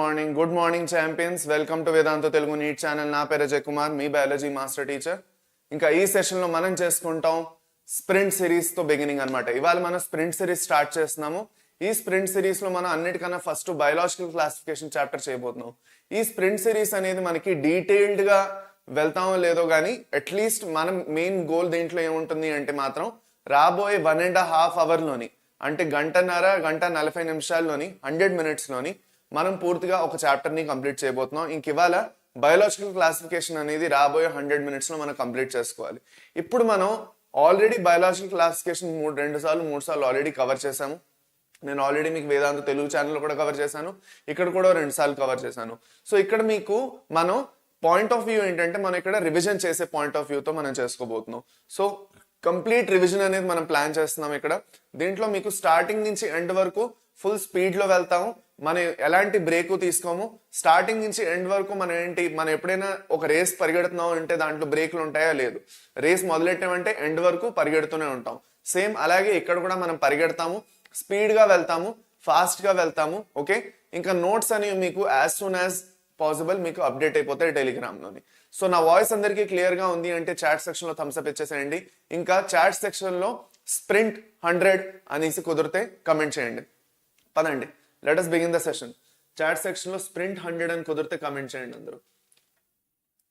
Good morning champions. Welcome to Vedantu Telugu NEET channel. నా పేరు Ajay Kumar, మీ biology master teacher. ఇంకా ఈ session లో మనం చేసుకుంటాం స్ప్రింట్ సిరీస్ తో బిగినింగ్ అన్నమాట. ఇవాళ మనం స్ప్రింట్ సిరీస్ స్టార్ట్ చేస్తున్నాము. ఈ స్ప్రింట్ సిరీస్ లో మనం అన్నిటికన్నా ఫస్ట్ బయాలజికల్ క్లాసిఫికేషన్ చాప్టర్ చేయబోతున్నాం. ఈ స్ప్రింట్ సిరీస్ అనేది మనకి డీటెయిల్డ్ గా వెళ్తామో లేదో గానీ అట్లీస్ట్ మనం మెయిన్ గోల్ దీంట్లో ఏముంటుంది అంటే మాత్రం రాబోయే 1.5 hours లోని అంటే గంటన్నర గంట 40 నిమిషాల్లోని 100 minutes లోని మనం పూర్తిగా ఒక చాప్టర్ ని కంప్లీట్ చేయబోతున్నాం. ఇంక ఇవాళ బయాలజికల్ క్లాసిఫికేషన్ అనేది రాబోయే 100 minutes లో మనం కంప్లీట్ చేసుకోవాలి. ఇప్పుడు మనం ఆల్రెడీ బయాలజికల్ క్లాసిఫికేషన్ 2 సార్లు ఆల్రెడీ కవర్ చేశాము. నేను ఆల్రెడీ మీకు వేదాంత తెలుగు ఛానల్లో కూడా కవర్ చేశాను, ఇక్కడ కూడా 2 సార్లు కవర్ చేశాను. సో ఇక్కడ మీకు మనం పాయింట్ ఆఫ్ వ్యూ ఏంటంటే మనం ఇక్కడ రివిజన్ చేసే పాయింట్ ఆఫ్ వ్యూతో మనం చేసుకోబోతున్నాం. సో కంప్లీట్ రివిజన్ అనేది మనం ప్లాన్ చేస్తున్నాం ఇక్కడ. దీంట్లో మీకు స్టార్టింగ్ నుంచి ఎండ్ వరకు ఫుల్ స్పీడ్ లో వెళ్తాము. మనం ఎలాంటి బ్రేక్ తీసుకోము. స్టార్టింగ్ నుంచి ఎండ్ వరకు మనం ఎప్పుడైనా ఒక రేస్ పరిగెడుతున్నాం అంటే దాంట్లో బ్రేక్లు ఉంటాయా? లేదు. రేస్ మొదలెట్టామంటే ఎండ్ వరకు పరిగెడుతూనే ఉంటాం. సేమ్ అలాగే ఇక్కడ కూడా మనం పరిగెడతాము, స్పీడ్ గా వెళ్తాము, ఫాస్ట్ గా వెళ్తాము. ఓకే, ఇంకా నోట్స్ అనేవి మీకు యాజ్ సూన్ యాజ్ పాసిబుల్ మీకు అప్డేట్ అయిపోతాయి టెలిగ్రామ్ లోని. సో నా వాయిస్ అందరికీ క్లియర్ గా ఉంది అంటే చాట్ సెక్షన్ లో థమ్స్ అప్ ఇచ్చేసేయండి. ఇంకా చాట్ సెక్షన్ లో స్ప్రింట్ 100 అనేసి కుదిరితే కమెంట్ చేయండి. పదండి, let us begin the session. Chat section లో స్ప్రింట్ 100 అని కుదిరితే కమెంట్ చేయండి అందరూ.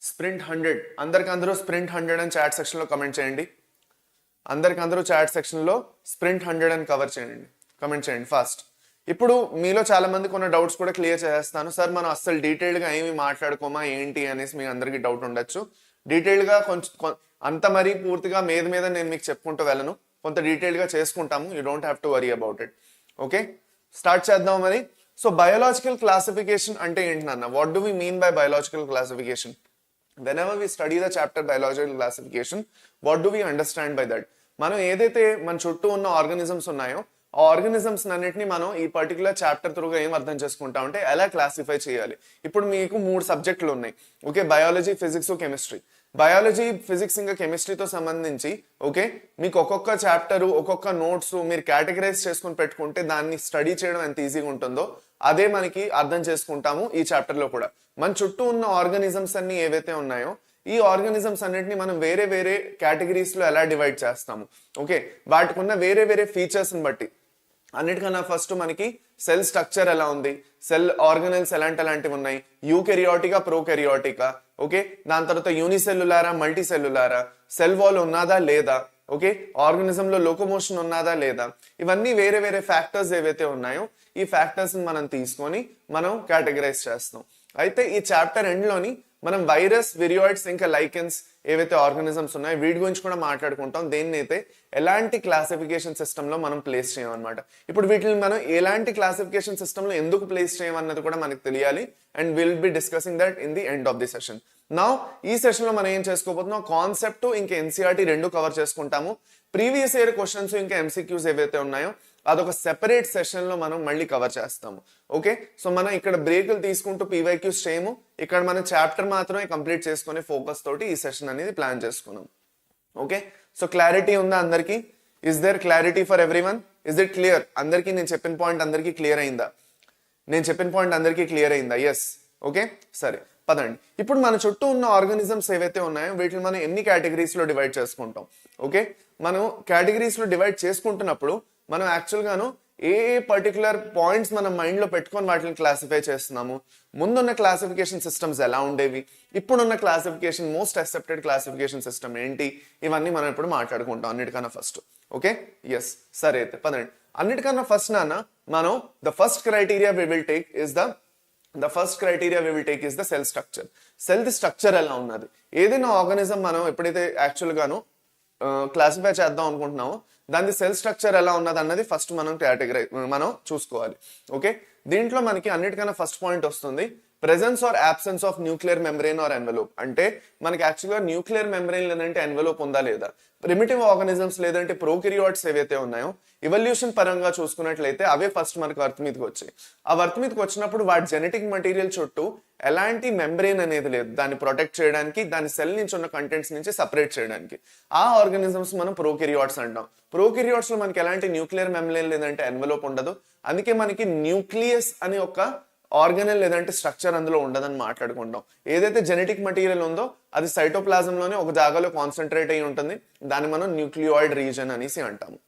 స్ప్రింట్ 100 అందరూ స్ప్రింట్ 100 అని చాట్ సెక్షన్ లో కమెంట్ చేయండి. అందరూ చాట్ సెక్షన్ లో స్ప్రింట్ 100 అని కమెంట్ చేయండి ఫాస్ట్. ఇప్పుడు మీలో చాలా మందికి ఉన్న డౌట్స్ కూడా క్లియర్ చేస్తాను. సార్ మనం అస్సలు డీటెయిల్డ్ గా ఏమి మాట్లాడుకోమా ఏంటి అనేసి మీ అందరికీ డౌట్ ఉండొచ్చు. డీటెయిల్డ్ గా కొంచెం అంత మరీ పూర్తిగా మీద నేను మీకు చెప్పుకుంటూ వెళ్ళను, కొంత డీటెయిల్డ్ గా చేసుకుంటాము. You don't have to worry about it. Okay, start చేద్దాం మరి. సో బయాలజికల్ క్లాసిఫికేషన్ అంటే ఏంటి నాన్న? What do we mean by biological classification? whenever we study the chapter biological classification, what do we understand by that? మనం ఏదైతే మన చుట్టూ ఉన్న ఆర్గానిజమ్స్ ఉన్నాయో ఆ ఆర్గానిజమ్స్ అన్నిటిని మనం ఈ పర్టికులర్ చాప్టర్ త్రూగా ఏం అర్థం చేసుకుంటాం అంటే ఎలా క్లాసిఫై చేయాలి. ఇప్పుడు మీకు 3 సబ్జెక్టులు ఉన్నాయి. Okay, biology, physics, chemistry. Biology, physics ఇంకా కెమిస్ట్రీతో సంబంధించి ఓకే మీకు ఒక్కొక్క చాప్టర్ ఒక్కొక్క నోట్స్ మీరు కేటగరైజ్ చేసుకుని పెట్టుకుంటే దాన్ని స్టడీ చేయడం ఎంత ఈజీగా ఉంటుందో అదే మనకి అర్థం చేసుకుంటాము ఈ చాప్టర్ లో కూడా. మన చుట్టూ ఉన్న ఆర్గానిజమ్స్ అన్ని ఏవైతే ఉన్నాయో ఈ ఆర్గానిజమ్స్ అన్నిటిని మనం వేరే వేరే కేటగిరీస్ లో ఎలా డివైడ్ చేస్తాము. ఓకే, వాటికి ఉన్న వేరే వేరే ఫీచర్స్ ని బట్టి. అన్నిటికన్నా ఫస్ట్ మనకి సెల్ స్ట్రక్చర్ ఎలా ఉంది, సెల్ ఆర్గనల్స్ ఎలాంటివి ఉన్నాయి, యూకెరియాటికా, ప్రోకెరియాటికా. ఓకే, దాని తర్వాత యూనిసెల్యులారా, మల్టీ సెల్యులారా, సెల్ వాల్ ఉన్నదా లేదా, ఓకే, ఆర్గానిజం లో లోకోమోషన్ ఉన్నదా లేదా, ఇవన్నీ వేరే వేరే ఫ్యాక్టర్స్ ఏవైతే ఉన్నాయో ఈ ఫ్యాక్టర్స్ మనం తీసుకొని మనం కేటగరైజ్ చేస్తాం. అయితే ఈ చాప్టర్ ఎండ్ లోని మనం వైరస్, విరియాయిడ్స్ ఇంకా లైకెన్స్ ఏవైతే ఆర్గానిజమ్స్ ఉన్నాయో వీటి గురించి కూడా మాట్లాడుకుంటాం. దేన్ని అయితే ఎలాంటి క్లాసిఫికేషన్ సిస్టమ్ లో మనం ప్లేస్ చేయమన్నమాట. ఇప్పుడు వీటిని మనం ఎలాంటి క్లాసిఫికేషన్ సిస్టమ్ లో ఎందుకు ప్లేస్ చేయమన్నది కూడా మనకు తెలియాలి. And will be discussing that in the end of the session. Now ఈ సెషన్ లో మనం ఏం చేసుకోబోతున్నాం, కాన్సెప్ట్ ఇంకా ఎన్సీఆర్టీ 2 కవర్ చేసుకుంటాము. ప్రీవియస్ ఇయర్ క్వశ్చన్స్ ఇంకా ఎంసీక్యూస్ ఏవైతే ఉన్నాయో అదొక సెపరేట్ సెషన్ లో మనం మళ్ళీ కవర్ చేస్తాము. ఓకే, సో మనం ఇక్కడ బ్రేకులు తీసుకుంటూ PYQs చేయము. ఇక్కడ మన చాప్టర్ మాత్రమే కంప్లీట్ చేసుకునే ఫోకస్ తోటి ఈ సెషన్ అనేది ప్లాన్ చేసుకున్నాం. ఓకే, సో క్లారిటీ ఉందా అందరికి? Is there clarity for everyone? Is it clear? అందరికి నేను చెప్పిన పాయింట్ అందరికీ క్లియర్ అయిందా? ఎస్. ఓకే, సరే పదండి. ఇప్పుడు మన చుట్టూ ఉన్న ఆర్గానిజమ్స్ ఏవైతే ఉన్నాయో వీటిని మనం ఎన్ని కేటగిరీస్ లో డివైడ్ చేసుకుంటాం. ఓకే, మనం కేటగిరీస్ లో డివైడ్ చేసుకుంటున్నప్పుడు మనం యాక్చువల్ గాను ఏ పర్టికులర్ పాయింట్స్ మనం మైండ్ లో పెట్టుకొని వాటిని క్లాసిఫై చేస్తున్నాము. ముందున్న క్లాసిఫికేషన్ సిస్టమ్స్ ఎలా ఉండేవి, ఇప్పుడున్న classification most accepted classification system ఏంటి, ఇవన్నీ మనం ఇప్పుడు మాట్లాడుకుంటాం అన్నిటికన్నా ఫస్ట్. ఓకే, ఎస్, సరే అయితే పదండి. అన్నిటికన్నా ఫస్ట్ నాన్న మనం the first criteria we will take is the cell structure. Cell the structure ఎలా ఉన్నది. ఏదైనా ఆర్గానిజం మనం ఎప్పుడైతే యాక్చువల్ గాను క్లాసిఫై చేద్దాం అనుకుంటున్నామో దాని సెల్ స్ట్రక్చర్ ఎలా ఉన్నది అన్నది ఫస్ట్ మనం చూసుకోవాలి. ఓకే, దీంట్లో మనకి అన్నిటికన్నా ఫస్ట్ పాయింట్ వస్తుంది presence or absence of nuclear membrane or envelope. అంటే మనకి యాక్చువల్గా న్యూక్లియర్ మెంబ్రెయిన్ లేదంటే ఎన్వెలోప్ ఉందా లేదా. ప్రిమిటివ్ ఆర్గానిజమ్స్ లేదంటే ప్రోకెరియాట్స్ ఏవైతే ఉన్నాయో ఎవల్యూషన్ పరంగా చూసుకున్నట్లయితే అవే ఫస్ట్ మనకు అర్త్ మీదకి వచ్చాయి. ఆ అర్త్ మీదకి వచ్చినప్పుడు వాటి జెనెటిక్ మెటీరియల్ చుట్టూ ఎలాంటి మెంబ్రెయిన్ అనేది లేదు దాన్ని ప్రొటెక్ట్ చేయడానికి, దాని సెల్ నుంచి ఉన్న కంటెంట్స్ నుంచి సపరేట్ చేయడానికి. ఆ ఆర్గానిజమ్స్ మనం ప్రోకెరియాట్స్ అంటాం. ప్రోకెరియాట్స్ లో మనకి ఎలాంటి న్యూక్లియర్ మెంబ్రెయిన్ లేదంటే ఎన్వెలోప్ ఉండదు. అందుకే మనకి న్యూక్లియస్ అనే ఒక ఆర్గనల్ లేదంటే స్ట్రక్చర్ అందులో ఉండదని మాట్లాడుకుంటాం. ఏదైతే జెనెటిక్ మెటీరియల్ ఉందో అది సైటోప్లాజంలోనే ఒక జాగాలో కాన్సన్ట్రేట్ అయి ఉంటుంది. దాన్ని మనం న్యూక్లియాయిడ్ రీజన్ అనేసి అంటాము.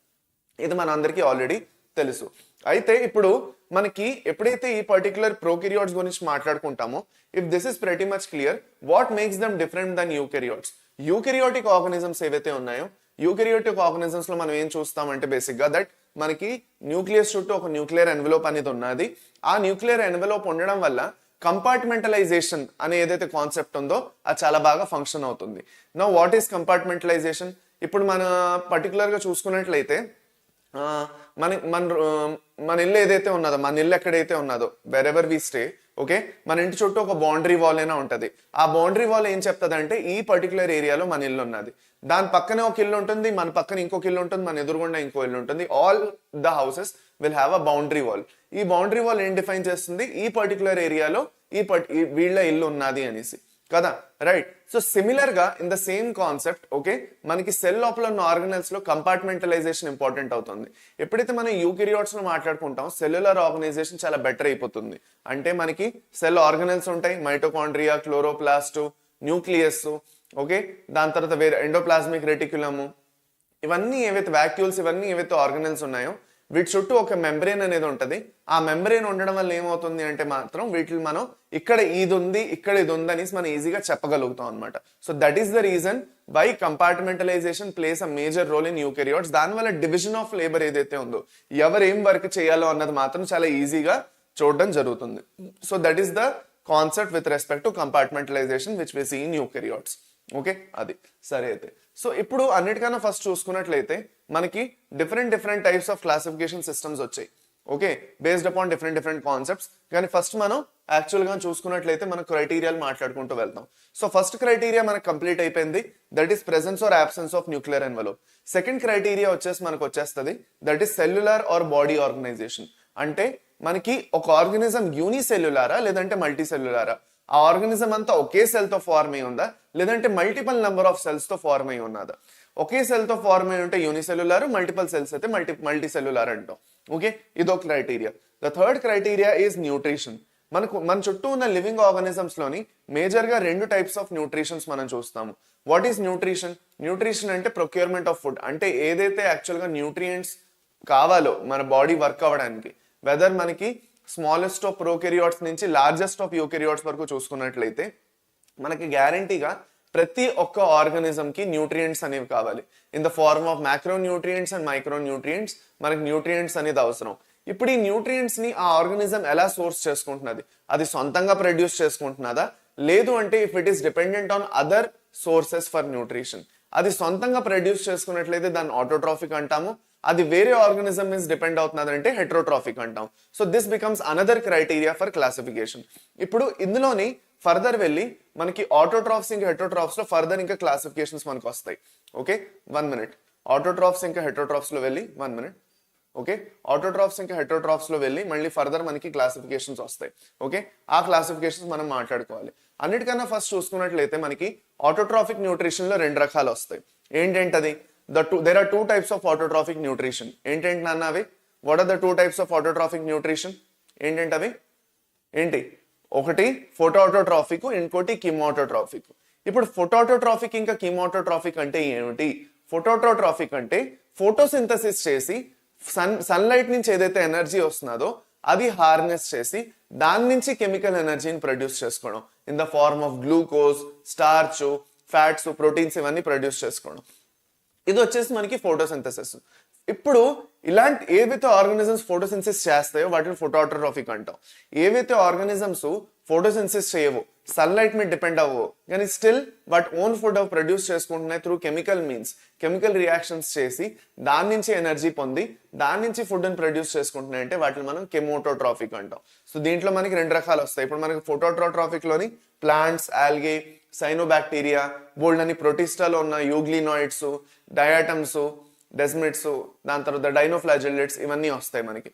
ఇది మన అందరికీ ఆల్రెడీ తెలుసు. అయితే ఇప్పుడు మనకి ఎప్పుడైతే ఈ పర్టికులర్ ప్రోకెరియోట్స్ గురించి మాట్లాడుకుంటామో, if this is pretty much clear, what makes them different than eukaryotes? Eukaryotic organisms ఏవైతే ఉన్నాయో, యూకెరియోటిక్ ఆర్గనిజమ్స్ లో మనం ఏం చూస్తామంటే బేసిక్ గా దట్ మనకి న్యూక్లియస్ చుట్టూ ఒక న్యూక్లియర్ ఎన్వెలోప్ అనేది ఉన్నది. ఆ న్యూక్లియర్ ఎన్వెలోప్ ఉండడం వల్ల కంపార్ట్మెంటలైజేషన్ అనే ఏదైతే కాన్సెప్ట్ ఉందో అది చాలా బాగా ఫంక్షన్ అవుతుంది. Now what is compartmentalisation? ఇప్పుడు మన పర్టికులర్ గా చూసుకున్నట్లయితే మన మన మన ఇల్లు ఏదైతే ఉన్నదో, మన ఇల్లు ఎక్కడైతే ఉన్నదో, wherever we stay, okay, మన ఇంటి చుట్టూ ఒక బౌండరీ వాల్ అయినా ఉంటది. ఆ బౌండరీ వాల్ ఏం చెప్తుంది అంటే ఈ పర్టికులర్ ఏరియాలో మన ఇల్లు ఉన్నది, దాని పక్కనే ఒక ఇల్లు ఉంటుంది, మన పక్కన ఇంకొక ఇల్లు ఉంటుంది, మన ఎదురుగుండా ఇంకో ఇల్లు ఉంటుంది. All the houses will have a boundary wall. ఈ బౌండరీ వాల్ ఏం డిఫైన్ చేస్తుంది? ఈ పర్టికులర్ ఏరియాలో వీళ్ళ ఇల్లు ఉన్నది అనేసి కదా, రైట్? సో సిమిలర్ గా in the same concept, okay, మనకి సెల్ లోపల ఉన్న ఆర్గనల్స్ లో కంపార్ట్మెంటలైజేషన్ ఇంపార్టెంట్ అవుతుంది. ఎప్పుడైతే మనం యూకెరియోట్స్ లో మాట్లాడుకుంటాం, సెల్యులర్ ఆర్గనైజేషన్ చాలా బెటర్ అయిపోతుంది. అంటే మనకి సెల్ ఆర్గనల్స్ ఉంటాయి, మైటోకాండ్రియా, క్లోరోప్లాస్ట్, న్యూక్లియస్, ఓకే, దాని తర్వాత వేరే ఎండోప్లాస్మిక్ రెటిక్యులము, ఇవన్నీ ఏవైతే వాక్యూల్స్, ఇవన్నీ ఏవైతే ఆర్గనల్స్ ఉన్నాయో వీటి చుట్టూ ఒక మెంబ్రేన్ అనేది ఉంటుంది. ఆ మెంబ్రేన్ ఉండడం వల్ల ఏమవుతుంది అంటే మాత్రం వీటిని మనం ఇక్కడ ఇది ఉంది, ఇక్కడ ఇది ఉంది అనేసి మనం ఈజీగా చెప్పగలుగుతాం అనమాట. So that is the reason why compartmentalisation plays a major role in eukaryotes. దానివల్ల డివిజన్ ఆఫ్ లేబర్ ఏదైతే ఉందో, ఎవరు ఏం వర్క్ చేయాలో అన్నది మాత్రం చాలా ఈజీగా చూడడం జరుగుతుంది. So that is the concept with respect to compartmentalisation which we see in eukaryotes. Okay, అది సరే. అయితే సో ఇప్పుడు అన్నిటికన్నా ఫస్ట్ చూసుకున్నట్లయితే మనకి different types of classification systems వచ్చాయి, okay, based upon different concepts. కానీ ఫస్ట్ మనం యాక్చువల్ గా చూసుకున్నట్లయితే మన క్రైటీరియాలు మాట్లాడుకుంటూ వెళ్తాం. సో ఫస్ట్ క్రైటీరియా మనకు కంప్లీట్ అయిపోయింది, that is presence or absence of nuclear envelope. Second criteria వచ్చేసి మనకు వచ్చేస్తుంది, that is cellular or body organisation. అంటే మనకి ఒక ఆర్గనిజం యూనిసెల్యులారా లేదంటే మల్టీ సెల్యులారా, ఆ ఆర్గనిజం అంతా ఒకే సెల్ తో ఫార్మ్ అయి ఉందా లేదంటే మల్టిపుల్ నెంబర్ ఆఫ్ సెల్స్ తో ఫార్మ్ అయి ఉన్నదా? ఒకే సెల్ తో ఫార్మ్ అయి ఉంటే యూనిసెల్యులార్, మల్టిపుల్ సెల్స్ అయితే మల్టీ సెల్యులార్ అంటాం. ఓకే, ఇదో criteria. The third criteria is nutrition. మన చుట్టూ ఉన్న లివింగ్ ఆర్గనిజమ్స్ లోని మేజర్ గా రెండు టైప్స్ ఆఫ్ న్యూట్రిషన్స్ మనం చూస్తాము. What is nutrition? న్యూట్రిషన్ అంటే ప్రొక్యూర్మెంట్ ఆఫ్ ఫుడ్. అంటే ఏదైతే యాక్చువల్ గా న్యూట్రియంట్స్ కావాలో మన బాడీ వర్క్ అవ్వడానికి, వెదర్ మనకి స్మాలెస్ట్ ఆఫ్ ప్రోకెరియోట్స్ నుంచి లార్జెస్ట్ ఆఫ్ యూకెరియోట్స్ వరకు చూసుకున్నట్లయితే మనకి గ్యారంటీగా ప్రతి ఒక్క ఆర్గనిజం కి న్యూట్రియంట్స్ అనేవి కావాలి. In the form of macronutrients and micronutrients మనకి న్యూట్రియంట్స్ అనేది అవసరం. ఇప్పుడు ఈ న్యూట్రియంట్స్ ని ఆ ఆర్గనిజం ఎలా సోర్స్ చేసుకుంటున్నది? అది సొంతంగా ప్రొడ్యూస్ చేసుకుంటున్నదా, లేదు అంటే if it is dependent on other sources for nutrition. అది సొంతంగా ప్రొడ్యూస్ చేసుకున్నట్లయితే దాన్ని ఆటోట్రాఫిక్ అంటాము. అది వేరే ఆర్గనిజం మీద డిపెండ్ అవుతున్నది అంటే హెట్రోట్రాఫిక్ అంటాం. So this becomes another criteria for classification. ఇప్పుడు ఇందులోని ఫర్దర్ వెళ్ళి మనకి ఆటోట్రాఫ్స్ ఇంకా హెట్రోట్రాఫ్స్ లో ఫర్దర్ ఇంకా క్లాసిఫికేషన్స్ మనకు వస్తాయి. Okay, 1 minute. ఆటోట్రాఫ్స్ ఇంకా హెట్రోట్రాఫ్స్ లో వెళ్ళి 1 minute. ఓకే, ఆటోట్రాఫ్స్ ఇంకా హెట్రోట్రాఫ్స్ లో వెళ్ళి మళ్ళీ ఫర్దర్ మనకి క్లాసిఫికేషన్స్ వస్తాయి. ఓకే, ఆ క్లాసిఫికేషన్స్ మనం మాట్లాడుకోవాలి. అన్నిటికన్నా ఫస్ట్ చూసుకున్నట్లయితే మనకి ఆటోట్రాఫిక్ న్యూట్రిషన్ లో 2 రకాలు వస్తాయి. ఏంటంటది? There are 2 types of autotrophic nutrition. ఏంటంటే నాన్న అవి? What are the 2 types of autotrophic nutrition? ఏంటంటే అవి? ఏంటి? ఒకటి ఫోటోఆటోట్రాఫిక్, ఇంకోటి కీమోఆటోట్రాఫిక్. ఇప్పుడు ఫోటోఆటోట్రాఫిక్ ఇంకా కీమోఆటోట్రాఫిక్ అంటే ఏమిటి? ఫోటోఆటోట్రాఫిక్ అంటే ఫోటోసింథసిస్ చేసి సన్లైట్ నుంచి ఏదైతే ఎనర్జీ వస్తున్నదో అది హార్నెస్ చేసి దాని నుంచి కెమికల్ ఎనర్జీని ప్రొడ్యూస్ చేసుకోవడం in the form of glucose, starch, fats, proteins ఇవన్నీ ప్రొడ్యూస్ చేసుకోవడం. ఇది వచ్చేసి మనకి ఫోటోసింథసిస్. ఇప్పుడు ఇలాంటి ఏవైతే ఆర్గనిజమ్స్ ఫోటోసింథసిస్ చేస్తాయో వాటిని ఫోటోఆటోట్రాఫిక్ అంటాం. ఏవైతే ఆర్గనిజమ్స్ ఫోటోసింథసిస్ చేయవు, సన్లైట్ మీద డిపెండ్ అవ్వవు, కానీ స్టిల్ వాటి ఓన్ ఫుడ్ ప్రొడ్యూస్ చేసుకుంటున్నాయి through chemical means, chemical reactions చేసి దాని నుంచి ఎనర్జీ పొంది దాని నుంచి ఫుడ్ ని ప్రొడ్యూస్ చేసుకుంటున్నాయి అంటే వాటిని మనం కెమోటోట్రాఫిక్ అంటాం. సో దీంట్లో మనకి 2 రకాలు వస్తాయి. ఇప్పుడు మనకి ఫోటోఆటోట్రాఫిక్ లోని ప్లాంట్స్, ఆల్గే, సైనోబాక్టీరియా, బోల్డ్ అని ప్రొటిస్టాలో ఉన్న యూగ్లినాయిడ్స్, డయాటమ్స్, డెస్మిడ్స్, దాని తర్వాత డైనోఫ్లాజెల్లెట్స్ ఇవన్నీ వస్తాయి మనకి.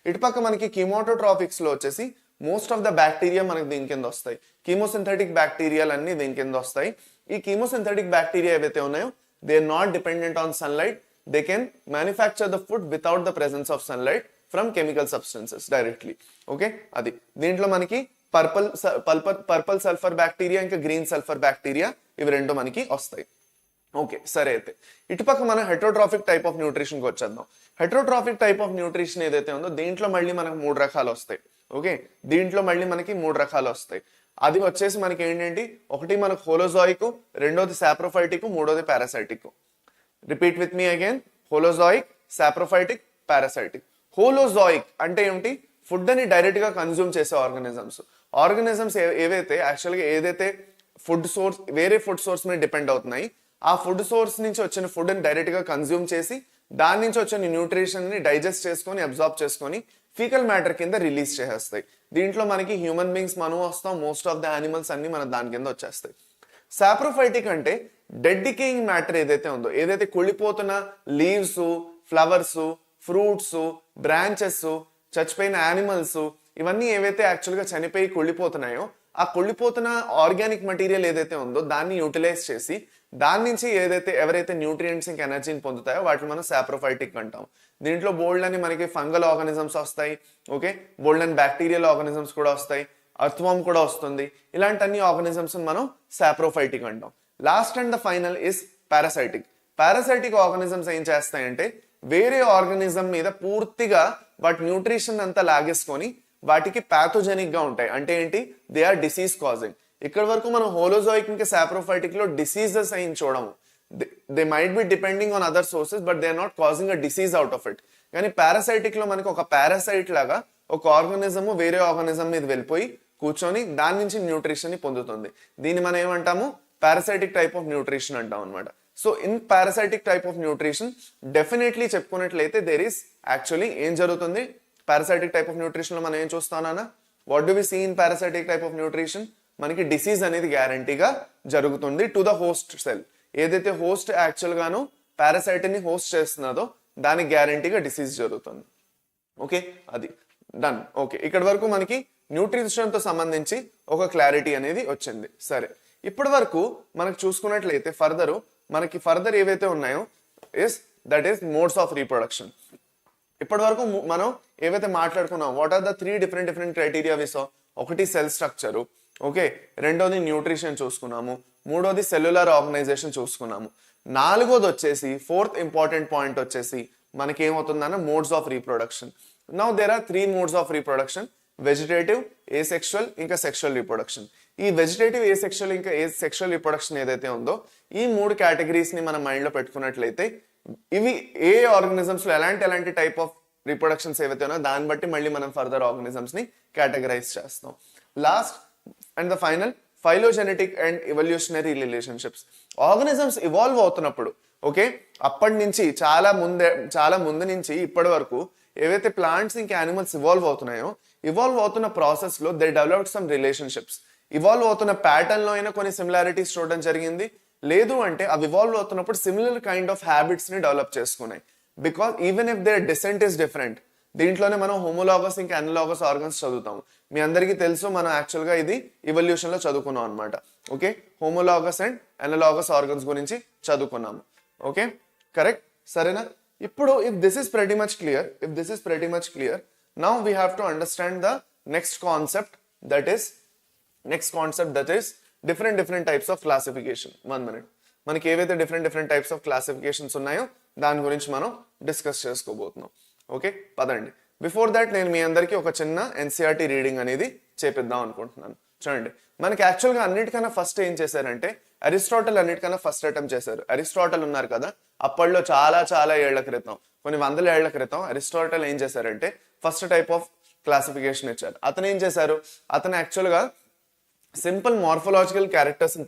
ఇటుపక్క మనకి కీమోటోట్రాఫిక్స్ లో వచ్చేసి మోస్ట్ ఆఫ్ ద బ్యాక్టీరియా మనకి దీని కింద వస్తాయి. కీమోసింథెటిక్ బ్యాక్టీరియాలు అన్ని దీని కింద వస్తాయి. ఈ కీమోసింథెటిక్ బ్యాక్టీరియా ఏవైతే ఉన్నాయో they are not dependent on sunlight. They can manufacture the food without the presence of sunlight. From chemical substances directly. Okay, అది దీంట్లో మనకి పర్పల్ సల్ఫర్ బ్యాక్టీరియా ఇంకా గ్రీన్ సల్ఫర్ బ్యాక్టీరియా ఇవి రెండు మనకి వస్తాయి. ఓకే, సరే అయితే ఇటుపక్క మనం హెట్రోట్రాఫిక్ టైప్ ఆఫ్ న్యూట్రిషన్ కి వచ్చేద్దాం. హెట్రోట్రాఫిక్ టైప్ ఆఫ్ న్యూట్రిషన్ ఏదైతే ఉందో దీంట్లో మళ్ళీ మనకు 3 రకాలు వస్తాయి. ఓకే, దీంట్లో మళ్ళీ మనకి 3 రకాలు వస్తాయి. అది వచ్చేసి మనకి ఏంటంటే ఒకటి మనకు హోలోజాయిక్, రెండోది సాప్రోఫైటిక్, మూడోది parasitic. Repeat with me again, holozoic, saprophytic, parasitic. Holozoic అంటే ఏంటి? ఫుడ్ అని డైరెక్ట్ గా కన్జ్యూమ్ చేసే ఆర్గనిజమ్స్ ఏవైతే యాక్చువల్గా ఏదైతే ఫుడ్ సోర్స్ వేరే ఫుడ్ సోర్స్ మీద డిపెండ్ అవుతున్నాయి, ఆ ఫుడ్ సోర్స్ నుంచి వచ్చిన ఫుడ్ ని డైరెక్ట్ గా కన్జ్యూమ్ చేసి దాని నుంచి వచ్చిన న్యూట్రిషన్ ని డైజెస్ట్ చేసుకొని అబ్జార్బ్ చేసుకొని ఫీకల్ మ్యాటర్ కింద రిలీజ్ చేసేస్తాయి. దీంట్లో మనకి హ్యూమన్ బీయింగ్స్ మనం వస్తాం, మోస్ట్ ఆఫ్ ద యానిమల్స్ అన్ని మన దాని కింద వచ్చేస్తాయి. సాప్రోఫైటిక్ అంటే డెడ్ డికేయింగ్ మ్యాటర్ ఏదైతే ఉందో, ఏదైతే కుళ్ళిపోతున్న లీవ్స్, ఫ్లవర్స్, ఫ్రూట్స్, బ్రాంచెస్, చచ్చిపోయిన యానిమల్స్ ఇవన్నీ ఏవైతే యాక్చువల్గా చనిపోయి కుళ్ళిపోతున్నాయో ఆ కుళ్ళిపోతున్న ఆర్గానిక్ మెటీరియల్ ఏదైతే ఉందో దాన్ని యూటిలైజ్ చేసి దాని నుంచి ఎవరైతే న్యూట్రియంట్స్ ఇంకా ఎనర్జీని పొందుతాయో వాటిని మనం సాప్రోఫైటిక్ అంటాం. దీంట్లో బోల్డ్ అని మనకి ఫంగల్ ఆర్గానిజమ్స్ వస్తాయి. ఓకే, బోల్డ్ అని బ్యాక్టీరియల్ ఆర్గానిజమ్స్ కూడా వస్తాయి, అర్థవం కూడా వస్తుంది. ఇలాంటి అన్ని ఆర్గానిజమ్స్ మనం సాప్రోఫైటిక్ అంటాం. Last and the final is parasitic. Parasitic organisms ఏం చేస్తాయంటే వేరే ఆర్గానిజం మీద పూర్తిగా వాటి న్యూట్రిషన్ అంతా లాగేసుకొని వాటికి ప్యాథోజెనిక్ గా ఉంటాయి. అంటే ఏంటి? They are disease causing. ఇక్కడ వరకు మనం హోలోజాయిక్ ఇంకా సాప్రోఫైటిక్ లో డిసీజెస్ అయిన చూడము. They might be depending on other sources but they are not causing a disease out of it. కానీ పారాసైటిక్ లో మనకి ఒక పారాసైట్ లాగా ఒక ఆర్గానిజం వేరే ఆర్గానిజం మీద వెళ్ళిపోయి కూర్చొని దాని నుంచి న్యూట్రిషన్ ని పొందుతుంది. దీన్ని మనం ఏమంటాము? పారాసైటిక్ టైప్ ఆఫ్ న్యూట్రిషన్ అంటాం అనమాట. So in parasitic type of nutrition definitely చెప్పుకున్నట్లయితే దేర్ ఈస్ యాక్చువల్లీ ఏం జరుగుతుంది పారాసైటిక్ టైప్ ఆఫ్ న్యూట్రిషన్ లో మనం ఏం చూస్తానా? What do we see in parasitic type of nutrition? మనకి డిసీజ్ అనేది గ్యారంటీగా జరుగుతుంది టు ద హోస్ట్ సెల్. ఏదైతే హోస్ట్ యాక్చువల్ గాను పారాసైట్ ని హోస్ట్ చేస్తున్నదో దానికి గ్యారంటీగా డిసీజ్ జరుగుతుంది. ఓకే, అది డన్. ఓకే, ఇక్కడ వరకు మనకి న్యూట్రిషన్ తో సంబంధించి ఒక క్లారిటీ అనేది వచ్చింది. సరే, ఇప్పటి వరకు మనకు చూసుకున్నట్లయితే ఫర్దర్ ఏవైతే ఉన్నాయో that is modes of reproduction. ఇప్పటి వరకు మనం ఏవైతే మాట్లాడుకున్నాం, what are the 3 different criteria we saw? ఒకటి సెల్ స్ట్రక్చరు, ఓకే, రెండోది న్యూట్రిషన్ చూసుకున్నాము, మూడోది సెల్యులర్ ఆర్గనైజేషన్ చూసుకున్నాము, నాలుగోది వచ్చేసి ఫోర్త్ ఇంపార్టెంట్ పాయింట్ వచ్చేసి మనకి ఏమవుతుందన్న modes of reproduction. Now there are 3 modes of reproduction: vegetative, asexual ఇంకా సెక్షువల్ రీప్రొడక్షన్. ఈ వెజిటేటివ్, ఏసెక్షువల్ ఇంకా సెక్షువల్ రీప్రొడక్షన్ ఏదైతే ఉందో ఈ 3 కేటగిరీస్ ని మన మైండ్ లో పెట్టుకున్నట్లయితే ఇవి ఏ ఆర్గానిజమ్స్ లో ఎలాంటి టైప్ ఆఫ్ రీప్రొడక్షన్స్ ఏవైతే ఉన్నాయో దాన్ని బట్టి మళ్ళీ మనం ఫర్దర్ ఆర్గానిజమ్స్ ని కేటగరైజ్ చేస్తాం. Last and the final phylogenetic and evolutionary relationships. Organisms evolve అవుతున్నప్పుడు, ఓకే, అప్పటి నుంచి చాలా ముందు నుంచి ఇప్పటి వరకు ఏవైతే ప్లాంట్స్ ఇంకా యానిమల్స్ ఇవాల్వ్ అవుతున్న ప్రాసెస్ లో they developed some relationships. Evolve అవుతున్న ప్యాటర్న్ లో అయినా కొన్ని సిమిలారిటీస్ చూడడం జరిగింది, లేదు అంటే అవి ఇవాల్వ్ అవుతున్నప్పుడు సిమిలర్ కైండ్ ఆఫ్ హ్యాబిట్స్ ని డెవలప్ చేసుకున్నాయి. Because even if their descent is different, దీంట్లోనే మనం హోమోలాగస్ ఇంకా అనలాగస్ ఆర్గన్స్ చదువుతాం. మీ అందరికీ తెలుసు, మనం యాక్చువల్ గా ఇది ఇవల్యూషన్ లో చదువుకున్నాం అనమాట. Okay, homologous and analogous organs గురించి చదువుకున్నాము. ఓకే, కరెక్ట్, సరేనా? ఇప్పుడు if this is pretty much clear, now we have to understand the next concept that is different types of classification. 1 minute. మనకి ఏవైతే డిఫరెంట్ టైప్స్ ఆఫ్ క్లాసిఫికేషన్స్ ఉన్నాయో దాని గురించి మనం discuss చేసుకోబోతున్నాం. ఓకే, పదండి. బిఫోర్ దాట్ నేను మీ అందరికీ ఒక చిన్న NCERT రీడింగ్ అనేది చేపిద్దాం అనుకుంటున్నాను. చూడండి, మనకి యాక్చువల్గా అన్నిటికన్నా ఫస్ట్ ఏం చేశారంటే అరిస్టాటిల్ అన్నిటికన్నా ఫస్ట్ అటెంప్ట్ చేశారు. అరిస్టాటిల్ ఉన్నారు కదా, అప్పట్లో చాలా ఏళ్ల క్రితం, కొన్ని వందల ఏళ్ల క్రితం అరిస్టాటిల్ ఏం చేశారంటే ఫస్ట్ టైప్ ఆఫ్ క్లాసిఫికేషన్ ఇచ్చారు. అతను ఏం చేశారు, అతను యాక్చువల్గా సింపుల్ మార్ఫోలాజికల్ క్యారెక్టర్స్ ని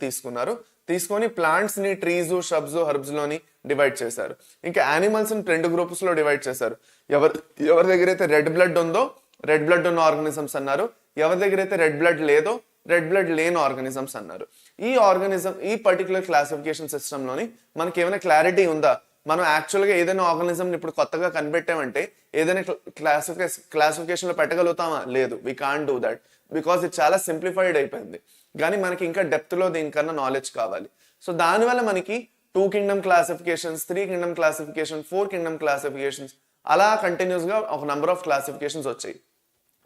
తీసుకొని ప్లాంట్స్ ని ట్రీస్, షబ్స్, హర్బ్స్ లోని డివైడ్ చేశారు. ఇంకా యానిమల్స్ ని 2 గ్రూప్స్ లో డివైడ్ చేశారు. ఎవరి దగ్గర అయితే రెడ్ బ్లడ్ ఉందో రెడ్ బ్లడ్ ఉన్న ఆర్గానిజమ్స్ అన్నారు, ఎవరి దగ్గర అయితే రెడ్ బ్లడ్ లేదో రెడ్ బ్లడ్ లేని ఆర్గానిజమ్స్ అన్నారు. ఈ పర్టికులర్ క్లాసిఫికేషన్ సిస్టమ్ లోని మనకి ఏమైనా క్లారిటీ ఉందా? మనం యాక్చువల్గా ఏదైనా ఆర్గానిజం ఇప్పుడు కొత్తగా కనిపెట్టామంటే ఏదైనా క్లాసిఫికేషన్ లో పెట్టగలుగుతామా? లేదు, we can't do that because ఇది చాలా సింప్లిఫైడ్ అయిపోయింది. కానీ మనకి ఇంకా డెప్త్ లో దీనికన్నా నాలెడ్జ్ కావాలి. సో దానివల్ల మనకి 2 kingdom classifications, 3 kingdom classification, 4 kingdom classifications అలా కంటిన్యూస్ గా ఒక నెంబర్ ఆఫ్ క్లాసిఫికేషన్స్ వచ్చాయి.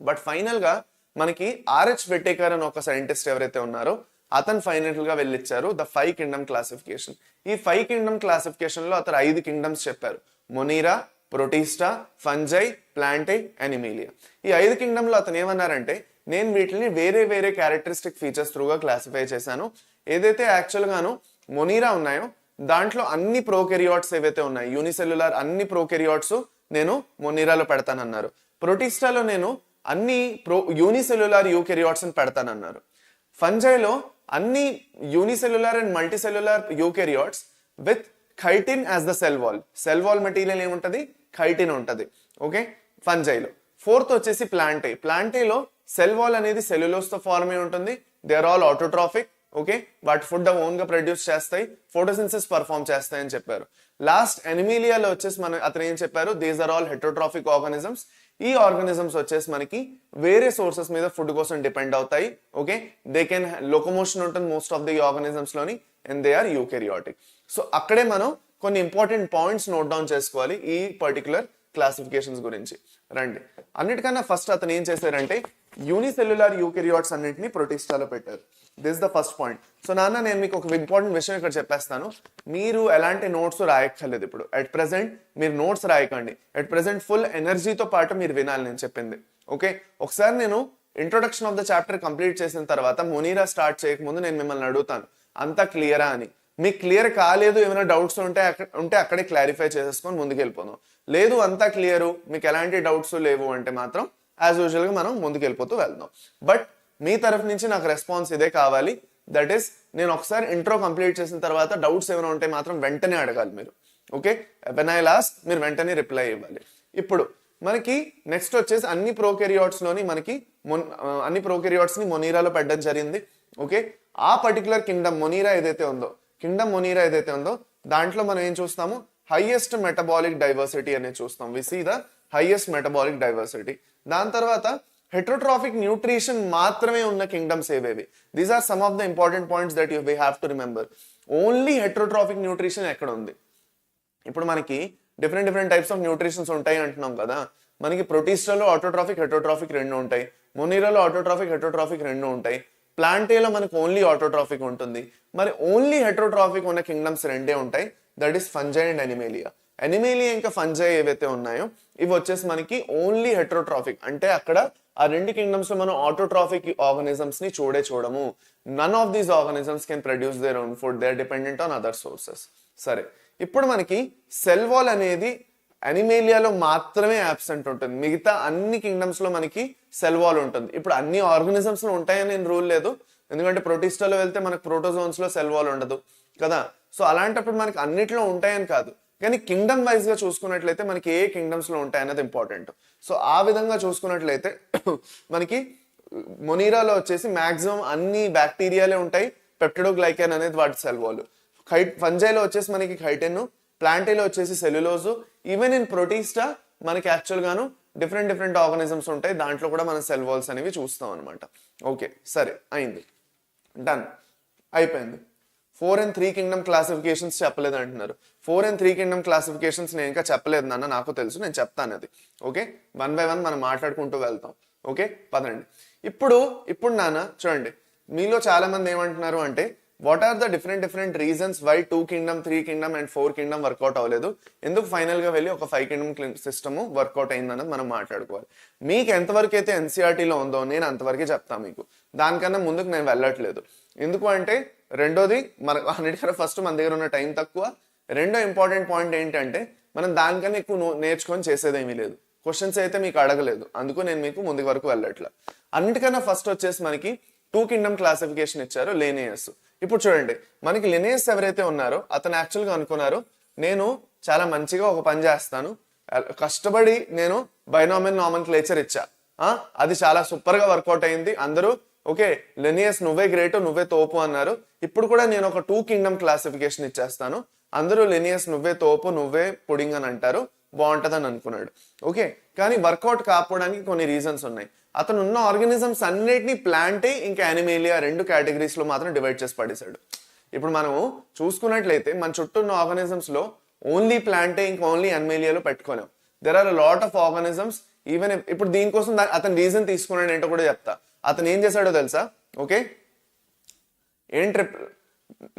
బట్ ఫైనల్ గా మనకి ఆర్హెచ్ వెట్టేకర్ అని ఒక సైంటిస్ట్ ఎవరైతే ఉన్నారో అతను ఫైనల్ గా వెళ్ళిచ్చారు ద 5 కింగ్డమ్ క్లాసిఫికేషన్. ఈ 5 కింగ్డమ్ క్లాసిఫికేషన్ లో అతను 5 కింగ్డమ్స్ చెప్పారు: మొనీరా, ప్రొటిస్టా, ఫంజై, ప్లాంటై, అనిమేలియా. ఈ 5 కింగ్డమ్ లో అతను ఏమన్నారంటే నేను వీటిని వేరే వేరే క్యారెక్టరిస్టిక్ ఫీచర్స్ త్రూగా క్లాసిఫై చేశాను. ఏదైతే యాక్చువల్ గాను మొనీరా ఉన్నాయో దాంట్లో అన్ని ప్రోకెరియాట్స్ ఏవైతే ఉన్నాయి యూనిసెల్యులార్ అన్ని ప్రోకెరియాట్స్ నేను మొనీరాలో పెడతానన్నారు. ప్రొటిస్టాలో నేను అన్ని యూనిసెల్యులార్ యూకెరియాట్స్ అని పెడతానన్నారు. ఫంజైలో అన్ని unicellular and multicellular eukaryotes with chitin as the cell wall. Cell wall material ఏముంటది? ఖైటిన్ ఉంటది. ఓకే, ఫంజైలో. ఫోర్త్ వచ్చేసి ప్లాంటై. ప్లాంటైలో సెల్ వాల్ అనేది సెల్యులోస్ తో ఫార్మ్ అయి ఉంటుంది. They are all autotrophic. Okay, వాటి ఫుడ్ ఓన్ గా ప్రొడ్యూస్ చేస్తాయి, ఫోటోసిన్సిస్ పర్ఫార్మ్ చేస్తాయని చెప్పారు. లాస్ట్ ఎనిమీలియాలో వచ్చేసి అతను ఏం చెప్పారు? These are all heterotrophic organisms. ఈ ఆర్గానిజమ్స్ వచ్చేసి మనకి వేరే సోర్సెస్ మీద ఫుడ్ కోసం డిపెండ్ అవుతాయి. ఓకే, దే కెన్ లోకోమోషన్ ఉంటుంది మోస్ట్ ఆఫ్ ది ఆర్గానిజమ్స్ లోని, and they are eukaryotic. So అక్కడే మనం కొన్ని ఇంపార్టెంట్ పాయింట్స్ నోట్ డౌన్ చేసుకోవాలి ఈ పర్టికులర్ క్లాసిఫికేషన్స్ గురించి. రండి, అన్నిటికన్నా ఫస్ట్ అతను ఏం చేశారంటే యూనిసెల్యులార్ యూకెరియాట్స్ అన్నింటినీ ప్రొటిస్టాలో పెట్టారు. This the first point. So నాన్న నేను మీకు ఒక ఇంపార్టెంట్ విషయం ఇక్కడ చెప్పేస్తాను. మీరు ఎలాంటి నోట్స్ రాయక్కర్లేదు ఇప్పుడు. అట్ ప్రెసెంట్ మీరు నోట్స్ రాయకండి. అట్ ప్రెసెంట్ ఫుల్ ఎనర్జీతో పాటు మీరు వినాలి నేను చెప్పింది. ఓకే, ఒకసారి నేను introduction of the chapter complete చేసిన తర్వాత మొనీరా స్టార్ట్ చేయకముందు నేను మిమ్మల్ని అడుగుతాను అంతా క్లియరా అని. మీకు క్లియర్ కాలేదు, ఏమైనా డౌట్స్ ఉంటే అక్కడే క్లారిఫై చేసేసుకొని ముందుకు వెళ్ళిపోదాం. లేదు అంతా క్లియరు, మీకు ఎలాంటి డౌట్స్ లేవు అంటే మాత్రం యాజ్ యూజువల్ గా మనం ముందుకు వెళ్ళిపోతూ వెళ్దాం. బట్ మీ తరఫు నుంచి నాకు రెస్పాన్స్ ఇదే కావాలి. దట్ ఈస్ నేను ఒకసారి ఇంట్రో కంప్లీట్ చేసిన తర్వాత డౌట్స్ ఏమైనా ఉంటే మాత్రం వెంటనే అడగాలి మీరు. ఓకే, వెన్ ఐ లాస్ట్ మీరు వెంటనే రిప్లై ఇవ్వాలి. ఇప్పుడు మనకి నెక్స్ట్ వచ్చేసి అన్ని ప్రోకెరియాట్స్ ని మొనీరాలో పెట్టడం జరిగింది. ఓకే, ఆ పర్టికులర్ కింగ్డమ్ మొనీరా ఏదైతే ఉందో దాంట్లో మనం ఏం చూస్తాము? హైయెస్ట్ మెటబాలిక్ డైవర్సిటీ అనేది చూస్తాం. We see the highest metabolic diversity. దాని తర్వాత హెట్రోట్రాఫిక్ న్యూట్రిషన్ మాత్రమే ఉన్న కింగ్డమ్స్ ఏవేవి? These are some of the important points that you we have to remember. Only heterotrophic nutrition ఎక్కడ ఉంది? ఇప్పుడు మనకి డిఫరెంట్ టైప్స్ ఆఫ్ న్యూట్రిషన్స్ ఉంటాయి అంటున్నాం కదా. మనకి ప్రొటిస్టాలో ఆటోట్రాఫిక్ హెట్రోట్రాఫిక్ రెండు ఉంటాయి, మొనీరాలో ఆటోట్రాఫిక్ హెట్రోట్రాఫిక్ రెండు ఉంటాయి, ప్లాంటేలో మనకు ఓన్లీ ఆటోట్రాఫిక్ ఉంటుంది. మరి ఓన్లీ హెట్రోట్రాఫిక్ ఉన్న కింగ్డమ్స్ రెండే ఉంటాయి, that is fungi and Animalia. Animalia ఇంకా ఫంజై ఏవైతే ఉన్నాయో ఇవి వచ్చేసి మనకి ఓన్లీ హెట్రోట్రాఫిక్. అంటే అక్కడ ఆ రెండు కింగ్డమ్స్ లో మనం ఆటోట్రాఫిక్ ఆర్గానిజమ్స్ ని చూడము. None of these organisms can produce their own food, they are dependent on other sources. సరే, ఇప్పుడు మనకి సెల్ వాల్ అనేది అనిమేలియాలో మాత్రమే అబ్సెంట్ ఉంటుంది. మిగతా అన్ని కింగ్డమ్స్ లో మనకి సెల్ వాల్ ఉంటుంది. ఇప్పుడు అన్ని ఆర్గానిజమ్స్ లో ఉంటాయని నేను రూల్ లేదు, ఎందుకంటే ప్రొటిస్టాలో వెళ్తే మనకి ప్రోటోజోన్స్ లో సెల్ వాల్ ఉండదు కదా. సో అలాంటప్పుడు మనకి అన్నిట్లో ఉంటాయని కాదు, కానీ కింగ్డమ్ వైజ్ గా చూసుకున్నట్లయితే మనకి ఏ కింగ్డమ్స్ లో ఉంటాయన్నది ఇంపార్టెంట్. సో ఆ విధంగా చూసుకున్నట్లయితే మనకి మొనీరాలో వచ్చేసి మాక్సిమం అన్ని బ్యాక్టీరియాలే ఉంటాయి, పెప్టిడోగ్లైకాన్ అనేది వాటి సెల్ వాల్. ఫంజైలో వచ్చేసి మనకి ఖైటిన్, ప్లాంటైలో వచ్చేసి సెల్యులోజ్. ఈవెన్ ఇన్ ప్రొటిస్టా మనకి యాక్చువల్ గాను డిఫరెంట్ ఆర్గానిజమ్స్ ఉంటాయి, దాంట్లో కూడా మనం సెల్ వాల్స్ అనేవి చూస్తాం అనమాట. ఓకే, సరే అయింది, డన్ అయిపోయింది. 4 and 3 కింగ్డమ్ క్లాసిఫికేషన్స్ చెప్పలేదు అంటున్నారు. 4 and 3 కింగ్డమ్ క్లాసిఫికేషన్స్ నేను ఇంకా చెప్పలేదు నాన్న, నాకు తెలుసు, నేను చెప్తాను అది. ఓకే, 1 by 1 మనం మాట్లాడుకుంటూ వెళ్తాం. ఓకే, పదండి. ఇప్పుడు నాన్న చూడండి, మీలో చాలా మంది ఏమంటున్నారు అంటే what are the different reasons why 2 kingdom 3 kingdom and 4 kingdom work out అవ్వలేదు, ఎందుకు ఫైనల్ గా వెళ్ళి ఒక 5 కింగ్డమ్ సిస్టమ్ వర్కౌట్ అయిందన్నది మనం మాట్లాడుకోవాలి. మీకు ఎంతవరకు అయితే ఎన్సీఆర్టీలో ఉందో నేను అంతవరకే చెప్తాను మీకు, దానికన్నా ముందుకు నేను వెళ్ళట్లేదు. ఎందుకు అంటే రెండోది మనకు అన్నిటికన్నా ఫస్ట్ మన దగ్గర ఉన్న టైం తక్కువ, రెండో ఇంపార్టెంట్ పాయింట్ ఏంటంటే మనం దానికన్నా ఎక్కువ నేర్చుకొని చేసేదేమీ లేదు, క్వశ్చన్స్ అయితే మీకు అడగలేదు, అందుకు నేను మీకు ముందు వరకు వెళ్ళట్లా. అన్నిటికన్నా ఫస్ట్ వచ్చేసి మనకి 2 కింగ్డమ్ క్లాసిఫికేషన్ ఇచ్చారు, లినియస్. ఇప్పుడు చూడండి, మనకి లినియస్ ఎవరైతే ఉన్నారో అతను యాక్చువల్గా అనుకున్నారు నేను చాలా మంచిగా ఒక పని చేస్తాను, కష్టపడి నేను బైనామియల్ నామెన్క్లేచర్ ఇచ్చా, అది చాలా సూపర్ గా వర్కౌట్ అయింది, అందరూ ఓకే లినియస్ నువ్వే గ్రేట్ నువ్వే తోపు అన్నారు. ఇప్పుడు కూడా నేను ఒక 2 కింగ్డమ్ క్లాసిఫికేషన్ ఇచ్చేస్తాను, అందరూ లినియస్ నువ్వే తోపు నువ్వే పుడింగ్ అని అంటారు, బాగుంటదని అనుకున్నాడు. ఓకే, కానీ వర్కౌట్ కాకపోవడానికి కొన్ని రీజన్స్ ఉన్నాయి. అతను ఉన్న ఆర్గానిజమ్స్ అన్నిటినీ ప్లాంటే ఇంకా యానిమేలియా 2 కేటగిరీస్ లో మాత్రం డివైడ్ చేసి పడేశాడు. ఇప్పుడు మనము చూసుకున్నట్లయితే మన చుట్టూ ఉన్న ఆర్గానిజమ్స్ లో ఓన్లీ ప్లాంటే ఇంకా ఓన్లీ యానిమేలియాలో పెట్టుకోలేం. There are lot of organisms even ఇప్పుడు దీనికోసం అతను రీజన్ తీసుకున్నాడు ఏంటో కూడా చెప్తా. అతను ఏం చేశాడో తెలుసా? ఓకే, ఏంటి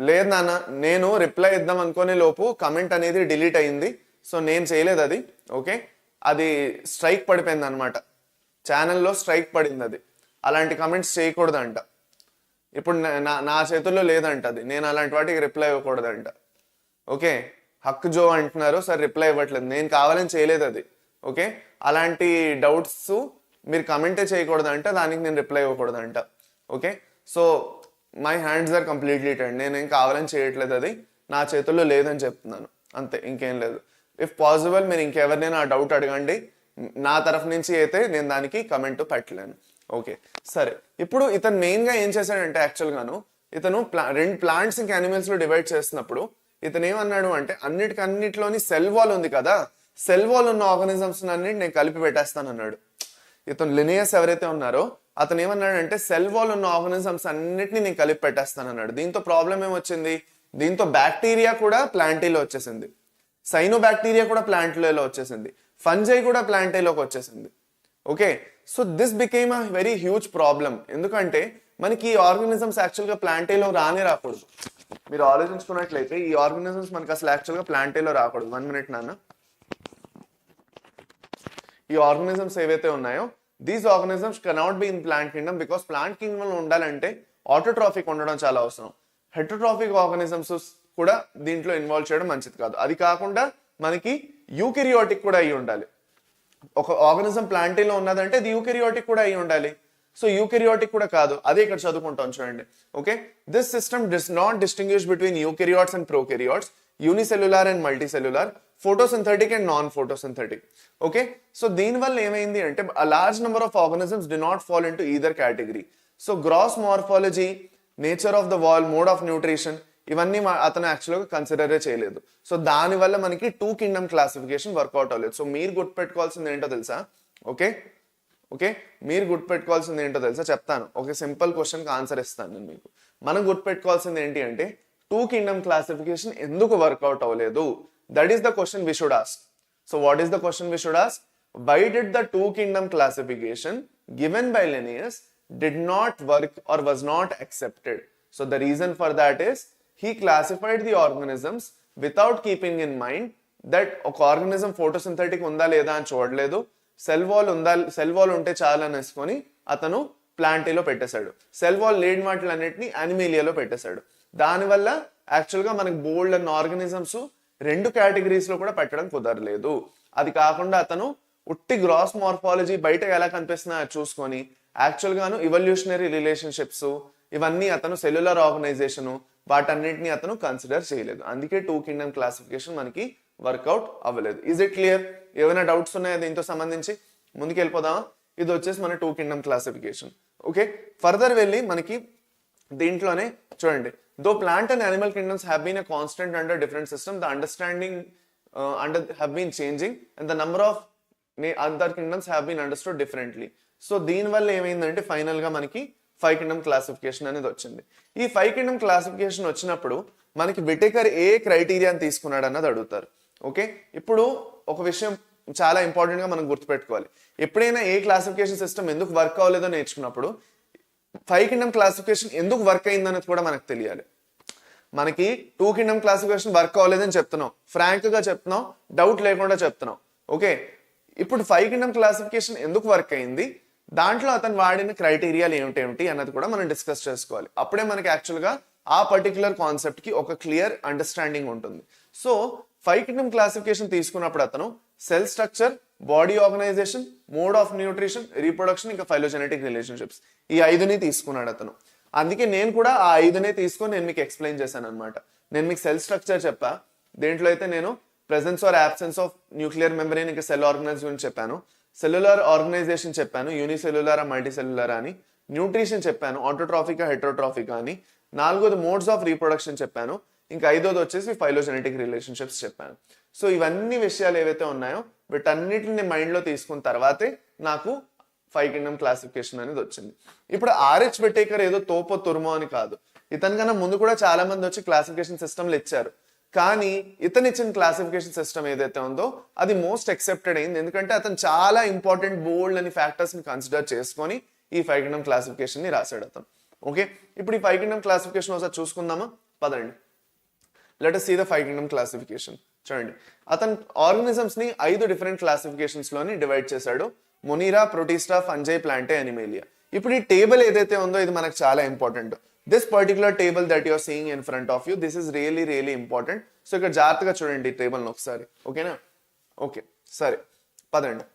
లేదు నాన్న, నేను రిప్లై ఇద్దాం అనుకునే లోపు కమెంట్ అనేది డిలీట్ అయింది, సో నేను చేయలేదు అది. ఓకే, అది స్ట్రైక్ పడిపోయింది అనమాట, ఛానల్లో స్ట్రైక్ పడింది అది. అలాంటి కమెంట్స్ చేయకూడదంట. ఇప్పుడు నా చేతుల్లో లేదంట అది, నేను అలాంటి వాటికి రిప్లై ఇవ్వకూడదంట. ఓకే, హక్కు జో అంటున్నారు, సార్ రిప్లై ఇవ్వట్లేదు, నేను కావాలని చేయలేదు అది. ఓకే, అలాంటి డౌట్స్ మీరు కమెంటే చేయకూడదంట, దానికి నేను రిప్లై ఇవ్వకూడదంట. Okay, so my hands are completely turn, నేనేం కావాలని చేయట్లేదు, అది నా చేతుల్లో లేదని చెప్తున్నాను అంతే, ఇంకేం లేదు. ఇఫ్ పాసిబుల్ మీరు ఇంకెవరినైనా ఆ డౌట్ అడగండి, నా తరఫు నుంచి అయితే నేను దానికి కమెంట్ పెట్టలేను. ఓకే సరే, ఇప్పుడు ఇతను మెయిన్గా ఏం చేశాడంటే యాక్చువల్గాను ఇతను రెండు ప్లాంట్స్ ఇంకా యానిమల్స్ లో డివైడ్ చేస్తున్నప్పుడు ఇతను ఏమన్నాడు అంటే అన్నిటిలోని సెల్ వాల్ ఉంది కదా, సెల్ వాల్ ఉన్న ఆర్గానిజమ్స్ అన్నిటి నేను కలిపి పెట్టేస్తాను అన్నాడు. ఇతను లినియస్ ఎవరైతే ఉన్నారో అతను ఏమన్నాడంటే సెల్ వాల్ ఉన్న ఆర్గానిజమ్స్ అన్నిటిని నేను కలిపి పెట్టేస్తాను అన్నాడు. దీంతో ప్రాబ్లం ఏమొచ్చింది, దీంతో బ్యాక్టీరియా కూడా ప్లాంటీలో వచ్చేసింది, సైనో బ్యాక్టీరియా కూడా ప్లాంట్లో వచ్చేసింది, ఫంజై కూడా ప్లాంటీలోకి వచ్చేసింది. Okay, so this became a very huge problem. ఎందుకంటే మనకి ఈ ఆర్గానిజమ్స్ యాక్చువల్గా ప్లాంటీలో రాకూడదు. మీరు ఆలోచించుకున్నట్లయితే ఈ ఆర్గానిజమ్స్ మనకి అసలు యాక్చువల్గా ప్లాంటీలో రాకూడదు. 1 minute నాన్న. ఈ ఆర్గానిజమ్స్ ఏవైతే ఉన్నాయో these organisms cannot be in plant Kingdom, because plant Kingdom లో ఉండాలంటే ఆటోట్రాఫిక్ ఉండడం చాలా అవసరం. హెటరోట్రాఫిక్ ఆర్గానిజమ్స్ కూడా దీంట్లో ఇన్వాల్వ్ చేయడం మంచిది కాదు. అది కాకుండా మనకి యూకెరియోటిక్ కూడా అయి ఉండాలి. ఒక ఆర్గానిజం ప్లాంటీలో ఉన్నదంటే అది యూకెరియోటిక్ కూడా అయి ఉండాలి. సో యూకెరియోటిక్ కూడా కాదు, అదే ఇక్కడ చదువుకుంటాం చూడండి. Okay, this system does not distinguish between eukaryotes and prokaryotes, unicellular and multicellular, photosynthetic and non photosynthetic. Okay, so దీనివల్ల ఏమైంది అంటే a large number of organisms do not fall into either category. So gross morphology, nature of the wall, mode of nutrition ఇవన్నీ అతను యాక్చువల్గా కన్సిడరే చేయలేదు. So దానివల్ల మనకి 2 kingdom classification work out అవ్వలేదు. సో మీరు గుర్తుపెట్టుకోవాల్సింది ఏంటో తెలుసా? ఓకే ఓకే, మీరు గుర్తుపెట్టుకోవాల్సింది ఏంటో తెలుసా చెప్తాను. ఓకే, సింపుల్ క్వశ్చన్కి ఆన్సర్ ఇస్తాను నేను మీకు. మనం గుర్తుపెట్టుకోవాల్సింది ఏంటి అంటే 2 kingdom క్లాసిఫికేషన్ ఎందుకు వర్కౌట్ అవ్వలేదు, that is the question we should ask. So what is the question we should ask? Why did the 2 kingdom classification given by Linnaeus did not work or was not accepted? So the reason for that is he classified the organisms without keeping in mind that ఒక organism ఫోటోసింథెటిక్ ఉందా లేదా అని చూడలేదు, cell wall ఉంటే చాలు అనేసుకొని అతను ప్లాంటీలో పెట్టేశాడు, cell wall లేని వాటిలన్నిటిని యానిమేలియాలో పెట్టేశాడు. దానివల్ల యాక్చువల్గా మనకి బోల్డ్ అన్న ఆర్గానిజమ్స్ 2 కేటగిరీస్ లో కూడా పెట్టడం కుదరలేదు. అది కాకుండా అతను ఉట్టి గ్రాస్ మార్ఫాలజీ బయట ఎలా కనిపిస్తున్నా చూసుకొని యాక్చువల్ గాను ఇవల్యూషనరీ రిలేషన్షిప్స్ ఇవన్నీ అతను సెల్యులర్ ఆర్గనైజేషన్ వాటన్నిటిని అతను కన్సిడర్ చేయలేదు. అందుకే 2 kingdom క్లాసిఫికేషన్ మనకి వర్కౌట్ అవ్వలేదు. Is it clear? ఏమైనా డౌట్స్ ఉన్నాయా దీంతో సంబంధించి? ముందుకు వెళ్ళిపోదామా? ఇది వచ్చేసి మన 2 kingdom క్లాసిఫికేషన్. ఓకే, ఫర్దర్ వెళ్ళి మనకి దీంట్లోనే చూడండి, though plant and animal kingdoms have been a constant under different system, the understanding have been changing and the number of other kingdoms have been understood differently. So దీనివల్ల ఏమైందంటే final గా మనకి 5 kingdom classification అనేది వచ్చింది. ఈ 5 kingdom classification వచ్చినప్పుడు మనకి Whittaker ఏ క్రైటీరియాని తీసుకున్నాడు అన్నది అడుగుతారు. ఓకే, ఇప్పుడు ఒక విషయం చాలా ఇంపార్టెంట్ గా మనం గుర్తుపెట్టుకోవాలి. ఎప్పుడైనా ఏ క్లాసిఫికేషన్ సిస్టమ్ ఎందుకు వర్క్ అవ్వలేదో నేర్చుకున్నప్పుడు 5 kingdom క్లాసిఫికేషన్ ఎందుకు వర్క్ అయిందనేది కూడా మనకు తెలియాలి. మనకి 2 kingdom క్లాసిఫికేషన్ వర్క్ అవ్వలేదని చెప్తున్నాం, ఫ్రాంక్ గా చెప్తున్నాం, డౌట్ లేకుండా చెప్తున్నాం. ఓకే, ఇప్పుడు 5 kingdom క్లాసిఫికేషన్ ఎందుకు వర్క్ అయింది, దాంట్లో అతను వాడిన క్రైటీరియాలు ఏమిటి అన్నది కూడా మనం డిస్కస్ చేసుకోవాలి. అప్పుడే మనకి యాక్చువల్గా ఆ పర్టికులర్ కాన్సెప్ట్ కి ఒక క్లియర్ అండర్స్టాండింగ్ ఉంటుంది. సో 5 kingdom క్లాసిఫికేషన్ తీసుకున్నప్పుడు అతను cell structure, body organisation, mode of nutrition, reproduction, ఇంకా ఫైలోజెనెటిక్ రిలేషన్షిప్స్ ఈ 5ని తీసుకున్నాడు అతను. అందుకే నేను కూడా ఆ 5నే తీసుకొని నేను మీకు ఎక్స్ప్లెయిన్ చేశాను అనమాట. నేను మీకు సెల్ స్ట్రక్చర్ చెప్పా, దేంట్లో అయితే నేను presence or absence of nuclear membrane ఇంకా సెల్ ఆర్గనైజ్ గురించి చెప్పాను, సెల్యులర్ ఆర్గనైజేషన్ చెప్పాను, యూనిసెల్యులర్ మల్టీసెల్యులర్ అని, న్యూట్రిషన్ చెప్పాను, ఆటోట్రాఫికా హెటరోట్రాఫికా అని, 4వ మోడ్స్ ఆఫ్ రీప్రొడక్షన్ చెప్పాను, ఇంకా 5వది వచ్చేసి ఫైలోజెనెటిక్ రిలేషన్షిప్స్ చెప్పాను. సో ఇవన్నీ విషయాలు ఏవైతే ఉన్నాయో వీటన్నిటిని మైండ్లో తీసుకున్న తర్వాతే నాకు 5 kingdom క్లాసిఫికేషన్ అనేది వచ్చింది. ఇప్పుడు RH విటేకర్ ఏదో తోపో తురుమో అని కాదు, ఇతనికన్నా ముందు కూడా చాలా మంది వచ్చి క్లాసిఫికేషన్ సిస్టమ్లు ఇచ్చారు. కానీ ఇతను ఇచ్చిన క్లాసిఫికేషన్ సిస్టమ్ ఏదైతే ఉందో అది మోస్ట్ ఎక్సెప్టెడ్ అయింది, ఎందుకంటే అతను చాలా ఇంపార్టెంట్ బోల్డ్ అని ఫ్యాక్టర్స్ ని కన్సిడర్ చేసుకొని ఈ 5 కింగ్డమ్ క్లాసిఫికేషన్ ని రాశాడు అతను. ఓకే, ఇప్పుడు ఈ 5 కింగ్డమ్ క్లాసిఫికేషన్ ఒకసారి చూసుకుందామా, పదండి. Let us see the 5 Kingdom classification. చూడండి, అతను ఆర్గనిజమ్స్ ని 5 డిఫరెంట్ క్లాసిఫికేషన్స్ లోని డివైడ్ చేశాడు. Monera, Protista, fungi, Plantae, Animalia. ఇప్పుడు ఈ టేబుల్ ఏదైతే ఉందో ఇది మనకు చాలా important. This particular table that you're seeing in front of you, this is really important. So ఇక్కడ జాగ్రత్తగా చూడండి ఈ టేబుల్ని ఒకసారి. ఓకేనా? ఓకే, సరే పదండి.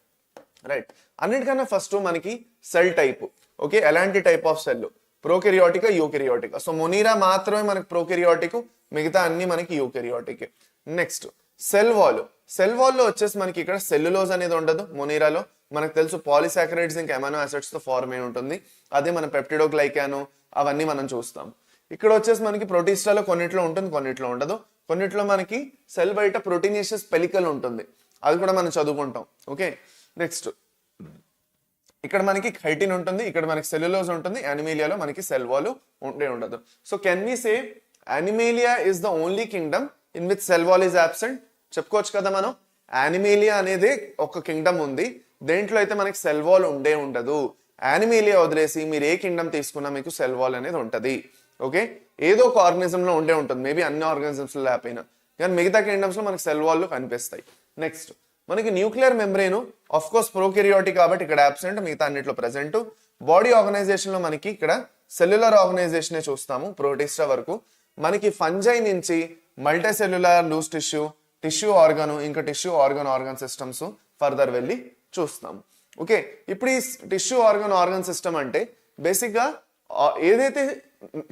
రైట్, అన్నిటికన్నా ఫస్ట్ మనకి సెల్ టైప్. ఓకే, ఎలాంటి type of cell? Prokaryotica, eukaryotica. So Monera మాత్రమే మనకి ప్రోకెరియాటిక్, మిగతా అన్ని మనకి eukaryotic. Next cell wall. Cell wall లో వచ్చేసి మనకి ఇక్కడ సెల్యులోజ్ అనేది ఉండదు. మొనీరాలో మనకు తెలుసు పాలిసాకరైడ్స్ ఇంకా అమైనో యాసిడ్స్ తో ఫార్మ్ అయి ఉంటుంది. అదే మన పెప్టిడోగ్లైకాను అవన్నీ మనం చూస్తాం. ఇక్కడ వచ్చేసి మనకి ప్రోటిస్టాలో కొన్నిట్లో ఉంటుంది, కొన్నిట్లో ఉండదు. కొన్నిట్లో మనకి సెల్ బయట ప్రోటీనియస్ పెలికల్ ఉంటుంది, అది కూడా మనం చదువుకుంటాం. ఓకే, నెక్స్ట్ ఇక్కడ మనకి ఖైటిన్ ఉంటుంది, ఇక్కడ మనకి సెల్యులోజ్ ఉంటుంది. అనిమేలియాలో మనకి సెల్ వాల్ ఉండదు. So can we say Animalia is the only kingdom in which cell wall is absent? చెప్పుకోవచ్చు కదా మనం. అనిమేలియా అనేది ఒక కింగ్డమ్ ఉంది, దేంట్లో అయితే మనకి సెల్ వాల్ ఉండదు. అనిమేలియా వదిలేసి మీరు ఏ కింగ్డమ్ తీసుకున్నా మీకు సెల్ వాల్ అనేది ఉంటది. ఓకే, ఏదో ఒక ఆర్గనిజం లో ఉంటుంది, మేబీ అన్ని ఆర్గనిజమ్స్ లో లేకపోయినా, కానీ మిగతా కింగ్డమ్స్ లో మనకి సెల్ వాల్ కనిపిస్తాయి. నెక్స్ట్ మనకి న్యూక్లియర్ మెంబ్రెయిన్, ఆఫ్ కోర్స్ ప్రోకెరియాటిక్ కాబట్టి ఇక్కడ అబ్సెంట్, మిగతా అన్నిట్లో ప్రెసెంట్. బాడీ ఆర్గనైజేషన్ లో మనకి ఇక్కడ సెల్యులర్ ఆర్గనైజేషన్ చూస్తాము ప్రోటిస్టా వరకు. మనకి ఫంజై నుంచి multicellular loose tissue organ, ఇంకా టిష్యూ ఆర్గన్ సిస్టమ్స్ ఫర్దర్ వెళ్ళి చూస్తాము. ఓకే, ఇప్పుడు ఈ టిష్యూ ఆర్గన్ సిస్టమ్ అంటే బేసిక్ గా ఏదైతే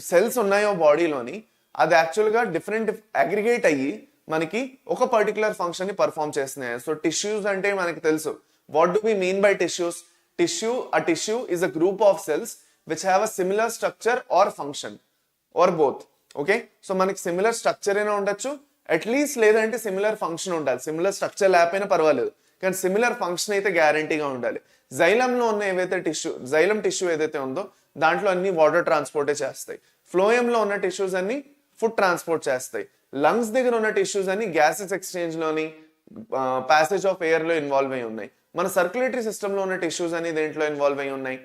సెల్స్ ఉన్నాయో బాడీలోని అది యాక్చువల్గా డిఫరెంట్ అగ్రిగేట్ అయ్యి మనకి ఒక పర్టికులర్ ఫంక్షన్ ని పర్ఫామ్ చేస్తున్నాయి. సో టిష్యూస్ అంటే మనకి తెలుసు. What do we mean by tissues? Tissue is a group of cells which have a similar structure or function or both. Okay, so మనకి సిమిలర్ స్ట్రక్చర్ అయినా ఉండొచ్చు అట్లీస్ట్, లేదంటే similar function ఉండాలి. Similar structure లేకపోయినా పర్వాలేదు, కానీ సిమిలర్ ఫంక్షన్ అయితే గ్యారంటీగా ఉండాలి. జైలంలో ఉన్న ఏవైతే జైలం టిష్యూ ఏదైతే ఉందో దాంట్లో అన్ని వాటర్ ట్రాన్స్పోర్టే చేస్తాయి. ఫ్లోయంలో ఉన్న టిష్యూస్ అన్ని ఫుడ్ ట్రాన్స్పోర్ట్ చేస్తాయి. లంగ్స్ దగ్గర ఉన్న టిష్యూస్ అన్ని గ్యాసెస్ ఎక్స్చేంజ్ లోని ప్యాసేజ్ ఆఫ్ ఎయిర్ లో ఇన్వాల్వ్ అయి ఉన్నాయి. మన సర్క్యులేటరీ సిస్టమ్ లో ఉన్న టిష్యూస్ అన్ని దేంట్లో ఇన్వాల్వ్ అయి ఉన్నాయి?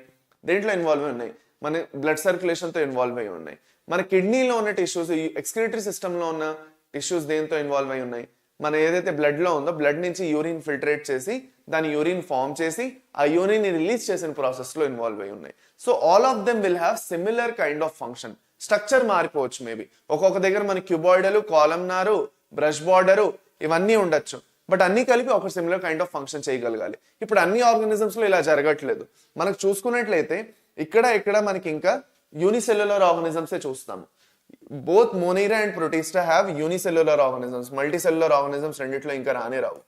మన బ్లడ్ సర్క్యులేషన్ తో ఇన్వాల్వ్ అయి ఉన్నాయి. మన కిడ్నీలో ఉన్న టిష్యూస్, ఎక్స్క్రిటరీ సిస్టమ్ లో ఉన్న టిష్యూస్ దేంతో ఇన్వాల్వ్ అయి ఉన్నాయి? మన ఏదైతే బ్లడ్ లో ఉందో బ్లడ్ నుంచి యూరిన్ ఫిల్టరేట్ చేసి దాని యూరిన్ ఫామ్ చేసి ఆ యూరిన్ ని రిలీజ్ చేసిన ప్రాసెస్ లో ఇన్వాల్వ్ అయి ఉన్నాయి. So all of them will have similar kind of function. Structure మారిపోవచ్చు, మేబీ ఒక్కొక్క దగ్గర మన క్యూబాయిడలు, కాలమ్నారు, బ్రష్ బార్డరు ఇవన్నీ ఉండొచ్చు, బట్ అన్ని కలిపి ఒక సిమిలర్ కైండ్ ఆఫ్ ఫంక్షన్ చేయగలగాలి. ఇప్పుడు అన్ని ఆర్గనిజమ్స్ లో ఇలా జరగట్లేదు. మనకు చూసుకున్నట్లయితే ఇక్కడ మనకి ఇంకా యూనిసెల్యులర్ ఆర్గనిజమ్సే చూస్తాము. Both Monera and Protista have unicellular organisms. Multicellular organisms రెండిట్లో ఇంకా రానే రావు.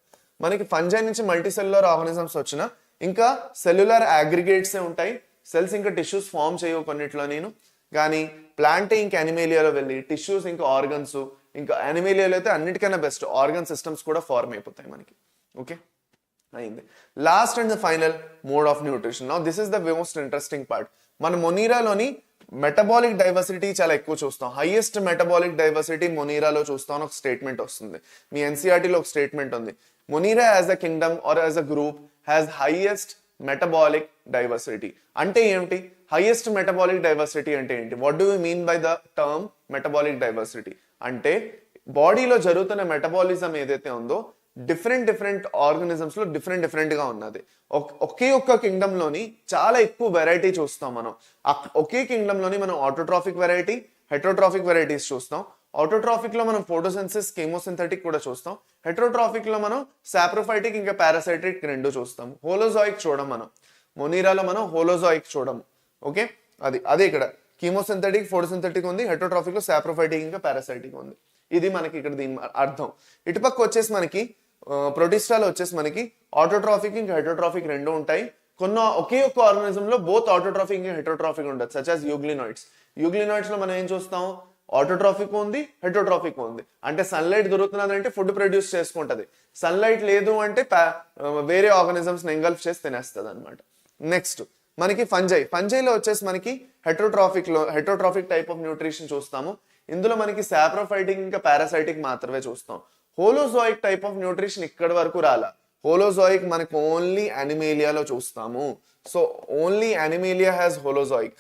మనకి ఫంజై నుంచి మల్టీసెల్యులర్ ఆర్గనిజమ్స్ వచ్చినా ఇంకా సెల్యులర్ అగ్రిగేట్సే ఉంటాయి. సెల్స్ ఇంకా టిష్యూస్ ఫామ్ చేయవు కొన్నిట్లో నేను, కానీ ప్లాంటే ఇంకా అనిమేలియాలో వెళ్ళి టిష్యూస్ ఇంకా ఆర్గన్స్, ఇంకా అనిమేలియాలో అయితే అన్నిటికన్నా బెస్ట్ ఆర్గన్ సిస్టమ్స్ కూడా ఫార్మ్ అయిపోతాయి మనకి. ఓకే, అయింది. Last and the final mode of nutrition. Now this is the most interesting part. మన మొనీరాలోని మెటబాలిక్ డైవర్సిటీ చాలా ఎక్కువ చూస్తాం. హైయెస్ట్ మెటబాలిక్ డైవర్సిటీ మొనీరాలో చూస్తాం ఒక స్టేట్మెంట్ వస్తుంది. మీ ఎన్సీఆర్టీలో ఒక స్టేట్మెంట్ ఉంది, Monera as a kingdom or as a group has highest metabolic diversity. అంటే ఏంటి హైయెస్ట్ మెటబాలిక్ డైవర్సిటీ అంటే ఏంటి? What do you mean by the term metabolic diversity? అంటే బాడీలో జరుగుతున్న మెటబాలిజం ఏదైతే ఉందో డిఫరెంట్ ఆర్గనిజమ్స్ లో డిఫరెంట్ గా ఉన్నది. ఒకే ఒక్క కింగ్డమ్ లోని చాలా ఎక్కువ వెరైటీ చూస్తాం మనం. ఒకే కింగ్డమ్ లోని మనం ఆటోట్రాఫిక్ వెరైటీ, హెట్రోట్రాఫిక్ వెరైటీస్ చూస్తాం. ఆటోట్రాఫిక్ లో మనం ఫోటోసిన్సిస్, కెమోసింథటిక్ కూడా చూస్తాం. హెట్రోట్రాఫిక్ లో మనం సాప్రోఫైటిక్ ఇంకా పారాసైటిక్ రెండు చూస్తాం. హోలోజాయిక్ చూడం మనం మొనీరాలో, మనం హోలోజాయిక్ చూడము. ఓకే, అదే ఇక్కడ కీమోసింథటిక్, ఫోటోసింథటిక్ ఉంది, హెట్రోట్రాఫిక్ లో సాప్రోఫైటిక్ ఇంకా పారాసైటిక్ ఉంది. ఇది మనకి ఇక్కడ దీని అర్థం. ఇటుపక్క వచ్చేసి మనకి ప్రొటిస్టాలో వచ్చేసి మనకి ఆటోట్రాఫిక్ ఇంకా హెట్రోట్రాఫిక్ రెండు ఉంటాయి. ఒకే ఒక్క ఆర్గనిజం లో బోత్ ఆటోట్రాఫిక్ ఇంకా హెట్రోట్రాఫిక్ ఉంటుంది, సచ్ యాజ్ యూగ్లినాయిడ్స్ లో మనం ఏం చూస్తాం? ఆటోట్రాఫిక్ ఉంది, హెట్రోట్రాఫిక్ ఉంది. అంటే సన్లైట్ దొరుకుతున్నదంటే ఫుడ్ ప్రొడ్యూస్ చేసుకుంటది, సన్లైట్ లేదు అంటే వేరే ఆర్గనిజమ్స్ ఎంగల్ఫ్ చేసి తినేస్తుంది అనమాట. నెక్స్ట్ మనకి ఫంజైలో వచ్చేసి మనకి హెట్రోట్రాఫిక్ టైప్ ఆఫ్ న్యూట్రిషన్ చూస్తాము. ఇందులో మనకి సాప్రోఫైటిక్ ఇంకా పారాసైటిక్ మాత్రమే చూస్తాం. హోలోజోయిక్ టైప్ ఆఫ్ న్యూట్రిషన్ ఇక్కడ వరకు రాలా. హోలోజోయిక్ మనకి ఓన్లీ అనిమేలియాలో చూస్తాము. So only Animalia has holozoic.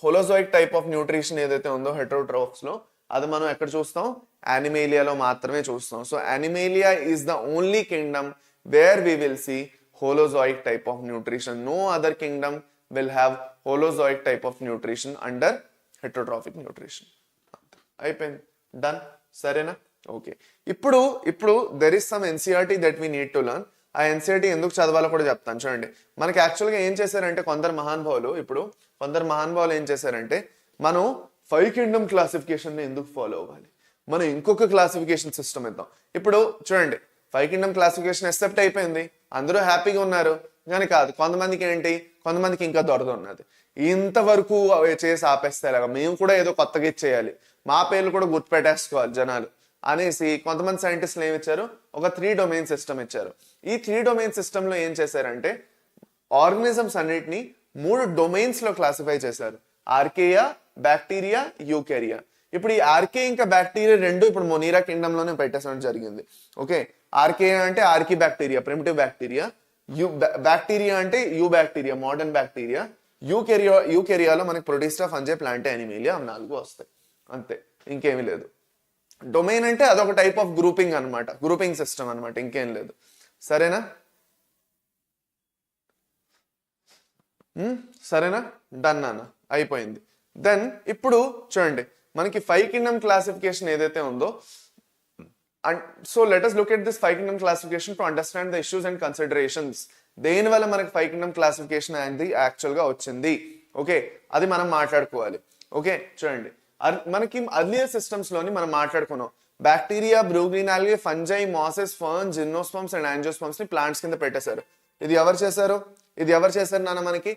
Holozoic type of nutrition ఏదైతే ఉందో హెటరోట్రోఫ్స్ లో, అది మనం ఎక్కడ చూస్తాం? అనిమేలియాలో మాత్రమే చూస్తాం. So Animalia is the only kingdom where we will see holozoic type of nutrition. No other kingdom will have holozoic type of nutrition under heterotrophic nutrition. అయిపోయింది, డన్, సరేనా? ఓకే, ఇప్పుడు there is some NCERT that we need to learn. ఆ NCERT ఎందుకు చదవాలో కూడా చెప్తాను. చూడండి, మనకి యాక్చువల్గా ఏం చేశారంటే కొందరు మహానుభావులు ఏం చేశారంటే, మనం 5 కింగ్డమ్ క్లాసిఫికేషన్ ఎందుకు ఫాలో అవ్వాలి, మనం ఇంకొక క్లాసిఫికేషన్ సిస్టమ్ ఇద్దాం. ఇప్పుడు చూడండి, 5 కింగ్డమ్ క్లాసిఫికేషన్ ఎక్సెప్ట్ అయిపోయింది, అందరూ హ్యాపీగా ఉన్నారు. కానీ కాదు, కొంతమందికి ఇంకా దొరద ఉన్నది. ఇంతవరకు చేసి ఆపేస్తే ఎలాగా, మేము కూడా ఏదో కొత్తగా ఇచ్చేయాలి, మా పేర్లు కూడా గుర్తుపెట్టేసుకోవాలి జనాలు అనేసి కొంతమంది సైంటిస్టులు ఏమి ఇచ్చారు, ఒక 3 డొమైన్ సిస్టమ్ ఇచ్చారు. ఈ 3 డొమైన్ సిస్టంలో ఏం చేశారంటే, ఆర్గనిజమ్స్ అన్నిటిని 3 డొమైన్స్ లో క్లాసిఫై చేశారు. ఆర్కేయా, బ్యాక్టీరియా, యూకేరియా. ఇప్పుడు ఈ ఆర్కే ఇంకా బ్యాక్టీరియా రెండు ఇప్పుడు మొనీరా కింగ్డమ్ లోనే పెట్టేసడం జరిగింది. ఓకే, ఆర్కేయా అంటే ఆర్కి బ్యాక్టీరియా, ప్రిమిటివ్ బ్యాక్టీరియా. బ్యాక్టీరియా అంటే యూబాక్టీరియా, మోడర్న్ బ్యాక్టీరియా. యూకెరియాలో మనకి ప్రొటిస్టా, ఫంజై, ప్లాంట్, అనిమేలియా 4 వస్తాయి, అంతే, ఇంకేమీ లేదు. డొమైన్ అంటే అదొక టైప్ ఆఫ్ గ్రూపింగ్ అనమాట, గ్రూపింగ్ సిస్టమ్ అనమాట, ఇంకేం లేదు. సరేనా? డన్ అన్న, అయిపోయింది. దెన్ ఇప్పుడు చూడండి, మనకి 5 కింగ్డమ్ క్లాసిఫికేషన్ ఏదైతే ఉందో, so let us look at this 5 kingdom classification to understand the issues and considerations. దేని వల్ల మనకి 5 kingdom classification అనేది యాక్చువల్ గా వచ్చింది, ఓకే, అది మనం మాట్లాడుకోవాలి. ఓకే, చూడండి, మనకి అర్లియర్ సిస్టమ్స్ లోని మనం మాట్లాడుకున్నాం, bacteria, blue green algae, fungi, mosses, ferns, gymnosperms and angiosperms ని ప్లాంట్స్ కింద పెట్టేశారు. ఇది ఎవరు చేశారు నాన్న? మనకి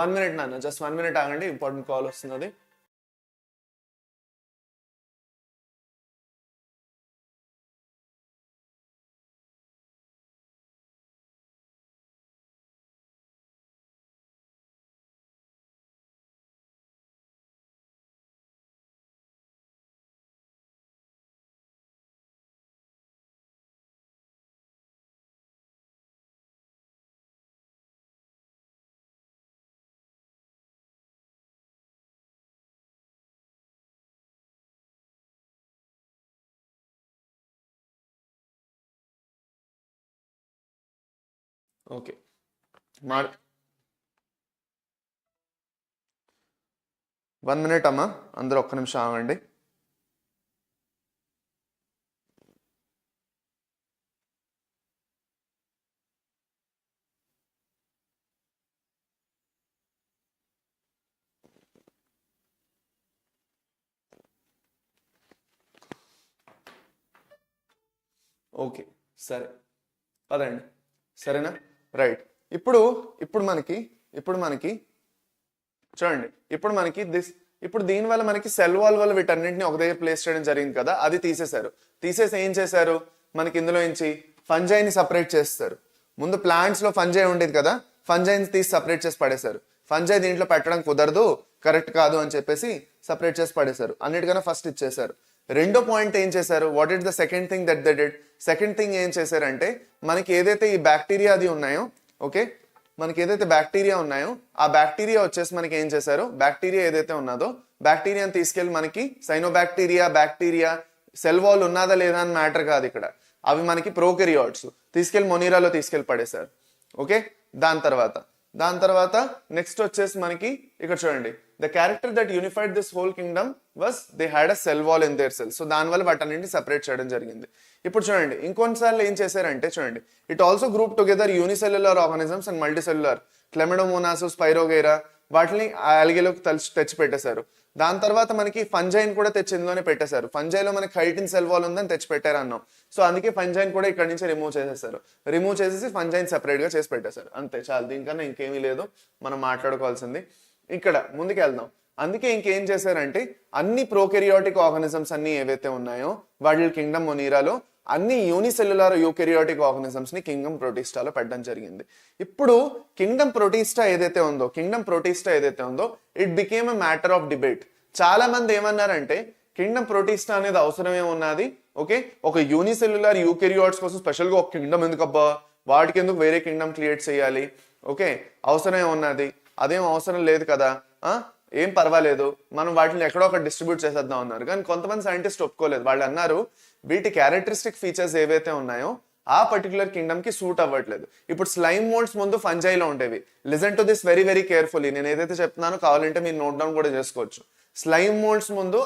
1 minute నాన్న, జస్ట్ 1 minute ఆగండి, ఇంపార్టెంట్ కాల్ వస్తున్నది. ఓకే, 1 minute అమ్మా, అందరూ ఒక్క నిమిషం ఆగండి. ఓకే, సరే, పదండి, సరేనా? రైట్, ఇప్పుడు మనకి చూడండి, ఇప్పుడు దీని వల్ల మనకి సెల్ వాల్ వల్ల వీటన్నింటిని ఒక దగ్గర ప్లేస్ చేయడం జరిగింది కదా, అది తీసేసి ఏం చేశారు, మనకి ఇందులో నుంచి ఫంజైని సపరేట్ చేస్తారు. ముందు ప్లాంట్స్ లో ఫంజై ఉండేది కదా, ఫంజైని తీసి సపరేట్ చేసి పడేశారు. ఫంజై దీంట్లో పెట్టడం కుదరదు, కరెక్ట్ కాదు అని చెప్పేసి సపరేట్ చేసి పడేశారు. అన్నిటికన్నా ఫస్ట్ ఇచ్చేశారు. రెండో పాయింట్ ఏం చేశారు, what is the second thing that they did? Second thing ఏం చేశారంటే, మనకి ఏదైతే ఈ బ్యాక్టీరియా అది ఉన్నాయో, ఓకే, మనకి ఏదైతే బ్యాక్టీరియా ఉన్నాయో ఆ బ్యాక్టీరియా వచ్చేసి మనకి ఏం చేశారు, బ్యాక్టీరియా ఏదైతే ఉన్నదో బ్యాక్టీరియాని తీసుకెళ్ళి మనకి సైనోబాక్టీరియా, బ్యాక్టీరియా, సెల్ వాల్ ఉన్నదా లేదా అని మ్యాటర్ కాదు ఇక్కడ, అవి మనకి ప్రోకెరియాట్స్, తీసుకెళ్ళి మొనీరాలో తీసుకెళ్ళి పడేశారు. ఓకే, దాని తర్వాత నెక్స్ట్ వచ్చేసి మనకి ఇక్కడ చూడండి, the character that unified this whole Kingdom was they had a cell wall in there cell. So దానివల్ల వాటన్నింటిని సెపరేట్ చేయడం జరిగింది. ఇప్పుడు చూడండి, ఇంకొన్నిసార్లు ఏం చేశారంటే చూడండి, it also group together unicellular organisms and multicellular, Chlamydomonas, Spirogyra, వాటిని ఆల్గేలోకి తెచ్చి పెట్టేశారు. దాని తర్వాత మనకి ఫంజైన్ కూడా తెచ్చి ఇందులోనే పెట్టేశారు. ఫంజైలో మనకి కైటిన్ సెల్ వాల్ ఉందని తెచ్చి పెట్టారు అన్నాం. సో అందుకే ఫంజైన్ కూడా ఇక్కడ నుంచి రిమూవ్ చేసేసి ఫంజైన్ సెపరేట్ గా చేసి పెట్టేశారు. అంతే, చాలు, దీనికన్నా ఇంకేమీ లేదు మనం మాట్లాడుకోవాల్సింది. ఇక్కడ ముందుకు వెళ్దాం. అందుకే ఇంకేం చేశారంటే, అన్ని ప్రోకెరియాటిక్ ఆర్గానిజమ్స్ అన్ని ఏవైతే ఉన్నాయో వాటి కింగ్డమ్ మొనీరాలో అన్ని యూనిసెల్యులర్ యూకెరియాటిక్ ఆర్గానిజమ్స్ ని కింగ్డమ్ ప్రొటిస్టాలో పెట్టడం జరిగింది. ఇప్పుడు కింగ్డమ్ ప్రొటిస్టా ఏదైతే ఉందో it became a matter of debate. చాలా మంది ఏమన్నారంటే కింగ్డమ్ ప్రోటిస్టా అనేది అవసరమే ఉన్నది. ఓకే, ఒక యూనిసెల్యులర్ యూకెరియాట్స్ కోసం స్పెషల్ గా ఒక కింగ్డమ్ ఎందుకబ్బా, వాటికి ఎందుకు వేరే కింగ్డమ్ క్రియేట్ చేయాలి, ఓకే అవసరమే ఉన్నది, అదేం అవసరం లేదు కదా, ఏం పర్వాలేదు మనం వాటిని ఎక్కడో ఒక డిస్ట్రిబ్యూట్ చేసేద్దాం అన్నారు. కానీ కొంతమంది సైంటిస్ట్ ఒప్పుకోలేదు. వాళ్ళు అన్నారు వీటి క్యారెక్టరిస్టిక్ ఫీచర్స్ ఏవైతే ఉన్నాయో ఆ పర్టికులర్ కింగ్డమ్ కి సూట్ అవ్వట్లేదు. ఇప్పుడు స్లైమ్ మోల్డ్స్ ముందు ఫంజైలో ఉండేవి. Listen to this very very carefully, నేను ఏదైతే చెప్తున్నానో కావాలంటే మీరు నోట్ డౌన్ కూడా చేసుకోవచ్చు. స్లైమ్ మోల్డ్స్ ముందు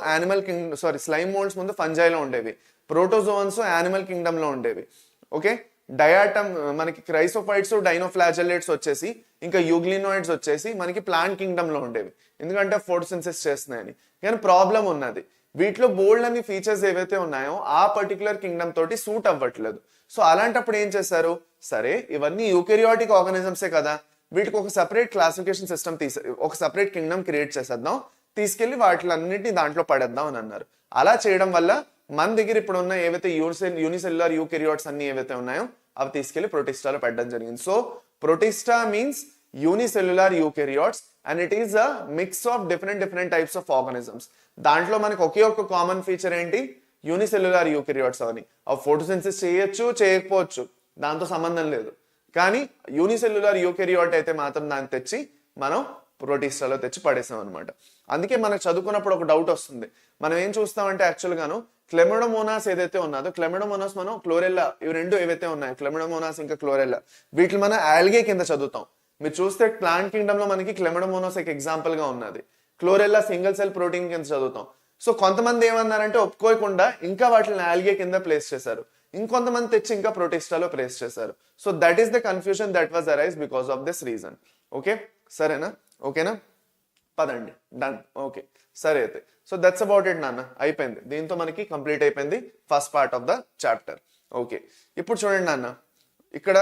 స్లైమ్ మోల్డ్స్ ముందు ఫంజైలో ఉండేవి. ప్రోటోజోన్స్ యానిమల్ కింగ్డమ్ లో ఉండేవి. ఓకే, డయాటమ్ మనకి క్రైసోఫైట్స్ డైనోఫ్లాజెల్లేట్స్ వచ్చేసి ఇంకా యూగ్లినోయిడ్స్ వచ్చేసి మనకి ప్లాంట్ కింగ్డమ్ లో ఉండేవి, ఎందుకంటే ఫోటోసింథసిస్ చేస్తున్నాయని. కానీ ప్రాబ్లం ఉన్నది, వీటిలో బోల్డ్ అన్ని ఫీచర్స్ ఏవైతే ఉన్నాయో ఆ పర్టికులర్ కింగ్డమ్ తోటి సూట్ అవ్వట్లేదు. సో అలాంటప్పుడు ఏం చేశారు, సరే ఇవన్నీ యూకెరియాటిక్ ఆర్గానిజమ్సే కదా, వీటికి ఒక సపరేట్ క్లాసిఫికేషన్ సిస్టమ్ ఒక సపరేట్ కింగ్డమ్ క్రియేట్ చేసేద్దాం, తీసుకెళ్లి వాటిలన్నింటినీ దాంట్లో పడేద్దాం అని అన్నారు. అలా చేయడం వల్ల మన దగ్గర ఇప్పుడు ఉన్న ఏవైతే యూనిసెల్యులర్ యూకెరియాట్స్ అన్ని ఏవైతే ఉన్నాయో అవి తీసుకెళ్లి ప్రొటిస్టాలో పెట్టడం జరిగింది. So Protista means unicellular eukaryotes and it is a mix of different types of organisms. దాంట్లో మనకి ఒకే ఒక కామన్ ఫీచర్ ఏంటి, యూనిసెల్యులర్ యూకెరియాట్స్ అని. అవి ఫోటోసింథసిస్ చేయొచ్చు చేయకపోవచ్చు, దాంతో సంబంధం లేదు. కానీ యూనిసెల్యులర్ యూకెరియాట్ అయితే మాత్రం దాన్ని తెచ్చి మనం ప్రోటిస్టాలో తెచ్చి పడేసాం అనమాట. అందుకే మనకు చదువుకున్నప్పుడు ఒక డౌట్ వస్తుంది, మనం ఏం చూస్తామంటే యాక్చువల్ గాను క్లెమిడోమోనాస్ ఏదైతే ఉన్నదో, క్లెమిడోమోనాస్ మనం క్లోరెల్లా, ఇవి రెండు ఏవైతే ఉన్నాయో క్లెమిడోమోనాస్ ఇంకా క్లోరెల్లా, వీటిని మనం ఆల్గే కింద చదువుతాం. మీరు చూస్తే ప్లాంట్ కింగ్డమ్ లో మనకి క్లెమిడోమోనాస్ ఒక ఎగ్జాంపుల్ గా ఉన్నది, క్లోరెల్లా సింగిల్ సెల్ ప్రోటీన్ కింద చదువుతాం. సో కొంతమంది ఏమన్నారంటే ఒప్పుకోకుండా ఇంకా వాటిని ఆల్గే కింద ప్లేస్ చేశారు, ఇంకొంతమంది తెచ్చి ఇంకా ప్రొటిస్టాలో ప్లేస్ చేశారు. So that is the confusion that was arise because of this reason. Okay సరేనా, ఓకేనా, పదండి డన్. ఓకే సరే అయితే సో దట్స్ అబౌట్ ఇట్ నాన్న, అయిపోయింది. దీంతో మనకి కంప్లీట్ అయిపోయింది first part of the chapter. Okay ఇప్పుడు చూడండి నాన్న, ఇక్కడ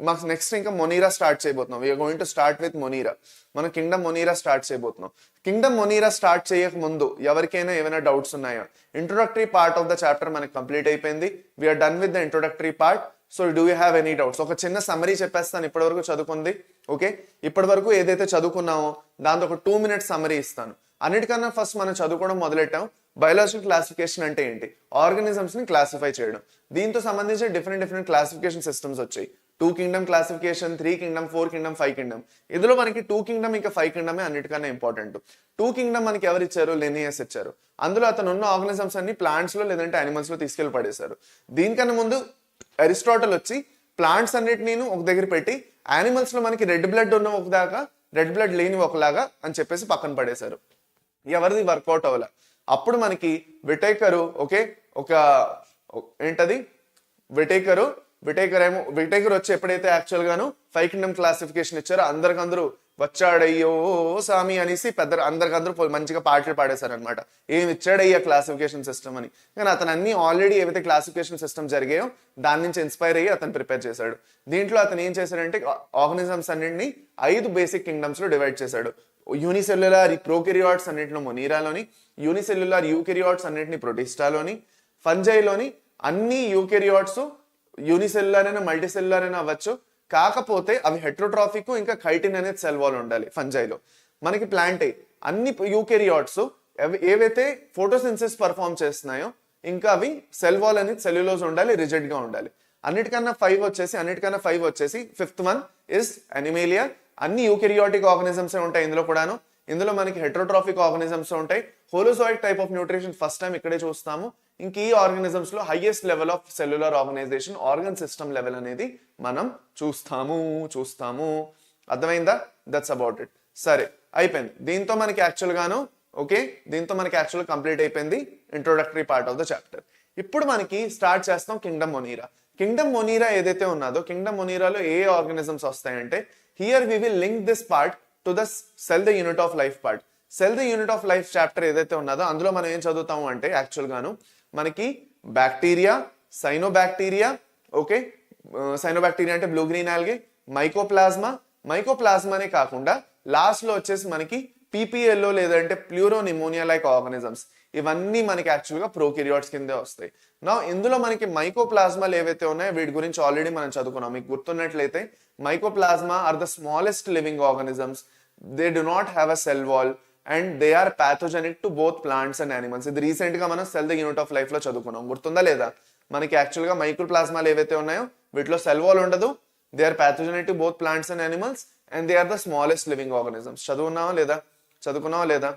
మాకు నెక్స్ట్ ఇంకా మొనీరా స్టార్ట్ చేయబోతున్నాం. We're going to start with Monera. మనం కింగ్డమ్ మొనీరా స్టార్ట్ చేయబోతున్నాం. కింగ్డమ్ మొనీరా స్టార్ట్ చేయక ముందు ఎవరికైనా ఏమైనా డౌట్స్ ఉన్నాయా? Introductory part of the chapter మనకి కంప్లీట్ అయిపోయింది. We're done with the introductory part. So do you have any doubts? ఒక చిన్న సమ్మరీ చెప్పేస్తాను ఇప్పటి వరకు చదువుకుంది. ఓకే, ఇప్పటి వరకు ఏదైతే చదువుకున్నామో దాంతో ఒక 2 minutes సమ్మరీ ఇస్తాను. అన్నిటికన్నా ఫస్ట్ మనం చదువుకోవడం మొదలెట్టాం. బయాలజికల్ క్లాసిఫికేషన్ అంటే ఏంటి, ఆర్గానిజమ్స్ ని క్లాసిఫై చేయడం. దీంతో సంబంధించి డిఫరెంట్ క్లాసిఫికేషన్ సిస్టమ్స్ వచ్చాయి. 2 kingdom classification, 3 kingdom, 4 kingdom, 5 kingdom. ఇందులో మనకి 2 kingdom ఇంకా 5 kingdom అన్నిటికన్నా ఇంపార్టెంట్. 2 kingdom మనకి ఎవరు ఇచ్చారు, లెనియస్ ఇచ్చారు. అందులో అతను ఉన్న ఆర్గానిజమ్స్ అన్ని ప్లాంట్స్ లో లేదంటే యానిమల్స్ లో తీసుకెళ్లి పడేశారు. దీనికన్నా ముందు అరిస్టాటల్ వచ్చి ప్లాంట్స్ అన్నిటిని ఒక దగ్గర పెట్టి యానిమల్స్ లో మనకి రెడ్ బ్లడ్ ఉన్న ఒక దాకా, రెడ్ బ్లడ్ లేని ఒకలాగా అని చెప్పేసి పక్కన పడేశారు. ఎవరిది వర్కౌట్ అవ్వలే. అప్పుడు మనకి విటేకరు, ఓకే ఒక ఏంటది విటేకర్ వచ్చి ఎప్పుడైతే యాక్చువల్ గాను 5 kingdom క్లాసిఫికేషన్ ఇచ్చారో అందరికందరూ వచ్చాడయ్యో సామి అనేసి అందరికందరూ మంచిగా పాటలు పాడేశారు అనమాట. ఏమి ఇచ్చాడయ్యా క్లాసిఫికేషన్ సిస్టమ్ అని. కానీ అతను అన్ని ఆల్రెడీ ఏవైతే క్లాసిఫికేషన్ సిస్టమ్ జరిగాయో దాని నుంచి ఇన్స్పైర్ అయ్యి అతను ప్రిపేర్ చేశాడు. దీంట్లో అతను ఏం చేశాడంటే ఆర్గానిజమ్స్ అన్నింటినీ 5 బేసిక్ కింగ్డమ్స్ లో డివైడ్ చేశాడు. యూనిసెల్యులర్ ప్రోకెరియాట్స్ అన్నింటిలో మొనీరాలోని, యూనిసెల్యులర్ యూకెరియాట్స్ అన్నింటినీ ప్రొటిస్టాలోని, ఫంజైలోని అన్ని యూకెరియాట్స్ యూనిసెల్యులర్ అయినా మల్టీసెల్యులర్ అయినా అవ్వచ్చు, కాకపోతే అవి హెట్రోట్రాఫిక్ ఇంకా కైటిన్ అనేది సెల్ వాల్ ఉండాలి. ఫంజైలో మనకి ప్లాంటే అన్ని యూకెరియాట్స్ ఏవైతే ఫోటోసింథసిస్ పర్ఫామ్ చేస్తున్నాయో ఇంకా అవి సెల్ వాల్ అనేది సెల్యులోజ్ ఉండాలి, రిజిడ్ గా ఉండాలి. అన్నిటికన్నా 5 వచ్చేసి 5th one ఇస్ అనిమేలియా. అన్ని యూకెరియాటిక్ ఆర్గానిజమ్స్ ఉంటాయి ఇందులో కూడాను. ఇందులో మనకి హెట్రోట్రాఫిక్ ఆర్గానిజమ్స్ ఉంటాయి. Holozoic type of nutrition first time ఇక్కడే చూస్తాము. ఇంక ఈ ఆర్గానిజమ్స్ లో highest level of cellular organisation, organ system level అనేది మనం చూస్తాము. అర్థమైందా? That's about it. సరే అయిపోయింది. దీంతో మనకి యాక్చువల్ గాను కంప్లీట్ అయిపోయింది introductory part of the chapter. ఇప్పుడు మనకి స్టార్ట్ చేస్తాం కింగ్డమ్ మొనీరా. కింగ్డమ్ మొనీరా ఏదైతే ఉన్నదో, కింగ్డమ్ మొనీరాలో ఏ ఆర్గానిజమ్స్ వస్తాయంటే, here we will link this part to the cell the unit of life part. Cell the unit of life chapter ఏదైతే ఉన్నదో అందులో మనం ఏం చదువుతాము అంటే యాక్చువల్ గాను మనకి బ్యాక్టీరియా, సైనోబాక్టీరియా, ఓకే సైనోబాక్టీరియా అంటే బ్లూ గ్రీన్ ఆల్గే, మైకోప్లాస్మానే కాకుండా లాస్ట్ లో వచ్చేసి మనకి పీపీఎల్ఓ లేదంటే ప్లూరో నిమోనియా లైక్ ఆర్గానిజమ్స్. ఇవన్నీ మనకి యాక్చువల్ గా ప్రోకెరియాట్స్ కిందే వస్తాయి. నా ఇందులో మనకి మైకోప్లాస్మాలు ఏవైతే ఉన్నాయో వీటి గురించి ఆల్రెడీ మనం చదువుకున్నాం. మీకు గుర్తున్నట్లయితే mycoplasma are the smallest living organisms. They do not have a cell wall and they are pathogenic to both plants and animals. ఇది రీసెంట్ గా మనం cell the unit of life లో చదువుకున్నాం, గుర్తుందా లేదా? మనకి యాక్చువల్ గా మైక్రో ప్లాస్మాలు ఏవైతే ఉన్నాయో వీటిలో సెల్ వాల్ ఉండదు. They are pathogenic to both plants and animals and they are the smallest living organisms. చదువుకున్నావా లేదా?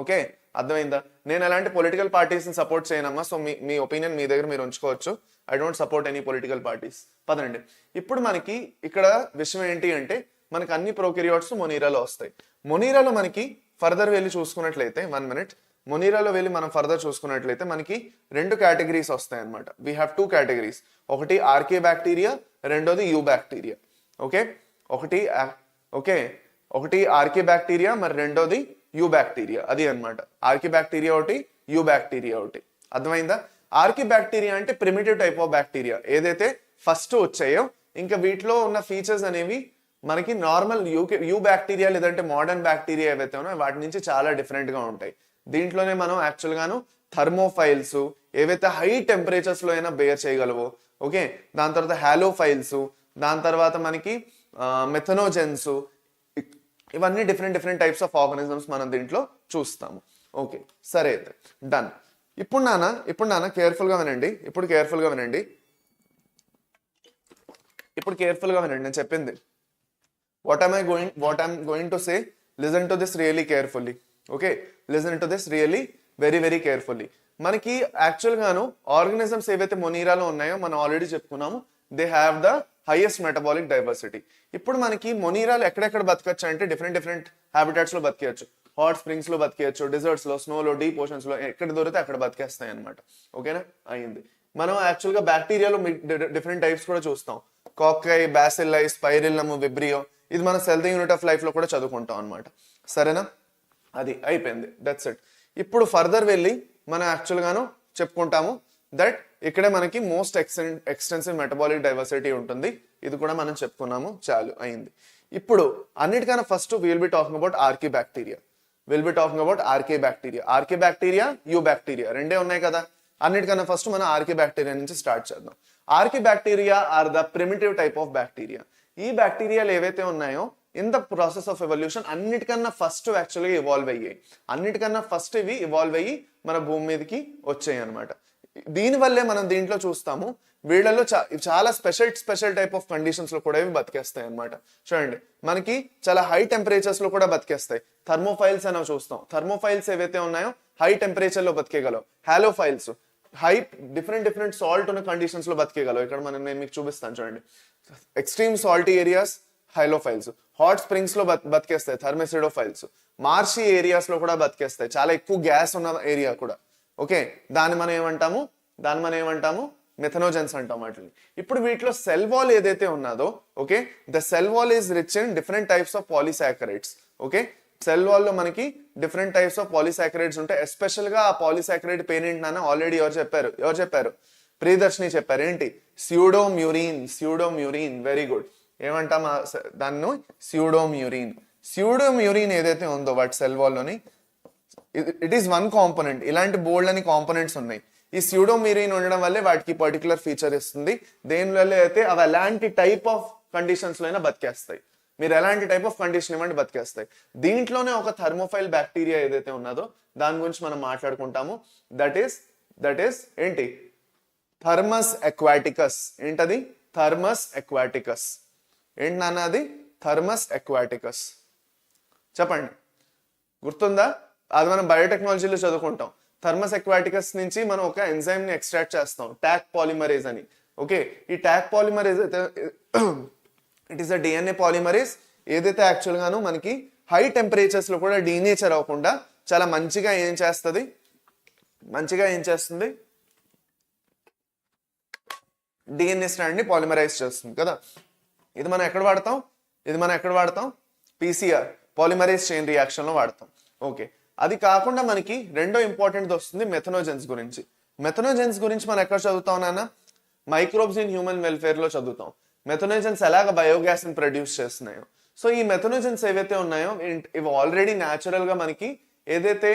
ఓకే, అర్థమైందా? నేను ఎలాంటి పొలిటికల్ పార్టీస్ ని సపోర్ట్ చేయనమ్మా. సో మీ ఒపీనియన్ మీ దగ్గర మీరు ఉంచుకోవచ్చు. I don't support any political parties. పదండి, ఇప్పుడు మనకి ఇక్కడ విషయం ఏంటి అంటే మనకి అన్ని ప్రోకెరియోట్స్ మొనీరాలో వస్తాయి. మొనీరాలో మనకి ఫర్దర్ వెళ్ళి చూసుకున్నట్లయితే 1 minute, మొనీరాలో వెళ్ళి మనం ఫర్దర్ చూసుకున్నట్లయితే మనకి 2 కేటగిరీస్ వస్తాయి అనమాట. We have 2 categories. ఒకటి ఆర్కే బ్యాక్టీరియా, రెండోది యూబాక్టీరియా. ఓకే, ఒకటి ఆర్కే బ్యాక్టీరియా, మరి రెండోది యూబాక్టీరియా. అది అనమాట. ఆర్కే బ్యాక్టీరియా ఒకటి, యూబాక్టీరియా ఒకటి. అర్థమైందా? ఆర్కే బ్యాక్టీరియా అంటే ప్రిమిటివ్ టైప్ ఆఫ్ బ్యాక్టీరియా ఏదైతే ఫస్ట్ వచ్చాయో, ఇంకా వీటిలో ఉన్న ఫీచర్స్ అనేవి మనకి నార్మల్ యూ బ్యాక్టీరియా లేదంటే మోడర్న్ బ్యాక్టీరియా ఏవైతే ఉన్నాయో వాటి నుంచి చాలా డిఫరెంట్ గా ఉంటాయి. దీంట్లోనే మనం యాక్చువల్ గాను థర్మోఫైల్స్ ఏవైతే హై టెంపరేచర్స్ లో అయినా బేర్ చేయగలవో, ఓకే, దాని తర్వాత హాలోఫైల్స్, దాని తర్వాత మనకి మెథనోజెన్స్, ఇవన్నీ డిఫరెంట్ టైప్స్ ఆఫ్ ఆర్గానిజమ్స్ మనం దీంట్లో చూస్తాము. ఓకే, సరే అయితే డన్. ఇప్పుడు నాన్న కేర్ఫుల్ గా వినండి. ఇప్పుడు కేర్ఫుల్ గా వినండి నేను చెప్పింది. what I'm going to say, listen to this really carefully. Okay, listen to this really very carefully. మనకి యాక్చువల్ గాను ఆర్గానిజమ్స్ ఏవైతే మొనీరాలో ఉన్నాయో మనం ఆల్రెడీ చెప్పుకున్నాము, they have the highest metabolic diversity. ఇప్పుడు మనకి మొనీరాలు ఎక్కడెక్కడ బతకచ్చు అంటే డిఫరెంట్ హ్యాబిటాట్స్ లో బతికేయచ్చు. హాట్ స్ప్రింగ్స్ లో బతికేయచ్చు, డిజర్ట్స్ లో, స్నోలో, డీప్ ఓషన్స్ లో, ఎక్కడ దొరికితే అక్కడ బతికేస్తాయి అనమాట. ఓకేనా, అయింది. మనం యాక్చువల్ గా బ్యాక్టీరియాలో డిఫరెంట్ టైప్స్ కూడా చూస్తాం. కాకై, బాసిల్లై, స్పైరిల్లమ్, విబ్రియో. ఇది మన cell the unit of life లో కూడా చదువుకుంటాం అనమాట. సరేనా, అది అయిపోయింది. That's it. ఇప్పుడు ఫర్దర్ వెళ్ళి మనం యాక్చువల్ గాను చెప్పుకుంటాము దట్ ఇక్కడే మనకి మోస్ట్ ఎక్స్టెన్సివ్ మెటబాలిక్ డైవర్సిటీ ఉంటుంది. ఇది కూడా మనం చెప్పుకున్నాము. చాలు, అయింది. ఇప్పుడు అన్నిటికన్నా first will be talking about archaebacteria. Archaebacteria, eubacteria రెండే ఉన్నాయి కదా. అన్నిటికన్నా ఫస్ట్ మనం ఆర్కే బ్యాక్టీరియా నుంచి స్టార్ట్ చేద్దాం. Archaebacteria are the primitive type of bacteria. ఈ బ్యాక్టీరియాలు ఏవైతే ఉన్నాయో in the process of evolution అన్నిటికన్నా ఫస్ట్ యాక్చువల్గా ఇవాల్వ్ అయ్యాయి. ఇవి ఇవాల్వ్ అయ్యి మన భూమి మీదకి వచ్చాయి అనమాట. దీనివల్లే మనం దీంట్లో చూస్తాము వీళ్ళలో చాలా స్పెషల్ టైప్ ఆఫ్ కండిషన్స్ లో కూడా ఇవి బతికేస్తాయి అనమాట. చూడండి, మనకి చాలా హై టెంపరేచర్స్ లో కూడా బతికేస్తాయి. థర్మోఫైల్స్ అనేవి చూస్తాం. థర్మోఫైల్స్ ఏవైతే ఉన్నాయో హై టెంపరేచర్ లో బతికేగలవు. హాలోఫైల్స్ హై డిఫరెంట్ సాల్ట్ ఉన్న కండిషన్స్ లో బతికేగలవు. ఇక్కడ నేను మీకు చూపిస్తాను చూడండి. Extreme salty areas halophiles, hot springs లో బతికేస్తాయి థర్మెసిడోఫైల్స్, మార్షీ ఏరియాస్ లో కూడా బతికేస్తాయి, చాలా ఎక్కువ గ్యాస్ ఉన్న ఏరియా కూడా. ఓకే, దాన్ని మనం ఏమంటాము మెథనోజెన్స్ అంటాం వాటిని. ఇప్పుడు వీటిలో సెల్ వాల్ ఏదైతే ఉన్నదో, okay, the cell wall is rich in different types of polysaccharides. Okay, cell wall లో మనకి డిఫరెంట్ టైప్స్ ఆఫ్ పాలీసాకరైడ్స్ ఉంటాయి. ఎస్పెషల్ గా ఆ పాలీసాకరైడ్ పేరు ఏంటి నాన్న? ఆల్రెడీ ఎవరు చెప్పారు? ప్రియదర్శిని చెప్పారు. ఏంటి? స్యూడోమ్యూరిన్. Very good. ఏమంటాం దాన్ని? స్యూడోమ్యూరిన్ ఏదైతే ఉందో వాటి సెల్ వాల్ లోని ఇట్ ఈస్ వన్ కాంపోనెంట్. ఇలాంటి బోల్డ్ అని కాంపోనెంట్స్ ఉన్నాయి. ఈ స్యూడోమ్యూరిన్ ఉండడం వల్లే వాటికి పర్టికులర్ ఫీచర్ ఇస్తుంది. దేనివల్ల అయితే అవి ఎలాంటి టైప్ ఆఫ్ కండిషన్స్ లో అయినా బతికేస్తాయి. మీరు ఎలాంటి టైప్ ఆఫ్ కండిషన్ ఇవ్వండి బతికేస్తాయి. దీంట్లోనే ఒక థర్మోఫైల్ బ్యాక్టీరియా ఏదైతే ఉన్నదో దాని గురించి మనం మాట్లాడుకుంటాము. దట్ ఈస్ ఏంటి? థర్మస్ ఎక్వాటికస్. ఏంటది? థర్మస్ ఎక్వాటికస్. ఏంటి నాన్న అది? థర్మస్ ఎక్వాటికస్. చెప్పండి, గుర్తుందా? అది మనం బయోటెక్నాలజీలో చదువుకుంటాం. థర్మస్ ఎక్వాటికస్ నుంచి మనం ఒక ఎంజైమ్ ని ఎక్స్ట్రాక్ట్ చేస్తాం, టాక్ పాలిమరేజ్ అని. ఓకే, ఈ టాక్ పాలిమరేజ్ అయితే it is a DNA polymerase ఏదైతే యాక్చువల్ గాను మనకి హై టెంపరేచర్స్ లో కూడా డీనేచర్ అవ్వకుండా చాలా మంచిగా ఏం చేస్తుంది? డిఎన్ఏ స్ట్రాండ్ ని పాలిమరైజ్ చేస్తుంది కదా. ఇది మనం ఎక్కడ వాడతాం? పీసీఆర్, పాలిమరైజ్ చైన్ రియాక్షన్ లో వాడతాం. ఓకే, అది కాకుండా మనకి రెండో ఇంపార్టెంట్ వస్తుంది మెథనోజెన్స్ గురించి. మెథనోజెన్స్ గురించి మనం ఎక్కడ చదువుతాం నాన్న? మైక్రోబ్స్ ఇన్ హ్యూమన్ వెల్ఫేర్ లో చదువుతాం. మెథనోజెన్స్ ఎలాగ బయోగ్యాస్ ని ప్రొడ్యూస్ చేస్తున్నాయో. సో ఈ మెథనోజెన్స్ ఏవైతే ఉన్నాయో ఇవి ఆల్రెడీ న్యాచురల్ గా మనకి ఏదైతే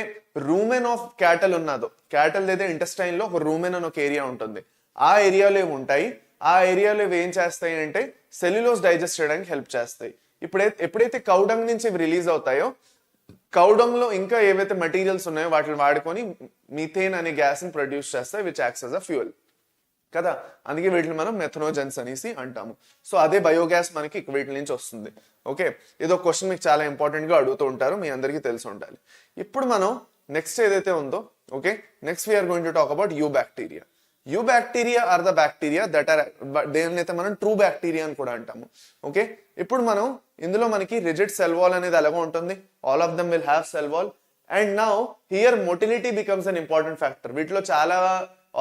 రూమెన్ ఆఫ్ క్యాటల్ ఉన్నదో, క్యాటల్ ఏదైతే ఇంటెస్టైన్ లో ఒక రూమెన్ అని ఒక ఏరియా ఉంటుంది, ఆ ఏరియాలో ఏమి ఉంటాయి? ఆ ఏరియాలో ఇవి ఏం చేస్తాయి అంటే సెల్యులోస్ డైజెస్ట్ చేయడానికి హెల్ప్ చేస్తాయి. ఎప్పుడైతే కౌడంగ్ నుంచి ఇవి రిలీజ్ అవుతాయో కౌడంలో ఇంకా ఏవైతే మెటీరియల్స్ ఉన్నాయో వాటిని వాడుకొని మీథేన్ అనే గ్యాస్ ని ప్రొడ్యూస్ చేస్తాయి which acts as a fuel కదా. అందుకే వీటిని మనం మెథనోజన్స్ అనేసి అంటాము. సో అదే బయోగ్యాస్ మనకి వీటి నుంచి వస్తుంది. ఓకే, ఇదో క్వశ్చన్ మీకు చాలా ఇంపార్టెంట్ గా అడుగుతూ ఉంటారు, మీ అందరికీ తెలిసి ఉండాలి. ఇప్పుడు మనం నెక్స్ట్ ఏదైతే ఉందో, okay, next we're going to talk about eubacteria. Eubacteria are the bacteria that are, దేన్నైతే మనం ట్రూ బ్యాక్టీరియా అని కూడా అంటాము. ఓకే, ఇప్పుడు మనం ఇందులో మనకి రిజిడ్ సెల్ వాల్ అనేది ఎలాగో ఉంటుంది, all of them will have cell wall. And now here motility becomes an important factor. వీటిలో చాలా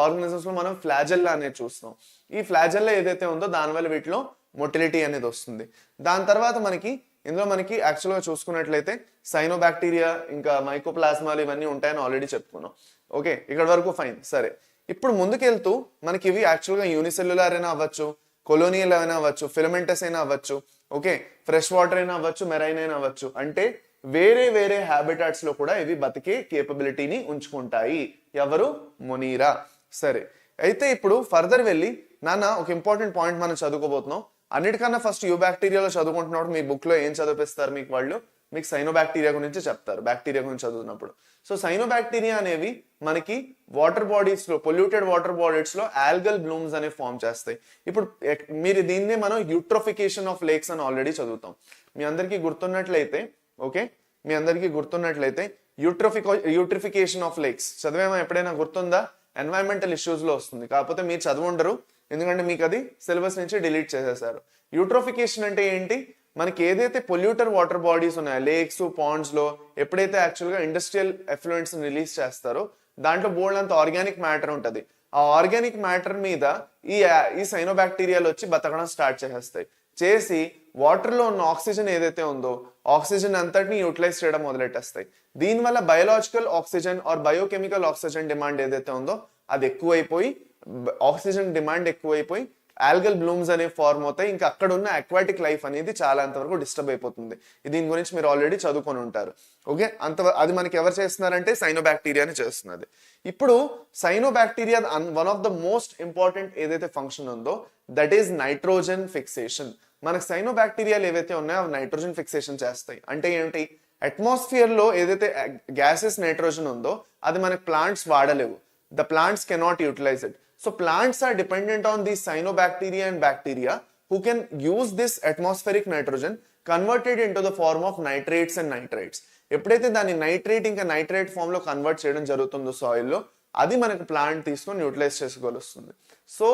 ఆర్గనిజమ్స్ లో మనం ఫ్లాజెల్లా అనేది చూస్తాం. ఈ ఫ్లాజెల్లా ఏదైతే ఉందో దానివల్ల వీటిలో మొటిలిటీ అనేది వస్తుంది. దాని తర్వాత ఇందులో మనకి యాక్చువల్ గా చూసుకున్నట్లయితే సైనోబాక్టీరియా ఇంకా మైకోప్లాస్మాలు ఇవన్నీ ఉంటాయని ఆల్రెడీ చెప్పుకున్నాం. ఓకే, ఇక్కడ వరకు ఫైన్. సరే, ఇప్పుడు ముందుకెళ్తూ మనకి ఇవి యాక్చువల్ గా యూనిసెల్యులార్ అయినా అవ్వచ్చు, కొలోనియల్ అయినా అవ్వచ్చు, ఫిలమెంటస్ అయినా అవ్వచ్చు, ఓకే, ఫ్రెష్ వాటర్ అయినా అవ్వచ్చు, మెరైన్ అయినా అవ్వచ్చు. అంటే వేరే వేరే హ్యాబిటాట్స్ లో కూడా ఇవి బతికే కేపబిలిటీని ఉంచుకుంటాయి. ఎవరు? మొనీరా. సరే, అయితే ఇప్పుడు ఫర్దర్ వెళ్ళి నాన్న ఒక ఇంపార్టెంట్ పాయింట్ మనం చదువుకోబోతున్నాం. అన్నిటికన్నా ఫస్ట్ యూబాక్టీరియాలో చదువుకుంటున్నప్పుడు మీ బుక్ లో ఏం చదివిస్తారు మీకు వాళ్ళు? మీకు సైనోబాక్టీరియా గురించి చెప్తారు, బ్యాక్టీరియా గురించి చదువుతున్నప్పుడు. సో సైనోబాక్టీరియా అనేవి మనకి వాటర్ బాడీస్ లో, పొల్యూటెడ్ వాటర్ బాడీస్ లో ఆల్గల్ బ్లూమ్స్ అనేవి ఫామ్ చేస్తాయి. ఇప్పుడు మీరు దీన్నే మనం యూట్రోఫికేషన్ ఆఫ్ లేక్స్ అని ఆల్రెడీ చదువుతాం. మీ అందరికీ గుర్తున్నట్లయితే, ఓకే, మీ అందరికీ గుర్తున్నట్లయితే యూట్రిఫికేషన్ ఆఫ్ లేక్స్ చదివేమో ఎప్పుడైనా గుర్తుందా? ఎన్వైరన్మెంటల్ ఇష్యూస్ లో వస్తుంది, కాకపోతే మీరు చదువుండరు ఎందుకంటే మీకు అది సిలబస్ నుంచి డిలీట్ చేసేసారు. యూట్రోఫికేషన్ అంటే ఏంటి? మనకి ఏదైతే పొల్యూటర్ వాటర్ బాడీస్ ఉన్నాయో, లేక్స్, పాండ్స్ లో ఎప్పుడైతే యాక్చువల్ గా ఇండస్ట్రియల్ ఎఫ్లూయెంట్స్ రిలీజ్ చేస్తారో దాంట్లో బోల్డ్ అంత ఆర్గానిక్ మ్యాటర్ ఉంటది. ఆ ఆర్గానిక్ మ్యాటర్ మీద ఈ సైనోబాక్టీరియాలు వచ్చి బతకడం స్టార్ట్ చేసేస్తాయి. చేసి వాటర్ లో ఉన్న ఆక్సిజన్ ఏదైతే ఉందో ఆక్సిజన్ అంతటిని యూటిలైజ్ చేయడం మొదలెట్టేస్తాయి. దీనివల్ల biological oxygen or biochemical oxygen demand ఏదైతే ఉందో అది ఎక్కువైపోయి, ఆక్సిజన్ డిమాండ్ ఎక్కువైపోయి ఆల్గల్ బ్లూమ్స్ అనేవి ఫార్మ్ అవుతాయి. ఇంకా అక్కడ ఉన్న అక్వాటిక్ లైఫ్ అనేది చాలా అంతవరకు డిస్టర్బ్ అయిపోతుంది. దీని గురించి మీరు ఆల్రెడీ చదువుకొని ఉంటారు. ఓకే, అది మనకి ఎవరు చేస్తున్నారంటే సైనోబాక్టీరియాని చేస్తున్నది. ఇప్పుడు cyanobacteria one of the most important ఏదైతే ఫంక్షన్ ఉందో దట్ ఈస్ నైట్రోజన్ ఫిక్సేషన్. మనకు సైనోబాక్టీరియాలు ఏవైతే ఉన్నాయో అవి నైట్రోజన్ ఫిక్సేషన్ చేస్తాయి. అంటే ఏంటి? అట్మాస్ఫియర్ లో ఏదైతే గ్యాసెస్ నైట్రోజన్ ఉందో అది మనకి plants వాడలేవు. The plants cannot utilize it. So plants are dependent on these cyanobacteria and bacteria who can use this atmospheric nitrogen, convert it into the form of nitrates and nitrites. ఎప్పుడైతే దాన్ని nitrate ఇంకా nitrate form లో convert చేయడం జరుగుతుందో soil లో, అది మనకి plant తీసుకొని యూటిలైజ్ చేసుకోగలుస్తుంది. సో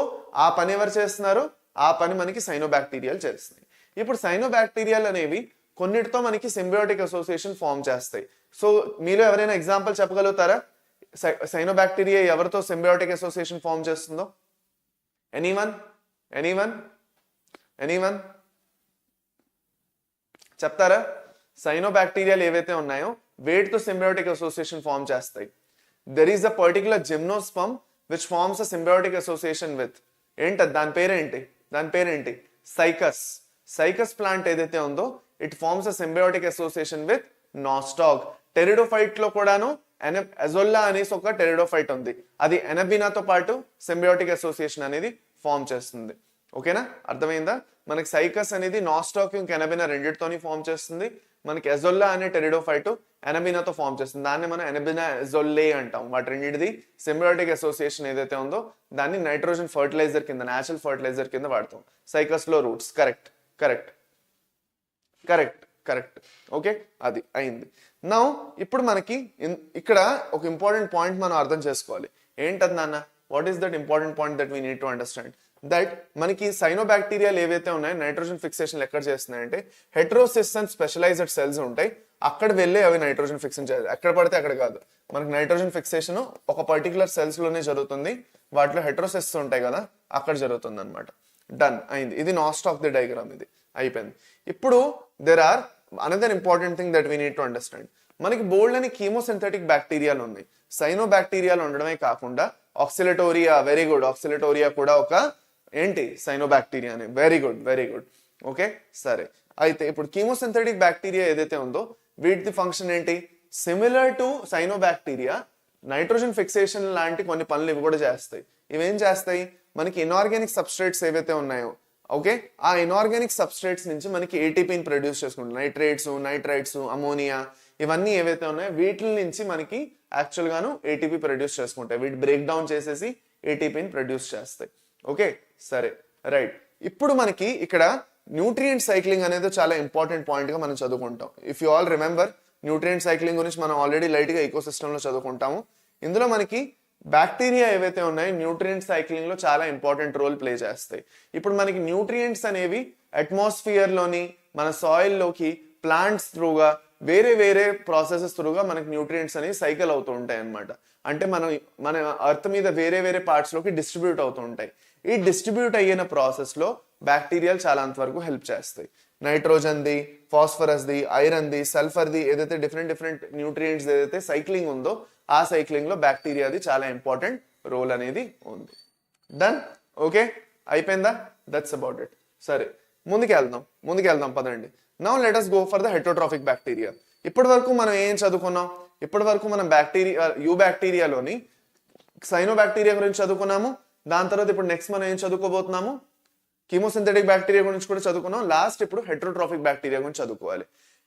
ఆ పని ఎవరు చేస్తున్నారు? ఆ పని మనకి సైనోబాక్టీరియాలు చేస్తున్నాయి. ఇప్పుడు సైనోబాక్టీరియాలు అనేవి కొన్నిటితో మనకి సింబయోటిక్ అసోసియేషన్ ఫామ్ చేస్తాయి. సో మీలో ఎవరైనా ఎగ్జాంపుల్ చెప్పగలుగుతారా? సైనోబాక్టీరియా ఎవరితో సింబయోటిక్ అసోసియేషన్ ఫామ్ చేస్తుందో? ఎనీవన్ ఎనీవన్ ఎనీవన్ చెప్తారా? సైనోబాక్టీరియాలు ఏవైతే ఉన్నాయో వేటితో సింబయోటిక్ అసోసియేషన్ ఫామ్ చేస్తాయి? There is a particular gymnosperm which forms a symbiotic association with, ఏంటి దాని పేరేంటి? దాని పేరేంటి? సైకస్. సైకస్ ప్లాంట్ ఏదైతే ఉందో it forms a symbiotic association with Nostoc. Pteridophyte లో కూడాను ఎజోల్లా అనేసి ఒక టెరిడోఫైట్ ఉంది, అది ఎనబినాతో పాటు సింబయోటిక్ అసోసియేషన్ అనేది ఫామ్ చేస్తుంది. ఓకేనా, అర్థమైందా? మనకి సైకస్ అనేది నాస్టాక్ ఇంకా ఎనబినా రెండింటితోని ఫామ్ చేస్తుంది. మనకి ఎజోల్లా అనే టెరిడోఫైట్ ఎనబినాతో ఫామ్ చేస్తుంది. దాన్ని మనం ఎనబినా ఎజోల్లే అంటాం. వాటి రెండింటిది సింబయోటిక్ అసోసియేషన్ ఏదైతే ఉందో దాన్ని నైట్రోజన్ ఫర్టిలైజర్ కింద, న్యాచురల్ ఫర్టిలైజర్ కింద వాడతాం. సైకస్ లో roots. Correct correct correct correct okay, అది అయింది. నౌ ఇప్పుడు మనకి ఇక్కడ ఒక ఇంపార్టెంట్ పాయింట్ మనం అర్థం చేసుకోవాలి. ఏంటది నాన్న? What is that important point that we need to understand? That మనకి సైనోబాక్టీరియాలు ఏవైతే ఉన్నాయో నైట్రోజన్ ఫిక్సేషన్ ఎక్కడ చేస్తున్నాయంటే హెట్రోసిస్ అండ్ స్పెషలైజ్డ్ సెల్స్ ఉంటాయి, అక్కడ వెళ్ళి అవి నైట్రోజన్ ఫిక్సేషన్ చేయాలి. ఎక్కడ పడితే అక్కడ కాదు. మనకి నైట్రోజన్ ఫిక్సేషన్ ఒక పర్టికులర్ సెల్స్ లోనే జరుగుతుంది. వాటిలో హెట్రోసిస్ ఉంటాయి కదా, అక్కడ జరుగుతుంది అనమాట. డన్, అయింది. ఇది నాస్టాక్ ది డయాగ్రామ్, ఇది అయిపోయింది. ఇప్పుడు there are another important thing that we need to understand. మనకి బోల్డ్ అని కీమోసింథటిక్ బ్యాక్టీరియాలు ఉన్నాయి. సైనోబాక్టీరియాలు ఉండడమే కాకుండా ఆక్సిలేటోరియా, వెరీ గుడ్, ఆక్సిలేటోరియా కూడా ఒక ఏంటి? సైనోబాక్టీరియా అని. Very good very good. Okay, సరే. అయితే ఇప్పుడు కీమోసింథటిక్ బ్యాక్టీరియా ఏదైతే ఉందో వీటి ఫంక్షన్ ఏంటి? Similar to cyanobacteria nitrogen fixation లాంటి కొన్ని పనులు ఇవి కూడా చేస్తాయి. ఇవేం చేస్తాయి? మనకి ఇనార్గానిక్ సబ్స్ట్రేట్స్ ఏవైతే ఉన్నాయో, ఓకే, ఆ ఇనార్గానిక్ సబ్స్ట్రేట్స్ నుంచి మనకి ఏటీపీని ప్రొడ్యూస్ చేసుకుంటాం. నైట్రేట్స్, నైట్రైట్స్, అమోనియా ఇవన్నీ ఏవైతే ఉన్నాయో వీటి నుంచి మనకి యాక్చువల్ గాను ఏటీపీ ప్రొడ్యూస్ చేసుకుంటాయి. వీటి బ్రేక్ డౌన్ చేసేసి ఏటీపీని ప్రొడ్యూస్ చేస్తాయి. ఓకే, సరే, రైట్. ఇప్పుడు మనకి ఇక్కడ న్యూట్రియంట్ సైక్లింగ్ అనేది చాలా ఇంపార్టెంట్ పాయింట్ గా మనం చదువుకుంటాం. If you all remember, nutrient cycling గురించి మనం ఆల్రెడీ లైట్ గా ఈకోసిస్టమ్ లో చదువుకుంటాము. ఇందులో మనకి బ్యాక్టీరియా ఏవైతే ఉన్నాయో న్యూట్రియంట్ సైక్లింగ్ లో చాలా ఇంపార్టెంట్ రోల్ ప్లే చేస్తాయి. ఇప్పుడు మనకి న్యూట్రియంట్స్ అనేవి అట్మాస్ఫియర్ లోని మన సాయిల్ లోకి ప్లాంట్స్ త్రూగా వేరే వేరే ప్రాసెసెస్ త్రూగా మనకి న్యూట్రియంట్స్ అనేవి సైకిల్ అవుతూ ఉంటాయి అన్నమాట. అంటే మన అర్త్ మీద వేరే వేరే పార్ట్స్ లోకి డిస్ట్రిబ్యూట్ అవుతూ ఉంటాయి. ఈ డిస్ట్రిబ్యూట్ అయిన ప్రాసెస్ లో బ్యాక్టీరియాలు చాలా అంతవరకు హెల్ప్ చేస్తాయి. Nitrogen the, phosphorus the, iron the, sulphur the, ఏదైతే డిఫరెంట్ న్యూట్రియంట్స్ ఏదైతే సైక్లింగ్ ఉందో ఆ సైక్లింగ్ లో బ్యాక్టీరియాది చాలా ఇంపార్టెంట్ రోల్ అనేది ఉంది. డన్, ఓకే, అయిపోయిందా? That's about it. సరే, ముందుకెళ్దాం పదండి. Now let us go for the heterotrophic bacteria. ఇప్పటి వరకు మనం ఏం చదువుకున్నాం? ఇప్పటి వరకు మనం యూబాక్టీరియాలోని సైనోబాక్టీరియా గురించి చదువుకున్నాము. దాని తర్వాత ఇప్పుడు నెక్స్ట్ మనం ఏం చదువుకోబోతున్నాము? కీమోసింథెటిక్ బ్యాక్టీరియా గురించి కూడా చదువుకున్నాం. లాస్ట్ ఇప్పుడు హెటరోట్రాఫిక్ బ్యాక్టీరియా గురించి చదువుకోవాలి.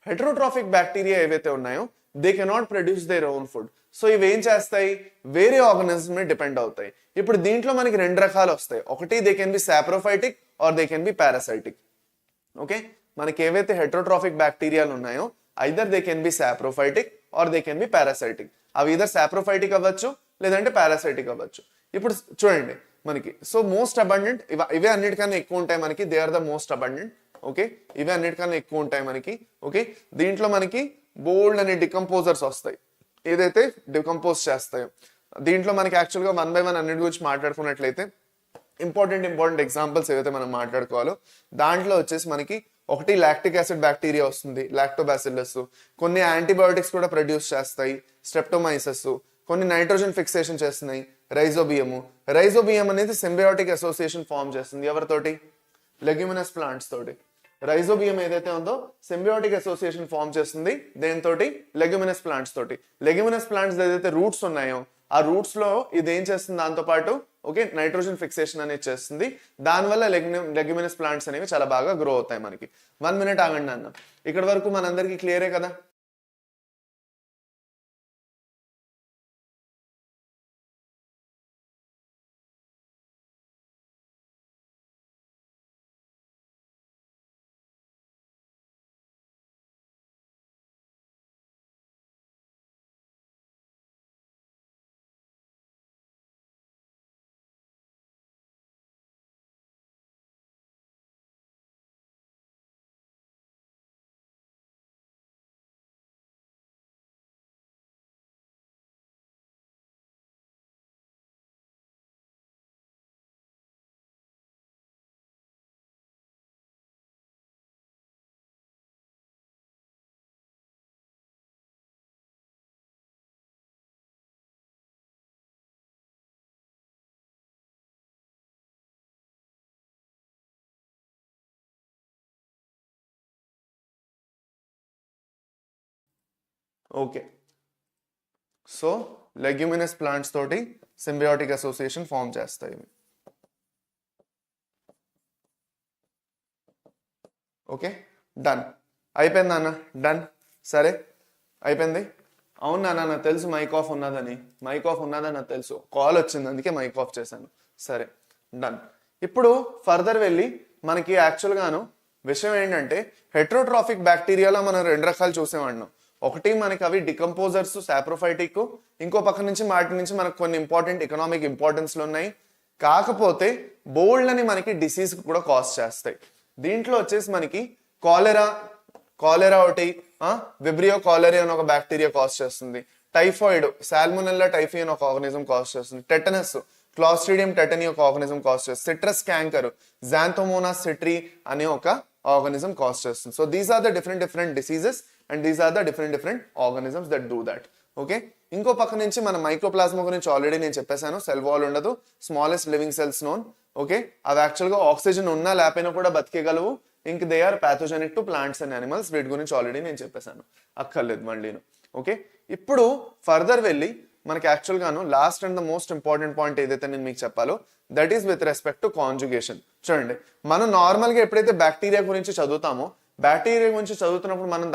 హెటరోట్రాఫిక్ బ్యాక్టీరియా ఏవైతే ఉన్నాయో they cannot produce their own food. So ఇవి ఏం చేస్తాయి? వేరే ఆర్గానిజం మీద డిపెండ్ అవుతాయి. ఇప్పుడు దీంట్లో మనకి రెండు రకాలు వస్తాయి. ఒకటి they can be saprophytic or they can be parasitic. Okay, మనకి ఏవైతే హెటరోట్రాఫిక్ బ్యాక్టీరియాలు ఉన్నాయో either they can be saprophytic or they can be parasitic. అవి ఇదర్ సాప్రోఫైటిక్ అవ్వచ్చు లేదంటే పారాసైటిక్ అవ్వచ్చు. ఇప్పుడు చూడండి మనకి, సో మోస్ట్ అబండెంట్ ఇవే అన్నిటికన్నా ఎక్కువ ఉంటాయి మనకి. They are the most abundant. Okay, ఇవే అన్నిటికన్నా ఎక్కువ ఉంటాయి మనకి. ఓకే, దీంట్లో మనకి బోల్డ్ అనే డికంపోజర్స్ వస్తాయి ఏదైతే డికంపోజ్ చేస్తాయో. దీంట్లో మనకి యాక్చువల్గా 1 by 1 అన్నిటి గురించి మాట్లాడుకున్నట్లయితే ఇంపార్టెంట్ ఎగ్జాంపుల్స్ ఏవైతే మనం మాట్లాడుకోవాలో దాంట్లో వచ్చేసి మనకి ఒకటి లాక్టిక్ యాసిడ్ బ్యాక్టీరియా వస్తుంది, లాక్టోబాసిల్లస్. కొన్ని యాంటీబయోటిక్స్ కూడా ప్రొడ్యూస్ చేస్తాయి, స్ట్రెప్టోమైసస్. కొన్ని నైట్రోజన్ ఫిక్సేషన్ చేస్తున్నాయి, రైజోబియం అనేది సింబయోటిక్ అసోసియేషన్ ఫామ్ చేస్తుంది. ఎవరితోటి? లెగ్యుమినస్ ప్లాంట్స్ తోటి. రైజోబియం ఏదైతే ఉందో సింబయోటిక్ అసోసియేషన్ ఫామ్ చేస్తుంది దేనితోటి? లెగ్యుమినస్ ప్లాంట్స్ తోటి. లెగ్యుమినస్ ప్లాంట్స్ ఏదైతే రూట్స్ ఉన్నాయో ఆ రూట్స్ లో ఇది ఏం చేస్తుంది? దాంతో పాటు ఓకే నైట్రోజన్ ఫిక్సేషన్ అనేది చేస్తుంది. దానివల్ల లెగ్యుమినస్ ప్లాంట్స్ అనేవి చాలా బాగా గ్రో అవుతాయి మనకి. 1 minute ఆగండి అన్న. ఇక్కడ వరకు మనందరికీ క్లియరే కదా? ఓకే, సో లెగ్యుమినస్ ప్లాంట్స్ తోటి సింబయోటిక్ అసోసియేషన్ ఫామ్ చేస్తాయి. Okay, done. అయిపోయింది అన్న, డన్. సరే, అయిపోయింది. అవును నాన్న, నాకు తెలుసు మైక్ ఆఫ్ ఉన్నదని నాకు తెలుసు. కాల్ వచ్చింది అందుకే మైక్ ఆఫ్ చేశాను. సరే, డన్. ఇప్పుడు ఫర్దర్ వెళ్ళి మనకి యాక్చువల్గాను విషయం ఏంటంటే హెటరోట్రాఫిక్ బ్యాక్టీరియాలో మనం 2 రకాలు చూసేవాడినాం. ఒకటి మనకి అవి డికంపోజర్స్, సాప్రోఫైటిక్. ఇంకో పక్క నుంచి వాటి నుంచి మనకు కొన్ని ఇంపార్టెంట్ ఎకనామిక్ ఇంపార్టెన్స్లు ఉన్నాయి. కాకపోతే బోల్డ్ అని మనకి డిసీజ్ కూడా కాజ్ చేస్తాయి. దీంట్లో వచ్చేసి మనకి కాలెరా ఒకటి, విబ్రియో కాలెరా అని ఒక బ్యాక్టీరియా కాజ్ చేస్తుంది. టైఫాయిడ్, సాల్మోనెల్లా టైఫీ అని ఒక ఆర్గనిజం కాజ్ చేస్తుంది. టెటనస్, క్లాస్ట్రిడియం టెటనీ ఒక ఆర్గనిజం కాజ్ చేస్తుంది. సిట్రస్ క్యాంకర్, జాంథోమోనాస్ సిట్రీ అనే ఒక ఆర్గనిజం కాజ్ చేస్తుంది. So these are the different diseases and these are the different organisms that do that. Okay, ఇంకో పక్క నుంచి మన మైక్రోప్లాస్మా గురించి ఆల్రెడీ నేను చెప్పేశాను. సెల్ వాల్ ఉండదు, smallest living cells known. Okay, అవి యాక్చువల్గా ఆక్సిజన్ ఉన్నా లేకపోయినా కూడా బతికేయగలవు. ఇంక they are pathogenic to plants and animals. వీటి గురించి ఆల్రెడీ నేను చెప్పేశాను, అక్కర్లేదు మళ్ళీను. ఓకే, ఇప్పుడు ఫర్దర్ వెళ్ళి మనకి యాక్చువల్గాను last and the most important point ఏదైతే నేను మీకు చెప్పాలో that is with respect to conjugation. చూడండి, మనం నార్మల్గా ఎప్పుడైతే బ్యాక్టీరియా గురించి చదువుతామో బ్యాక్టీరియా గురించి చదువుతున్నప్పుడు మనం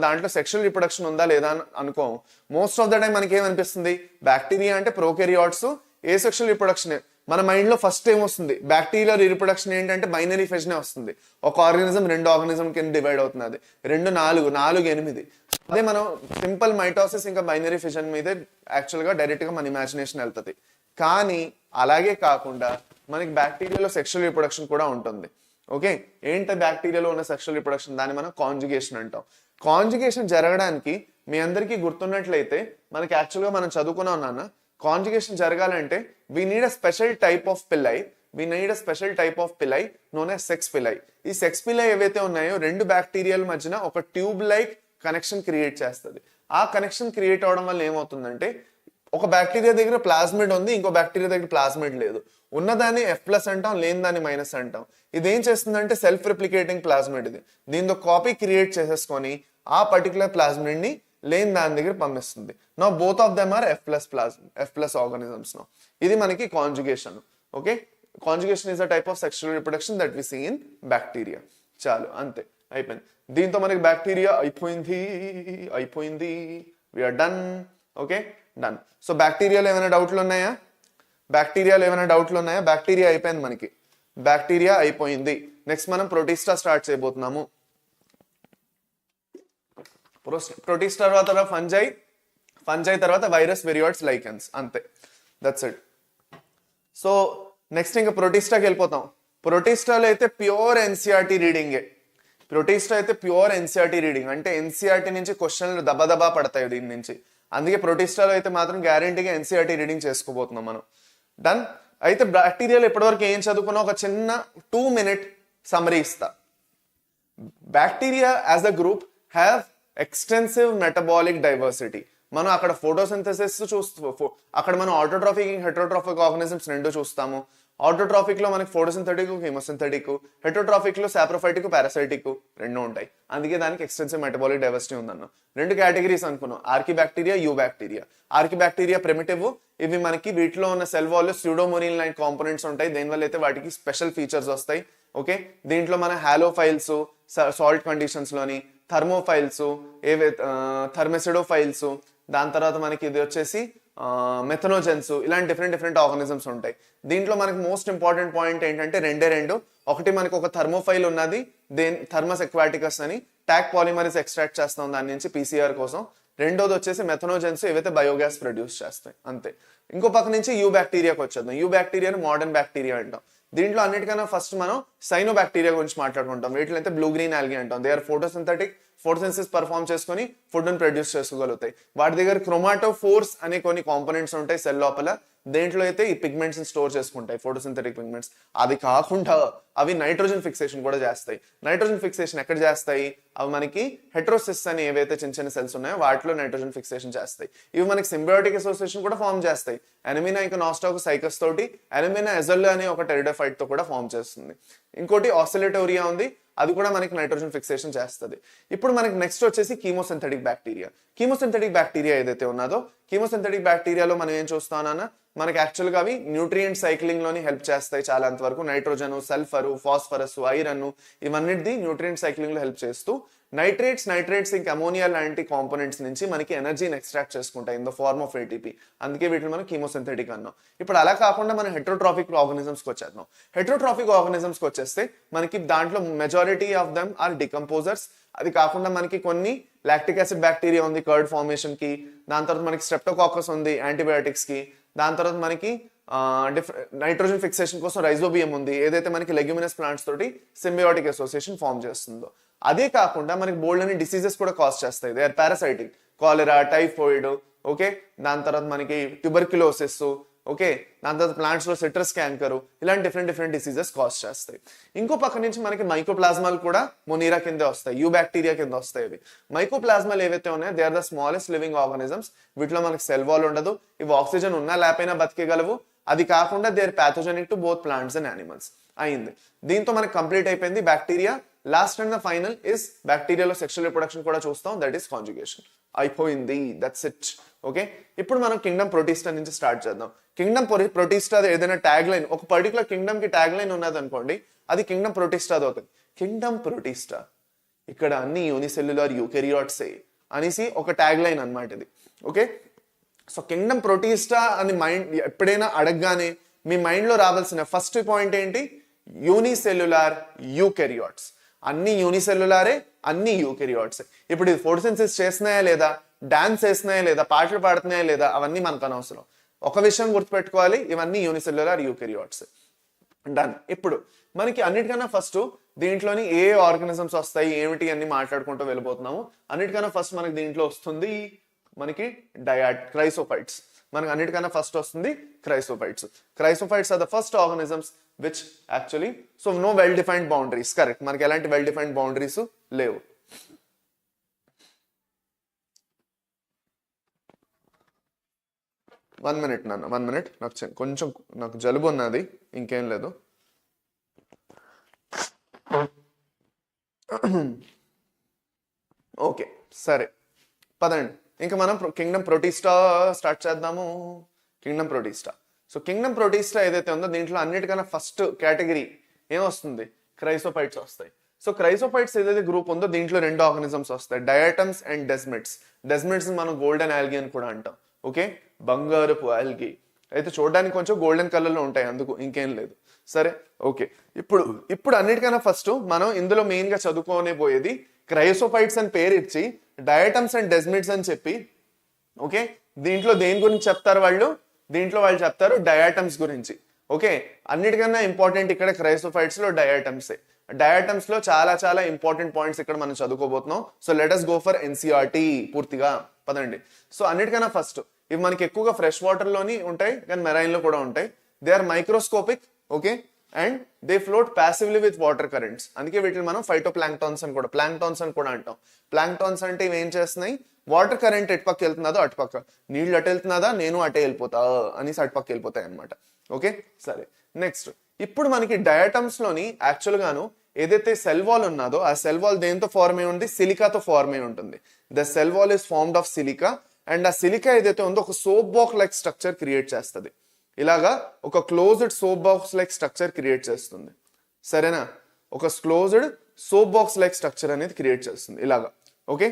దాంట్లో సెక్షువల్ రిప్రొడక్షన్ ఉందా లేదా అని అనుకోము. మోస్ట్ ఆఫ్ ద టైం మనకి ఏమనిపిస్తుంది, బ్యాక్టీరియా అంటే ప్రోకారియాట్స్, ఏ సెక్షువల్ రిప్రొడక్షన్. మన మైండ్ లో ఫస్ట్ ఏం వస్తుంది, బ్యాక్టీరియా రిప్రొడక్షన్ ఏంటంటే బైనరీ ఫెజ్నే వస్తుంది. ఒక ఆర్గానిజం 2 ఆర్గానిజం కింద డివైడ్ అవుతుంది. అది 2 4 4 8. అదే మనం సింపుల్ మైటోసిస్ ఇంకా బైనరీ ఫిజన్ మీదే యాక్చువల్ గా డైరెక్ట్ గా మన ఇమాజినేషన్ వెళ్తుంది. కానీ అలాగే కాకుండా మనకి బ్యాక్టీరియాలో సెక్షువల్ రిప్రొడక్షన్ కూడా ఉంటుంది. ఓకే, ఏంటి బ్యాక్టీరియాలో ఉన్న సెక్షువల్ రిప్రొడక్షన్, దాన్ని మనం కాంజుగేషన్ అంటాం. కాంజుగేషన్ జరగడానికి మీ అందరికీ గుర్తున్నట్లయితే మనకి యాక్చువల్గా మనం చదువుకున్నాం నాన్న, కాంజుగేషన్ జరగాలంటే we need a special type of pili known as sex pili. ఈ సెక్స్ పిల్లై ఏవైతే ఉన్నాయో 2 బ్యాక్టీరియాల మధ్యన ఒక ట్యూబ్ లైక్ కనెక్షన్ క్రియేట్ చేస్తుంది. ఆ కనెక్షన్ క్రియేట్ అవడం వల్ల ఏమవుతుందంటే, ఒక బ్యాక్టీరియా దగ్గర ప్లాస్మిడ్ ఉంది, ఇంకో బ్యాక్టీరియా దగ్గర ప్లాస్మిడ్ లేదు. ఉన్నదాన్ని F+ అంటాం, లేని దాన్ని మైనస్ అంటాం. ఇదేం చేస్తుందంటే సెల్ఫ్ రిప్లికేటింగ్ ప్లాస్మిడ్. ఇది దీంతో కాపీ క్రియేట్ చేసేసుకొని ఆ పర్టికులర్ ప్లాస్మిడ్ ని లేని దాని దగ్గర పంపిస్తుంది. Now both of them are F+ organisms. Now ఇది మనకి conjugation. Okay, conjugation is a type of sexual reproduction that we see in bacteria. చాలు, అంతే, అయిపోయింది. దీంతో మనకి బ్యాక్టీరియా అయిపోయింది. We're done. Okay, done. So బ్యాక్టీరియాలో ఏమైనా డౌట్లు ఉన్నాయా? బ్యాక్టీరియా అయిపోయింది మనకి, బ్యాక్టీరియా అయిపోయింది. నెక్స్ట్ మనం ప్రోటిస్టా స్టార్ట్ చేయబోతున్నాము. ప్రోటిస్టా తర్వాత ఫంజై తర్వాత వైరస్, విరియాయిడ్స్, లైకెన్స్. అంతే, దట్స్ ఇట్. సో నెక్స్ట్ ఇంకా ప్రోటిస్టాకి వెళ్ళిపోతాం. ప్రోటిస్టాలో అయితే ప్యూర్ ఎన్సీఆర్టీ రీడింగే. రీడింగ్ అంటే ఎన్సీఆర్టీ నుంచి క్వశ్చన్లు దబదబా పడతాయి దీని నుంచి. అందుకే ప్రోటిస్టాలో అయితే మాత్రం గ్యారంటీగా ఎన్సీఆర్టీ రీడింగ్ చేసుకోబోతున్నాం మనం. డన్. అయితే బ్యాక్టీరియాలో ఇప్పటివరకు ఏం చదువుకున్నా ఒక చిన్న 2 minute సమ్మరీ ఇస్తా. Bacteria as a group have extensive metabolic diversity. మనం అక్కడ ఫోటోసింథసిస్ అక్కడ మనం ఆటోట్రాఫిక్, హెటరోట్రాఫిక్ ఆర్గానిజమ్స్ 2 చూస్తాము. ఆటోట్రాఫిక్ లో మనకి ఫోటోసింథటిక్, హిమోసింథటిక్, హెటరోట్రాఫిక్ లో సాప్రోఫైటిక్, పారాసైటిక్ 2 ఉంటాయి. అందుకే దానికి ఎక్స్టెన్సివ్ మెటబాలిక్ డైవర్సిటీ ఉందన్న. 2 కేటగిరీస్ అనుకున్నాం, ఆర్కిబ్యాక్టీరియా, యూబ్యాక్టీరియా. ఆర్కిబ్యాక్టీరియా ప్రిమిటివ్, ఇవి మనకి వీటిలో ఉన్న సెల్ వాల్ స్యూడోమోనిన్ లైన్ కాంపోనెంట్స్ ఉంటాయి, దేనివల్ల అయితే వాటికి స్పెషల్ ఫీచర్స్ వస్తాయి. ఓకే, దీంట్లో మన హాలోఫైల్స్ సాల్ట్ కండిషన్స్ లోని, థర్మోఫైల్స్, థర్మెసిడోఫైల్స్, దాని తర్వాత మనకి ఇది వచ్చేసి మెథనోజెన్స్, ఇలాంటి డిఫరెంట్ ఆర్గానిజమ్స్ ఉంటాయి. దీంట్లో మనకి మోస్ట్ ఇంపార్టెంట్ పాయింట్ ఏంటంటే 2. ఒకటి మనకి ఒక థర్మోఫైల్ ఉన్నది, థర్మస్ ఎక్వాటికస్ అని, టాక్ పాలిమరేస్ ఎక్స్ట్రాక్ట్ చేస్తాం దాని నుంచి PCR కోసం. 2ది వచ్చేసి మెథనోజెన్స్, ఏవైతే బయోగ్యాస్ ప్రొడ్యూస్ చేస్తాయి. అంతే. ఇంకో పక్క నుంచి యూబ్యాక్టీరియాకి వచ్చేద్దాం. యూబ్యాక్టీరియాని మోడర్న్ బ్యాక్టీరియా అంటాం. దీంట్లో అన్నిటికన్నా ఫస్ట్ మనం సైనోబ్యాక్టీరియా గురించి మాట్లాడుకుంటాం. వీటిలో అయితే బ్లూ గ్రీన్ ఆల్గే అంటాం. దే ఆర్ ఫోటోసింథసిస్ పర్ఫామ్ చేసుకొని ఫుడ్ ని ప్రొడ్యూస్ చేసుకోగలుగుతాయి. వాటి దగ్గర క్రోమాటోఫోర్స్ అనే కొన్ని కాంపోనెంట్స్ ఉంటాయి సెల్ లోపల. దేంట్లో అయితే ఈ పిగ్మెంట్స్ స్టోర్ చేసుకుంటాయి, ఫోటోసింథటిక్ పిగ్మెంట్స్. అది కాకుండా అవి నైట్రోజన్ ఫిక్సేషన్ కూడా చేస్తాయి. నైట్రోజన్ ఫిక్సేషన్ ఎక్కడ చేస్తాయి? అవి మనకి హెట్రోసిస్ అని ఏవైతే చిన్న సెల్స్ ఉన్నాయో వాటిలో నైట్రోజన్ ఫిక్సేషన్ చేస్తాయి. ఇవి మనకి సింబయోటిక్ అసోసియేషన్ కూడా ఫామ్ చేస్తాయి. ఎనమినా ఇంకా నాస్టాకోసైకస్ తోటి, ఎనమినా ఎజోల్లా అనే ఒక టెరిడోఫైట్ తో కూడా ఫామ్ చేస్తుంది. ఇంకోటి ఆసిలేటోరియా ఉంది, అది కూడా మనకి నైట్రోజన్ ఫిక్సేషన్ చేస్తుంది. ఇప్పుడు మనకి నెక్స్ట్ వచ్చేసి కీమోసింథటిక్ బ్యాక్టీరియా. కీమోసింథటిక్ బ్యాక్టీరియా ఏదైతే ఉన్నదో, కీమోసింథటిక్ బ్యాక్టీరియాలో మనం ఏం చూస్తామన్నా, మనకి యాక్చువల్గా అవి న్యూట్రియంట్ సైక్లింగ్ లోని హెల్ప్ చేస్తాయి చాలా అంతవరకు. నైట్రోజన్, సల్ఫర్, ఫాస్ఫరస్, ఐరన్ ఇవన్నిటిది న్యూట్రియంట్ సైక్లింగ్ లో హెల్ప్ చేస్తూ నైట్రేట్స్ ఇంకా అమోనియా లాంటి కాంపోనెంట్స్ నుంచి మనకి ఎనర్జీని ఎక్స్ట్రాక్ట్ చేసుకుంటాయి in the form of ATP. అందుకే వీటిని మనం కీమోసింథటిక్ అన్నాం. ఇప్పుడు అలా కాకుండా మనం హెట్రోట్రాఫిక్ ఆర్గానిజమ్స్కి వచ్చేద్దాం. హెట్రోట్రాఫిక్ ఆర్గానిజమ్స్కి వచ్చేస్తే మనకి దాంట్లో majority of them are decomposers. అది కాకుండా మనకి కొన్ని లాక్టిక్ యాసిడ్ బ్యాక్టీరియా ఉంది కర్డ్ ఫార్మేషన్ కి. దాని తర్వాత మనకి స్ట్రెప్టోకాకస్ ఉంది యాంటీబయాటిక్స్ కి. దాని తర్వాత మనకి నైట్రోజన్ ఫిక్సేషన్ కోసం రైజోబియం ఉంది, ఏదైతే మనకి లెగ్యూమినస్ ప్లాంట్స్ తోటి సింబయోటిక్ అసోసియేషన్ ఫామ్ చేస్తుందో. అదే కాకుండా మనకి బోల్డ్ అని డిసీజెస్ కూడా కాజ్ చేస్తాయి. They are parasitic, cholera, typhoid. Okay, దాని తర్వాత మనకి ట్యూబర్క్యులోసిస్. ఓకే, దాని తర్వాత ప్లాంట్స్ లో సిట్రస్ క్యాంకర్, ఇలాంటి డిఫరెంట్ డిసీజెస్ కాజ్ చేస్తాయి. ఇంకో పక్క నుంచి మనకి మైకోప్లాస్మాలు కూడా మొనీరా కింద వస్తాయి, యూబ్యాక్టీరియా కింద వస్తాయి. ఇవి మైకోప్లాస్మాలు ఏవైతే ఉన్నాయో they are the smallest living organisms. వీటిలో మనకి సెల్ వాల్ ఉండదు, ఇవి ఆక్సిజన్ ఉన్నా లేకపోయినా బతికేగలవు. అది కాకుండా they are pathogenic to both plants and animals. అయింది. దీంతో మనకి కంప్లీట్ అయిపోయింది bacteria. Last and the final is బ్యాక్టీరియాలో సెక్షువల్ రిప్రొడక్షన్ కూడా చూస్తాం, దట్ ఈస్ కాంజుగేషన్. అయిపోయింది, దట్స్ ఇట్. ఓకే, ఇప్పుడు మనం కింగ్డమ్ ప్రొటిస్టా నుంచి స్టార్ట్ చేద్దాం. కింగ్డమ్ ప్రొటిస్టా ఏదైనా ట్యాగ్ లైన్, ఒక పర్టికులర్ కింగ్డమ్ కి ట్యాగ్ లైన్ ఉన్నది అనుకోండి, అది కింగ్డమ్ ప్రొటిస్టా అవుతుంది. కింగ్డమ్ ప్రొటిస్టా, ఇక్కడ అన్ని యూనిసెల్యులర్ యూకెరియాట్సే అనేసి ఒక ట్యాగ్ లైన్ అనమాట ఇది. ఓకే, సో కింగ్డమ్ ప్రొటిస్టా అని మైండ్ ఎప్పుడైనా అడగగానే మీ మైండ్లో రావాల్సిన ఫస్ట్ పాయింట్ ఏంటి? Unicellular eukaryotes. అన్ని యూనిసెల్యులారే, అన్ని యూకెరియాట్స్. ఇప్పుడు ఇది ఫోటోసింథసిస్ చేస్తున్నాయా లేదా, డాన్స్ చేస్తున్నాయా లేదా, పాటలు పాడుతున్నాయా లేదా, అవన్నీ మనకు అనవసరం. ఒక విషయం గుర్తుపెట్టుకోవాలి, ఇవన్నీ యూనిసెల్యులార్ యూకెరియాట్స్. డన్. ఇప్పుడు మనకి అన్నిటికన్నా ఫస్ట్ దీంట్లోని ఏ ఆర్గానిజమ్స్ వస్తాయి ఏమిటి అన్ని మాట్లాడుకుంటూ వెళ్ళిపోతున్నాము. అన్నిటికన్నా ఫస్ట్ మనకి దీంట్లో వస్తుంది మనకి క్రైసోఫైట్స్. మనకి అన్నిటికన్నా ఫస్ట్ వస్తుంది chrysophytes. Chrysophytes are the first organisms which actually so no well defined boundaries. Correct, మనకి ఎలాంటి వెల్ డిఫైన్డ్ బౌండరీస్ లేవు. వన్ మినిట్ నాన్న, 1 minute. కొంచెం నాకు జలుబు ఉన్నది, ఇంకేం లేదు. ఓకే సరే పదండి, ఇంకా మనం కింగ్డమ్ ప్రొటిస్టా స్టార్ట్ చేద్దాము. Kingdom Protista. So Kingdom Protista ఏదైతే ఉందో దీంట్లో అన్నిటికన్నా ఫస్ట్ కేటగిరీ ఏమొస్తుంది? క్రైసోఫైట్స్ వస్తాయి. సో క్రైసోఫైట్స్ ఏదైతే గ్రూప్ ఉందో దీంట్లో 2 ఆర్గానిజమ్స్ వస్తాయి, డయాటమ్స్ అండ్ డెస్మిడ్స్. డెస్మిడ్స్ మనం గోల్డెన్ ఆల్గీ అని కూడా అంటాం. ఓకే, బంగారపు ఆల్గీ అయితే చూడడానికి కొంచెం గోల్డెన్ కలర్లో ఉంటాయి, అందుకు ఇంకేం లేదు. సరే ఓకే, ఇప్పుడు అన్నిటికన్నా ఫస్ట్ మనం ఇందులో మెయిన్ గా చదువుకోనే పోయేది క్రైసోఫైట్స్ అని పేరు ఇచ్చి డయాటమ్స్ అండ్ డెస్మిడ్స్ అని చెప్పి. ఓకే, దీంట్లో దేని గురించి చెప్తారు వాళ్ళు? దీంట్లో వాళ్ళు చెప్తారు డయాటమ్స్ గురించి. ఓకే, అన్నిటికన్నా ఇంపార్టెంట్ ఇక్కడ క్రైసోఫైట్స్ లో డయాటమ్సే. డయాటమ్స్ లో చాలా చాలా ఇంపార్టెంట్ పాయింట్స్ ఇక్కడ మనం చదువుకోబోతున్నాం. So let us go for NCERT పూర్తిగా పదండి. సో అన్నిటికన్నా ఫస్ట్ ఇవి మనకి ఎక్కువగా ఫ్రెష్ వాటర్ లోని ఉంటాయి, కానీ మెరైన్ లో కూడా ఉంటాయి. They are microscopic. Okay, and they float passively with water currents. అందుకే వీటిని మనం ఫైటోప్లాంక్టాన్స్ అని కూడా అంటాం. ప్లాంక్టాన్స్ అంటే ఇవి ఏం చేస్తున్నాయి? వాటర్ కరెంట్ ఎటుపక్క వెళ్తున్నదో అటుపక్క, నీళ్ళు అటు వెళ్తున్నదా నేను అటే వెళ్ళిపోతా అనేసి అటుపక్క వెళ్ళిపోతాయి అనమాట. ఓకే సరే, నెక్స్ట్ ఇప్పుడు మనకి డయాటమ్స్ లోని యాక్చువల్ గాను ఏదైతే సెల్ వాల్ ఉన్నదో ఆ సెల్ వాల్ దేంతో ఫార్మ్ అయి ఉంది? సిలికాతో ఫార్మ్ అయి ఉంటుంది. The cell wall is formed of silica. And ఆ సిలికా ఏదైతే ఉందో ఒక soap box like structure create చేస్తుంది. ఇలాగా ఒక closed soap box like structure create చేస్తుంది. సరేనా, ఒక closed soap box like structure అనేది క్రియేట్ చేస్తుంది ఇలాగా. ఓకే,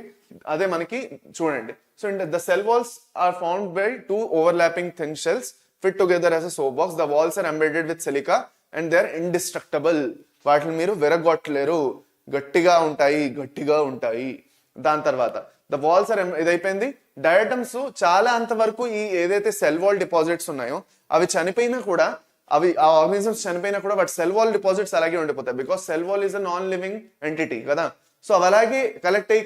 అదే మనకి చూడండి. So the cell walls are found by 2 overlapping thin shells fit together as a soap box. The walls are embedded with silica and they are indestructible. వాటిని మీరు విరగొట్టలేరు, గట్టిగా ఉంటాయి. దాని తర్వాత ద వాల్స్ ఆర్ ఇదైపోయింది. డయాటమ్స్ చాలా అంతవరకు ఈ ఏదైతే సెల్ వాల్ డిపాజిట్స్ ఉన్నాయో అవి చనిపోయినా కూడా, అవి ఆ ఆర్గానిజమ్స్ చనిపోయినా కూడా వాటి సెల్ వాల్ డిపాజిట్స్ అలాగే ఉండిపోతాయి. Because cell wall is a non living entity కదా. సో అవి అలాగే కలెక్ట్ అయ్యి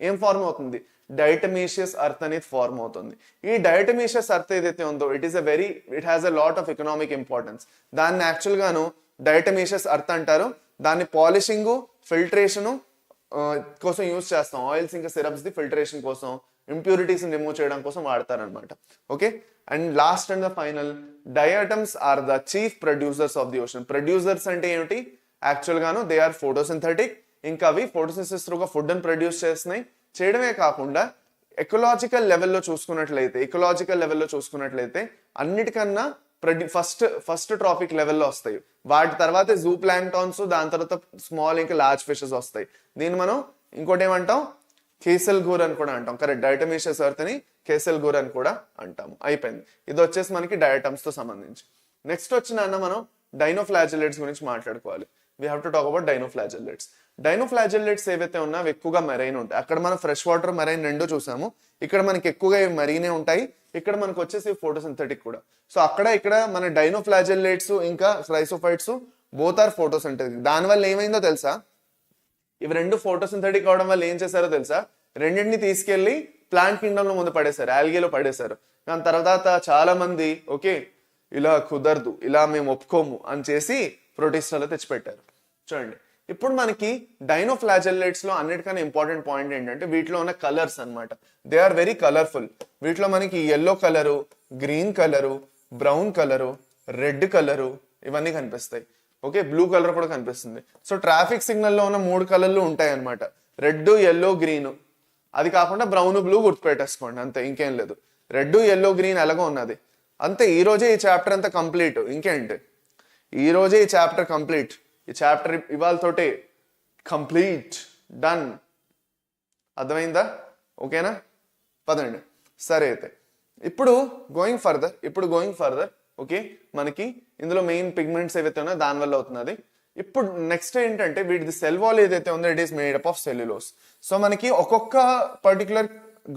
ఏం ఫార్మ్ అవుతుంది? డైటమేషియస్ అర్త్ అనేది ఫార్మ్ అవుతుంది. ఈ డైటమేషియస్ అర్త్ ఏదైతే ఉందో it has a lot of economic importance. దాన్ని యాక్చువల్ గాను డైటమేషియస్ అర్త్ అంటారు. దాన్ని పాలిషింగ్, ఫిల్టరేషన్ కోసం యూజ్ చేస్తాం. ఆయిల్స్ ఇంకా సిరప్స్ ది ఫిల్టరేషన్ కోసం, ఇంప్యూరిటీస్ రిమూవ్ చేయడం కోసం వాడతారనమాట. Okay, and last and the final, diatoms are the chief producers of the ocean. Producers అంటే ఏమిటి? యాక్చువల్ గాను దే ఆర్ ఫోటోసింథెటిక్. ఇంకా అవి ఫోటోసింథసిస్ త్రూగా ఫుడ్ ని ప్రొడ్యూస్ చేస్తున్నాయి. చేయడమే కాకుండా ఎకలాజికల్ లెవెల్లో చూసుకున్నట్లయితే అన్నిటికన్నా ఫస్ట్ ట్రాఫిక్ లెవెల్లో వస్తాయి. వాటి తర్వాత జూ ప్లాంక్టాన్స్, దాని తర్వాత స్మాల్ ఇంకా లార్జ్ ఫిషెస్ వస్తాయి. దీన్ని మనం ఇంకోటి ఏమంటాం? కేసెల్ గూర్ అని కూడా అంటాం. కరెక్ట్, డైటమేషియస్ అర్త్ ని కేసెల్ గూర్ అని కూడా అంటాము. అయిపోయింది, ఇది వచ్చేసి మనకి డయాటమ్స్ తో సంబంధించి. నెక్స్ట్ వచ్చిన మనం డైనోఫ్లాజెల్లెట్స్ గురించి మాట్లాడుకోవాలి. We have to talk about dinoflagellates. Dinoflagellates ఏవైతే ఉన్నా అవి ఎక్కువగా మెరైన్ ఉంటాయి. అక్కడ మనం ఫ్రెష్ వాటర్, మెరైన్ రెండూ చూసాము. ఇక్కడ మనకి ఎక్కువగా మెరీనే ఉంటాయి. ఇక్కడ మనకు వచ్చేసి ఫోటోసింథెటిక్ కూడా. సో ఇక్కడ మన డైనోఫ్లాజెల్లెట్స్ ఇంకా క్రైసోఫైట్స్ బోత్ ఆర్ ఫోటోసింథెటిక్. దానివల్ల ఏమైందో తెలుసా? ఇవి రెండు ఫోటోసింథెటిక్ అవడం వల్ల ఏం చేశారో తెలుసా? రెండింటిని తీసుకెళ్లి ప్లాంట్ కింగ్డమ్ లో ముందు పడేశారు, ఆల్గేలో పడేశారు. దాని తర్వాత చాలా మంది ఓకే ఇలా కుదరదు, ఇలా మేము ఒప్పుకోము అని చేసి ప్రొటిస్టాలో తెచ్చిపెట్టారు. చూడండి, ఇప్పుడు మనకి డైనోఫ్లాజెల్లెట్స్ లో అన్నిటికన్నా ఇంపార్టెంట్ పాయింట్ ఏంటంటే వీటిలో ఉన్న కలర్స్ అన్నమాట. They are very colourful. వీటిలో మనకి yellow colour, green colour, brown colour, red colour ఇవన్నీ కనిపిస్తాయి. ఓకే, బ్లూ కలర్ కూడా కనిపిస్తుంది. సో ట్రాఫిక్ సిగ్నల్ లో ఉన్న 3 కలర్లు ఉంటాయి అన్నమాట, రెడ్, ఎల్లో, గ్రీన్. అది కాకుండా బ్రౌన్, బ్లూ గుర్తుపెట్టేసుకోండి, అంతే, ఇంకేం లేదు. రెడ్, ఎల్లో, గ్రీన్ ఎలాగో ఉన్నది అంతే. ఈ రోజే ఈ చాప్టర్ అంతా కంప్లీట్. ఇంకేంటి, ఈ రోజే ఈ చాప్టర్ కంప్లీట్. ఈ చాప్టర్ ఇవాళతోటే కంప్లీట్, డన్. అర్థమైందా? ఓకేనా? పదండి. సరే అయితే ఇప్పుడు గోయింగ్ ఫర్దర్ ఓకే, మనకి ఇందులో మెయిన్ పిగ్మెంట్స్ ఏవైతే ఉన్నాయో దానివల్ల అవుతున్నది. ఇప్పుడు నెక్స్ట్ ఏంటంటే వీటిది సెల్ వాల్ ఏదైతే ఉందో it is made up of cellulose. So మనకి ఒక్కొక్క పర్టికులర్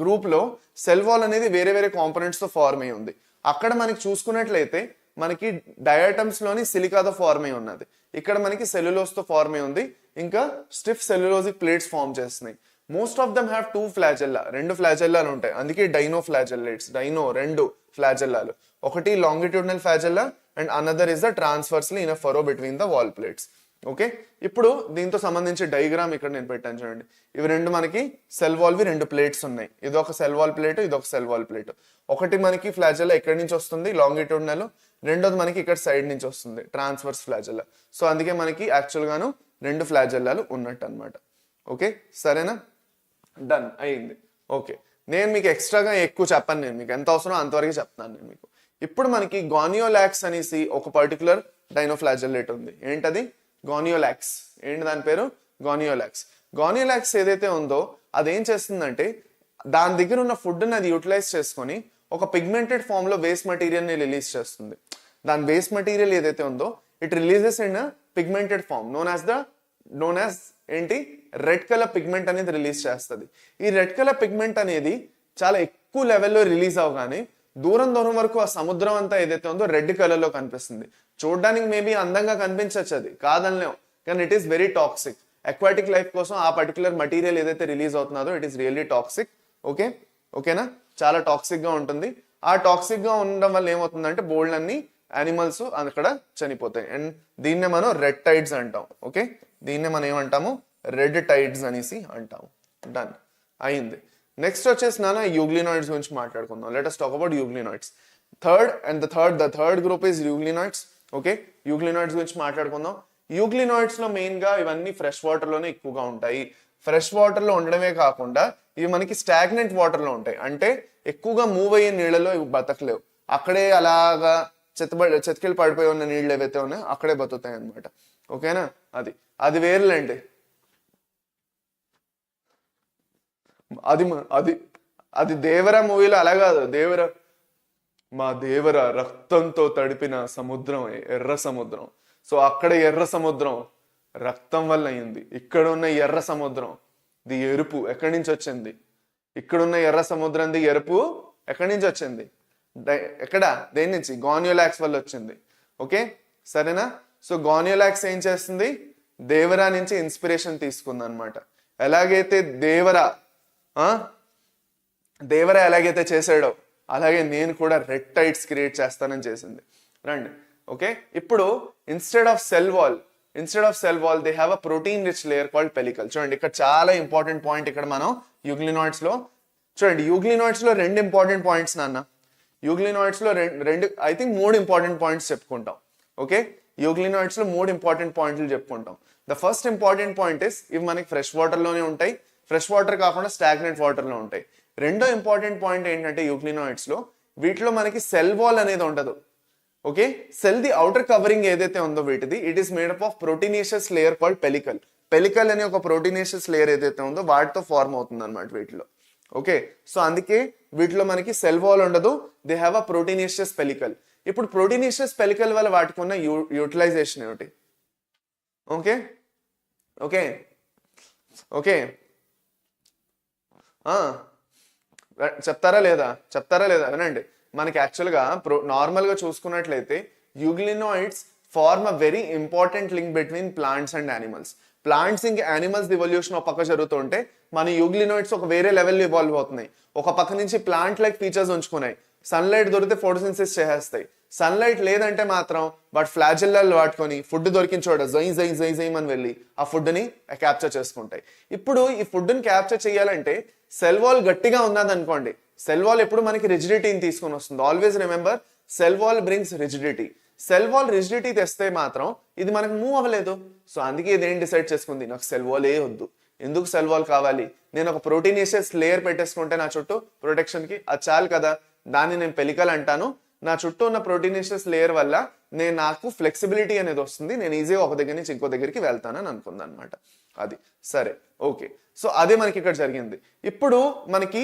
గ్రూప్ లో సెల్ వాల్ అనేది వేరే వేరే కాంపోనెంట్స్ తో ఫార్మ్ అయి ఉంది. అక్కడ మనకి చూసుకున్నట్లయితే మనకి డయాటమ్స్ లోని సిలికాతో ఫార్మ్ అయి ఉన్నది, ఇక్కడ మనకి సెల్యులోస్ తో ఫార్మ్ అయి ఉంది, ఇంకా స్టిఫ్ సెల్యులోజిక్ ప్లేట్స్ ఫార్మ్ చేస్తున్నాయి. Most of them have 2 flagella, 2 ఫ్లాజెల్లాలు ఉంటాయి, అందుకే డైనో ఫ్లాజెల్లేట్స్. డైనో 2 ఫ్లాజెల్లాలు, ఒకటి longitudinal flagella and another is the transversely in a furrow between the wall plates. Okay, ఇప్పుడు దీంతో సంబంధించి డయాగ్రామ్ ఇక్కడ నేను పెట్టాను చూడండి. ఇవి రెండు మనకి సెల్ వాల్వి 2 ప్లేట్స్ ఉన్నాయి, ఇది ఒక సెల్ వాల్ ప్లేట్, ఇది ఒక సెల్ వాల్ ప్లేట్. ఒకటి మనకి ఫ్లాజెల్లా ఎక్కడి నుంచి వస్తుంది లాంగిట్యూడినల్, రెండోది మనకి ఇక్కడ సైడ్ నుంచి వస్తుంది ట్రాన్స్వర్స్ ఫ్లాజెల్లా. సో అందుకే మనకి యాక్చువల్ గాను 2 ఫ్లాజెల్లాలు ఉన్నట్టు అనమాట. ఓకే, సరేనా? డన్ అయింది. ఓకే, నేను మీకు ఎక్స్ట్రాగా ఎక్కువ చెప్పాను, నేను మీకు ఎంత అవసరమో అంతవరకు చెప్తాను నేను మీకు. ఇప్పుడు మనకి గానియోలాక్స్ అనేసి ఒక పర్టికులర్ డైనోఫ్లాజెల్లేట్ ఉంది. ఏంటది? గానియోలాక్స్. ఏంటి దాని పేరు? గానియోలాక్స్. గానియోలాక్స్ ఏదైతే ఉందో అదేం చేస్తుందంటే దాని దగ్గర ఉన్న ఫుడ్ని అది యూటిలైజ్ చేసుకొని ఒక పిగ్మెంటెడ్ ఫామ్ లో వేస్ట్ మెటీరియల్ ని రిలీజ్ చేస్తుంది. దాని వేస్ట్ మెటీరియల్ ఏదైతే ఉందో it releases in pigmented form known as ఏంటి? రెడ్ కలర్ పిగ్మెంట్ అనేది రిలీజ్ చేస్తుంది. ఈ రెడ్ కలర్ పిగ్మెంట్ అనేది చాలా ఎక్కువ లెవెల్లో రిలీజ్ అవగానే దూరం వరకు ఆ సముద్రం అంతా ఏదైతే ఉందో రెడ్ కలర్ లో కనిపిస్తుంది. చూడడానికి మేబీ అందంగా కనిపించచ్చు, అది కాదనలేం, కానీ it is very toxic. Aquatic life కోసం ఆ పర్టికులర్ మెటీరియల్ ఏదైతే రిలీజ్ అవుతుందో ఇట్ ఈస్ రియల్లీ టాక్సిక్. ఓకేనా? చాలా టాక్సిక్ గా ఉంటుంది. ఆ టాక్సిక్ గా ఉండడం వల్ల ఏమవుతుందంటే బోల్డ్ అన్ని యానిమల్స్ అక్కడ చనిపోతాయి. అండ్ దీన్నే మనం రెడ్ టైడ్స్ అంటాం. ఓకే, దీన్నే మనం ఏమంటాము? రెడ్ టైడ్స్ అనేసి అంటాము. డన్ అయింది. నెక్స్ట్ వచ్చేసి నాన్న యూగ్లినాయిడ్స్ గురించి మాట్లాడుకుందాం. Let us talk about euglenoids. The third group is euglenoids. Okay, euglenoids గురించి మాట్లాడుకుందాం. యూగ్లినాయిడ్స్ లో మెయిన్ గా ఇవన్నీ ఫ్రెష్ వాటర్ లోనే ఎక్కువగా ఉంటాయి. ఫ్రెష్ వాటర్ లో ఉండడమే కాకుండా ఇవి మనకి స్టాగ్నెంట్ వాటర్ లో ఉంటాయి, అంటే ఎక్కువగా మూవ్ అయ్యే నీళ్ళలో ఇవి బతకలేవు. అక్కడే అలాగా చెతికిలు పడిపోయి ఉన్న నీళ్ళు ఏవైతే ఉన్నాయో అక్కడే బతుకుతాయి అనమాట. ఓకేనా? అది వేర్లేండి. అది దేవరా మూవీలో అలా కాదు. మా దేవర రక్తంతో తడిపిన సముద్రం, ఎర్ర సముద్రం. సో అక్కడ ఎర్ర సముద్రం రక్తం వల్ల అయింది. ఇక్కడ ఉన్న ఎర్ర సముద్రం ది ఎరుపు ఎక్కడి నుంచి వచ్చింది? ఇక్కడున్న ఎర్ర సముద్రం ది ఎరుపు ఎక్కడి నుంచి వచ్చింది? ఎక్కడ? దేని నుంచి? గానియోలాక్స్ వల్ల వచ్చింది. ఓకే, సరేనా? సో గానియోలాక్స్ ఏం చేస్తుంది? దేవరా నుంచి ఇన్స్పిరేషన్ తీసుకుంది అనమాట. ఎలాగైతే దేవరా ఎలాగైతే చేశాడో అలాగే నేను కూడా రెడ్ టైడ్స్ క్రియేట్ చేస్తానని చేసింది. రండి. ఓకే, ఇప్పుడు instead of cell wall they have a protein rich layer called pellicle. చూడండి, ఇక్కడ చాలా ఇంపార్టెంట్ పాయింట్. ఇక్కడ మనం యూగ్లినాయిడ్స్ లో చూడండి, యూగ్లినాయిడ్స్ లో 2 ఇంపార్టెంట్ పాయింట్స్ నాన్న. యూగ్లినాయిడ్స్ లో ఐ థింక్ 3 ఇంపార్టెంట్ పాయింట్స్ చెప్పుకుంటాం. ఓకే, యూగ్లినాయిడ్స్ లో 3 ఇంపార్టెంట్ పాయింట్లు చెప్పుకుంటాం. The first important point is ఇవి మనకి ఫ్రెష్ వాటర్ లోనే ఉంటాయి, ఫ్రెష్ వాటర్ కాకుండా స్టాగ్నెంట్ వాటర్ లో ఉంటాయి. రెండో ఇంపార్టెంట్ పాయింట్ ఏంటంటే యూగ్లినాయిడ్స్ లో వీటిలో మనకి సెల్ వాల్ అనేది ఉండదు. ఓకే, సెల్ ది అవుటర్ కవరింగ్ ఏదైతే ఉందో వీటిది it is made up of proteinaceous layer called pellicle. Pellicle అనే ఒక ప్రోటీనేషియస్ లేయర్ ఏదైతే ఉందో వాటితో ఫార్మ్ అవుతుంది అనమాట వీటిలో. ఓకే, సో అందుకే వీటిలో మనకి సెల్ వాల్ ఉండదు, they have a proteinaceous pellicle. ఇప్పుడు ప్రోటీనేషియస్ పెలికల్ వల్ల వాటికి ఉన్న యూటిలైజేషన్ ఏమిటి? ఓకే ఓకే ఓకే చెప్తారా లేదా వినండి. మనకి యాక్చువల్గా నార్మల్ గా చూసుకున్నట్లయితే euglenoids form a very important link between plants and animals. Plants ఇంకా యానిమల్స్ ఇవల్యూషన్ ఒక పక్క జరుగుతుంటే మన యూగ్లినాయిడ్స్ ఒక వేరే లెవెల్లో ఇవాల్వ్ అవుతున్నాయి. ఒక పక్క నుంచి ప్లాంట్ లైక్ ఫీచర్స్ ఉంచుకున్నాయి. సన్లైట్ దొరికితే ఫోటోసింథసిస్ చేసేస్తాయి, సన్లైట్ లేదంటే మాత్రం వాటి ఫ్లాజెల్లాలు వాడుకొని ఫుడ్ దొరికిన చోట జై అని వెళ్ళి ఆ ఫుడ్ ని క్యాప్చర్ చేసుకుంటాయి. ఇప్పుడు ఈ ఫుడ్ ని క్యాప్చర్ చేయాలంటే సెల్ వాల్ గట్టిగా ఉన్నది అనుకోండి, సెల్ వాల్ ఎప్పుడు మనకి రిజిడిటీని తీసుకొని వస్తుంది. Always remember, cell wall brings rigidity. Cell wall rigidity తెస్తే మాత్రం ఇది మనకు మూవ్ అవ్వలేదు. సో అందుకే ఇదేం డిసైడ్ చేసుకుంది, నాకు సెల్ వాల్ వద్దు. ఎందుకు సెల్ వాల్ కావాలి? నేను ఒక ప్రోటీనేషియస్ లేయర్ పెట్టేసుకుంటే నా చుట్టూ ప్రొటెక్షన్ కి అది చాలు కదా, దాన్ని నేను పెలికల్ అంటాను. నా చుట్టూ ఉన్న ప్రోటీనేషియస్ లేయర్ వల్ల నాకు ఫ్లెక్సిబిలిటీ అనేది వస్తుంది, నేను ఈజీగా ఒక దగ్గర నుంచి ఇంకో దగ్గరికి వెళ్తానని అనుకుంది అనమాట. అది సరే, ఓకే. సో అదే మనకి ఇక్కడ జరిగింది. ఇప్పుడు మనకి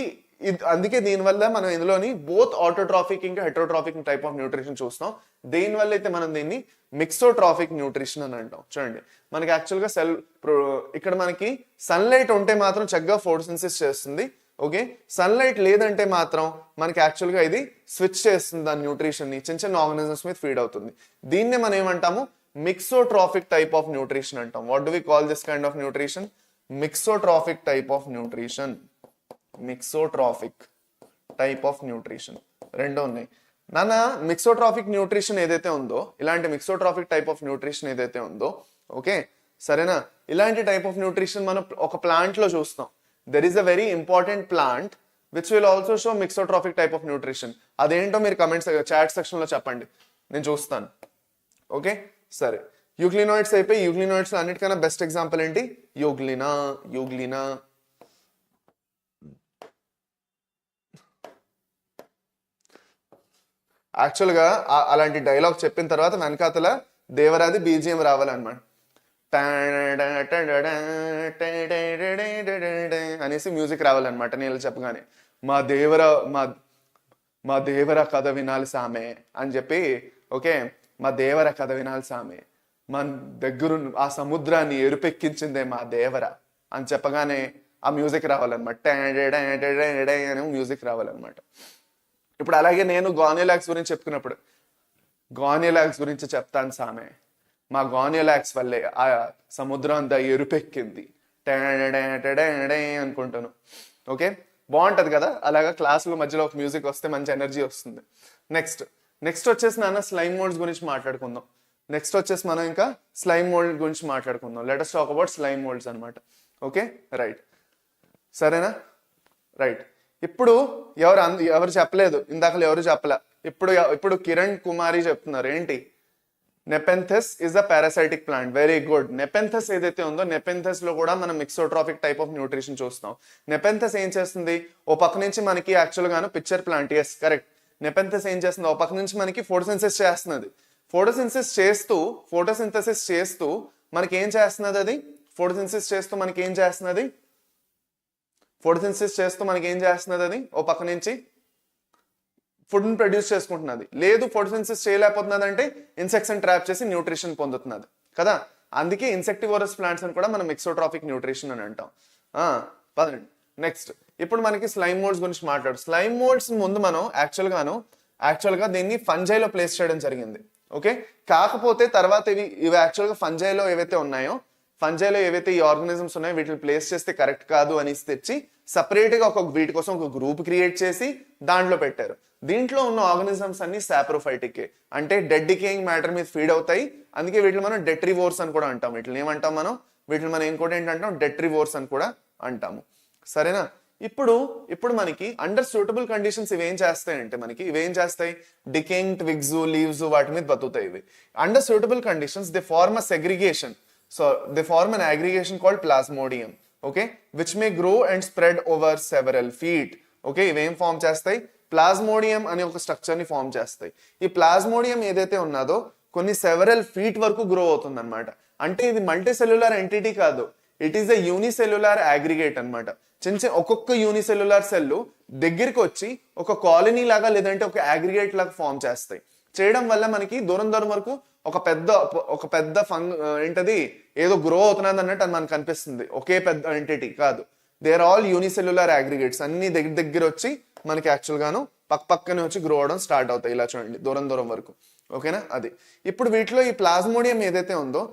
అందుకే దీనివల్ల మనం ఇందులోని బోత్ ఆటోట్రాఫిక్ ఇంకా హెటరోట్రాఫిక్ టైప్ ఆఫ్ న్యూట్రిషన్ చూస్తాం. దేనివల్ల అయితే మనం దీన్ని మిక్సోట్రాఫిక్ న్యూట్రిషన్ అని అంటాం. చూడండి, మనకి యాక్చువల్గా ఇక్కడ మనకి సన్లైట్ ఉంటే మాత్రం చక్కగా ఫోటోసింథసిస్ చేస్తుంది. ఓకే, సన్లైట్ లేదంటే మాత్రం మనకి యాక్చువల్గా ఇది స్విచ్ చేస్తుంది దాని న్యూట్రిషన్ ని, చిన్న చిన్న ఆర్గనిజమ్స్ మీద ఫీడ్ అవుతుంది. దీన్నే మనం ఏమంటాము, మిక్సోట్రాఫిక్ టైప్ ఆఫ్ న్యూట్రిషన్ అంటాం. What do we call this kind of nutrition? Mixotrophic type of nutrition. Mixotrophic type of nutrition రెండు ఉన్నాయి నాన్న. మిక్సోట్రాఫిక్ న్యూట్రిషన్ ఏదైతే ఉందో, ఇలాంటి మిక్సోట్రాఫిక్ టైప్ ఆఫ్ న్యూట్రిషన్ ఏదైతే ఉందో, ఓకే సరేనా, ఇలాంటి టైప్ ఆఫ్ న్యూట్రిషన్ మనం ఒక ప్లాంట్ లో చూస్తాం. There is a very important plant which will also show mixotrophic type of nutrition. అదేంటో మీరు కమెంట్స్ చాట్ సెక్షన్ లో చెప్పండి, నేను చూస్తాను. ఓకే సరే, యూగ్లినాయిడ్స్ అయిపోయి, యూగ్లినాయిడ్స్ అన్నిటికన్నా బెస్ట్ ఎగ్జాంపుల్ ఏంటి? యూగ్లినా. యూగ్లినా యాక్చువల్గా అలాంటి డైలాగ్ చెప్పిన తర్వాత వెనకాతల దేవరాది బీజిఎం రావాలన్నమాట. అనేసి మ్యూజిక్ రావాలన్నమాట నేను చెప్పగానే. మా దేవర కథ వినాలి సామె అని చెప్పి, ఓకే మా దేవర కథ వినాలి సామె, మన దగ్గర ఆ సముద్రాన్ని ఎరుపెక్కించిందే మా దేవర అని చెప్పగానే ఆ మ్యూజిక్ రావాలన్నమాట. అనే మ్యూజిక్ రావాలన్నమాట. ఇప్పుడు అలాగే నేను గానియోలాక్స్ గురించి చెప్పుకున్నప్పుడు గానియోలాక్స్ గురించి చెప్తాను సామె, మా గానియోలాక్స్ వల్లే ఆ సముద్రం అంతా ఎరుపెక్కింది అనుకుంటాను. ఓకే, బాగుంటది కదా అలాగా క్లాసులో మధ్యలో ఒక మ్యూజిక్ వస్తే మంచి ఎనర్జీ వస్తుంది. నెక్స్ట్ వచ్చేసి నాన్న స్లైమ్ మోల్డ్స్ గురించి మాట్లాడుకుందాం. నెక్స్ట్ వచ్చేసి మనం ఇంకా స్లైమ్ మోల్డ్ గురించి మాట్లాడుకుందాం. Let us talk about slime moulds అనమాట. ఓకే రైట్, సరేనా రైట్. ఇప్పుడు ఎవరు చెప్పలేదు, ఇందాక ఎవరు చెప్పలే. ఇప్పుడు కిరణ్ కుమారి చెప్తున్నారు ఏంటి? Nepenthes is a parasitic plant. Very good. Nepenthes ఏదైతే ఉందో, నెపెంథస్ లో కూడా మనం మిక్సోట్రాఫిక్ టైప్ ఆఫ్ న్యూట్రిషన్ చూస్తాం. నెపెంథస్ ఏం చేస్తుంది, ఓ పక్క నుంచి మనకి యాక్చువల్ గాను పిక్చర్ ప్లాంట్, ఎస్ కరెక్ట్. నెపెంథస్ ఏం చేస్తుంది, ఓ పక్క నుంచి మనకి ఫోటోసింథసిస్ చేస్తున్నది. ఫోటోసింథసిస్ చేస్తూ మనకి ఏం చేస్తున్నది? అది ఫోటోసింథసిస్ చేస్తూ మనకి ఏం చేస్తున్నది? ఫోటోసింథసిస్ చేస్తూ మనకి ఏం చేస్తున్నది? అది ఓ పక్క నుంచి ఫుడ్ ని ప్రొడ్యూస్ చేసుకుంటున్నది. లేదు ఫోటోసింథసిస్ చేయలేకపోతున్నది అంటే ఇన్సెక్ట్స్ ని ట్రాప్ చేసి న్యూట్రిషన్ పొందుతున్నది కదా. అందుకే ఇన్సెక్టివోరస్ ప్లాంట్స్ అని కూడా మనం మిక్సోట్రాఫిక్ న్యూట్రిషన్ అని అంటాం. పదండి నెక్స్ట్. ఇప్పుడు మనకి స్లైమ్ మోల్డ్స్ గురించి మాట్లాడు. స్లైమ్ మోల్డ్స్ ముందు మనం యాక్చువల్ గా దీన్ని ఫంజైలో ప్లేస్ చేయడం జరిగింది. ఓకే, కాకపోతే తర్వాత ఇవి యాక్చువల్ గా ఫంజైలో ఏవైతే ఉన్నాయో, ఫంజైలో ఏవైతే ఈ ఆర్గానిజమ్స్ ఉన్నాయో వీటిని ప్లేస్ చేస్తే కరెక్ట్ కాదు అనేసి తెచ్చి సపరేట్ గా వీటి కోసం ఒక గ్రూప్ క్రియేట్ చేసి దాంట్లో పెట్టారు. దీంట్లో ఉన్న ఆర్గానిజమ్స్ అన్ని సాప్రోఫైటిక్, అంటే డెడ్ డికేయింగ్ మ్యాటర్ మీద ఫీడ్ అవుతాయి. అందుకే వీటిని మనం డెట్రివోర్స్ అని కూడా అంటాం. వీటిని ఏమంటాం మనం? వీటిని మనం ఇంకోటి ఏంటంటాం? డెట్రివోర్స్ అని కూడా అంటాము. సరేనా? ఇప్పుడు మనకి అండర్ సూటబుల్ కండిషన్స్ ఇవేం చేస్తాయి? డికేయింగ్ ట్విగ్స్, లీవ్స్ వాటి మీద బతుకుతాయి ఇవి. Under suitable conditions they form a segregation. So they form an aggregation called plasmodium, okay, which may grow and spread over several feet. Okay, ఇవేం ఫామ్ చేస్తాయి? Plasmodium అనే ఒక స్ట్రక్చర్ ని ఫామ్ చేస్తాయి. ఈ ప్లాస్మోడియం ఏదైతే ఉన్నదో కొన్ని సెవరల్ ఫీట్ వరకు గ్రో అవుతుంది అనమాట. అంటే ఇది మల్టీ సెల్యులార్ ఎంటిటీ కాదు, it is a unicellular aggregate అనమాట. చిన్న ఒక్కొక్క యూనిసెల్యులార్ సెల్ దగ్గరికి వచ్చి ఒక కాలనీ లాగా లేదంటే ఒక అగ్రిగేట్ లాగా ఫామ్ చేస్తాయి. చేయడం వల్ల మనకి దూరం వరకు ఒక పెద్ద ఏంటది ఏదో గ్రో అవుతున్నది అన్నట్టు అది మనకు కనిపిస్తుంది. ఒకే పెద్ద ఎంటిటీ కాదు, they are all unicellular aggregates. అన్ని దగ్గర వచ్చి మనకి యాక్చువల్ గాను పక్కనే వచ్చి గ్రో అవడం స్టార్ట్ అవుతాయి. ఇలా చూడండి దూరం వరకు. ఓకేనా? అది ఇప్పుడు వీటిలో ఈ ప్లాస్మోడియం ఏదైతే ఉందో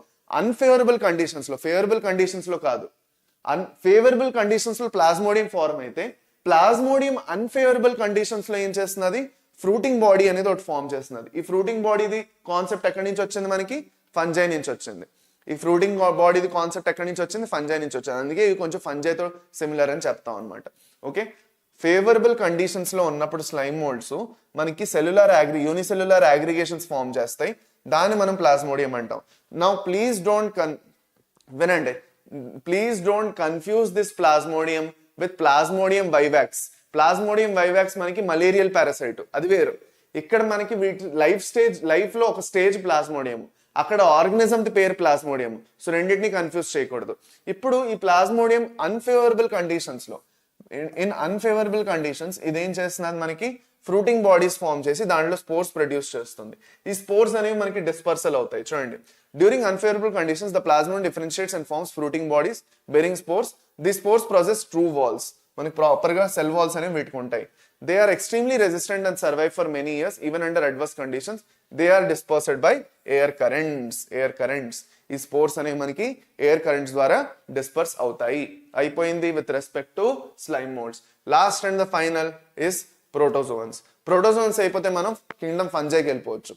అన్ఫేవరబుల్ కండిషన్స్ లో, ఫేవరబుల్ కండిషన్స్ లో కాదు, అన్ఫేవరబుల్ కండిషన్స్ లో ప్లాస్మోడియం ఫార్మ్ అయితే, ప్లాస్మోడియం అన్ఫేవరబుల్ కండిషన్స్ లో ఏం చేస్తున్నది? ఫ్రూటింగ్ బాడీ అనేది ఒకటి ఫామ్ చేస్తున్నది. ఈ ఫ్రూటింగ్ బాడీది కాన్సెప్ట్ ఎక్కడి నుంచి వచ్చింది? మనకి ఫంజై నుంచి వచ్చింది. ఈ ఫ్రూటింగ్ బాడీది కాన్సెప్ట్ ఎక్కడి నుంచి వచ్చింది? ఫంజై నుంచి వచ్చింది. అందుకే ఇవి కొంచెం ఫంజైతో సిమిలర్ అని చెప్తాం అనమాట. ఓకే, ఫేవరబుల్ కండిషన్స్ లో ఉన్నప్పుడు స్లైమ్ మోల్డ్స్ మనకి యూనిసెల్యులార్ అగ్రిగేషన్స్ ఫామ్ చేస్తాయి. దాన్ని మనం ప్లాస్మోడియం అంటాం. Now please don't confuse this plasmodium with plasmodium vivax. Plasmodium vivax మనకి మలేరియల్ పారాసైట్, అది వేరు. ఇక్కడ మనకి వీటి లైఫ్ లో ఒక స్టేజ్ ప్లాస్మోడియం, అక్కడ ఆర్గనిజం పేరు ప్లాస్మోడియం. సో రెండింటిని కన్ఫ్యూజ్ చేయకూడదు. ఇప్పుడు ఈ ప్లాస్మోడియం అన్ఫేవరబుల్ కండిషన్స్ లో, ఇన్ అన్ఫేవరబుల్ కండిషన్స్ ఇదేం చేస్తున్నది, మనకి ఫ్రూటింగ్ బాడీస్ ఫామ్ చేసి దాంట్లో స్పోర్స్ ప్రొడ్యూస్ చేస్తుంది. ఈ స్పోర్స్ అనేవి మనకి డిస్పర్సల్ అవుతాయి. చూడండి, during unfavourable conditions the plasmodium differentiates and forms fruiting bodies bearing spores. The spores process true walls, మనకి ప్రాపర్ గా సెల్ వాల్స్ అనేవి వీటికి ఉంటాయి. They are extremely resistant and survive for many years even under adverse conditions. They are dispersed by air currents. ఈ spores అనేవి మనకి air currents ద్వారా disperse అవుతాయి. అయిపోయింది with respect to slime moulds. Last and the final is protozoans. Protozoans అయిపోతే మనం Kingdom ఫంజైకి వెళ్ళిపోవచ్చు.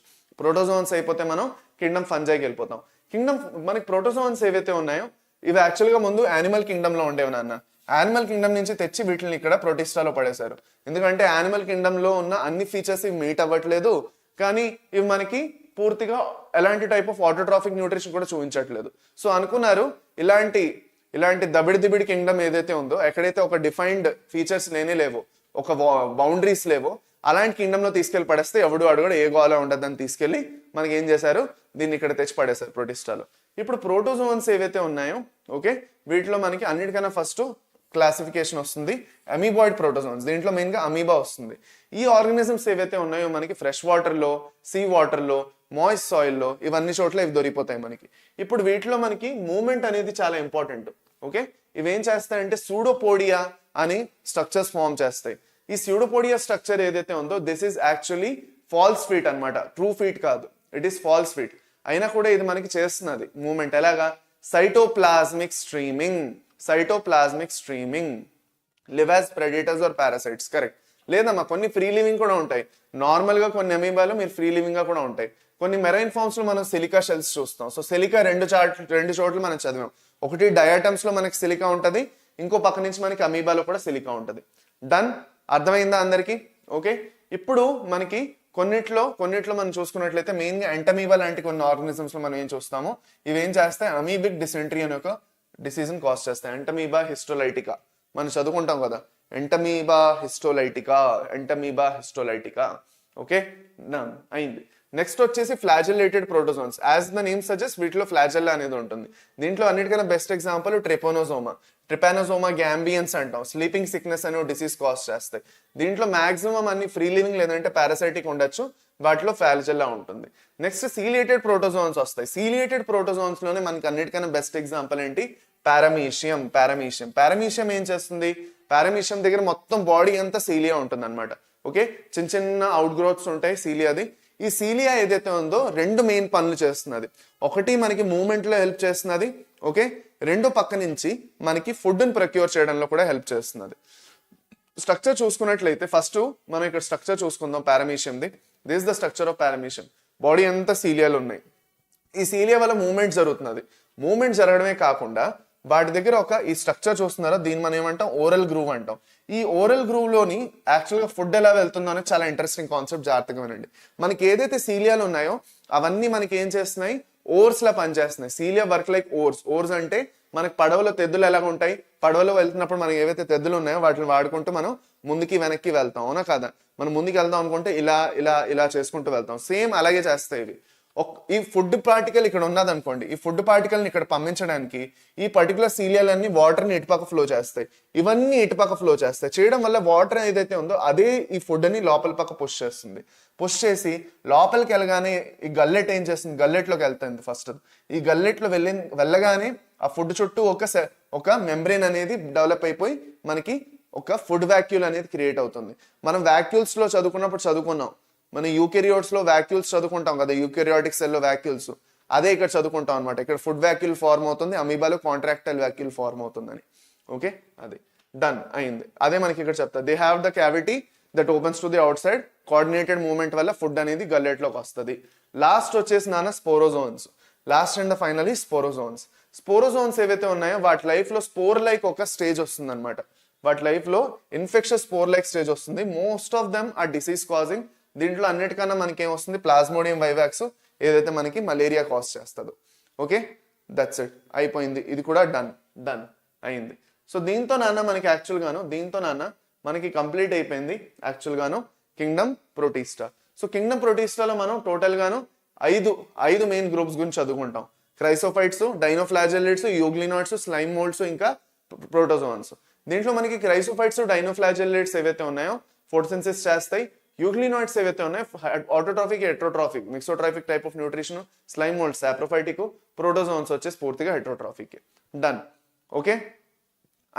Kingdom మనకి ప్రోటోజోన్స్ ఏవైతే ఉన్నాయో ఇవి యాక్చువల్ గా ముందు యానిమల్ కింగ్డమ్ లో ఉండేవి నాన్న. యానిమల్ కింగ్డమ్ నుంచి తెచ్చి వీటిని ఇక్కడ ప్రొటిస్టాలో పడేశారు. ఎందుకంటే యానిమల్ కింగ్డమ్ లో ఉన్న అన్ని ఫీచర్స్ ఇవి మీట్ అవ్వట్లేదు, కానీ ఇవి మనకి పూర్తిగా ఎలాంటి టైప్ ఆఫ్ ఆటోట్రాఫిక్ న్యూట్రిషన్ కూడా చూపించట్లేదు. సో అనుకున్నారు ఇలాంటి దబిడి కింగ్డమ్ ఏదైతే ఉందో, ఎక్కడైతే ఒక డిఫైన్డ్ ఫీచర్స్ లేవో, ఒక బౌండరీస్ లేవో, అలాంటి కింగ్డమ్ లో తీసుకెళ్లి పడేస్తే ఎవడు అడుగు ఏ గోలా ఉండదని తీసుకెళ్లి మనకి ఏం చేశారు, దీన్ని ఇక్కడ తెచ్చి పడేశారు ప్రొటిస్టాలో. ఇప్పుడు ప్రోటోజోన్స్ ఏవైతే ఉన్నాయో, ఓకే, వీటిలో మనకి అన్నిటికన్నా ఫస్ట్ క్లాసిఫికేషన్ వస్తుంది అమీబాయిడ్ ప్రోటోజోన్స్. దీంట్లో మెయిన్ గా అమీబా వస్తుంది. ఈ ఆర్గానిజమ్స్ ఏవైతే ఉన్నాయో మనకి ఫ్రెష్ వాటర్ లో, సీ వాటర్ లో, మాయిస్ట్ సాయిల్ లో, ఇవన్నీ చోట్ల ఇవి దొరికిపోతాయి మనకి. ఇప్పుడు వీటిలో మనకి మూమెంట్ అనేది చాలా ఇంపార్టెంట్. ఓకే, ఇవేం చేస్తాయంటే సూడోపోడియా అని స్ట్రక్చర్స్ ఫామ్ చేస్తాయి. ఈ సూడోపోడియా స్ట్రక్చర్ ఏదైతే ఉందో this is actually false feet అన్నమాట, ట్రూ ఫీట్ కాదు, ఇట్ ఈస్ ఫాల్స్ ఫీట్. అయినా కూడా ఇది మనకి చేస్తున్నది మూమెంట్. ఎలాగా? Cytoplasmic streaming. Live as predators or parasites. Correct. లేదమ్మా, కొన్ని ఫ్రీ లివింగ్ కూడా ఉంటాయి. నార్మల్ గా కొన్ని అమీబాలు మీరు ఫ్రీ లివింగ్ గా కూడా ఉంటాయి. కొన్ని మెరైన్ ఫార్మ్స్ లో మనం సిలికా షెల్స్ చూస్తాం. సో సిలికా రెండు చోట్ల మనం చదివాం. ఒకటి డయాటమ్స్ లో మనకి సిలికా ఉంటది, ఇంకో పక్క నుంచి మనకి అమీబాలో కూడా సిలికా ఉంటది. డన్, అర్థమైందా అందరికి? ఓకే, ఇప్పుడు మనకి కొన్నిట్లో మనం చూసుకున్నట్లయితే మెయిన్ గా ఎంటమీబా లాంటి కొన్ని ఆర్గానిజమ్స్ లో మనం ఏం చూస్తామో, ఇవేం చేస్తాయి, అమీబిక్ డిసెంట్రీ అనే ఒక డిసీజ్ ని కాజ్ చేస్తాయి. ఎంటమీబా హిస్టోలైటికా మనం చదువుకుంటాం కదా, ఎంటమీబా హిస్టోలైటికా. ఓకే, అయింది. నెక్స్ట్ వచ్చేసి flagellated protozoans. As the name suggest వీటిలో ఫ్లాజెల్లా అనేది ఉంటుంది. దీంట్లో అన్నిటికన్నా బెస్ట్ ఎగ్జాంపుల్ ట్రిపానోజోమా గ్యాంబియన్స్ అంటాం. స్లీపింగ్ సిక్నెస్ అనే డిసీజ్ కాజ్ చేస్తాయి. దీంట్లో మాక్సిమం అన్ని ఫ్రీ లివింగ్ లేదంటే పారాసైటిక్ ఉండొచ్చు, వాటిలో ఫ్లాజెల్లా ఉంటుంది. నెక్స్ట్ సీలియేటెడ్ ప్రోటోజోన్స్ వస్తాయి. సీలియేటెడ్ ప్రోటోజోన్స్ లోనే మనకి అన్నిటికన్నా బెస్ట్ ఎగ్జాంపుల్ ఏంటి, పారామీషియం ఏం చేస్తుంది, పారామీషియం దగ్గర మొత్తం బాడీ అంతా సీలియా ఉంటుంది అనమాట. ఓకే, చిన్న అవుట్ గ్రోత్స్ ఉంటాయి సీలియాది. ఈ సీలియా ఏదైతే ఉందో రెండు మెయిన్ పనులు చేస్తున్నది. ఒకటి మనకి మూవ్మెంట్ లో హెల్ప్ చేస్తున్నది, ఓకే, రెండో పక్క నుంచి మనకి ఫుడ్ ని ప్రొక్యూర్ చేయడంలో కూడా హెల్ప్ చేస్తున్నది. స్ట్రక్చర్ చూసుకున్నట్లయితే ఫస్ట్ మనం ఇక్కడ స్ట్రక్చర్ చూసుకుందాం పారామీషియంది. This is the structure of paramecium. Body అంతా సీలియాలు ఉన్నాయి. ఈ సీలియా వల్ల మూవ్మెంట్ జరుగుతున్నది. మూవ్మెంట్ జరగడమే కాకుండా వాటి దగ్గర ఈ స్ట్రక్చర్ చూస్తున్నారా, దీన్ని మనం ఏమంటాం, ఓరల్ గ్రూవ్ అంటాం. ఈ ఓరల్ గ్రూవ్ లోని యాక్చువల్ గా ఫుడ్ ఎలా వెళ్తుందో అనేది చాలా ఇంట్రెస్టింగ్ కాన్సెప్ట్, జాగ్రత్తగా వినండి. మనకి ఏదైతే సీలియాలు ఉన్నాయో అవన్నీ మనకి ఏం చేస్తున్నాయి, ఓర్స్ లా పనిచేస్తున్నాయి. సీలియా వర్క్ లైక్ ఓర్స్ అంటే మనకి పడవలో తెద్దులు ఎలాగ ఉంటాయి, పడవలో వెళ్తున్నప్పుడు మనకి ఏవైతే తెద్దులు ఉన్నాయో వాటిని వాడుకుంటూ మనం ముందుకి వెనక్కి వెళ్తాం, అవునా కాదా? మనం ముందుకు వెళ్దాం అనుకుంటే ఇలా ఇలా ఇలా చేసుకుంటూ వెళ్తాం. సేమ్ అలాగే చేస్తాయి ఇవి. ఈ ఫుడ్ పార్టికల్ ఇక్కడ ఉన్నది అనుకోండి, ఈ ఫుడ్ పార్టికల్ ని ఇక్కడ పంపించడానికి ఈ పర్టికులర్ సీలియాలన్నీ వాటర్ ని ఇటుపక్క ఫ్లో చేస్తాయి, ఇవన్నీ ఇటుపక్క ఫ్లో చేస్తాయి. చేయడం వల్ల వాటర్ ఏదైతే ఉందో అదే ఈ ఫుడ్ ని లోపల పక్క పుష్ చేస్తుంది. పుష్ చేసి లోపలికి వెళ్ళగానే ఈ గల్లెట్ ఏం చేస్తుంది, గల్లెట్లోకి వెళ్తుంది ఫస్ట్. ఈ గల్లెట్లో వెళ్ళగానే ఆ ఫుడ్ చుట్టూ ఒక మెంబ్రెయిన్ అనేది డెవలప్ అయిపోయి మనకి ఒక ఫుడ్ వాక్యూల్ అనేది క్రియేట్ అవుతుంది. మనం వాక్యూల్స్ లో చదువుకున్నాం, మన యూకెరియోట్స్ లో వాక్యూల్స్ చదువుకుంటాం కదా, యూకెరియాటిక్ సెల్ లో వాక్యూల్స్, అదే ఇక్కడ చదువుకుంటాం అనమాట. ఇక్కడ ఫుడ్ వాక్యూల్ ఫార్మ్ అవుతుంది, అమీబాలో కాంట్రాక్టైల్ వాక్యూల్ ఫార్మ్ అవుతుందని. ఓకే, అది డన్ అయింది. అదే మనకి ఇక్కడ చెప్తా, they have the cavity that opens to the out side. Coordinated movement వల్ల ఫుడ్ అనేది గల్లెట్ లోకి వస్తుంది. లాస్ట్ వచ్చేసి నాన్న స్పోరోజోన్స్. లాస్ట్ అండ్ ఫైనలీ స్పోరోజోన్స్ ఏవైతే ఉన్నాయో వాటి లైఫ్ లో స్పోర్ లైక్ ఒక స్టేజ్ వస్తుంది అనమాట. వాటి లైఫ్ లో ఇన్ఫెక్షస్ స్పోర్ లైక్ స్టేజ్ వస్తుంది. Most of them are disease causing. దీంట్లో అన్నిటికన్నా మనకి ఏమొస్తుంది, ప్లాస్మోడియం వైవాక్స్ ఏదైతే మనకి మలేరియా కాజ్ చేస్తుందో. ఓకే, దట్స్ ఇట్, అయిపోయింది. ఇది కూడా డన్ అయింది. సో దీంతో మనకి కంప్లీట్ అయిపోయింది యాక్చువల్ గాను కింగ్డమ్ ప్రొటిస్టా. సో కింగ్డమ్ ప్రొటిస్టాలో మనం టోటల్ గాను ఐదు మెయిన్ గ్రూప్స్ గురించి చదువుకుంటాం. క్రైసోఫైట్స్, డైనోఫ్లాజెల్లేట్స్, యూగ్లినాయిడ్స్, స్లైమ్ మోల్డ్స్, ఇంకా ప్రోటోజోన్స్. దీంట్లో మనకి క్రైసోఫైట్స్, డైనోఫ్లాజెల్లేట్స్ ఏవైతే ఉన్నాయో ఫోటోసింథసిస్ చేస్తాయి. యూగ్లినాయిడ్స్ ఏవైతే ఉన్నాయో autotrophic, heterotrophic, mixotrophic type of nutrition. Slime moulds saprophytic, protozoans వచ్చేసి పూర్తిగా హెట్రోట్రాఫిక్. డన్. ఓకే,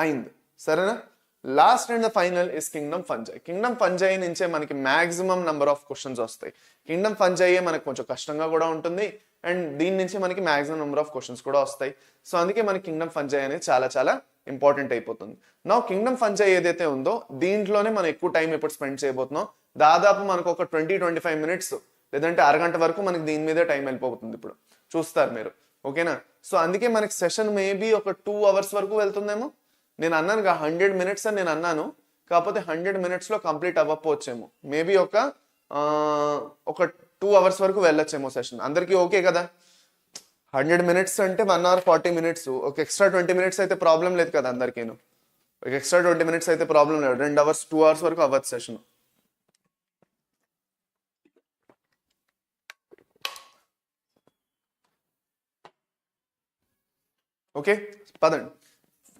అయింది. సరేనా? Last and the final is kingdom Fungi. Kingdom Fungi నుంచే మనకి మాక్సిమం నెంబర్ ఆఫ్ క్వశ్చన్స్ వస్తాయి. కింగ్డమ్ ఫంజై మనకు కొంచెం కష్టంగా కూడా ఉంటుంది అండ్ దీని నుంచి మనకి మాక్సిమం నెంబర్ ఆఫ్ క్వశ్చన్స్ కూడా వస్తాయి. సో అందుకే మనకి కింగ్డమ్ ఫంజై అనేది చాలా చాలా ఇంపార్టెంట్ అయిపోతుంది. నా కింగ్డమ్ ఫంజై ఏదైతే ఉందో దీంట్లోనే మనం ఎక్కువ టైం ఎప్పుడు స్పెండ్ చేయబోతున్నాం. దాదాపు మనకు ఒక 20-25 మినిట్స్ లేదంటే అరగంట వరకు మనకి దీని మీదే టైం వెళ్ళిపోతుంది. ఇప్పుడు చూస్తారు మీరు. ఓకేనా? సో అందుకే మనకి సెషన్ మేబీ ఒక 2 అవర్స్ వరకు వెళ్తుందేమో. నేను అన్నాను 100 మినిట్స్ అని నేను అన్నాను, కాకపోతే 100 మినిట్స్ లో కంప్లీట్ అవ్వకపోవచ్చేమో. మేబీ ఒక 2 అవర్స్ వరకు వెళ్ళొచ్చేమో సెషన్. అందరికీ ఓకే కదా? 100 మినిట్స్ అంటే 1 hour 40 మినిట్స్. ఒక ఎక్స్ట్రా 20 మినిట్స్ అయితే ప్రాబ్లం లేదు కదా అందరికీను. ఒక ఎక్స్ట్రా 20 మినిట్స్ అయితే ప్రాబ్లం లేదు. 2 అవర్స్ 2 అవర్స్ వరకు అవ్వచ్చు సెషన్. ఓకే, పదండి.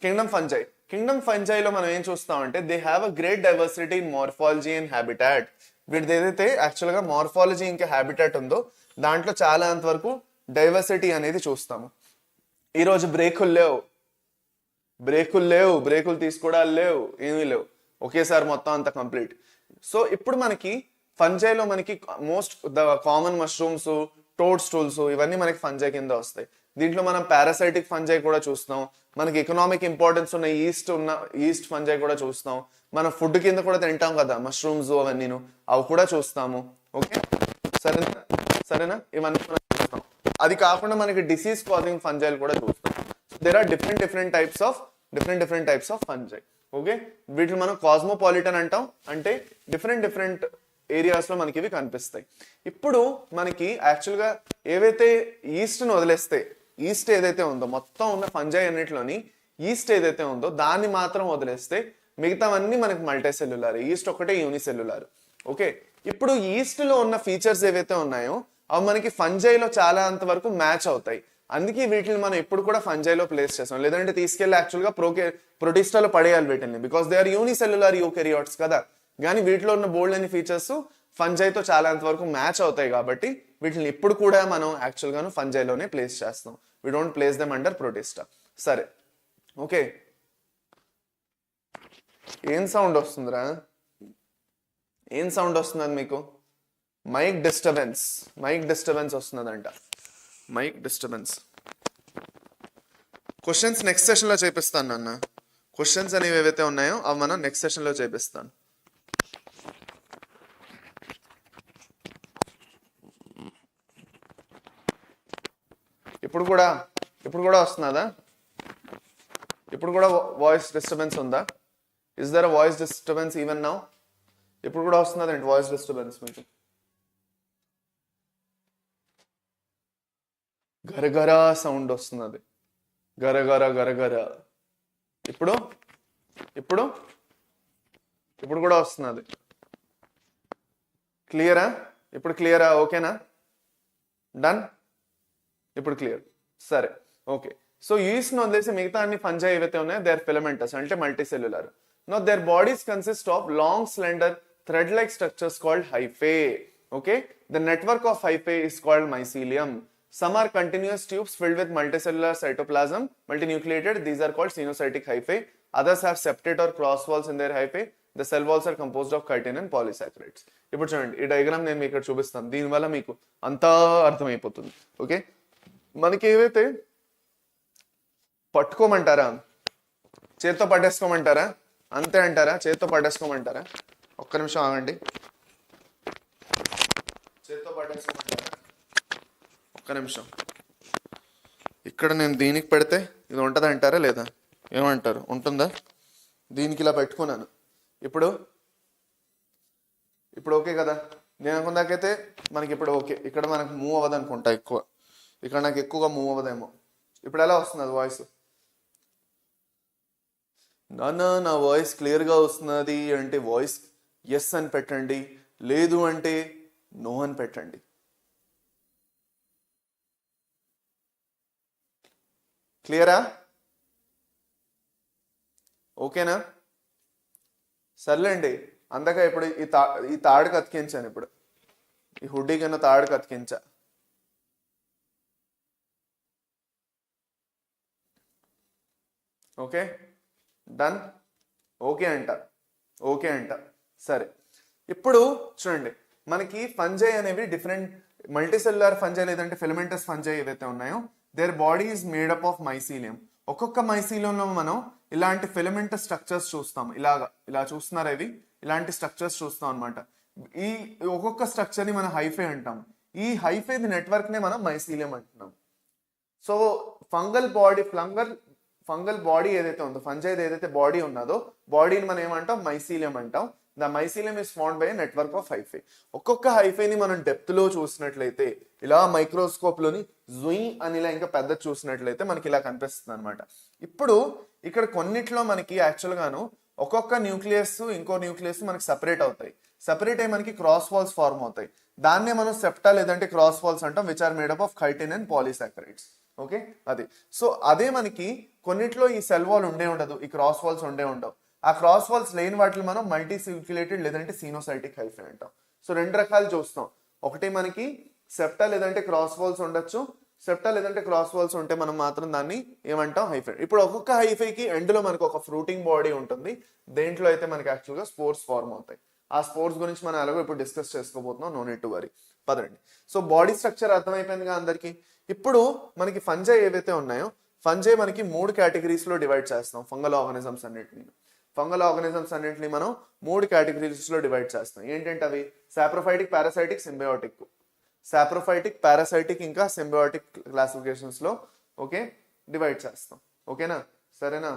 Kingdom Fungi. కింగ్డమ్ ఫంజైలో మనం ఏం చూస్తామంటే they have a great diversity in morphology and habitat. వీటిది ఏదైతే యాక్చువల్గా మార్ఫాలజీ ఇంకా హ్యాబిటాట్ ఉందో దాంట్లో చాలా అంతవరకు డైవర్సిటీ అనేది చూస్తాము. ఈరోజు బ్రేకులు లేవు, బ్రేకులు తీసుకోవడాలు లేవు, ఏమీ లేవు. ఒకేసారి మొత్తం అంత కంప్లీట్. సో ఇప్పుడు మనకి ఫంజైలో మనకి most the common mushrooms, towed stools ఇవన్నీ మనకి ఫంజై కింద వస్తాయి. దీంట్లో మనం పారాసైటిక్ ఫంజై కూడా చూస్తాం. మనకి ఎకనామిక్ ఇంపార్టెన్స్ ఉన్న ఈస్ట్ ఫంజై కూడా చూస్తాం. మనం ఫుడ్ కింద కూడా తింటాం కదా మష్రూమ్స్ అవన్నీను, అవి కూడా చూస్తాము. ఓకే, సరేనా? ఇవన్నీ మనం చూస్తాం. అది కాకుండా మనకి డిసీజ్ కాజింగ్ ఫంజైలు కూడా చూస్తాం. There are different types of fungi. Okay, వీటిని మనం కాస్మోపాలిటన్ అంటాం. అంటే డిఫరెంట్ ఏరియాస్ లో మనకి ఇవి కనిపిస్తాయి. ఇప్పుడు మనకి యాక్చువల్గా ఏవైతే ఈస్ట్ను వదిలేస్తే, ఈస్ట్ ఏదైతే ఉందో మొత్తం ఉన్న ఫంజై అన్నిటిలోని ఈస్ట్ ఏదైతే ఉందో దాన్ని మాత్రం వదిలేస్తే మిగతావన్నీ మనకి మల్టీసెల్యులార్. ఈస్ట్ ఒకటే యూనిసెల్యులార్. ఓకే, ఇప్పుడు ఈస్ట్ లో ఉన్న ఫీచర్స్ ఏవైతే ఉన్నాయో అవి మనకి ఫంజైలో చాలా అంతవరకు మ్యాచ్ అవుతాయి. అందుకే వీటిని మనం ఎప్పుడు కూడా ఫంజైలో ప్లేస్ చేస్తాం. లేదంటే తీసుకెళ్లి యాక్చువల్గా ప్రొటిస్టాలో పడేయాలి వీటిని, because they are unicellular eukaryotes కదా. కానీ వీటిలో ఉన్న బోల్డ్ అనే ఫీచర్స్ ఫంజైతో చాలా అంతవరకు మ్యాచ్ అవుతాయి కాబట్టి వీటిని ఇప్పుడు కూడా మనం యాక్చువల్గాను ఫంజైలోనే ప్లేస్ చేస్తాం. We don't place them under Protista. సరే, ఓకే. ఏం సౌండ్ వస్తుందిరా? ఏం సౌండ్ వస్తున్నది మీకు? మైక్ డిస్టర్బెన్స్ వస్తున్నదంట. Mic disturbance. క్వశ్చన్స్ నెక్స్ట్ సెషన్లో చేపిస్తాను నాన్న. క్వశ్చన్స్ అనేవి ఏవైతే ఉన్నాయో అవి మనం నెక్స్ట్ సెషన్లో చేపిస్తాను. ఇప్పుడు కూడా వస్తున్నదా? ఇప్పుడు కూడా వాయిస్ డిస్టర్బెన్స్ ఉందా? Is there a voice disturbance even now? ఇప్పుడు కూడా వస్తున్నదండి వాయిస్ డిస్టర్బెన్స్ మీకు? గరగర సౌండ్ వస్తున్నది. గరగర. ఇప్పుడు కూడా వస్తున్నది. క్లియరా? ఇప్పుడు క్లియరా? ఓకేనా? డన్. ఇప్పుడు క్లియర్. సరే, ఓకే. సో ఈస్ట్ ను వదిలేసి మిగతా అన్ని ఫంజై ఏవైతే ఉన్నాయో దే ఆర్ ఫిలమెంటస్ అంటే multicellular. No their bodies consist of long slender thread like structures called hyphae. Okay, the network of hyphae is called mycelium. Some are continuous tubes filled with multicellular cytoplasm, multinucleated. These are called sinusotic hyphae. Others have septate or cross walls in their hyphae. The cell walls are composed of chitin and polysaccharides. ఇప్పుడు చూడండి, ఈ diagram నేను మీకు ఇక్కడ చూపిస్తాను. దీనివల్ల మీకు అంతా అర్థమైపోతుంది. ఓకే, మనకి ఏవైతే పట్టుకోమంటారా, చేత్తో పట్టేసుకోమంటారా, అంతే అంటారా? చేత్తో పట్టేసుకోమంటారా? ఒక్క నిమిషం ఆగండి. చేత్తో పట్టేసుకోమంటారా? ఒక్క నిమిషం. ఇక్కడ నేను దీనికి పెడితే ఇది ఉంటుంది అంటారా లేదా? ఏమంటారు? ఉంటుందా? దీనికి ఇలా పెట్టుకున్నాను. ఇప్పుడు ఓకే కదా? నేను అనుకున్నాకైతే మనకి ఇప్పుడు ఓకే. ఇక్కడ మనకు మూవ్ అవ్వదు అనుకుంటా ఎక్కువ. ఇక్కడ నాకు ఎక్కువగా మూవ్ అవ్వదేమో. ఇప్పుడు ఎలా వస్తున్నది వాయిస్? నా వాయిస్ క్లియర్గా వస్తున్నది అంటే వాయిస్ ఎస్ అని పెట్టండి, లేదు అంటే నో అని పెట్టండి. క్లియరా? ఓకేనా? సర్లేండి. అందుకే ఇప్పుడు ఈ తాడుకి అతికించాను. ఇప్పుడు ఈ హుడ్డీ కింద తాడుకి అతికించా. Okay, done. ఓకే అంట, ఓకే అంట. సరే, ఇప్పుడు చూడండి, మనకి ఫంజై అనేవి డిఫరెంట్ మల్టీసెల్యులర్ ఫంజై లేదంటే ఫిలమెంటస్ ఫంజై ఏవైతే ఉన్నాయో their body is made up of mycelium. ఒక్కొక్క మైసీలియంలో మనం ఇలాంటి ఫిలమెంటస్ స్ట్రక్చర్స్ చూస్తాం. ఇలా చూస్తున్నారు, ఇవి ఇలాంటి స్ట్రక్చర్స్ చూస్తాం అనమాట. ఈ ఒక్కొక్క స్ట్రక్చర్ ని మనం హైఫే అంటాం. ఈ హైఫే నెట్వర్క్ నే మనం మైసీలియం అంటున్నాం. సో ఫంగల్ బాడీ ఏదైతే ఉందో, ఫంజైది ఏదైతే బాడీ ఉన్నదో, బాడీని మనం ఏమంటాం? మైసీలియం అంటాం. The mycelium is found by network of hyphae. ఒక్కొక్క హైఫేని మనం డెప్త్ లో చూసినట్లయితే, ఇలా మైక్రోస్కోప్ లోని జుయి అని ఇలా ఇంకా పెద్ద చూసినట్లయితే మనకి ఇలా కనిపిస్తుంది అనమాట. ఇప్పుడు ఇక్కడ కొన్నిట్లో మనకి యాక్చువల్ గాను ఒక్కొక్క న్యూక్లియస్ ఇంకో న్యూక్లియస్ మనకి సెపరేట్ అవుతాయి. సెపరేట్ అయ్యి మనకి క్రాస్ వాల్స్ ఫార్మ్ అవుతాయి. దాన్నే మనం సెప్టా లేదంటే క్రాస్ వాల్స్ అంటాం, which are made up of chitin and polysaccharides. Okay, అది. సో అదే మనకి కొన్నిట్లో ఈ సెల్ వాల్ ఉండే ఉండదు, ఈ క్రాస్ వాల్స్ ఉండే ఉండవు. ఆ క్రాస్ వాల్స్ లేని వాటిని మనం మల్టీ సర్క్యులేటెడ్ లేదంటే సీనోసైటిక్ హైఫే అంటాం. సో రెండు రకాలు చూస్తాం. ఒకటి మనకి సెప్టా లేదంటే క్రాస్ వాల్స్ ఉండొచ్చు. సెప్టా లేదంటే క్రాస్ వాల్స్ ఉంటే మనం మాత్రం దాన్ని ఏమంటాం? హైఫే. ఇప్పుడు ఒక్కొక్క హైఫేకి ఎండ్ లో మనకు ఒక ఫ్రూటింగ్ బాడీ ఉంటుంది. దేంట్లో అయితే మనకి యాక్చువల్గా స్పోర్స్ ఫార్మ్ అవుతాయి. ఆ స్పోర్ట్స్ గురించి మనం ఎలాగో ఇప్పుడు డిస్కస్ చేసుకోబోతున్నాం. No need to worry. పదండి. సో బాడీ స్ట్రక్చర్ అర్థమైపోయిందిగా అందరికి. ఇప్పుడు మనకి ఫంజై ఏవైతే ఉన్నాయో, ఫంజై మనకి 3 కేటగిరీస్ లో డివైడ్ చేస్తాం. ఫంగల్ ఆర్గానిజమ్స్ అన్నింటినీ మనం 3 కేటగిరీస్ లో డివైడ్ చేస్తాం. ఏంటంటే అవి saprophytic, parasitic, symbiotic. Saprophytic, parasitic ఇంకా సింబయోటిక్ క్లాసిఫికేషన్స్ లో ఓకే డివైడ్ చేస్తాం. ఓకేనా? సరేనా?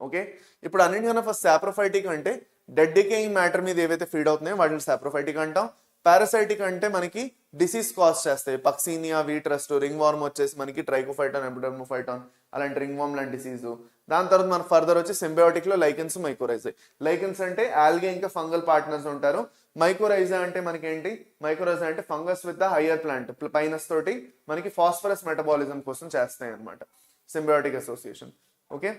ఓకే, ఇప్పుడు అన్నింటికన్నా ఫస్ట్ సాప్రోఫైటిక్ అంటే డెడ్ డికేయింగ్ మ్యాటర్ మీద ఏవైతే ఫీడ్ అవుతున్నాయో వాటిని సాప్రోఫైటిక్ అంటాం. పారాసైటిక్ అంటే మనకి డిసీజ్ కాజ్ చేస్తాయి. పక్సీనియా, వీట్ రస్ట్, రింగ్ వార్మ్ వచ్చేసి మనకి ట్రైకోఫైటాన్, ఎపిడెర్మోఫైటాన్ అలాంటి రింగ్ వార్మ్ లాంటి డిసీజు. దాని తర్వాత మన ఫర్దర్ వచ్చి సింబయోటిక్ లో లైకెన్స్, మైకోరైజే. లైకెన్స్ అంటే ఆల్గే ఇంకా ఫంగల్ పార్ట్నర్స్ ఉంటారు. మైకోరైజా అంటే మనకి ఏంటి? మైకోరైజా అంటే fungus with the higher plant pinus తోటి మనకి ఫాస్ఫరస్ మెటబాలిజం కోసం చేస్తాయి అనమాట, సింబయోటిక్ అసోసియేషన్. ఓకే,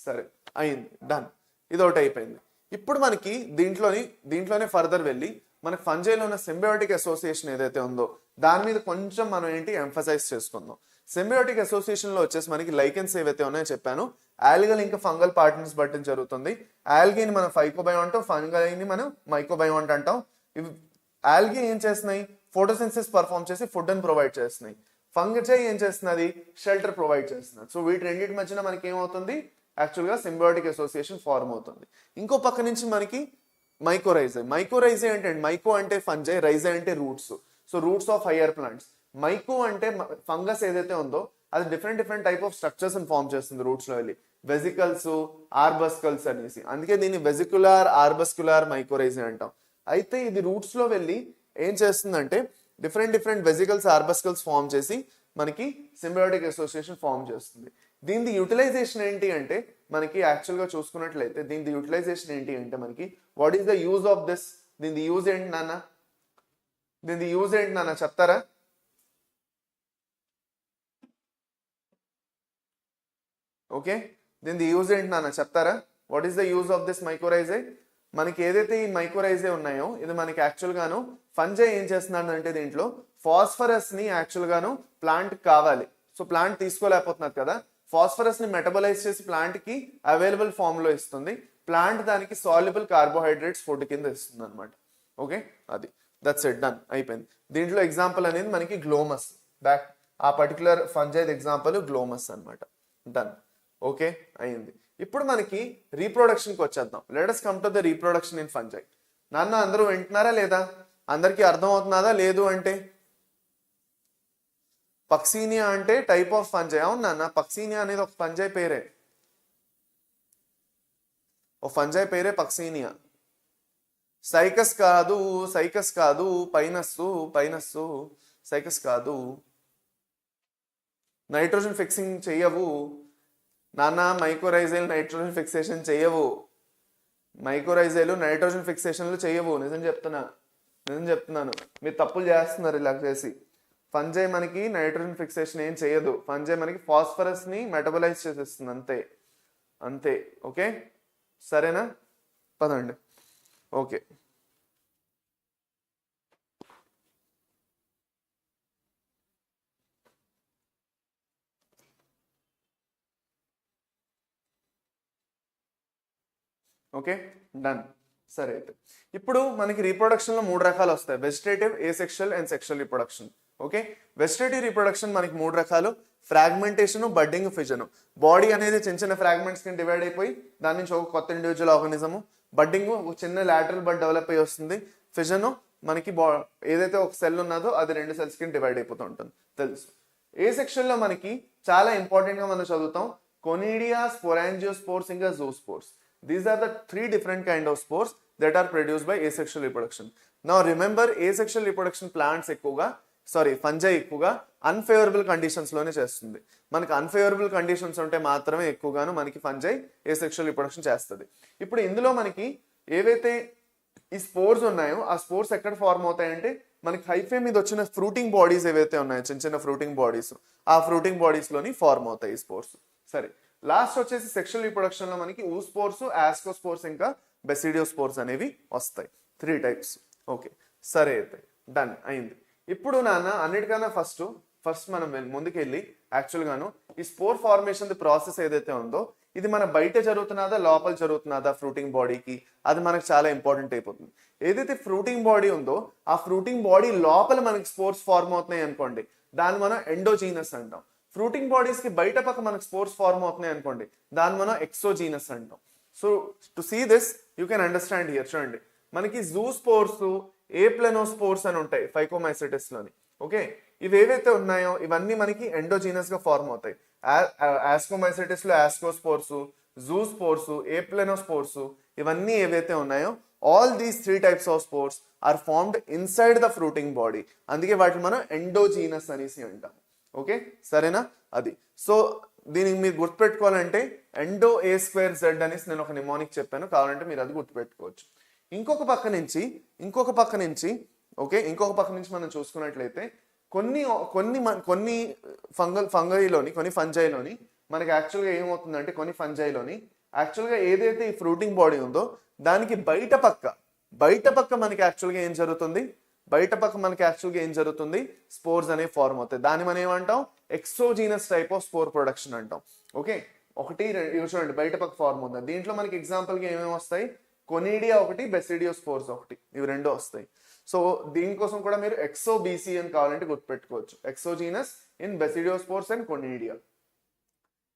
సరే, అయింది, డన్. ఇది ఒకటి అయిపోయింది. ఇప్పుడు మనకి దీంట్లోనే ఫర్దర్ వెళ్ళి మనకి ఫంజైలో ఉన్న సింబయోటిక్ అసోసియేషన్ ఏదైతే ఉందో దాని మీద కొంచెం మనం ఏంటి ఎంఫసైజ్ చేసుకుందాం. సింబయోటిక్ అసోసియేషన్ లో వచ్చేసి మనకి లైకెన్స్ ఏవైతే ఉన్నాయో చెప్పాను. ఆల్గల్ ఇంకా ఫంగల్ పార్ట్నర్స్ బట్టి జరుగుతుంది. ఆల్గేని మనం ఫైకోబయో అంటాం, ఫంగైని మనం మైకోబయో అంటాం. ఇవి ఆల్గే ఏం చేస్తున్నాయి? ఫోటోసిన్సిస్ పర్ఫామ్ చేసి ఫుడ్ అని ప్రొవైడ్ చేస్తున్నాయి. ఫంగై ఏం చేస్తున్నది? షెల్టర్ ప్రొవైడ్ చేస్తున్నది. సో వీటి రెండింటి మధ్యన మనకి ఏమవుతుంది? యాక్చువల్గా సింబయోటిక్ అసోసియేషన్ ఫార్మ్ అవుతుంది. ఇంకో పక్క నుంచి మనకి మైకోరైజే అంటే మైకో అంటే ఫంజై, రైజే అంటే roots. So roots of higher plants. Myco అంటే ఫంగస్ ఏదైతే ఉందో అది different type of structures form చేస్తుంది రూట్స్ లో వెళ్ళి, వెజికల్స్, ఆర్బస్కల్స్ అనేసి. అందుకే దీన్ని వెజికులార్, ఆర్బస్కులార్ మైకోరైజే అంటాం. అయితే ఇది రూట్స్ లో వెళ్ళి ఏం చేస్తుందంటే డిఫరెంట్ వెజికల్స్, ఆర్బస్కల్స్ ఫార్మ్ చేసి మనకి సింబయోటిక్ అసోసియేషన్ ఫార్మ్ చేస్తుంది. దీని యూటిలైజేషన్ ఏంటి అంటే మనకి యాక్చువల్ గా చూసుకున్నట్లయితే దీని యూటిలైజేషన్ ఏంటి అంటే మనకి what is the use of this? దీని యూజ్ ఏంటి నాన్న? చెప్తారా? ఓకే, దీని యూజ్ ఏంటి నాన్న? చెప్తారా? What is the use of this mycorrhizae? మనకి ఏదైతే ఈ మైకోరైజే ఉన్నాయో ఇది మనకి యాక్చువల్ గాను ఫంజై ఏం చేస్తున్నాడు అంటే దీంట్లో ఫాస్ఫరస్ ని యాక్చువల్ గాను ప్లాంట్ కావాలి. సో ప్లాంట్ తీసుకోలేకపోతున్నారు కదా, ఫాస్ఫరస్ ని మెటబలైజ్ చేసి ప్లాంట్ కి అవైలబుల్ ఫామ్ లో ఇస్తుంది. ప్లాంట్ దానికి సాల్యుబుల్ కార్బోహైడ్రేట్స్ ఫుడ్ కింద ఇస్తుంది అనమాట. ఓకే, అది దట్స్ ఇట్, డన్, అయిపోయింది. దీంట్లో ఎగ్జాంపుల్ అనేది మనకి గ్లోమస్, ఆ పర్టికులర్ ఫంజైడ్ ఎగ్జాంపుల్ గ్లోమస్ అనమాట. డన్. ఓకే, అయింది. ఇప్పుడు మనకి రీప్రొడక్షన్కి వచ్చేద్దాం. Let us come to the reproduction in fungi. నాన్న అందరూ వింటున్నారా లేదా? అందరికీ అర్థం అవుతున్నదా? లేదు అంటే పక్సీనియా అంటే టైప్ ఆఫ్ ఫంజై. అవును నాన్న, పక్సీనియా అనేది ఒక ఫంజై పేరే, పక్సీనియా. సైకస్ కాదు, పైనస్సు సైకస్ కాదు. నైట్రోజన్ ఫిక్సింగ్ చెయ్యవు నాన్న, మైకోరైజేలు నైట్రోజన్ ఫిక్సేషన్ చెయ్యవు. నైట్రోజన్ ఫిక్సేషన్లు చెయ్యవు, నిజం చెప్తున్నా. నేను చెప్తున్నాను, మీరు తప్పులు చేస్తున్నారు ఇలా చేసి. ఫంజై మనకి నైట్రోజన్ ఫిక్సేషన్ ఏం చేయదు. ఫంజై మనకి ఫాస్ఫరస్ ని మెటబలైజ్ చేసేస్తుంది అంతే, అంతే. ఓకే, సరేనా? పదండి. Okay, okay, done. సరే, అయితే ఇప్పుడు మనకి రీప్రొడక్షన్ లో 3 రకాలు వస్తాయి: vegetative, asexual and sexual reproduction. Okay, vegetative reproduction మనకి 3 రకాలు: ఫ్రాగ్మెంటేషన్, బడ్డింగ్, ఫిజన్. బాడీ అనేది చిన్న చిన్న ఫ్రాగ్మెంట్స్ కింద డివైడ్ అయిపోయి దాని నుంచి ఒక కొత్త ఇండివిజువల్ ఆర్గానిజము. బడ్డింగ్ ఒక చిన్న లాటరల్ బడ్ డెవలప్ అయ్యి వస్తుంది. ఫిజన్ మనకి ఏదైతే ఒక సెల్ ఉన్నదో అది 2 సెల్స్ కింద డివైడ్ అయిపోతూ ఉంటుంది, తెలుసు. ఏసెక్షువల్ లో మనకి చాలా ఇంపార్టెంట్ గా మనం చదువుతాం కొనీడియా, స్పోరాంజియోస్పోర్స్, ఇంకా జూస్పోర్స్. These are the 3 different kind of spores that are produced by asexual reproduction. Now remember, asexual reproduction plants fungi ఎక్కువగా unfavorable conditions లోనే చేస్తుంది. మనకి unfavorable conditions ఉంటే మాత్రమే ఎక్కువగాను మనకి fungi asexual reproduction చేస్తుంది. ఇప్పుడు ఇందులో మనకి ఏవైతే ఈ స్పోర్స్ ఉన్నాయో ఆ స్పోర్స్ ఎక్కడ ఫార్మ్ అవుతాయంటే మనకి హైఫే మీద వచ్చిన ఫ్రూటింగ్ బాడీస్ ఏవైతే ఉన్నాయో, చిన్న చిన్న ఫ్రూటింగ్ బాడీస్, ఆ ఫ్రూటింగ్ బాడీస్ లోని ఫార్మ్ అవుతాయి ఈ స్పోర్స్. సరే, లాస్ట్ వచ్చేసి సెక్షువల్ రీప్రొడక్షన్ లో మనకి ఊస్పోర్స్, ఆస్కోస్పోర్స్, ఇంకా బెసిడియోస్పోర్స్ అనేవి వస్తాయి. 3 టైప్స్. ఓకే, సరే, అయితే డన్ అయింది. ఇప్పుడు నాన్న అన్నిటికన్నా ఫస్ట్ మనం ముందుకెళ్ళి యాక్చువల్ గాను ఈ స్పోర్ ఫార్మేషన్ ప్రాసెస్ ఏదైతే ఉందో ఇది మన బయట జరుగుతున్నదా లోపల జరుగుతున్నదా ఫ్రూటింగ్ బాడీకి, అది మనకు చాలా ఇంపార్టెంట్ అయిపోతుంది. ఏదైతే ఫ్రూటింగ్ బాడీ ఉందో ఆ ఫ్రూటింగ్ బాడీ లోపల మనకి స్పోర్స్ ఫార్మ్ అవుతున్నాయి అనుకోండి, దాన్ని మనం ఎండోజీనస్ అంటాం. ఫ్రూటింగ్ బాడీస్ కి బయట పక్క మనకు స్పోర్స్ ఫార్మ్ అవుతున్నాయి అనుకోండి, దాన్ని మనం ఎక్సోజీనస్ అంటాం. So to see this you can understand here. చూడండి, మనకి జూ స్పోర్స్, ఏప్లెనోస్పోర్స్ అని ఉంటాయి ఫైకోమైసెటిస్ లోని. ఓకే, ఇవి ఏవైతే ఉన్నాయో ఇవన్నీ మనకి ఎండోజీనస్ గా ఫార్మ్ అవుతాయి. ఆస్కోమైసెటిస్ లో ఆస్కోస్పోర్స్, జూ స్పోర్స్, ఏప్లెనోస్పోర్స్, ఇవన్నీ ఏవైతే ఉన్నాయో all these 3 types of spores are formed inside the fruiting body. అందుకే వాటిని మనం ఎండోజీనస్ అనేసి అంటాం. ఓకే, సరేనా? అది. సో దీనికి మీరు గుర్తుపెట్టుకోవాలంటే ఎండో ఏ స్క్వేర్ జెడ్ అనేసి నేను ఒక నిమోనిక్ చెప్పాను, కావాలంటే మీరు అది గుర్తుపెట్టుకోవచ్చు. ఇంకొక పక్క నుంచి మనం చూసుకున్నట్లయితే కొన్ని ఫంజైలోని మనకి యాక్చువల్గా ఏమవుతుందంటే కొన్ని ఫంజైలోని యాక్చువల్గా ఏదైతే ఈ ఫ్రూటింగ్ బాడీ ఉందో దానికి బయట పక్క మనకి యాక్చువల్గా ఏం జరుగుతుంది, స్పోర్స్ అనేవి ఫార్మ్ అవుతాయి. దాన్ని మనం ఏమంటాం, ఎక్సోజీనస్ టైప్ ఆఫ్ స్పోర్ ప్రొడక్షన్ అంటాం. ఓకే, చూడండి బయట పక్క ఫార్మ్ అవుతుంది. దీంట్లో మనకి ఎగ్జాంపుల్గా ఏమేమి వస్తాయి, కొనీడియా ఒకటి, బెసిడియోస్పోర్స్ ఒకటి, ఇవి 2 వస్తాయి. సో దీనికోసం కూడా మీరు ఎక్సోబీసీ అని కావాలంటే గుర్తుపెట్టుకోవచ్చు. Exogenous in basidiospores and conidia.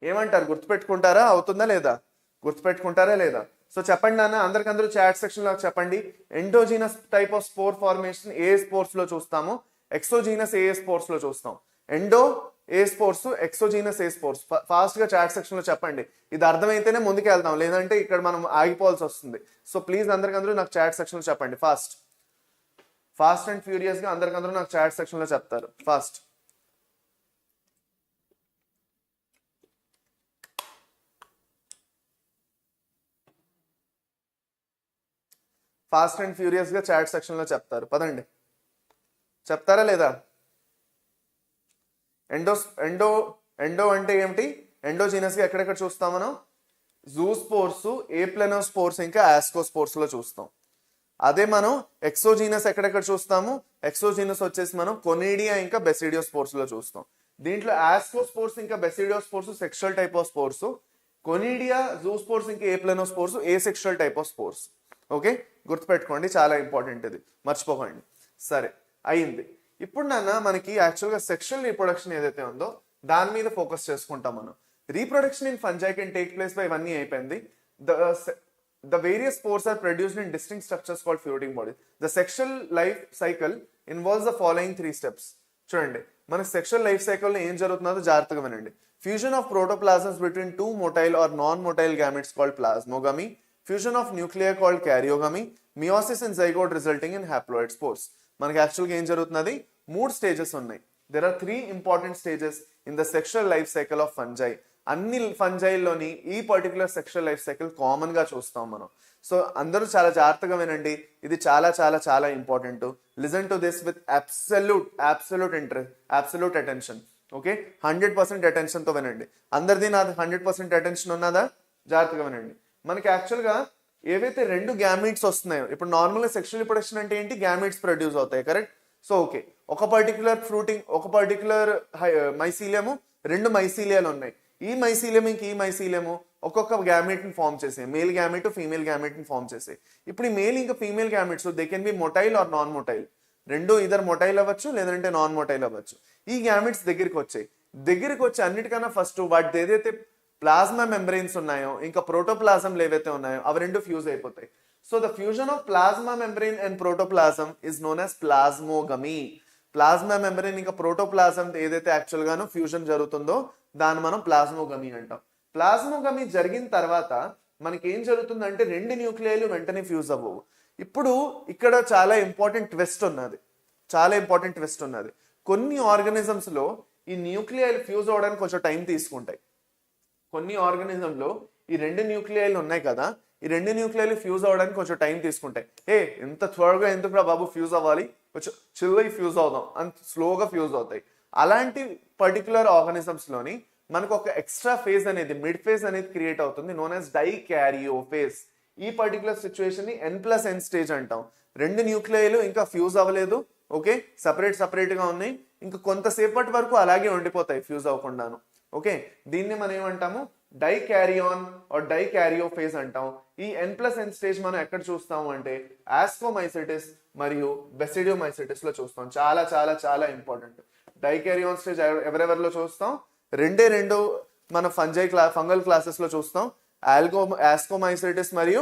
ఏమంటారు, గుర్తుపెట్టుకుంటారా? గుర్తుపెట్టుకుంటారా లేదా? సో చెప్పండి నాన్న, అందరికందరూ చాట్ సెక్షన్ లో చెప్పండి. Endogenous type of spore formation ఏ స్పోర్స్ లో చూస్తాము, ఎక్సోజీనస్ ఏ స్పోర్స్ లో చూస్తాం. ఎండో ఏ స్పోర్స్, ఎక్సోజీనస్ ఏ స్పోర్స్. ఫాస్ట్ గా చాట్ సెక్షన్ లో చెప్పండి. ఇది అర్థమైతేనే ముందుకు వెళ్తాం, లేదంటే ఇక్కడ మనం ఆగిపోవాల్సి వస్తుంది. సో ప్లీజ్ అందరికందరూ నాకు చాట్ సెక్షన్ లో చెప్పండి. ఫాస్ట్ అండ్ ఫ్యూరియస్ గా అందరికందరూ నాకు చాట్ సెక్షన్ లో చెప్తారు. ఫాస్ట్ అండ్ ఫ్యూరియస్ గా చాట్ సెక్షన్ లో చెప్తారు. పదండి, చెప్తారా లేదా? ఎండో అంటే ఏమిటి? ఎండోజీనస్ గా ఎక్కడెక్కడ చూస్తాం మనం? జూస్పోర్స్, ఏప్లెనోస్పోర్స్, ఇంకా ఆస్కోస్పోర్స్ లో చూస్తాం. అదే మనం ఎక్సోజీనస్ ఎక్కడెక్కడ చూస్తాము? ఎక్సోజీనస్ వచ్చేసి మనం కొనీడియా ఇంకా బెసిడియోస్పోర్స్ లో చూస్తాం. దీంట్లో ఆస్కోస్పోర్స్ ఇంకా basidiospores sexual type of spores, conidia, zoospores ఇంకా aplanospores asexual type of spores. Okay, గుర్తుపెట్టుకోండి, చాలా ఇంపార్టెంట్ ఇది, మర్చిపోకండి. సరే, అయింది. ఇప్పుడు నాన్న మనకి యాక్చువల్గా సెక్షువల్ రీప్రొడక్షన్ ఏదైతే ఉందో దాని మీద ఫోకస్ చేసుకుంటాం మనం. Reproduction in fungi can take place by ఇవన్నీ అయిపోయింది. The various spores are produced in distinct structures called fruiting bodies. The sexual life cycle involves the following 3 steps. చూడండి, మన సెక్షువల్ లైఫ్ సైకిల్లో ఏం జరుగుతుందో జాగ్రత్తగా వినండి. Fusion of protoplasms between 2 motile or non-motile gametes called plasmogamy, fusion of nuclei called karyogamy, meiosis and zygote resulting in haploid spores. మనకి యాక్చువల్గా ఏం జరుగుతున్నది, 3 స్టేజెస్ ఉన్నాయి. There are 3 important stages in the sexual life cycle of fungi. అన్ని ఫంజైల్లోని ఈ particular sexual life cycle common గా చూస్తాం మనం. సో అందరూ చాలా జాగ్రత్తగా వినండి, ఇది చాలా చాలా చాలా important. Listen to this with absolute interest, absolute attention. Okay, 100% attention తో వినండి. అందరిది నాది 100% అటెన్షన్ ఉన్నదా? జాగ్రత్తగా వినండి. మనకి యాక్చువల్గా ఏవైతే రెండు గ్యామీట్స్ వస్తున్నాయో, ఇప్పుడు నార్మల్గా సెక్షువల్ రిప్రొడక్షన్ అంటే ఏంటి? గ్యామీట్స్ ప్రొడ్యూస్ అవుతాయి, కరెక్ట్? సో ఓకే, ఒక పర్టికులర్ ఫ్రూటింగ్, ఒక పర్టికులర్ మైసీలియము, రెండు మైసీలియాలు ఉన్నాయి. ఈ మైసీలియం ఇంక ఈ మైసీలియము ఒక్కొక్క గ్యామీట్ ని ఫామ్ చేసాయి, మేల్ గ్యామీట్ ఫీమేల్ గ్యామీట్ ని ఫామ్ చేసాయి. ఇప్పుడు ఈ మేల్ ఇంకా female gametes they can be motile or non motile, రెండు ఇద్దరు మొటైల్ అవ్వచ్చు లేదంటే నాన్ మొటైల్ అవ్వచ్చు. ఈ గ్యామీట్స్ దగ్గరికి వచ్చి అన్నిటికన్నా ఫస్ట్ వాటి ఏదైతే ప్లాస్మా మెంబ్రెయిన్స్ ఉన్నాయో ఇంకా ప్రోటోప్లాజంలు ఏవైతే ఉన్నాయో అవి రెండు ఫ్యూజ్ అయిపోతాయి. So the fusion of plasma membrane and protoplasm is known as plasmogamy. Plasma membrane ఇంకా ప్రోటోప్లాజం ఏదైతే యాక్చువల్ గాను ఫ్యూజన్ జరుగుతుందో దాన్ని మనం ప్లాస్మోగమీ అంటాం. ప్లాస్మోగమీ జరిగిన తర్వాత మనకి ఏం జరుగుతుందంటే రెండు న్యూక్లియైలు వెంటనే ఫ్యూజ్ అవ్వవు. ఇప్పుడు ఇక్కడ చాలా ఇంపార్టెంట్ ట్విస్ట్ ఉన్నది. కొన్ని ఆర్గానిజమ్స్ లో ఈ న్యూక్లియైలు ఫ్యూజ్ అవ్వడానికి కొంచెం టైం తీసుకుంటాయి. కొన్ని ఆర్గానిజంలో ఈ రెండు న్యూక్లియైలు ఉన్నాయి కదా, ఈ రెండు న్యూక్లియైలు ఫ్యూజ్ అవ్వడానికి కొంచెం టైం తీసుకుంటాయి. ఇంత త్వరగా ఎందుకు బాబు ఫ్యూజ్ అవ్వాలి, కొంచెం చిల్లై ఫ్యూజ్ అవుదాం అని స్లోగా ఫ్యూజ్ అవుతాయి. అలాంటి పర్టికులర్ ఆర్గానిజమ్స్ లోని మనకు ఒక ఎక్స్ట్రా ఫేజ్ అనేది, మిడ్ ఫేజ్ అనేది క్రియేట్ అవుతుంది, నోన్ యాజ్ డైకారియో ఫేజ్. ఈ పర్టికులర్ సిచ్యువేషన్ ని N+N స్టేజ్ అంటాం. రెండు న్యూక్లియైలు ఇంకా ఫ్యూజ్ అవ్వలేదు, ఓకే, సపరేట్ గా ఉన్నాయి, ఇంకా కొంతసేపటి వరకు అలాగే ఉండిపోతాయి ఫ్యూజ్ అవ్వకుండాను. ఓకే, దీన్ని మనం ఏమంటాము? డైకారియాన్ ఆర్ డైకారియో ఫేజ్ అంటాం. ఈ N+N స్టేజ్ మనం ఎక్కడ చూస్తాము అంటే ఆస్కోమైసెటిస్ మరియు బెసిడియోమైసెటిస్ లో చూస్తాం. చాలా చాలా చాలా ఇంపార్టెంట్. డైకారియాన్ స్టేజ్ ఎవరెవరిలో చూస్తాం? రెండు మన ఫంగల్ క్లాసెస్ లో చూస్తాం. ఆస్కోమైసెటిస్ మరియు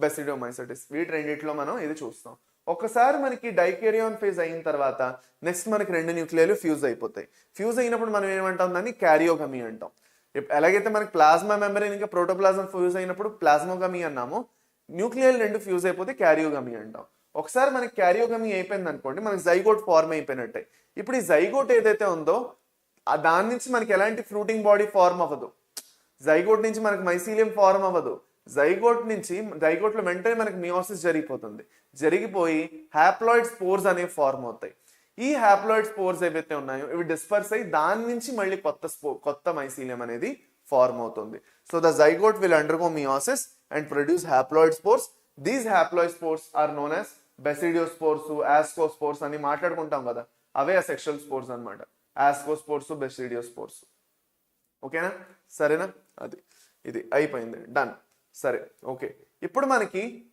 బెసిడియోమైసెటిస్, వీటి రెండిట్లో మనం ఇది చూస్తాం. ఒకసారి మనకి డైకారియాన్ ఫేజ్ అయిన తర్వాత నెక్స్ట్ మనకి రెండు న్యూక్లియైలు ఫ్యూజ్ అయిపోతాయి. ఫ్యూజ్ అయినప్పుడు మనం ఏమంటాం? దాన్ని క్యారియోగమీ అంటాం. ఎలాగైతే మనకి ప్లాస్మా మెంబ్రెయిన్ ఇంకా ప్రోటోప్లాజం ఫ్యూజ్ అయినప్పుడు ప్లాస్మోగమీ అన్నాము, న్యూక్లియైలు రెండు ఫ్యూజ్ అయిపోతే క్యారియోగమీ అంటాం. ఒకసారి మనకి క్యారియోగమీ అయిపోయింది అనుకోండి, మనకి జైగోట్ ఫార్మ్ అయిపోయినట్టే. ఇప్పుడు ఈ జైగోట్ ఏదైతే ఉందో దాని నుంచి మనకి ఎలాంటి ఫ్రూటింగ్ బాడీ ఫార్మ్ అవ్వదు. జైగోట్ నుంచి మనకి మైసీలియం ఫార్మ్ అవ్వదు. జైగోట్ లో వెంటనే మనకి మియోసిస్ జరిగిపోయి హ్యాప్లాయిడ్ స్పోర్స్ అనేవి ఫార్మ్ అవుతాయి. ఈ హ్యాప్లాయిడ్ స్పోర్స్ ఏవైతే ఉన్నాయో ఇవి డిస్పర్స్ అయ్యి దాని నుంచి మళ్ళీ కొత్త మైసీలియం అనేది ఫార్మ్ అవుతుంది. So the zygote will undergo meiosis and produce haploid spores. These haploid spores are known as basidiospores, ascospores అని మాట్లాడుకుంటాం కదా, అవే ఆ సెక్షువల్ స్పోర్స్ అనమాట. ఆస్కోస్పోర్స్, బెసిడియోస్పోర్స్. ఓకేనా? సరేనా? ఇది అయిపోయింది, డన్. సరే, ఓకే. ఇప్పుడు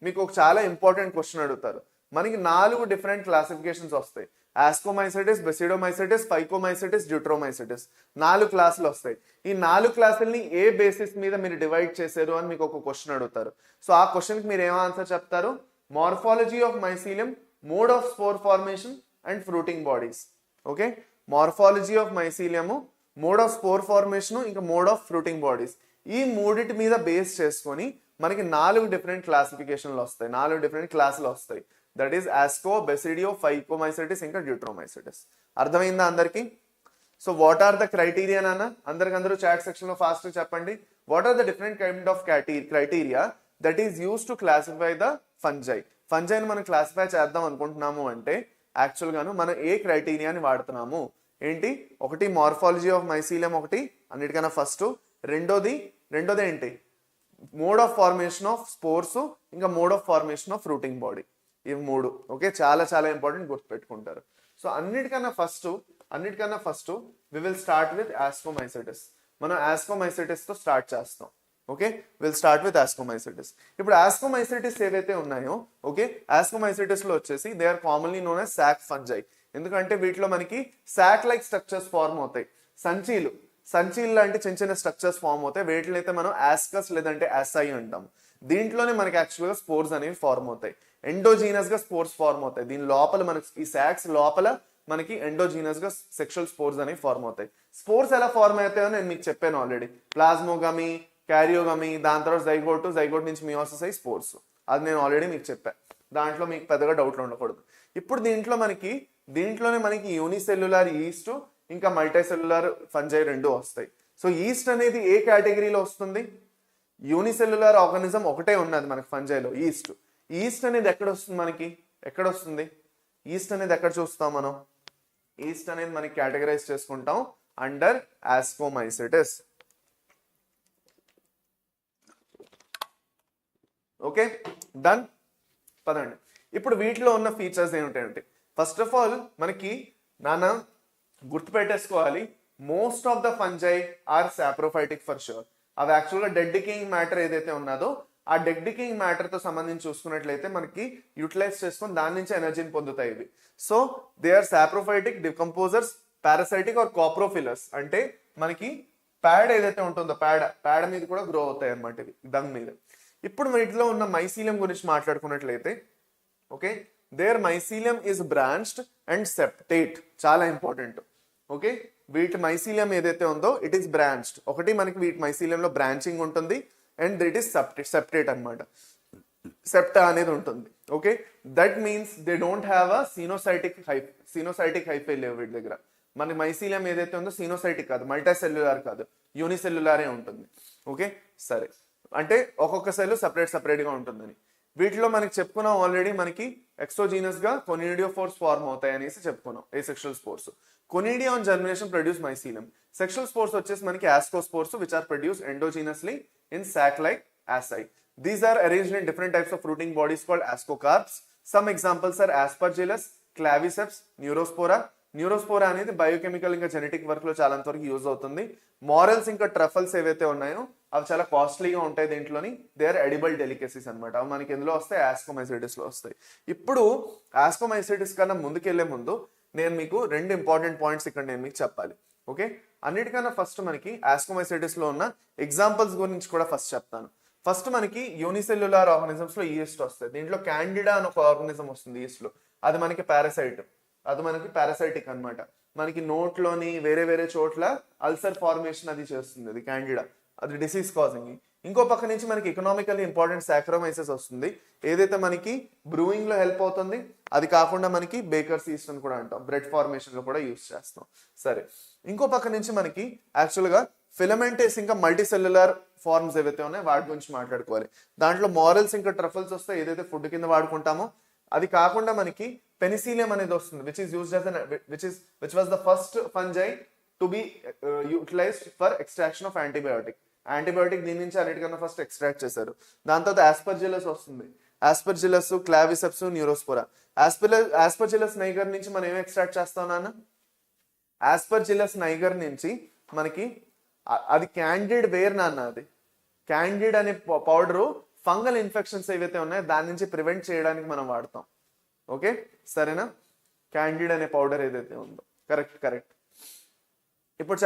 మీకు ఒక చాలా ఇంపార్టెంట్ క్వశ్చన్ అడుగుతారు. మనకి 4 డిఫరెంట్ క్లాసిఫికేషన్స్ వస్తాయి. ఆస్కోమైసెటిస్, బెసిడోమైసెటిస్, ఫైకోమైసెటిస్, డ్యూట్రోమైసెటిస్, 4 క్లాసులు వస్తాయి. ఈ 4 క్లాసుల్ని ఏ బేసిస్ మీద మీరు డివైడ్ చేశారు అని మీకు ఒక క్వశ్చన్ అడుగుతారు. సో ఆ క్వశ్చన్కి మీరు ఏం ఆన్సర్ చెప్తారు? Morphology of mycelium, mode of spore formation and fruiting bodies. Okay, morphology of mycelium, mode of spore formation ఇంకా మోడ్ ఆఫ్ ఫ్రూటింగ్ బాడీస్. ఈ మూడిటి మీద బేస్ చేసుకొని మనకి 4 డిఫరెంట్ క్లాసిఫికేషన్లు వస్తాయి, 4 డిఫరెంట్ క్లాసులు వస్తాయి. దట్ ఈస్ ఆస్కో, బెసిడియో, ఫైకోమైసెటిస్ ఇంకా డ్యూట్రోమైసెటిస్. అర్థమైందా అందరికి? So what are the criteria నాన్న? అందరూ చాట్ సెక్షన్ లో ఫాస్ట్ చెప్పండి. What are the different kind of criteria that is use to classify the fungi? ఫంజైని మనం క్లాసిఫై చేద్దాం అనుకుంటున్నాము అంటే యాక్చువల్ గాను మనం ఏ క్రైటీరియాని వాడుతున్నాము ఏంటి? ఒకటి మార్ఫాలజీ ఆఫ్ మైసీలియం, ఒకటి అన్నిటికన్నా ఫస్ట్. రెండోది ఏంటి? Mode of formation of spores ఇంకా mode of formation of fruiting body. ఇవి 3. ఓకే, చాలా చాలా ఇంపార్టెంట్, గుర్తుపెట్టుకుంటారు. సో అన్నిటికన్నా first we will start with ascomycetes. మనం ఆస్కోమైసెటిస్ తో స్టార్ట్ చేస్తాం. Okay, will start with ascomycetes. ఇప్పుడు ఆస్కోమైసెటిస్ ఏవైతే ఉన్నాయో, ఓకే, ఆస్కోమైసెటిస్ లో వచ్చేసి they are commonly known as sac fungi. ఎందుకంటే వీటిలో మనకి సాక్ లైక్ స్ట్రక్చర్స్ ఫార్మ్ అవుతాయి. సంచీలు లాంటి చిన్న స్ట్రక్చర్స్ ఫార్మ్ అవుతాయి. వీటిని అయితే మనం ఆస్కస్ లేదంటే ఆసై అంటాం. దీంట్లోనే మనకి యాక్చువల్గా స్పోర్స్ అనేవి ఫార్మ్ అవుతాయి. ఎండోజీనస్ గా స్పోర్స్ ఫార్మ్ అవుతాయి. దీని లోపల మనకి ఈ సాక్స్ లోపల మనకి ఎండోజీనస్ గా సెక్షువల్ స్పోర్స్ అనేవి ఫార్మ్ అవుతాయి. స్పోర్స్ ఎలా ఫార్మ్ అవుతాయో నేను మీకు చెప్పాను ఆల్రెడీ. ప్లాస్మోగమీ, క్యారియోగమీ, దాని తర్వాత జైగోట్ నుంచి మియోసిస్ అయ్యి స్పోర్స్. అది నేను ఆల్రెడీ మీకు చెప్పాను. దాంట్లో మీకు పెద్దగా డౌట్లు ఉండకూడదు. ఇప్పుడు దీంట్లోనే మనకి యూనిసెల్యులార్ ఈస్ట్ ఇంకా మల్టీసెల్యులర్ ఫంజై రెండు వస్తాయి. సో ఈస్ట్ అనేది ఏ కేటగిరీలో వస్తుంది? యూనిసెల్యులర్ ఆర్గానిజం ఒకటే ఉన్నది మనకి ఫంజైలో, ఈస్ట్. ఈస్ట్ అనేది ఎక్కడ వస్తుంది మనకి? ఎక్కడ వస్తుంది ఈస్ట్ అనేది? ఎక్కడ చూస్తాం మనం? ఈస్ట్ అనేది మనకి కేటగరైజ్ చేసుకుంటాం అండర్ ఆస్కోమైసిటిస్. Okay, done. పదండి, ఇప్పుడు వీటిలో ఉన్న ఫీచర్స్ ఏమిటంటే, ఫస్ట్ ఆఫ్ ఆల్ మనకి గుర్తుపెట్టేసుకోవాలి, most of the fungi are saprophytic for sure. అవి యాక్చువల్గా డెడ్ డికేయింగ్ మ్యాటర్ ఏదైతే ఉన్నదో ఆ డెడ్ డికేయింగ్ మ్యాటర్ తో సంబంధించి చూసుకున్నట్లయితే మనకి యూటిలైజ్ చేసుకొని దాని నుంచి ఎనర్జీని పొందుతాయి ఇవి. So they are saprophytic, decomposers, parasitic or coprophilous. అంటే మనకి ప్యాడ్ ఏదైతే ఉంటుందో ప్యాడ్ మీద కూడా గ్రో అవుతాయి అన్నమాట ఇవి, డంగ్ మీద. ఇప్పుడు వీటిలో ఉన్న మైసీలియం గురించి మాట్లాడుకున్నట్లయితే, okay, there mycelium is branched and septate. చాలా ఇంపార్టెంట్. ఓకే, వీటి మైసీలియం ఏదైతే ఉందో ఇట్ ఈస్ బ్రాంచ్డ్. ఒకటి మనకి వీటి మైసీలియంలో బ్రాంచింగ్ ఉంటుంది అండ్ ఇట్ ఈస్ సెప్టేట్ అనమాట. సెప్టా అనేది ఉంటుంది. Okay, that means they don't have a coenocytic hyphae లేవు వీటి దగ్గర. మన మైసీలియం ఏదైతే ఉందో సినోసైటిక్ కాదు, మల్టీసెల్యులార్ కాదు, యూనిసెల్యులారే ఉంటుంది. ఓకే, సరే, అంటే ఒక్కొక్క సెల్ సపరేట్ గా ఉంటుందని. వీటిలో మనకి చెప్పుకున్నాం ఆల్రెడీ, మనకి ఎక్సోజీనస్ గా కొనిడియోఫోర్స్ ఫార్మ్ అవుతాయి అనేసి చెప్పుకున్నాం, asexual spores. Conidia on germination produce mycelium. Sexual spores వచ్చేసి మనకి ascospores which are produced endogenously in sac-like asci. These are arranged in different types of fruiting bodies called ascocarps. Some examples are aspergillus, claviceps, neurospora. న్యూరోస్పోరా అనేది biochemical ఇంకా genetic work లో చాలా వరకు use అవుతుంది. Morals ఇంకా truffles ఏవైతే ఉన్నాయో అవి చాలా కాస్ట్లీగా ఉంటాయి దీంట్లోని. దే ఆర్ ఎడిబుల్ డెలికేసీస్ అనమాట. అవి మనకి ఎందులో వస్తాయి? ఆస్కోమైసిటిస్ లో వస్తాయి. ఇప్పుడు ఆస్కోమైసిటిస్ కన్నా ముందుకెళ్లే ముందు నేను మీకు రెండు ఇంపార్టెంట్ పాయింట్స్ ఇక్కడ నేను మీకు చెప్పాలి. ఓకే, అన్నిటికన్నా ఫస్ట్ మనకి ఆస్కోమైసిటిస్ లో ఉన్న ఎగ్జాంపుల్స్ గురించి కూడా ఫస్ట్ చెప్తాను. ఫస్ట్ మనకి యూనిసెల్యులార్ ఆర్గానిజమ్స్ లో ఈస్ట్ వస్తాయి. దీంట్లో క్యాండిడా అని ఒక ఆర్గానిజం వస్తుంది ఈస్ట్ లో. అది మనకి పారాసైట్, అది మనకి పారాసైటిక్ అనమాట. మనకి నోట్లోని వేరే వేరే చోట్ల అల్సర్ ఫార్మేషన్ అది చేస్తుంది, అది క్యాండిడా, అది డిసీజ్ కాజింగ్. ఇంకో పక్క నుంచి మనకి ఎకనామికల్లీ ఇంపార్టెంట్ సాక్రోమైసిస్ వస్తుంది, ఏదైతే మనకి బ్రూయింగ్ లో హెల్ప్ అవుతుంది. అది కాకుండా మనకి బేకర్స్ ఈస్ట్ అని కూడా అంటాం, బ్రెడ్ ఫార్మేషన్ లో కూడా యూస్ చేస్తాం. సరే, ఇంకో పక్క నుంచి మనకి యాక్చువల్ గా ఫిలమెంటేస్ ఇంకా మల్టీసెల్యులర్ ఫార్మ్స్ ఏవైతే ఉన్నాయో వాటి గురించి మాట్లాడుకోవాలి. దాంట్లో మారల్స్ ఇంకా ట్రఫల్స్ వస్తాయి, ఏదైతే ఫుడ్ కింద వాడుకుంటామో. అది కాకుండా మనకి పెనిసిలియం అనేది వస్తుంది, which was the first fungi to be utilized for extraction of antibiotic. Antibiotic దీని నుంచి అన్నిటికన్నా ఫస్ట్ ఎక్స్ట్రాక్ట్ చేశారు. దాని తర్వాత ఆస్పర్జిల్లస్ వస్తుంది, ఆస్పర్జిల్లస్, క్లావిసెప్స్, న్యూరోస్పోరా. ఆస్పర్జిల్లస్ నైగర్ నుంచి మనం ఏం ఎక్స్ట్రాక్ట్ చేస్తాం నాన్న? ఆస్పర్జిల్లస్ నైగర్ నుంచి మనకి అది క్యాండిడ్ వేర్ నాన్న. అది క్యాండిడ్ అనే పౌడరు ఫంగల్ ఇన్ఫెక్షన్స్ ఏవైతే ఉన్నాయో దాని నుంచి ప్రివెంట్ చేయడానికి మనం వాడతాం. ఓకే, సరేనా? క్యాండిడ్ అనే పౌడర్ ఏదైతే ఉందో, కరెక్ట్. ఇప్పుడు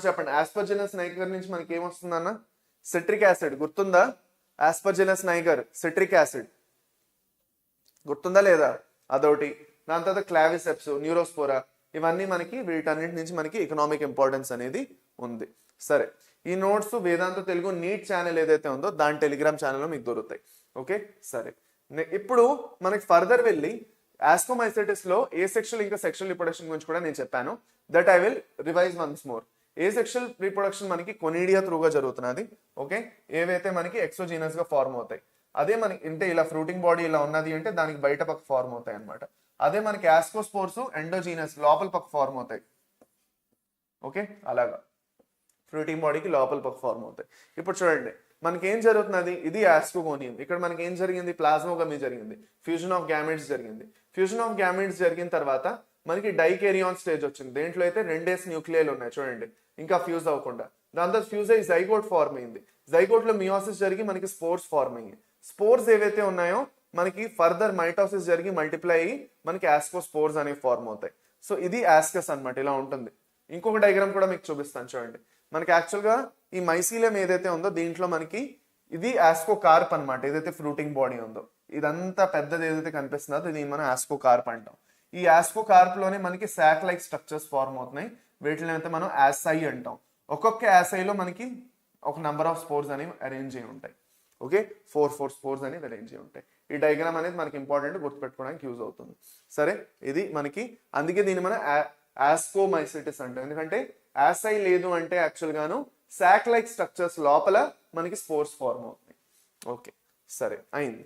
చెప్పండి ఆస్పర్జిల్లస్ నైగర్ నుంచి మనకి ఏమొస్తుందన్న? Citric acid. గుర్తుందా? ఆస్పర్జిల్లస్ నైగర్, సిట్రిక్ యాసిడ్ గుర్తుందా లేదా? అదొకటి. దాని తర్వాత క్లావిసెప్స్, న్యూరోస్పోరా, ఇవన్నీ మనకి వీటన్నిటి నుంచి మనకి ఎకనామిక్ ఇంపార్టెన్స్ అనేది ఉంది. సరే, ఈ నోట్స్ వేదాంత తెలుగు నీట్ ఛానల్ ఏదైతే ఉందో దాని టెలిగ్రామ్ ఛానల్లో మీకు దొరుకుతాయి. ఓకే, సరే. ఇప్పుడు మనకి ఫర్దర్ వెళ్ళి ఆస్కోమైసిటిస్ లో ఏ సెక్షువల్ ఇంకా సెక్షువల్ రిప్రొడక్షన్ గురించి కూడా నేను చెప్పాను. That I will revise once more. A sexual reproduction మనకి కొనిడియా త్రూగా జరుగుతున్నది. ఓకే, ఏవైతే మనకి ఎక్సోజీనస్ గా ఫార్మ్ అవుతాయి. అదే మనకి అంటే ఇలా ఫ్రూటింగ్ బాడీ ఇలా ఉన్నది అంటే దానికి బయట పక్క ఫార్మ్ అవుతాయి అనమాట. అదే మనకి ఆస్కోస్పోర్స్ ఎండోజీనస్ లోపల పక్క ఫార్మ్ అవుతాయి. ఓకే, అలాగా ఫ్రూటింగ్ బాడీకి లోపల పక్క ఫార్మ్ అవుతాయి. ఇప్పుడు చూడండి మనకి ఏం జరుగుతున్నది, ఇది ఆస్కోగోనియం. ఇక్కడ మనకి ఏం జరిగింది? ప్లాస్మోగమీ జరిగింది, ఫ్యూజన్ ఆఫ్ గ్యామెట్స్ జరిగింది. ఫ్యూజన్ ఆఫ్ గ్యామెట్స్ జరిగిన తర్వాత మనకి డైకేరియాన్ స్టేజ్ వచ్చింది. దేంట్లో అయితే 2s న్యూక్లియలు ఉన్నాయి చూడండి, ఇంకా ఫ్యూజ్ అవ్వకుండా. దాని తర్వాత ఫ్యూజ్ అయ్యి జైగోట్ ఫార్మ్ అయింది. జైగోట్ లో మియోసిస్ జరిగి మనకి స్పోర్స్ ఫార్మ్ అయ్యి, స్పోర్స్ ఏవైతే ఉన్నాయో మనకి ఫర్దర్ మైటోసిస్ జరిగి మల్టిప్లై అయ్యి మనకి ఆస్కోస్పోర్స్ అనేవి ఫార్మ్ అవుతాయి. సో ఇది ఆస్కస్ అనమాట, ఇలా ఉంటుంది. ఇంకొక డయాగ్రామ్ కూడా మీకు చూపిస్తాను చూడండి. మనకి యాక్చువల్ గా ఈ మైసీలియం ఏదైతే ఉందో దీంట్లో మనకి ఇది ఆస్కోకార్ప్ అనమాట. ఏదైతే ఫ్రూటింగ్ బాడీ ఉందో ఇదంతా పెద్దది ఏదైతే కనిపిస్తుందో దీన్ని మనం ఆస్కోకార్ప్ అంటాం. ఈ ఆస్కోకార్ప్ లోనే మనకి సాక్ లైక్ స్ట్రక్చర్స్ ఫార్మ్ అవుతున్నాయి. వీటిని అయితే మనం యాసై అంటాం. ఒక్కొక్క యాసైలో మనకి ఒక నెంబర్ ఆఫ్ స్పోర్స్ అనేవి అరేంజ్ అయి ఉంటాయి. ఓకే, 4 స్పోర్స్ అనేవి అరేంజ్ అయి ఉంటాయి. ఈ డయాగ్రామ్ అనేది మనకి ఇంపార్టెంట్, గుర్తుపెట్టుకోవడానికి యూజ్ అవుతుంది. సరే, ఇది మనకి అందుకే దీన్ని మనం ఆస్కోమైసిటిస్ అంటాం. ఎందుకంటే యాసై లేదు అంటే యాక్చువల్ గాను సాక్ లైక్ స్ట్రక్చర్స్ లోపల మనకి స్పోర్స్ ఫార్మ్ అవుతుంది. ఓకే, సరే అయింది.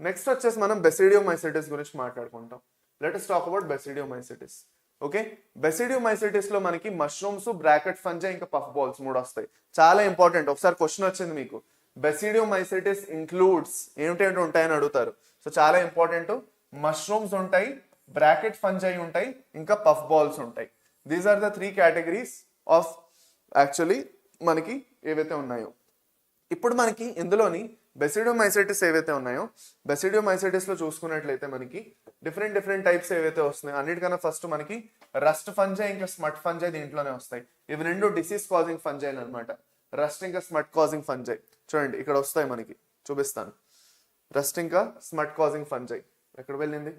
నెక్స్ట్ వచ్చేసి మనం బెసిడియోమైసిటిస్ గురించి మాట్లాడుకుంటాం. Let us talk about basidiomycetes. Okay, basidiomycetes లో మనకి మష్రూమ్స్, బ్రాకెట్ ఫంజై, ఇంకా పఫ్ బాల్స్ 3 వస్తాయి. చాలా ఇంపార్టెంట్. ఒకసారి క్వశ్చన్ వచ్చింది మీకు, బెసిడియోమైసిటిస్ ఇంక్లూడ్స్ ఏమిటేంటి ఉంటాయని అడుగుతారు. సో చాలా ఇంపార్టెంట్. మష్రూమ్స్ ఉంటాయి, బ్రాకెట్ ఫంజై ఉంటాయి, ఇంకా పఫ్ బాల్స్ ఉంటాయి. These are the 3 categories of actually మనకి ఏవైతే ఉన్నాయో. ఇప్పుడు మనకి ఇందులోని బెసిడియోమైసిటిస్ ఏవైతే ఉన్నాయో, బెసిడియోమైసిటిస్ లో చూసుకున్నట్లయితే మనకి డిఫరెంట్ టైప్స్ ఏవైతే వస్తున్నాయి. అన్నిటికన్నా ఫస్ట్ మనకి రస్ట్ ఫంజై ఇంకా స్మట్ ఫంజై దీంట్లోనే వస్తాయి. ఇవి 2 డిసీజ్ కాజింగ్ ఫంజైలు అనమాట. రస్ట్ ఇంకా స్మట్ కాజింగ్ ఫంజై చూడండి ఇక్కడ వస్తాయి మనకి, చూపిస్తాను. రస్ట్ ఇంకా స్మట్ కాజింగ్ ఫంజై ఎక్కడ వెళ్ళింది,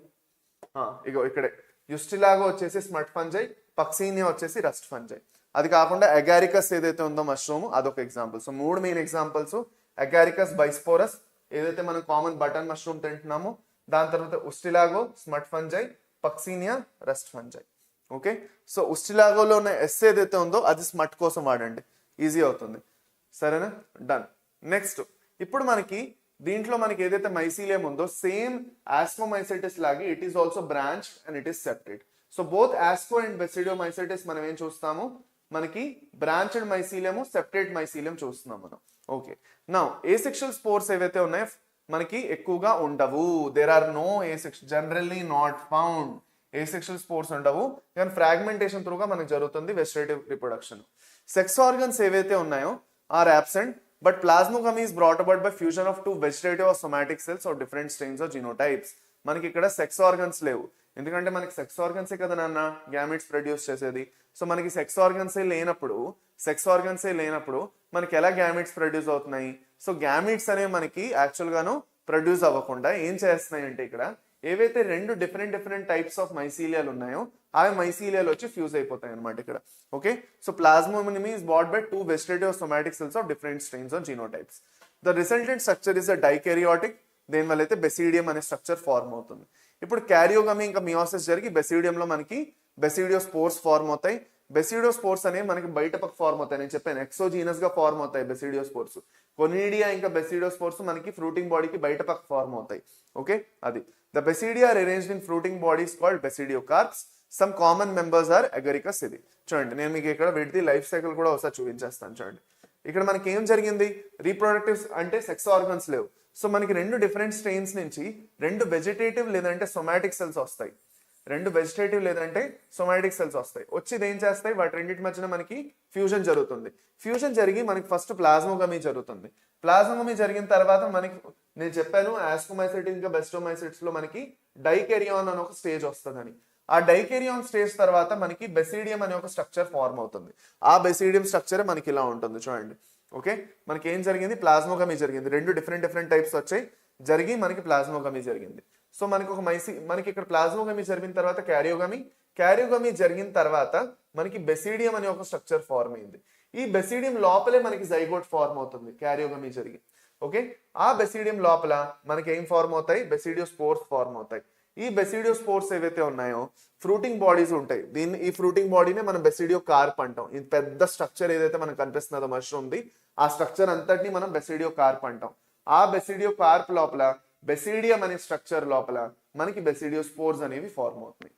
ఇగో ఇక్కడే. యుస్టిలాగో వచ్చేసి స్మట్ ఫంజై, పక్సీనియా వచ్చేసి రస్ట్ ఫంజై. అది కాకుండా అగారికస్ ఏదైతే ఉందో మష్రూమ్, అదొక example. So 3 main examples, Agaricus bisporus ఏదైతే మనం కామన్ బటన్ మష్రూమ్ తింటున్నామో, దాని తర్వాత Ustilago, smut fungi, Puccinia, rust fungi. Okay, so ఉస్టిలాగోలో ఉన్న ఎస్ ఏదైతే ఉందో అది స్మట్ కోసం వాడండి, ఈజీ అవుతుంది. సరేనా, డన్. నెక్స్ట్ ఇప్పుడు మనకి దీంట్లో మనకి ఏదైతే మైసీలియం ఉందో సేమ్ ఆస్కోమైసిటిస్ లాగే it is also branch and it is separate. So both asco and basidiomycetes మనం ఏం చూస్తాము, మనకి బ్రాంచ్డ్ మైసీలియం, సెపరేట్ మైసీలియం చూస్తున్నాం మనం. ఓకే, నౌ ఏసెక్షువల్ స్పోర్స్ ఏవైతే ఉన్నాయో మనకి ఎక్కువగా ఉండవు. There are no asexual, generally not found. Asexual spores ఉండవు, కానీ ఫ్రాగ్మెంటేషన్ త్రూగా మనకి జరుగుతుంది వెజిటేటివ్ రిప్రొడక్షన్. సెక్స్ ఆర్గన్స్ ఏవైతే ఉన్నాయో are absent, but plasmogamy is brought about by fusion of 2 vegetative or somatic cells or different strains or genotypes. మనకి ఇక్కడ sex organs లేవు, ఎందుకంటే మనకి సెక్స్ ఆర్గన్సే కదా నాన్న గ్యామెట్స్ ప్రొడ్యూస్ చేసేది. సో మనకి సెక్స్ ఆర్గన్సే లేనప్పుడు మనకి ఎలా గ్యామెట్స్ ప్రొడ్యూస్ అవుతున్నాయి? సో గ్యామెట్స్ అనేవి మనకి యాక్చువల్ గాను ప్రొడ్యూస్ అవ్వకుండా ఏం చేస్తున్నాయి అంటే ఇక్కడ ఏవైతే 2 డిఫరెంట్ టైప్స్ ఆఫ్ మైసీలియాలు ఉన్నాయో అవి మైసీలియాలు వచ్చి ఫ్యూజ్ అయిపోతాయి అనమాట ఇక్కడ. ఓకే, సో ప్లాస్మోగamy is brought by 2 vegetative or somatic cells of different strains or genotypes. The resultant structure is a dikaryotic. దేనివల్ల అయితే బెసిడియం అనే స్ట్రక్చర్ ఫార్మ్ అవుతుంది. ఇప్పుడు క్యారియోగమీ ఇంకా మియోసిస్ జరిగి బెసిడియంలో మనకి బెసిడియోస్పోర్స్ ఫార్మ్ అవుతాయి. బెసిడియోస్పోర్స్ అనేవి మనకి బయట పక్క ఫార్మ్ అవుతాయి. నేను చెప్పాను ఎక్సోజీనస్ గా ఫార్మ్ అవుతాయి బెసిడియోస్పోర్స్. కొనిడియా ఇంకా బెసిడియోస్పోర్స్ మనకి ఫ్రూటింగ్ బాడీకి బయట పక్క ఫార్మ్ అవుతాయి. ఓకే, అది the basidia are arranged in fruiting bodies called basidiocarps. Some common members are Agaricus. ఇది చూడండి, నేను మీకు ఇక్కడ వీటిది లైఫ్ సైకిల్ కూడా ఒకసారి చూపించేస్తాను. చూడండి ఇక్కడ మనకి ఏం జరిగింది, రీప్రొడక్టివ్స్ అంటే సెక్స్ ఆర్గన్స్ లేవు. సో మనకి 2 డిఫరెంట్ స్ట్రెయిన్స్ నుంచి 2 వెజిటేటివ్ లేదంటే సొమాటిక్ సెల్స్ వస్తాయి. 2 వెజిటేటివ్ లేదంటే సొమాటిక్ సెల్స్ వస్తాయి. వచ్చి ఇది ఏం చేస్తాయి, వాటి రెండింటి మధ్యన మనకి ఫ్యూజన్ జరుగుతుంది. ఫ్యూజన్ జరిగి మనకి ఫస్ట్ ప్లాస్మోగమీ జరుగుతుంది. ప్లాస్మోగమీ జరిగిన తర్వాత మనకి నేను చెప్పాను ఆస్కోమైసిటిస్ ఇంకా బెసిడియోమైసిటిస్ లో మనకి డైకెరియాన్ అనే ఒక స్టేజ్ వస్తుందని. ఆ డైకెరియాన్ స్టేజ్ తర్వాత మనకి బెసిడియం అనే ఒక స్ట్రక్చర్ ఫార్మ్ అవుతుంది. ఆ బెసిడియం స్ట్రక్చర్ మనకి ఇలా ఉంటుంది చూడండి. ఓకే, మనకి ఏం జరిగింది, ప్లాస్మోగమీ జరిగింది. 2 డిఫరెంట్ టైప్స్ వచ్చాయి, జరిగి మనకి ప్లాస్మోగమీ జరిగింది. సో మనకి మనకి ఇక్కడ ప్లాస్మోగమీ జరిగిన తర్వాత క్యారియోగమీ జరిగిన తర్వాత మనకి బెసిడియం అనే ఒక స్ట్రక్చర్ ఫార్మ్ అయింది. ఈ బెసిడియం లోపలే మనకి జైగోట్ ఫార్మ్ అవుతుంది క్యారియోగమీ జరిగి. ఓకే, ఆ బెసిడియం లోపల మనకి ఏం ఫార్మ్ అవుతాయి, బెసిడియోస్పోర్స్ ఫార్మ్ అవుతాయి. ఈ బెసిడియోస్పోర్స్ ఏవైతే ఉన్నాయో ఫ్రూటింగ్ బాడీస్ ఉంటాయి. ఈ ఫ్రూటింగ్ బాడీనే మనం బెసిడియో కార్ప్ అంటాం. ఈ పెద్ద స్ట్రక్చర్ ఏదైతే మనకు కనిపిస్తుందో మష్రూమ్ది, ఆ స్ట్రక్చర్ అంతటిని మనం బెసిడియో కార్ప్ అంటాం. ఆ బెసిడియో కార్ప్ లోపల బెసిడియం అనే స్ట్రక్చర్ లోపల మనకి బెసిడియోస్పోర్స్ అనేవి ఫార్మ్ అవుతున్నాయి.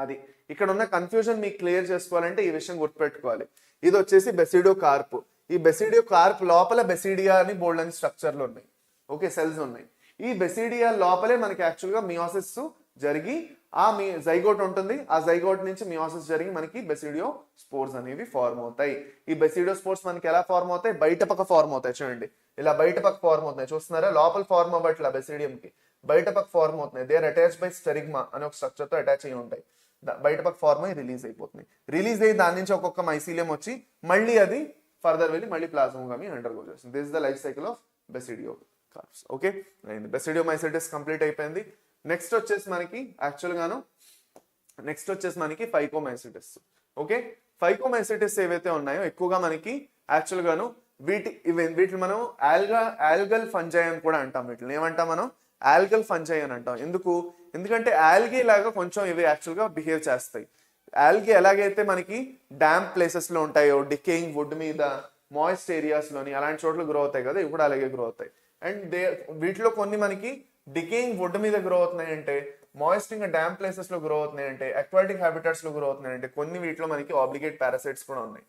అది ఇక్కడ ఉన్న కన్ఫ్యూజన్ మీకు క్లియర్ చేసుకోవాలంటే ఈ విషయం గుర్తుపెట్టుకోవాలి. ఇది వచ్చేసి బెసిడియో కార్ప్. ఈ బెసిడియో కార్ప్ లోపల బెసిడియా అని బోల్డ్ అని స్ట్రక్చర్లు ఉన్నాయి. ఓకే, సెల్స్ ఉన్నాయి. ఈ బెసిడియా లోపలే మనకి యాక్చువల్ గా మియోసిస్ జరిగి ఆ జైగోట్ ఉంటుంది. ఆ జైగోట్ నుంచి మియోసిస్ జరిగి మనకి బెసిడియో స్పోర్స్ అనేవి ఫార్మ్ అవుతాయి. ఈ బెసిడియో స్పోర్స్ మనకి ఎలా ఫార్మ్ అవుతాయి, బయట పక్క ఫార్మ్ అవుతాయి. చూడండి ఇలా బయట పక్క ఫార్మ్ అవుతున్నాయి, చూస్తున్నారా? లోపల ఫార్మ్ అవ్వట్లా బెసిడియం కి, బయట పక్క ఫార్మ్ అవుతున్నాయి. దే ఆర్ అటాచ్డ్ బై స్టెరిగ్మా అనే ఒక స్ట్రక్చర్ తో అటాచ్ అయ్యి ఉంటాయి. బయట పక్క ఫార్మ్ అయ్యి రిలీజ్ అయిపోతుంది. రిలీజ్ అయ్యి దాని నుంచి ఒక్కొక్క మైసీలియం వచ్చి మళ్ళీ అది ఫర్దర్ వెళ్ళి మళ్ళీ ప్లాస్మోగమీ అండర్గో చేస్తుంది. This is the life cycle of basidiocarps. Okay, basidiomycetes complete అయిపోయింది. నెక్స్ట్ వచ్చేసి మనకి ఫైకోమైసిటిస్. ఓకే, ఫైకోమైసిటిస్ ఏవైతే ఉన్నాయో ఎక్కువగా మనకి యాక్చువల్ గాను వీటిని మనం ఆల్గల్ ఫంజై అని కూడా అంటాం. వీటిని ఏమంటాం మనం, ఆల్గల్ ఫంజై అని అంటాం. ఎందుకంటే ఆల్గే లాగా కొంచెం ఇవి యాక్చువల్ గా బిహేవ్ చేస్తాయి. ఆల్గే ఎలాగైతే మనకి డ్యాంప్ ప్లేసెస్ లో ఉంటాయో, డికేయింగ్ వుడ్ మీద, మాయిస్ట్ ఏరియాస్ లోని అలాంటి చోట్ల గ్రో అవుతాయి కదా, ఇవి కూడా అలాగే గ్రో అవుతాయి. అండ్ వీటిలో కొన్ని మనకి డికేయింగ్ వుడ్ మీద గ్రో అవుతున్నాయి అంటే, మాయిస్ట్ ఇంకా డ్యాంప్ ప్లేసెస్ లో గ్రో అవుతున్నాయి అంటే, అక్వాటిక్ హ్యాబిటాట్స్ లో గ్రో అవుతున్నాయి అంటే, కొన్ని వీటిలో మనకి ఆబ్లిగేట్ పారాసైట్స్ కూడా ఉన్నాయి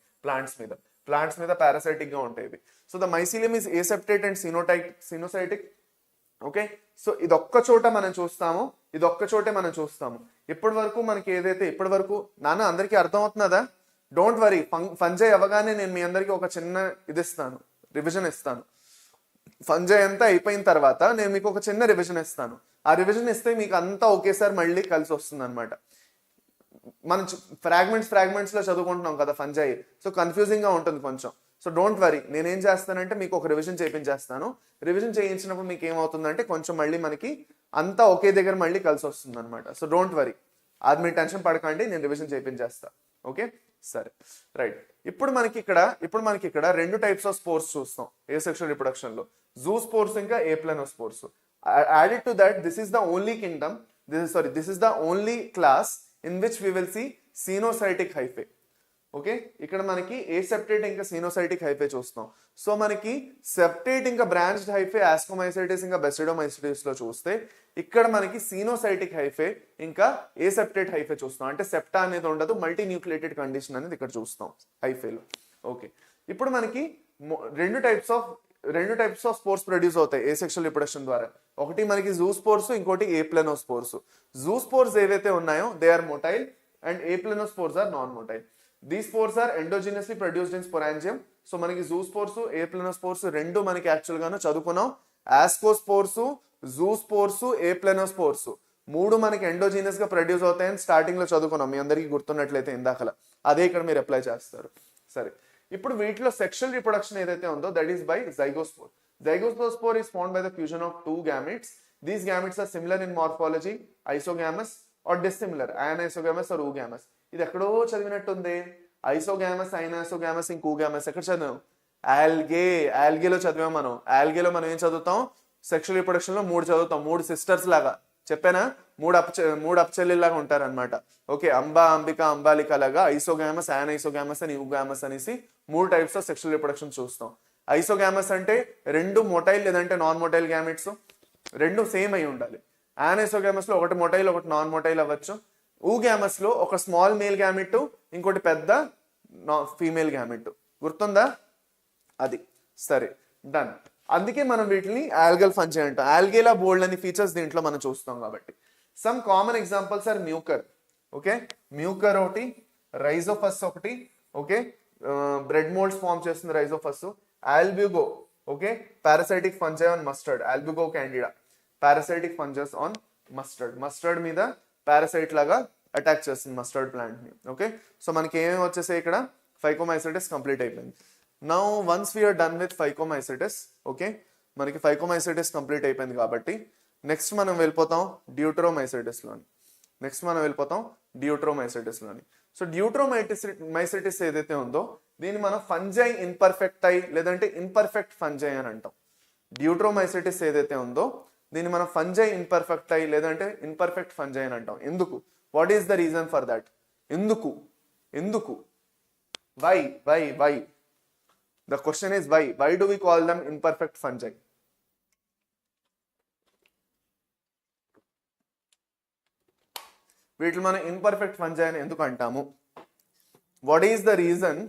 ప్లాంట్స్ మీద పారాసైటిక్ గా ఉంటాయి ఇవి. So the mycelium is aseptate and coenocytic. Okay, so ఇదొక్క చోటే మనం చూస్తాము. ఇప్పటి వరకు మనకి ఏదైతే ఇప్పటి వరకు నాన్న అందరికీ అర్థం అవుతున్నదా? డోంట్ వరీ, ఫంజై అవ్వగానే నేను మీ అందరికీ ఒక చిన్న రివిజన్ ఇస్తాను. ఫంజై అంతా అయిపోయిన తర్వాత నేను మీకు ఒక చిన్న రివిజన్ ఇస్తాను. ఆ రివిజన్ ఇస్తే మీకు అంతా ఒకేసారి మళ్ళీ కలిసి వస్తుంది అనమాట. మనం ఫ్రాగ్మెంట్స్ లో చదువుకుంటున్నాం కదా ఫంజై, సో కన్ఫ్యూజింగ్ గా ఉంటుంది కొంచెం. సో డోంట్ వరీ, నేనేం చేస్తానంటే మీకు ఒక రివిజన్ చేయించేస్తాను. రివిజన్ చేయించినప్పుడు మీకు ఏమవుతుందంటే కొంచెం మళ్ళీ మనకి అంతా ఒకే దగ్గర మళ్ళీ కలిసి వస్తుంది అనమాట. సో డోంట్ వరీ, అది మీరు టెన్షన్ పడకండి, నేను రివిజన్ చేయించేస్తా. ఓకే, సరే, రైట్. ఇప్పుడు మనకి ఇక్కడ 2 టైప్స్ ఆఫ్ స్పోర్స్ చూస్తాం ఏ సెక్షువల్ రిప్రొడక్షన్ లో, జూ స్పోర్స్ ఇంకా ఏప్లెనో spores. Added to that, this is the only class in which we will see cenocytic hyphae. Okay, ఇక్కడ మనకి ఏసెప్టేట్ ఇంకా సినోసైటిక్ హైఫే చూస్తాం. సో మనకి సెప్టేట్ ఇంకా బ్రాంచ్డ్ హైఫే ఆస్కోమైసైటిస్ ఇంకా బెసిడోమైసైటిస్ లో చూస్తే, ఇక్కడ మనకి సినోసైటిక్ హైఫే ఇంకా ఏసెప్టేట్ హైఫే చూస్తాం. అంటే సెప్టా అనేది ఉండదు, మల్టీ న్యూక్లియేటెడ్ కండిషన్ అనేది ఇక్కడ చూస్తాం హైఫేలో. ఓకే, ఇప్పుడు మనకి రెండు టైప్స్ ఆఫ్ స్పోర్స్ ప్రొడ్యూస్ అవుతాయి ఏ సెక్షువల్ రిప్రొడక్షన్ ద్వారా. ఒకటి మనకి జూ స్పోర్స్, ఇంకోటి ఏప్లెనో స్పోర్స్. జూ స్పోర్స్ ఏవైతే ఉన్నాయో they are motile and aplanospores are non motile. These spores are endogenously produced in sporangium. So మనకి జూ స్పోర్స్, ఏప్లెనో స్పోర్స్ రెండు మనకి యాక్చువల్ గాను చదువుకున్నాం. Ascospores, zoospores, aplanospores మూడు మనకి ఎండోజీనియస్ గా ప్రొడ్యూస్ అవుతాయని స్టార్టింగ్ లో చదువుకున్నాం, మీ అందరికీ గుర్తున్నట్లయితే ఇందాకలా. అదే ఇక్కడ మీరు అప్లై చేస్తారు. సరే, ఇప్పుడు వీటిలో సెక్షువల్ రిప్రొడక్షన్ ఏదైతే ఉందో that is by జైగోస్పోర్. Zygosspore is formed by the fusion of 2 gametes. These gametes are similar in morphology, isogamous or dissimilar, anisogamous or oogamous. ఇది ఎక్కడో చదివినట్టుంది. ఐసోగామస్, ఐనాసోగామస్, ఇంకూగామస్ ఎక్కడ చదివాం? ఆల్గేలో చదివాం మనం. ఆల్గేలో మనం ఏం చదువుతాం? సెక్షువల్ రిప్రొడక్షన్ లో 3 చదువుతాం, 3 సిస్టర్స్ లాగా. చెప్పానా? 3 అప్చెల్లిలాగా ఉంటారనమాట. ఓకే, అంబిక, అంబాలిక లాగా ఐసోగామస్, యానైసోగామస్ అని, యూగామస్ అనేసి 3 టైప్స్ ఆఫ్ సెక్షువల్ రిప్రొడక్షన్ చూస్తాం. ఐసోగామస్ అంటే 2 మొటైల్ లేదంటే నాన్ మొటైల్ గ్యామెట్స్, 2 సేమ్ అయి ఉండాలి. యానైసోగామస్ లో 1 మొటైల్ 1 నాన్ మొటైల్ అవ్వచ్చు. ఊగామస్ లో ఒక స్మాల్ మేల్ గ్యామెట్, ఇంకోటి పెద్ద ఫీమేల్ గ్యామెట్. గుర్తుందా? అది సరే, డన్. అందుకే మనం వీటిని ఆల్గల్ ఫంజై అంటాం. ఆల్గేలా బోల్డ్ అని ఫీచర్స్ దీంట్లో మనం చూస్తాం కాబట్టి. Some common examples are Mucor. Okay, Mucor ఒకటి, రైజోఫస్ ఒకటి. ఓకే, బ్రెడ్ మోల్డ్స్ ఫామ్ చేస్తుంది Rhizopus. Albugo, okay, parasitic fungi on mustard. Albugo candida parasitic fungus on mustard మీద పారాసైట్ లాగా అటాక్ చేస్తుంది మస్టర్డ్ ప్లాంట్ ని. ఓకే, సో మనకి ఏమేమి వచ్చేసాయి ఇక్కడ? ఫైకోమైసిటిస్ కంప్లీట్ అయిపోయింది. Now once we're done with phycomycetes, okay, మనకి ఫైకోమైసిటిస్ కంప్లీట్ అయిపోయింది కాబట్టి నెక్స్ట్ మనం వెళ్ళిపోతాం డ్యూటరోమైసిటిస్ లోని. సో డ్యూటరోమైసిటిస్ ఏదైతే ఉందో దీన్ని మనం ఫంజై ఇన్పర్ఫెక్టై లేదంటే ఇన్పర్ఫెక్ట్ ఫంజై అని అంటాం. డ్యూటరోమైసిటిస్ ఏదైతే ఉందో దీన్ని మనం ఫంజై ఇన్పర్ఫెక్టై లేదంటే ఇన్పర్ఫెక్ట్ ఫంజై అని అంటాం. ఎందుకు? What is the reason for that? ఎందుకు? Why? The question is why do we call them imperfect fungi? వీటిని మనం ఇన్పర్ఫెక్ట్ ఫంజై అని ఎందుకు అంటాము? What is the reason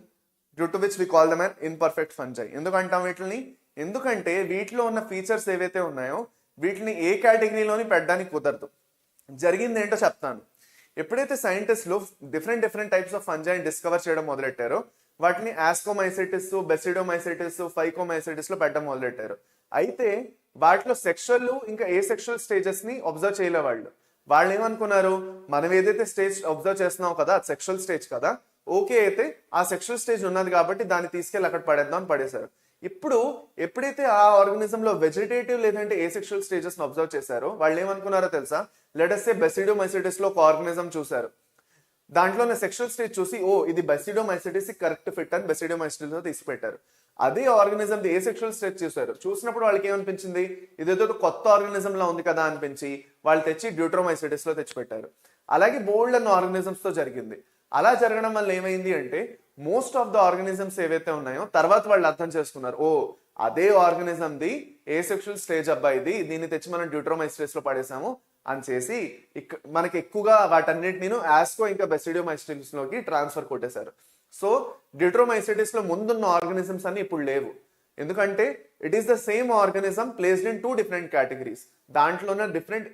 due to which we call them an imperfect fungi? ఎందుకు అంటాం వీటిని? ఎందుకంటే వీటిలో ఉన్న ఫీచర్స్ ఏవైతే ఉన్నాయో వీటిని ఏ కేటగిరీలోని పెట్టడానికి కుదరదు. జరిగింది ఏంటో చెప్తాను. ఎప్పుడైతే సైంటిస్టులు డిఫరెంట్ టైప్స్ ఆఫ్ ఫంజైని డిస్కవర్ చేయడం మొదలెట్టారో వాటిని ఆస్కోమైసిటిస్, బెసిడోమైసిటిస్, ఫైకోమైసిటిస్ లో పెట్టడం మొదలెట్టారు. అయితే వాటిలో సెక్షువల్ ఇంకా ఏ సెక్షువల్ స్టేజెస్ ని అబ్జర్వ్ చేయలే వాళ్ళు ఏమనుకున్నారు, మనం ఏదైతే స్టేజ్ అబ్జర్వ్ చేస్తున్నాం కదా అది సెక్షువల్ స్టేజ్ కదా, ఓకే, అయితే ఆ సెక్షువల్ స్టేజ్ ఉన్నది కాబట్టి దాన్ని తీసుకెళ్ళి అక్కడ పడేద్దాం అని పడేశారు. ఇప్పుడు ఎప్పుడైతే ఆ ఆర్గనిజం లో వెజిటేటివ్ లేదంటే ఏ సెక్షువల్ స్టేజెస్ అబ్జర్వ్ చేశారో వాళ్ళు ఏమనుకున్నారో తెలుసా? లెట్ us సే బెసిడోమైసిటిస్ లో ఒక ఆర్గనిజం చూశారు, దాంట్లో సెక్షువల్ స్టేజ్ చూసి ఓ ఇది బెసిడోమైసిటిస్ కరెక్ట్ ఫిట్ అని బెసిడోమైసిటిస్ లో తీసి పెట్టారు. అదే ఆర్గనిజం ఏ సెక్షువల్ స్టేజ్ చూశారు, చూసినప్పుడు వాళ్ళకి ఏమనిపించింది, ఇదేదో కొత్త ఆర్గనిజం లా ఉంది కదా అనిపించి వాళ్ళు తెచ్చి డ్యూటరోమైసిటిస్ లో తెచ్చిపెట్టారు. అలాగే బోల్డ్ అన్న ఆర్గనిజమ్స్ తో జరిగింది. అలా జరగడం వల్ల ఏమైంది అంటే మోస్ట్ ఆఫ్ ద ఆర్గానిజమ్స్ ఏవైతే ఉన్నాయో తర్వాత వాళ్ళు అర్థం చేసుకున్నారు, ఓ అదే ఆర్గానిజంది ఏసెక్షువల్ స్టేజ్ అబ్బాయిది, దీన్ని తెచ్చి మనం డ్యూట్రోమైసిటిస్ లో పడేసాము అని చేసి మనకి ఎక్కువగా వాటన్నిటిని యాస్కో ఇంకా బెసిడియోమైసిటిస్ లోకి ట్రాన్స్ఫర్ కొట్టేశారు. సో డ్యూట్రోమైసిటిస్ లో ముందున్న ఆర్గానిజమ్స్ అన్ని ఇప్పుడు లేవు. ఎందుకంటే it is the same organism placed in 2 different categories. దాంట్లోనే డిఫరెంట్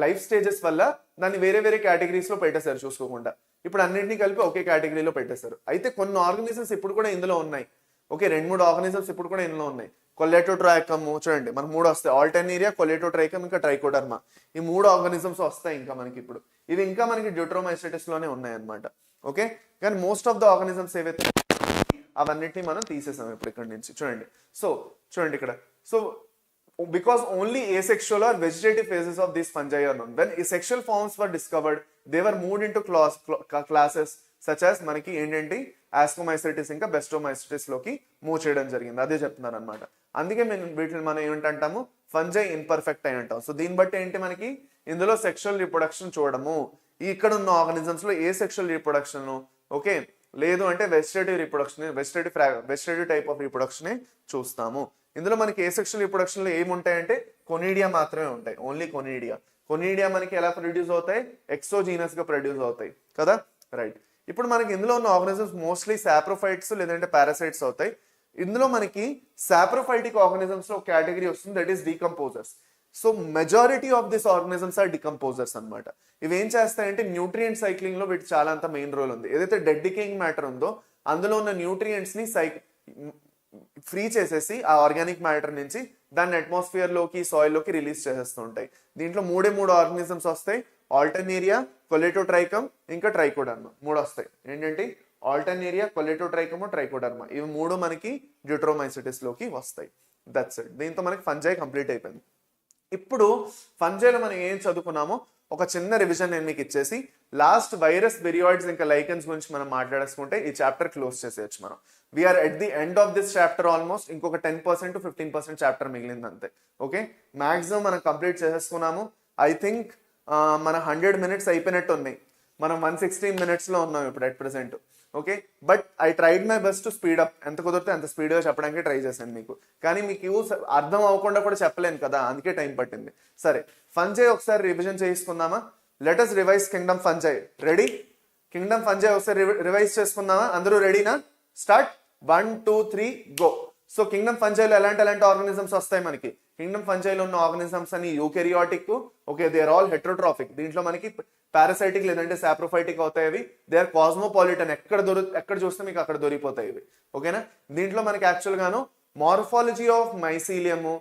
లైఫ్ స్టేజెస్ వల్ల దాన్ని వేరే వేరే కేటగిరీస్ లో పెట్టేశారు చూసుకోకుండా. ఇప్పుడు అన్నింటినీ కలిపి ఒకే కేటగిరీలో పెట్టేశారు. అయితే కొన్ని ఆర్గానిజమ్స్ ఇప్పుడు కూడా ఇందులో ఉన్నాయి. ఓకే, 2-3 ఆర్గానిజమ్స్ ఇప్పుడు కూడా ఇందులో ఉన్నాయి. కొలెటోట్రాకమ్ చూడండి, మనకు 3 వస్తాయి. ఆల్టర్నేరియా, కొలెటోట్రైకమ్, ఇంకా ట్రైకోడర్మా. ఈ 3 ఆర్గానిజమ్స్ వస్తాయి ఇంకా మనకి ఇప్పుడు. ఇవి ఇంకా మనకి డ్యూట్రోమైసిటిస్ లోనే ఉన్నాయి అనమాట. ఓకే, కానీ మోస్ట్ ఆఫ్ ద ఆర్గానిజమ్స్ ఏవైతే అవన్నిటిని మనం తీసేసాం ఇప్పుడు ఇక్కడ నుంచి. చూడండి, సో చూడండి ఇక్కడ. So because only asexual or vegetative phases of these fungi are known. When asexual forms were discovered, they were moved into classes such as మనకి ఏంటంటే ఆస్కోమైసిటిస్ ఇంకా బెస్టోమైసిటిస్ లోకి మూవ్ చేయడం జరిగింది. అదే చెప్తున్నారు అనమాట. అందుకే వీటిని మనం ఏమిటంటాము, ఫంజై ఇన్పర్ఫెక్ట్ అయి అంటాం. సో దీన్ని బట్టి ఏంటి, మనకి ఇందులో సెక్షువల్ రీప్రొడక్షన్ చూడము. ఇక్కడ ఉన్న ఆర్గానిజమ్స్ లో ఏ సెక్షువల్ రీప్రొడక్షన్, ఓకే, లేదు అంటే vegetative reproduction, vegetative type of reproduction చూస్తాము. ఇందులో మనకి ఏ సెక్షువల్ రీప్రొడక్షన్ లో ఏముంటాయంటే కొనీడియా మాత్రమే ఉంటాయి, ఓన్లీ కొనీడియా. కొనీడియా మనకి ఎలా ప్రొడ్యూస్ అవుతాయి, ఎక్సోజీనస్ గా ప్రొడ్యూస్ అవుతాయి కదా, రైట్. ఇప్పుడు మనకి ఇందులో ఉన్న ఆర్గానిజమ్స్ మోస్ట్లీ సాప్రోఫైట్స్ లేదంటే పారాసైట్స్ అవుతాయి. ఇందులో మనకి సాప్రోఫైటిక్ ఆర్గానిజమ్స్ లో కేటగిరీ వస్తుంది, that is decomposers. So majority of this organisms are decomposers అనమాట. ఇవి ఏం చేస్తాయంటే న్యూట్రియంట్ సైక్లింగ్ లో వీటి చాలా అంత మెయిన్ రోల్ ఉంది. ఏదైతే డెడ్ డికేయింగ్ మ్యాటర్ ఉందో అందులో ఉన్న న్యూట్రియంట్స్ ని ఫ్రీ చేసేసి ఆ ఆర్గానిక్ మ్యాటర్ నుంచి దాన్ని అట్మాస్ఫియర్ లోకి, సాయిల్ లోకి రిలీజ్ చేసేస్తూ ఉంటాయి. దీంట్లో 3 ఆర్గానిజమ్స్ వస్తాయి, ఆల్టర్నేరియా, కొలెటోట్రైకమ్, ఇంకా ట్రైకోడర్మా. 3 వస్తాయి. ఏంటంటే ఆల్టర్నేరియా, కొలెటోట్రైకమ్, ట్రైకోడర్మా. ఇవి 3 మనకి డ్యూట్రోమైసిటిస్ లోకి వస్తాయి. That's it. దీంతో మనకి ఫంజై కంప్లీట్ అయిపోయింది. ఇప్పుడు ఫంజైలో మనం ఏం చదువుకున్నామో ఒక చిన్న రివిజన్ నేను మీకు ఇచ్చేసి లాస్ట్ వైరస్, విరియాయిడ్స్ ఇంకా లైకెన్స్ గురించి మనం మాట్లాడేసుకుంటే ఈ చాప్టర్ క్లోజ్ చేసేయచ్చు మనం. We are at the end of this chapter. Almost ఇంకొక 10% to 15% చాప్టర్ మిగిలింది అంతే. ఓకే, మాక్సిమం మనం కంప్లీట్ చేసేసుకున్నాము. ఐ థింక్ మన 100 minutes అయిపోయినట్టు ఉన్నాయి. మనం 116 minutes లో ఉన్నాం ఇప్పుడు at present. Okay, but I tried my best to speed up. ఎంత కుదిరితే అంత స్పీడ్గా చెప్పడానికి ట్రై చేశాను మీకు. కానీ మీకు అర్థం అవ్వకుండా కూడా చెప్పలేను కదా, అందుకే టైం పట్టింది. సరే, ఫంజై ఒకసారి రివిజన్ చేసుకుందామా? Let us revise kingdom fungi. Ready? Kingdom fungi ఒకసారి రివైజ్ చేసుకుందామా? అందరూ రెడీనా? స్టార్ట్. 1 2 3 గో. సో కింగ్డమ్ ఫంజైలో ఎలాంటి ఆర్గానిజమ్స్ వస్తాయి మనకి? కింగ్డమ్ ఫంజైలో ఉన్న ఆర్గానిజమ్స్ అని eukaryotic. Okay, they are all heterotrophic. దీంట్లో మనకి పారాసైటిక్ లేదంటే సాప్రోఫైటిక్ అవుతాయి. అవి దే ఆర్ కాస్మోపాలిటన్. ఎక్కడ చూస్తే మీకు అక్కడ దొరికిపోతాయి ఇవి. ఓకేనా? దీంట్లో మనకి యాక్చువల్ గాను morphology of mycelium,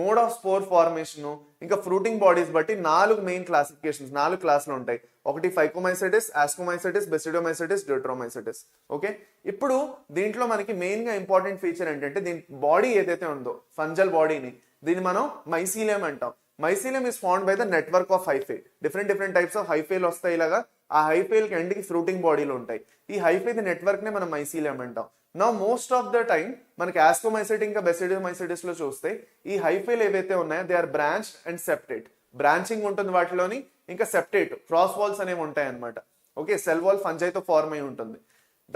mode of spore formation, ఇంకా ఫ్రూటింగ్ బాడీస్ బట్టి 4 మెయిన్ క్లాసిఫికేషన్స్, 4 క్లాసులు ఉంటాయి. ఒకటి ఫైకోమైసిటిస్, ఆస్కోమైసిటిస్, బెసిడోమైసిటిస్, డ్యూట్రోమైసిటిస్. ఓకే, ఇప్పుడు దీంట్లో మనకి మెయిన్ గా ఇంపార్టెంట్ ఫీచర్ ఏంటంటే దీని బాడీ ఏదైతే ఉందో ఫంజల్ బాడీని, దీన్ని మనం మైసీలియం అంటాం. Mycelium is found by the network of hyphae. Different types of హైఫేలు వస్తాయి ఇలాగా. ఆ హైఫేలకి ఎండ్కి ఫ్రూటింగ్ బాడీలు ఉంటాయి. ఈ హైఫే నెట్వర్క్ ని మనం మైసీలియం అంటాం. నా మోస్ట్ ఆఫ్ ద టైం మనకి ఆస్కోమైసిటిస్ ఇంకా బెసిడోమైసిటిస్ లో చూస్తే ఈ హైఫేలు ఏవైతే ఉన్నాయో they are branch and septate. Branching ఉంటుంది వాటిలోని, ఇంకా సెప్టేట్ క్రాస్ వాల్స్ అనేవి ఉంటాయి అనమాట. ఓకే, సెల్ వాల్ ఫంజైతో ఫార్మ్ అయి ఉంటుంది.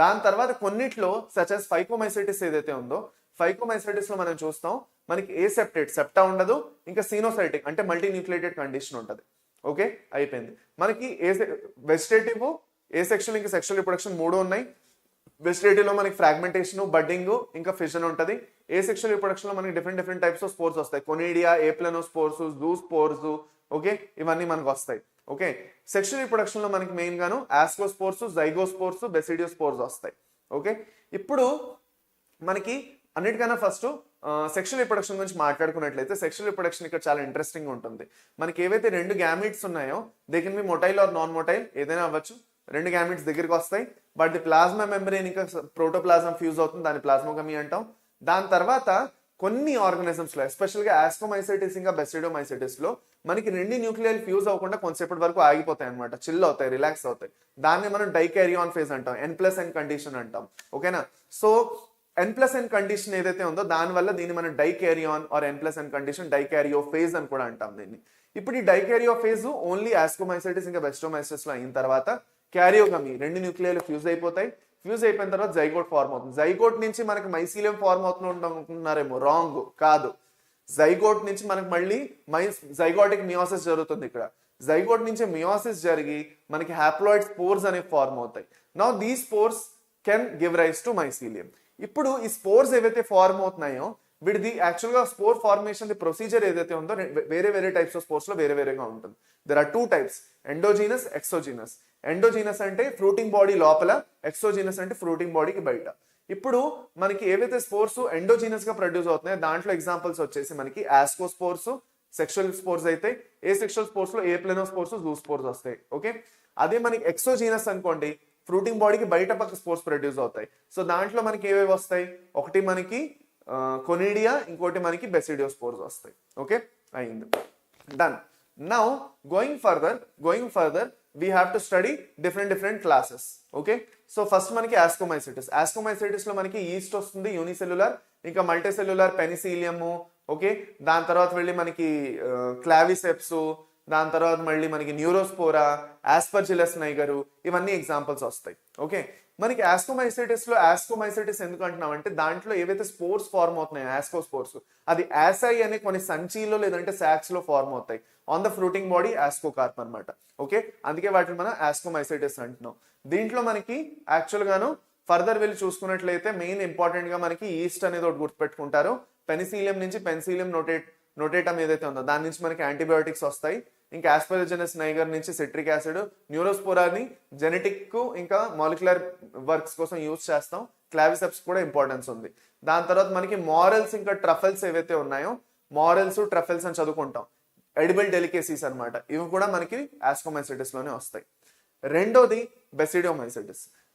దాని తర్వాత కొన్నిట్లో సచ్ as ఫైకోమైసిటిస్ ఏదైతే ఉందో, ఫైకోమైసిటిస్ లో మనం చూస్తాం మనకి ఏ సెప్టా ఉండదు, ఇంకా సీనోసైటిక్ అంటే మల్టీ న్యూక్లియేటెడ్ కండిషన్ ఉంటుంది. ఓకే, అయిపోయింది. మనకి వెజిటేటివ్, ఏ సెక్షువల్ ఇంకా సెక్షువల్ రిప్రొడక్షన్ 3 ఉన్నాయి. వెజిటేటివ్ లో మనకి ఫ్రాగ్మెంటేషన్, బడ్డింగ్, ఇంకా ఫిషన్ ఉంటుంది. ఏ సెక్షువల్ రిప్రొడక్షన్ లో మనకి డిఫరెంట్ టైప్స్ ఆఫ్ స్పోర్స్ వస్తాయి. Conidia, aplanospores, zoospores. Okay, ఇవన్నీ మనకు వస్తాయి. ఓకే, సెక్షువల్ రిప్రొడక్షన్ లో మనకి మెయిన్ గాను ఆస్కోస్పోర్స్, జైగోస్పోర్స్, బెసిడియోస్పోర్స్ వస్తాయి. ఓకే, ఇప్పుడు మనకి అన్నిటికన్నా ఫస్ట్ సెక్షువల్ రిప్రొడక్షన్ గురించి మాట్లాడుకున్నట్లయితే సెక్షువల్ రిప్రొడక్షన్ ఇక్కడ చాలా ఇంట్రెస్టింగ్ ఉంటుంది. మనకి ఏవైతే 2 గ్యామిట్స్ ఉన్నాయో they can be motile or non motile, ఏదైనా అవ్వచ్చు. 2 గ్యామిట్స్ దగ్గరికి వస్తాయి, బట్ ది ప్లాస్మా మెంబ్రేన్ ఇంకా ప్రోటోప్లాజం ఫ్యూజ్ అవుతుంది, దాన్ని ప్లాస్మోగమీ అంటాం. దాని తర్వాత కొన్ని ఆర్గానిజమ్స్ లో ఎస్పెషల్ గా ఆస్కోమైసిటిస్ ఇంకా బెసిడోమైసిటిస్ లో మనకి 2 న్యూక్లియల్ ఫ్యూజ్ అవ్వకుండా కొంతసేపటి వరకు ఆగిపోతాయి అనమాట, చిల్ అవుతాయి, రిలాక్స్ అవుతాయి. దాన్ని మనం డైకారియాన్ ఫేజ్ అంటాం, N+N కండిషన్ అంటాం. ఓకేనా? సో N+N కండిషన్ ఏదైతే ఉందో దానివల్ల దీన్ని మనం డైకారియాన్ ఆర్ N+N కండిషన్, డైకారియో ఫేజ్ అని కూడా అంటాం దీన్ని. ఇప్పుడు ఈ డైకారియో ఫేజ్ ఓన్లీ ఆస్కోమైసిటిస్ ఇంకా బెసిడోమైసిటిస్ లో అయిన తర్వాత క్యారియోగమి, 2 న్యూక్లియర్లు ఫ్యూజ్ అయిపోతాయి. ఫ్యూజ్ అయిపోయిన తర్వాత జైగోట్ ఫార్మ్ అవుతుంది. జైగోట్ నుంచి మనకి మైసీలియం ఫార్మ్ అవుతుంటున్నారేమో, రాంగ్, కాదు. జైగోట్ నుంచి మనకి మళ్ళీ జైగోటిక్ మియోసిస్ జరుగుతుంది. ఇక్కడ జైగోట్ నుంచి మియోసిస్ జరిగి మనకి హ్యాప్లాయిడ్ స్పోర్స్ అనేవి ఫార్మ్ అవుతాయి. Now the spores can give rise to mycelium. ఇప్పుడు ఈ స్పోర్స్ ఏవైతే ఫార్మ్ అవుతున్నాయో వీటిది యాక్చువల్గా స్పోర్ ఫార్మేషన్ ప్రొసీజర్ ఏదైతే ఉందో వేరే వేరే టైప్స్ ఆఫ్ స్పోర్స్ లో వేరే వేరేగా ఉంటుంది. There are 2 types, endogenous, exogenous. Endogenous అంటే ఫ్రూటింగ్ బాడీ లోపల, ఎక్సోజీనస్ అంటే ఫ్రూటింగ్ బాడీకి బయట. ఇప్పుడు మనకి ఏవైతే స్పోర్స్ ఎండోజీనస్ గా ప్రొడ్యూస్ అవుతున్నాయో దాంట్లో ఎగ్జాంపుల్స్ వచ్చేసి మనకి ఆస్కోస్పోర్స్, సెక్షువల్ స్పోర్స్ అయితే ఏ సెక్షువల్ స్పోర్స్ లో ఏ ప్లెనోస్పోర్స్, జూ స్పోర్స్ వస్తాయి. ఓకే, అదే మనకి ఎక్సోజీనస్ అనుకోండి, ఫ్రూటింగ్ బాడీకి బయట పక్క స్పోర్స్ ప్రొడ్యూస్ అవుతాయి. సో దాంట్లో మనకి ఏవేవి వస్తాయి, ఒకటి మనకి కొనిడియా, ఇంకోటి మనకి బెసిడియోస్పోర్స్ వస్తాయి. ఓకే, అయింది, done. Now going further we have to study different classes. Okay, so first మనకి ఆస్కోమైసిటిస్ లో మనకి ఈస్ట్ వస్తుంది, యూనిసెల్యులర్, ఇంకా మల్టీసెల్యులర్ పెనిసిలియం. ఓకే, దాని తర్వాత వెళ్ళి మనకి క్లావిసెప్స్, దాని తర్వాత మళ్ళీ మనకి న్యూరోస్పోరా, ఆస్పర్జిల్లస్ నైగరు, ఇవన్నీ ఎగ్జాంపుల్స్ వస్తాయి. ఓకే, మనకి ఆస్కోమైసిటిస్ ఎందుకు అంటున్నాం అంటే దాంట్లో ఏవైతే స్పోర్స్ ఫార్మ్ అవుతున్నాయి ఆస్కోస్పోర్స్, అది యాసై అనే కొన్ని సంచీలో లేదంటే సాక్స్ లో ఫార్మ్ అవుతాయి ఆన్ ద ఫ్రూటింగ్ బాడీ ఆస్కోకార్ప్ అనమాట. ఓకే, అందుకే వాటిని మనం ఆస్కోమైసిటిస్ అంటున్నాం. దీంట్లో మనకి యాక్చువల్ గాను ఫర్దర్ వెళ్ళి చూసుకున్నట్లయితే మెయిన్ ఇంపార్టెంట్ గా మనకి ఈస్ట్ అనేది ఒకటి గుర్తుపెట్టుకుంటారు. పెనిసిలియం నుంచి పెన్సిలియం నోటేటమ్ ఏదైతే ఉందో దాని నుంచి మనకి యాంటీబయోటిక్స్ వస్తాయి. ఇంకా ఆస్పర్జిల్లస్ నైగర్ నుంచి సిట్రిక్ యాసిడ్, న్యూరోస్పోరాని జెనెటిక్ ఇంకా మాలిక్యులర్ వర్క్స్ కోసం యూజ్ చేస్తాం. క్లావిసెప్స్ కూడా ఇంపార్టెన్స్ ఉంది. దాని తర్వాత మనకి మారల్స్ ఇంకా ట్రఫెల్స్ ఏవైతే ఉన్నాయో, మారల్స్ ట్రఫెల్స్ అని చదువుకుంటాం, ఎడిబుల్ డెలికేసీస్ అనమాట. ఇవి కూడా మనకి ఆస్కోమైసిటిస్ లోనే వస్తాయి. రెండోది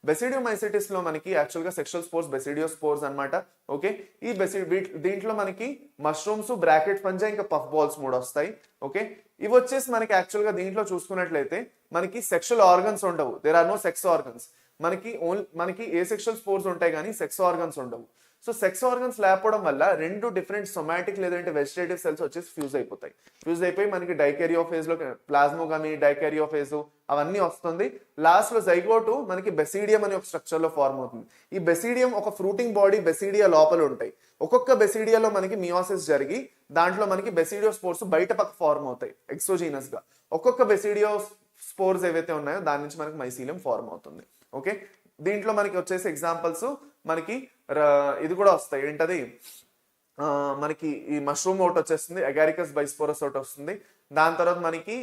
బెసిడియోమైసిటిస్ లో మనకి యాక్చువల్ గా సెక్షువల్ స్పోర్స్ బెసిడియోస్పోర్స్ అనమాట. ఓకే, ఈ దీంట్లో మనకి మష్రూమ్స్, బ్రాకెట్ ఫంజై, ఇంకా పఫ్ బాల్స్ 3 వస్తాయి. ఓకే, ఇవి వచ్చేసి మనకి యాక్చువల్ గా దీంట్లో చూసుకున్నట్లయితే మనకి సెక్షువల్ ఆర్గన్స్ ఉండవు, there are no sex organs. మనకి ఏ సెక్షువల్ స్పోర్స్ ఉంటాయి కానీ సెక్స్ ఆర్గన్స్ ఉండవు. సో సెక్స్ ఆర్గన్స్ లేకపోవడం వల్ల 2 డిఫరెంట్ సొమాటిక్ లేదంటే వెజిటేటివ్ సెల్స్ వచ్చేసి ఫ్యూజ్ అయిపోయి మనకి డైకారియోఫేజ్ లో ప్లాస్మోగమి, డైకారియోఫేజ్ అవన్నీ వస్తుంది. లాస్ట్ లో జైగోటు మనకి బెసిడియం అనే ఒక స్ట్రక్చర్ లో ఫార్మ్ అవుతుంది. ఈ బెసిడియం ఒక ఫ్రూటింగ్ బాడీ బెసిడియా లోపల ఉంటాయి. ఒక్కొక్క బెసిడియాలో మనకి మియోసిస్ జరిగి దాంట్లో మనకి బెసిడియో స్పోర్స్ బయట పక్క ఫార్మ్ అవుతాయి ఎక్సోజీనస్ గా. ఒక్కొక్క బెసిడియో స్పోర్స్ ఏవైతే ఉన్నాయో దాని నుంచి మనకి మైసీలియం ఫార్మ్ అవుతుంది. ఓకే, దీంట్లో మనకి వచ్చేసి ఎగ్జాంపుల్స్ మనకి ఇది కూడా వస్తాయి, ఏంటది మనకి ఈ మష్రూమ్ ఒకటి వచ్చేస్తుంది, అగారికస్ బైస్పోరస్ ఒకటి వస్తుంది. దాని తర్వాత మనకి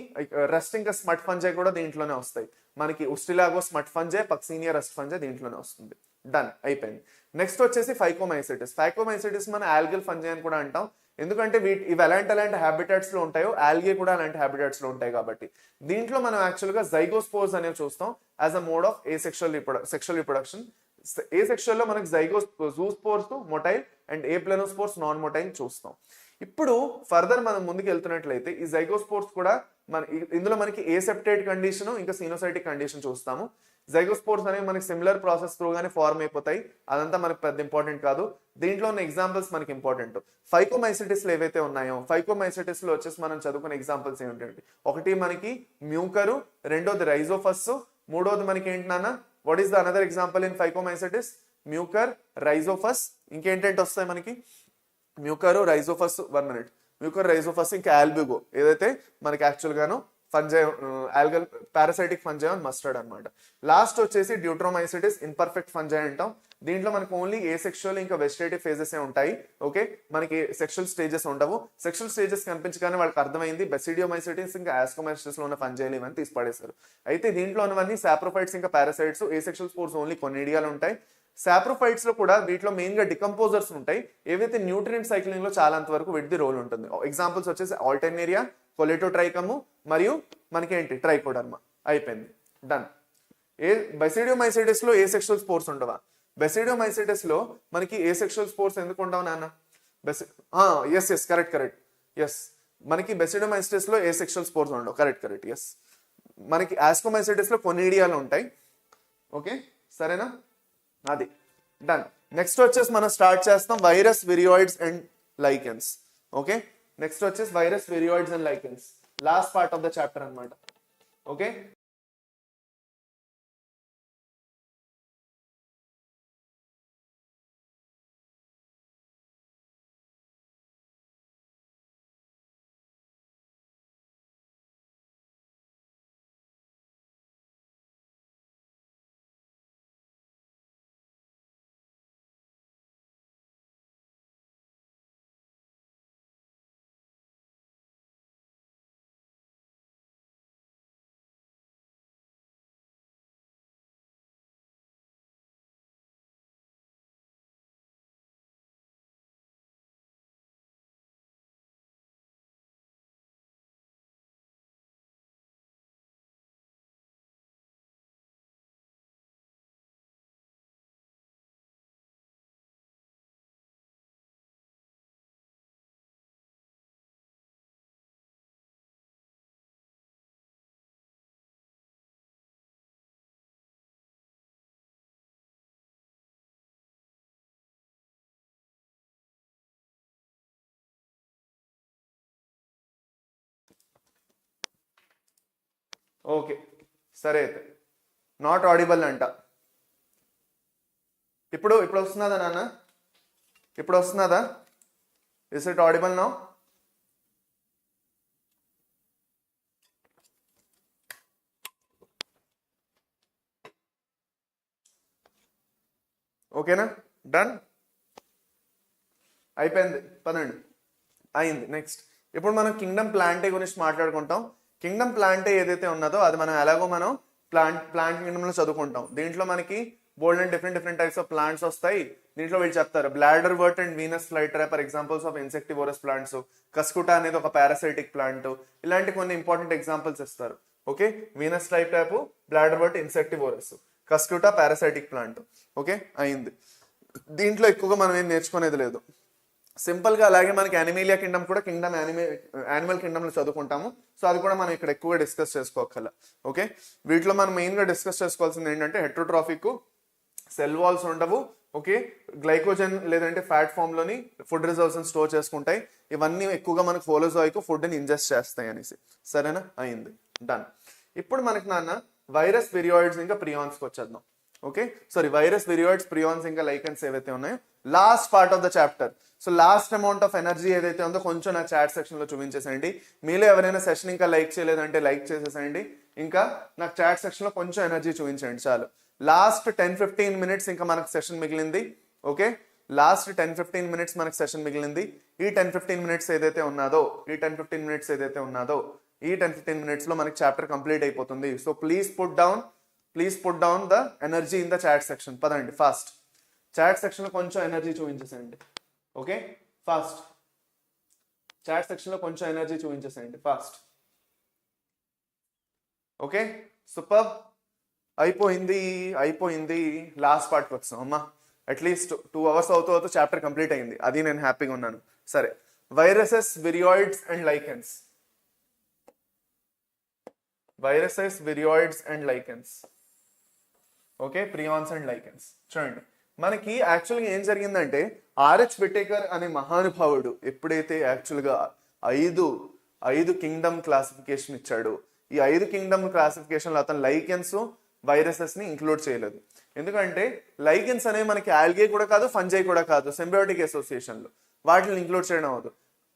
రస్ట్ ఇంకా స్మట్ ఫంజై కూడా దీంట్లోనే వస్తాయి. మనకి ఉస్టిలాగో smut fungi, Puccinia rust fungi దీంట్లోనే వస్తుంది. డన్, అయిపోయింది. నెక్స్ట్ వచ్చేసి ఫైకోమైసిటిస్ మన ఆల్గల్ ఫంజై అని కూడా అంటాం. ఎందుకంటే ఇవి ఎలాంటి హ్యాబిటాట్స్ లో ఉంటాయో ఆల్గే కూడా అలాంటి హ్యాబిటాట్స్ లో ఉంటాయి కాబట్టి. దీంట్లో మనం యాక్చువల్ గా జైగోస్పోర్స్ అనేవి చూస్తాం as a mode of sexual reproduction. A section లో మనకి zoospores motile and aplanospores non motile చూస్తాం. ఇప్పుడు ఫర్దర్ మనం ముందుకు వెళ్తున్నట్లయితే ఈ జైగోస్పోర్స్ కూడా ఇందులో మనకి ఏసెప్టేట్ కండిషన్ ఇంకా సినోసైటిక్ కండిషన్ చూస్తాము. జైగోస్పోర్స్ అనేవి మనకి సిమిలర్ ప్రాసెస్ త్రూ గానే ఫార్మ్ అయిపోతాయి, అదంతా మనకి పెద్ద ఇంపార్టెంట్ కాదు. దీంట్లో ఉన్న ఎగ్జాంపుల్స్ మనకి ఇంపార్టెంట్. ఫైకోమైసిటిస్ లో ఏవైతే ఉన్నాయో ఫైకోమైసిటిస్ లో వచ్చేసి మనం చదువుకునే ఎగ్జాంపుల్స్ ఏమిటంటే ఒకటి మనకి మ్యూకరు, రెండోది రైజోఫస్, మూడోది మనకి ఏంటి నాన్న, what is the another example in phycomycetes? Mucor, Rhizopus, ఇంకేంటంటే వస్తాయి మనకి Mucor, Rhizopus, 1 minute, Mucor, Rhizopus, ఇంకా ఆల్బ్యూగో ఏదైతే మనకి యాక్చువల్ గాను fungi algal parasitic fungi on mustard అనమాట. లాస్ట్ వచ్చేసి డ్యూట్రోమైసిటిస్ ఇన్పర్ఫెక్ట్ ఫంజై అంటాం. దీంట్లో మనకి ఓన్లీ ఏ సెక్షువల్ ఇంకా వెజిటేటివ్ ఫేజెస్ ఉంటాయి. ఓకే, మనకి సెక్షువల్ స్టేజెస్ ఉండవు. సెక్షువల్ స్టేజెస్ కనిపించగానే వాళ్ళకి అర్థమైంది బెసిడియోమైసిటిస్ ఇంకా ఆస్కోమైసిటిస్ లో ఉన్న ఫంజైలు ఇవన్నీ తీసి పడేశారు. అయితే దీంట్లో ఉన్నవన్నీ సాప్రోఫైట్స్ ఇంకా పారాసైట్స్. ఏ సెక్షువల్ స్పోర్స్ ఓన్లీ కొనిడియాలు ఉంటాయి. సాప్రోఫైట్స్ లో కూడా వీటిలో మెయిన్ గా డికంపోజర్స్ ఉంటాయి, ఏవైతే న్యూట్రియంట్ సైక్లింగ్ లో చాలా అంతవరకు వీటిది రోల్ ఉంటుంది. ఎగ్జాంపుల్స్ వచ్చేసి ఆల్టర్నేరియా, కొలెటోట్రైకము మరియు మనకి ఏంటి ట్రైకోడర్మా. అయిపోయింది, డన్. బెసిడియోమైసిటిస్ లో ఏ సెక్షువల్ స్పోర్స్ ఉండవా? బెసిడియోమైసిటిస్ లో మనకి ఏ సెక్షువల్ స్పోర్స్ ఎందుకు ఉండవు నాన్న? ఎస్ కరెక్ట్ ఎస్, మనకి బెసిడియోమైసిటిస్ లో ఏ సెక్షువల్ స్పోర్స్ ఉండవు. Correct yes. మనకి ఆస్కోమైసిటిస్ లో కొనిడియాలు ఉంటాయి. ఓకే, సరేనా, అది డన్. నెక్స్ట్ వచ్చేసి మనం స్టార్ట్ చేస్తాం virus, viroids and lichens. Okay, next వచ్చేసి virus, viroids and lichens, last part of the chapter అన్నమాట. ఓకే. ఓకే, సరే అయితే నాట్ ఆడిబుల్ అంట. ఇప్పుడు వస్తున్నదా నాన్న? ఇప్పుడు వస్తున్నదా? Is it audible now? ఓకేనా? డన్, అయిపోయింది. పదండి, అయింది. నెక్స్ట్ ఇప్పుడు మనం కింగ్డమ్ ప్లాంటే గురించి మాట్లాడుకుంటాం. కింగ్డమ్ ప్లాంటే ఏదైతే ఉన్నదో అది మనం ఎలాగో మనం ప్లాంట్ కింగ్డమ్ లో చదువుకుంటాం. దీంట్లో మనకి bold and different types of plants వస్తాయి. దీంట్లో వీళ్ళు చెప్తారు bladderwort and Venus flytrap are examples of insectivorous plants. Cuscuta అనేది ఒక పారాసైటిక్ ప్లాంట్. ఇలాంటి కొన్ని ఇంపార్టెంట్ ఎగ్జాంపుల్స్ ఇస్తారు. Okay, Venus flytrap, bladderwort insectivorous, Cuscuta parasitic plant. Okay, అయింది. దీంట్లో ఎక్కువగా మనం ఏం నేర్చుకునేది లేదు. సింపుల్ గా అలాగే మనకి యానిమేలియా కింగ్డమ్ కూడా కింగ్డమ్ యానిమల్ కింగ్డమ్ లో చదువుకుంటాము. సో అది కూడా మనం ఇక్కడ ఎక్కువగా డిస్కస్ చేసుకోగల. ఓకే, వీటిలో మనం మెయిన్ గా డిస్కస్ చేసుకోవాల్సింది ఏంటంటే హెట్రోట్రాఫిక్, సెల్ వాల్స్ ఉండవు. ఓకే, గ్లైకోజన్ లేదంటే ఫ్యాట్ ఫామ్ లోని ఫుడ్ రిజర్వ్స్ స్టోర్ చేసుకుంటాయి. ఇవన్నీ ఎక్కువగా మనకు హోలోజోయిక్ ఫుడ్ ని ఇంజెస్ట్ చేస్తాయి అనేసి. సరేనా? అయింది, డన్. ఇప్పుడు మనకి నాన్న వైరస్, విరియాయిడ్స్ ఇంకా ప్రియాన్స్ వచ్చేద్దాం. ఓకే, సారీ, వైరస్, విరియాయిడ్స్, ప్రియాన్స్ ఇంకా లైకెన్స్ ఏవైతే ఉన్నాయో last part of the chapter. So last amount of energy ఏదైతే ఉందో కొంచెం నా చాట్ సెక్షన్ లో చూపించేసేయండి. మీలో ఎవరైనా సెషన్ ఇంకా లైక్ చేయలేదంటే లైక్ చేసేసేయండి. ఇంకా నాకు చాట్ సెక్షన్ లో కొంచెం ఎనర్జీ చూపించండి చాలు. లాస్ట్ 10-15 మినిట్స్ ఇంకా మనకు సెషన్ మిగిలింది. ఓకే, లాస్ట్ 10-15 మినిట్స్ మనకు సెషన్ మిగిలింది. ఈ 10-15 మినిట్స్ ఏదైతే ఉన్నదో ఈ 10-15 మినిట్స్ లో మనకి చాప్టర్ కంప్లీట్ అయిపోతుంది. So please put down the energy in the chat section. పదండి ఫాస్ట్, చాట్ సెక్షన్ లో కొంచెం ఎనర్జీ చూపించేసేయండి. ఓకే, ఫాస్ట్, చాట్ సెక్షన్ లో కొంచెం ఎనర్జీ చూపించేసేయండి ఫాస్ట్. ఓకే, సూపర్, అయిపోయింది. లాస్ట్ పార్ట్కి వచ్చాం అమ్మా. అట్లీస్ట్ 2 hours అవుతూ చాప్టర్ కంప్లీట్ అయింది. అది నేను హ్యాపీగా ఉన్నాను. సరే, viruses, viroids and lichens. Okay, prions and lichens. చూడండి, మనకి యాక్చువల్గా ఏం జరిగిందంటే ఆర్హెచ్ విటేకర్ అనే మహానుభావుడు ఎప్పుడైతే యాక్చువల్గా ఐదు కింగ్డమ్ క్లాసిఫికేషన్ ఇచ్చాడు, ఈ 5 కింగ్డమ్ క్లాసిఫికేషన్లో అతను లైకెన్స్, వైరసెస్ ని ఇంక్లూడ్ చేయలేదు. ఎందుకంటే లైకెన్స్ అనేవి మనకి ఆల్గే కూడా కాదు, ఫంజై కూడా కాదు, సింబయోటిక్ అసోసియేషన్ లో వాటిని ఇంక్లూడ్ చేయడం అవ్వదు.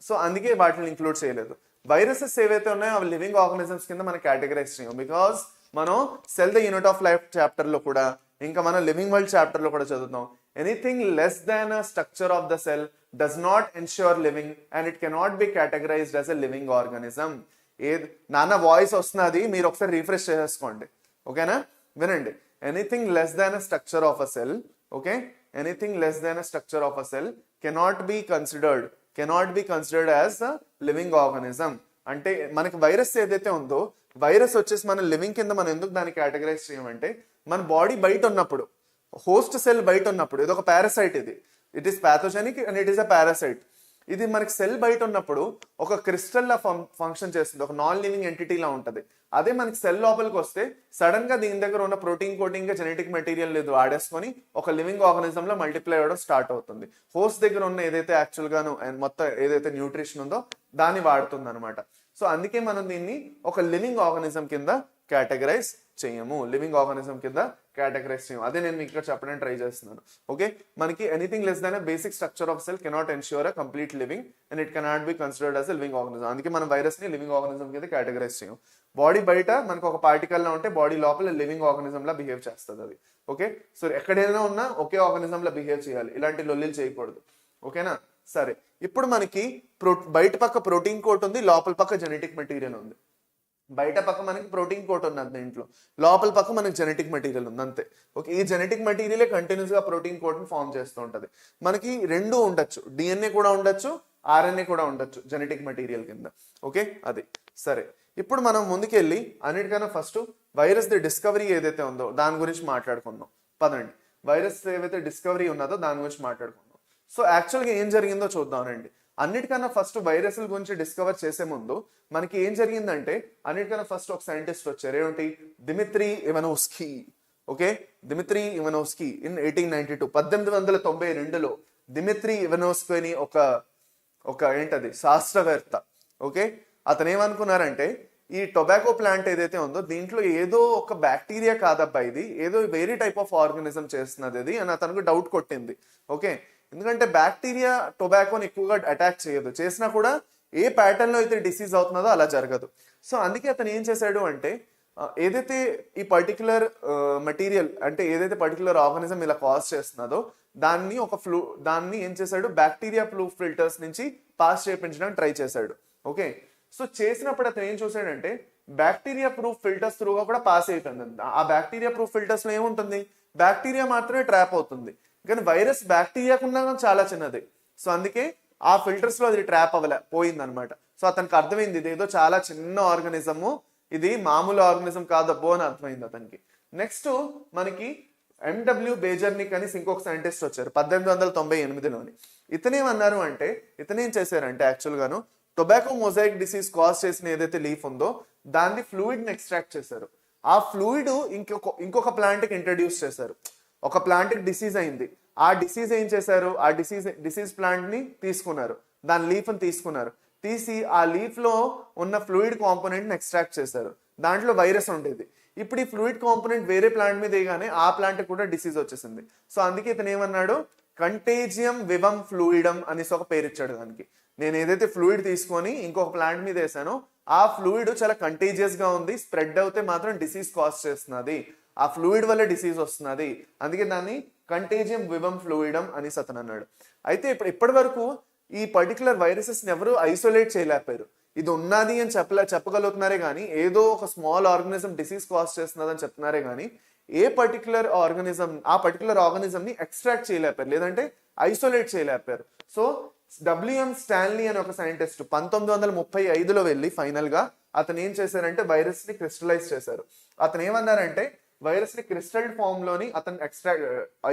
సో అందుకే వాటిని ఇంక్లూడ్ చేయలేదు. వైరసెస్ ఏవైతే ఉన్నాయో అవి లివింగ్ ఆర్గానిజమ్స్ కింద మనం కేటగరైజ్ చేయం. బికాస్ మనం cell the unit of life chapter లో కూడా, ఇంకా మనం లివింగ్ వరల్డ్ చాప్టర్ లో కూడా చదువుతాం. Anything less than a structure of the cell does not ensure living and it cannot be categorised as a living organism. నాన్న voice వస్తున్నది, మీరు ఒకసారి రీఫ్రెష్ చేసేసుకోండి. ఓకేనా? వినండి. Anything less than a structure of a cell, okay, anything less than a structure of a cell cannot be considered as a living organism. అంటే మనకి virus ఏదైతే ఉందో, వైరస్ వచ్చేసి మన లివింగ్ కింద మనం ఎందుకు దాన్ని కేటగరైజ్ చేయమంటే, మన బాడీ బయట ఉన్నప్పుడు, హోస్ట్ సెల్ బయట ఉన్నప్పుడు, ఇది ఒక parasite, it is pathogenic and it is a parasite. ఇది మనకి సెల్ బయట ఉన్నప్పుడు ఒక క్రిస్టల్ లా ఫంక్షన్ చేస్తుంది, ఒక నాన్ లివింగ్ ఎంటిటీ లా ఉంటది. అదే మనకి సెల్ లోపలికి వస్తే సడన్ గా దీని దగ్గర ఉన్న ప్రోటీన్ కోటింగ్ జెనెటిక్ మెటీరియల్ లేదు ఆడేసుకొని ఒక లివింగ్ ఆర్గానిజం లో మల్టిప్లై అవ్వడం స్టార్ట్ అవుతుంది. హోస్ట్ దగ్గర ఉన్న ఏదైతే యాక్చువల్ గాను మొత్తం ఏదైతే న్యూట్రిషన్ ఉందో దాన్ని వాడుతుంది అనమాట. సో అందుకే మనం దీన్ని ఒక లివింగ్ ఆర్గానిజం కింద కేటగరైజ్ చేయము, అదే నేను మీకు ఇక్కడ చెప్పడానికి ట్రై చేస్తున్నాను. ఓకే, మనకి anything less than basic structure of cell cannot ensure a complete living and it cannot be considered as a living organism. అందుకే మనం వైరస్ ని లివింగ్ ఆర్గానిజం కింద కేటగరైజ్ చేయం. బాడీ బయట మనకు ఒక పార్టికల్ లా ఉంటే బాడీ లోపల లివింగ్ ఆర్గానిజం లా బిహేవ్ చేస్తుంది అది. ఓకే, సో ఎక్కడైనా ఉన్నా ఒకే ఆర్గానిజం లా బిహేవ్ చేయాలి, ఇలాంటి లొల్లిలు చేయకూడదు. ఓకేనా? సరే, ఇప్పుడు మనకి బయట పక్క ప్రోటీన్ కోట్ ఉంది, లోపల పక్క జెనెటిక్ మెటీరియల్ ఉంది. బయట పక్క మనకి ప్రోటీన్ కోట్ ఉన్నది దీంట్లో, లోపల పక్క మనకి జెనెటిక్ మెటీరియల్ ఉంది, అంతే. ఓకే, ఈ జెనెటిక్ మెటీరియలే కంటిన్యూస్ గా ప్రోటీన్ కోట్ ని ఫామ్ చేస్తూ ఉంటది. మనకి రెండు ఉండొచ్చు, డిఎన్ఏ కూడా ఉండొచ్చు, ఆర్ఎన్ఏ కూడా ఉండొచ్చు జెనెటిక్ మెటీరియల్ కింద. ఓకే, అది సరే. ఇప్పుడు మనం ముందుకెళ్ళి అన్నిటికన్నా ఫస్ట్ వైరస్ ది డిస్కవరీ ఏదైతే ఉందో దాని గురించి మాట్లాడుకుందాం. పదండి, వైరస్ ఏవైతే డిస్కవరీ ఉన్నదో దాని గురించి మాట్లాడుకుందాం. సో యాక్చువల్గా ఏం జరిగిందో చూద్దాం రండి. అన్నిటికన్నా ఫస్ట్ వైరస్ల గురించి డిస్కవర్ చేసే ముందు మనకి ఏం జరిగిందంటే, అన్నిటికన్నా ఫస్ట్ ఒక సైంటిస్ట్ వచ్చారు, ఏమిటి, Dmitri Ivanovsky. Okay, Dmitri Ivanovsky in 1892, 1892లో డిమిత్రీ ఇవనోవ్స్కీ అని ఒక ఏంటది శాస్త్రవేత్త. ఓకే, అతను ఏమనుకున్నారంటే, ఈ టొబాకో ప్లాంట్ ఏదైతే ఉందో దీంట్లో ఏదో ఒక బ్యాక్టీరియా కాదబ్బా, ఇది ఏదో వేరే టైప్ ఆఫ్ ఆర్గానిజం చేస్తున్నది ఇది అని అతనికి డౌట్ కొట్టింది. ఓకే, ఎందుకంటే బ్యాక్టీరియా టొబాకోని ఎక్కువగా అటాక్ చేయదు, చేసినా కూడా ఏ ప్యాటర్న్ లో అయితే డిసీజ్ అవుతున్నదో అలా జరగదు. సో అందుకే అతను ఏం చేశాడు అంటే ఏదైతే ఈ పర్టికులర్ మెటీరియల్ అంటే ఏదైతే పర్టికులర్ ఆర్గానిజం ఇలా కాజ్ చేస్తున్నదో దాన్ని ఏం చేశాడు, బ్యాక్టీరియా ప్రూఫ్ ఫిల్టర్స్ నుంచి పాస్ చేయించడానికి ట్రై చేశాడు. ఓకే, సో చేసినప్పుడు అతను ఏం చూసాడంటే బ్యాక్టీరియా ప్రూఫ్ ఫిల్టర్స్ త్రూగా కూడా పాస్ అయిపోయింది. ఆ బ్యాక్టీరియా ప్రూఫ్ ఫిల్టర్స్ లో ఏముంటుంది, బ్యాక్టీరియా మాత్రమే ట్రాప్ అవుతుంది, కానీ వైరస్ బ్యాక్టీరియాకున్నా చాలా చిన్నది. సో అందుకే ఆ ఫిల్టర్స్ లో అది ట్రాప్ పోయింది అనమాట. సో అతనికి అర్థమైంది ఇది ఏదో చాలా చిన్న ఆర్గానిజము, ఇది మామూలు ఆర్గానిజం కాదబ్బో అని అర్థమైంది అతనికి. నెక్స్ట్ మనకి ఎండబ్ల్యూ బేజర్నిక్ అని ఇంకొక సైంటిస్ట్ వచ్చారు 1898లోని. ఇతనేమన్నారు అంటే ఇతనేం చేశారంటే యాక్చువల్ గాను టొబాకో మొజాయిక్ డిసీజ్ కాజ్ చేసిన ఏదైతే లీఫ్ ఉందో దాన్ని ఫ్లూయిడ్ ని ఎక్స్ట్రాక్ట్ చేశారు. ఆ ఫ్లూయిడ్ ఇంకొక ప్లాంట్ కి ఇంట్రడ్యూస్ చేశారు. ఒక ప్లాంట్ కి డిసీజ్ అయింది, ఆ డిసీజ్ ఏం చేశారు, ఆ డిసీజ్ ప్లాంట్ ని తీసుకున్నారు, దాని లీఫ్ ని తీసుకున్నారు, తీసి ఆ లీఫ్ లో ఉన్న ఫ్లూయిడ్ కాంపోనెంట్ ని ఎక్స్ట్రాక్ట్ చేశారు. దాంట్లో వైరస్ ఉండేది. ఇప్పుడు ఈ ఫ్లూయిడ్ కాంపోనెంట్ వేరే ప్లాంట్ మీద వేయగానే ఆ ప్లాంట్ కూడా డిసీజ్ వచ్చేసింది. సో అందుకే ఇతను ఏమన్నాడు, కంటేజియం వివం ఫ్లూయిడమ్ అనేసి ఒక పేరు ఇచ్చాడు దానికి. నేను ఏదైతే ఫ్లూయిడ్ తీసుకొని ఇంకొక ప్లాంట్ మీద వేసానో ఆ ఫ్లూయిడ్ చాలా కంటేజియస్ గా ఉంది, స్ప్రెడ్ అవుతే మాత్రం డిసీజ్ కాజ్ చేస్తున్నది, ఆ ఫ్లూయిడ్ వల్ల డిసీజ్ వస్తున్నది, అందుకే దాన్ని కంటేజియం వివం ఫ్లూయిడమ్ అనేసి అతను అన్నాడు. అయితే ఇప్పటి వరకు ఈ పర్టికులర్ వైరసెస్ ఎవరు ఐసోలేట్ చేయలేకపోయారు. ఇది ఉన్నది అని చెప్పగలుగుతున్నారే కానీ ఏదో ఒక స్మాల్ ఆర్గానిజం డిసీజ్ కాజ్ చేస్తున్నది అని చెప్తున్నారే కానీ ఏ పర్టికులర్ ఆర్గానిజం ఆ పర్టికులర్ ఆర్గానిజం ని ఎక్స్ట్రాక్ట్ చేయలేకపోయారు, లేదంటే ఐసోలేట్ చేయలేకపోయారు. సో డబ్ల్యూఎం స్టాన్లీ అని ఒక సైంటిస్ట్ 1935లో వెళ్ళి ఫైనల్ గా అతను ఏం చేశారంటే వైరస్ ని క్రిస్టలైజ్ చేశారు. అతను ఏమన్నారంటే వైరస్ ని క్రిస్టల్ ఫామ్ లోని అతను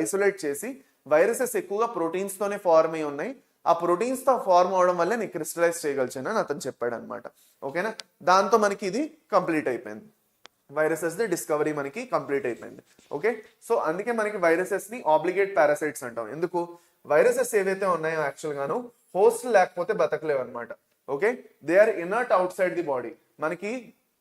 ఐసోలేట్ చేసి వైరసెస్ ఎక్కువగా ప్రోటీన్స్ తోనే ఫార్మ్ అయి ఉన్నాయి, ఆ ప్రోటీన్స్ తో ఫార్మ్ అవడం వల్ల నీకు క్రిస్టలైజ్ చేయగలిచాను అని అతను చెప్పాడు అనమాట. ఓకేనా, దాంతో మనకి ఇది కంప్లీట్ అయిపోయింది, వైరసెస్ ది డిస్కవరీ మనకి కంప్లీట్ అయిపోయింది. ఓకే, సో అందుకే మనకి వైరసెస్ ని ఆబ్లిగేట్ పారాసైట్స్ అంటాం. ఎందుకు, వైరసెస్ ఏవైతే ఉన్నాయో యాక్చువల్ గాను హోస్ట్ లేకపోతే బతకలేవు అనమాట. Okay, they are inert outside the body. మనకి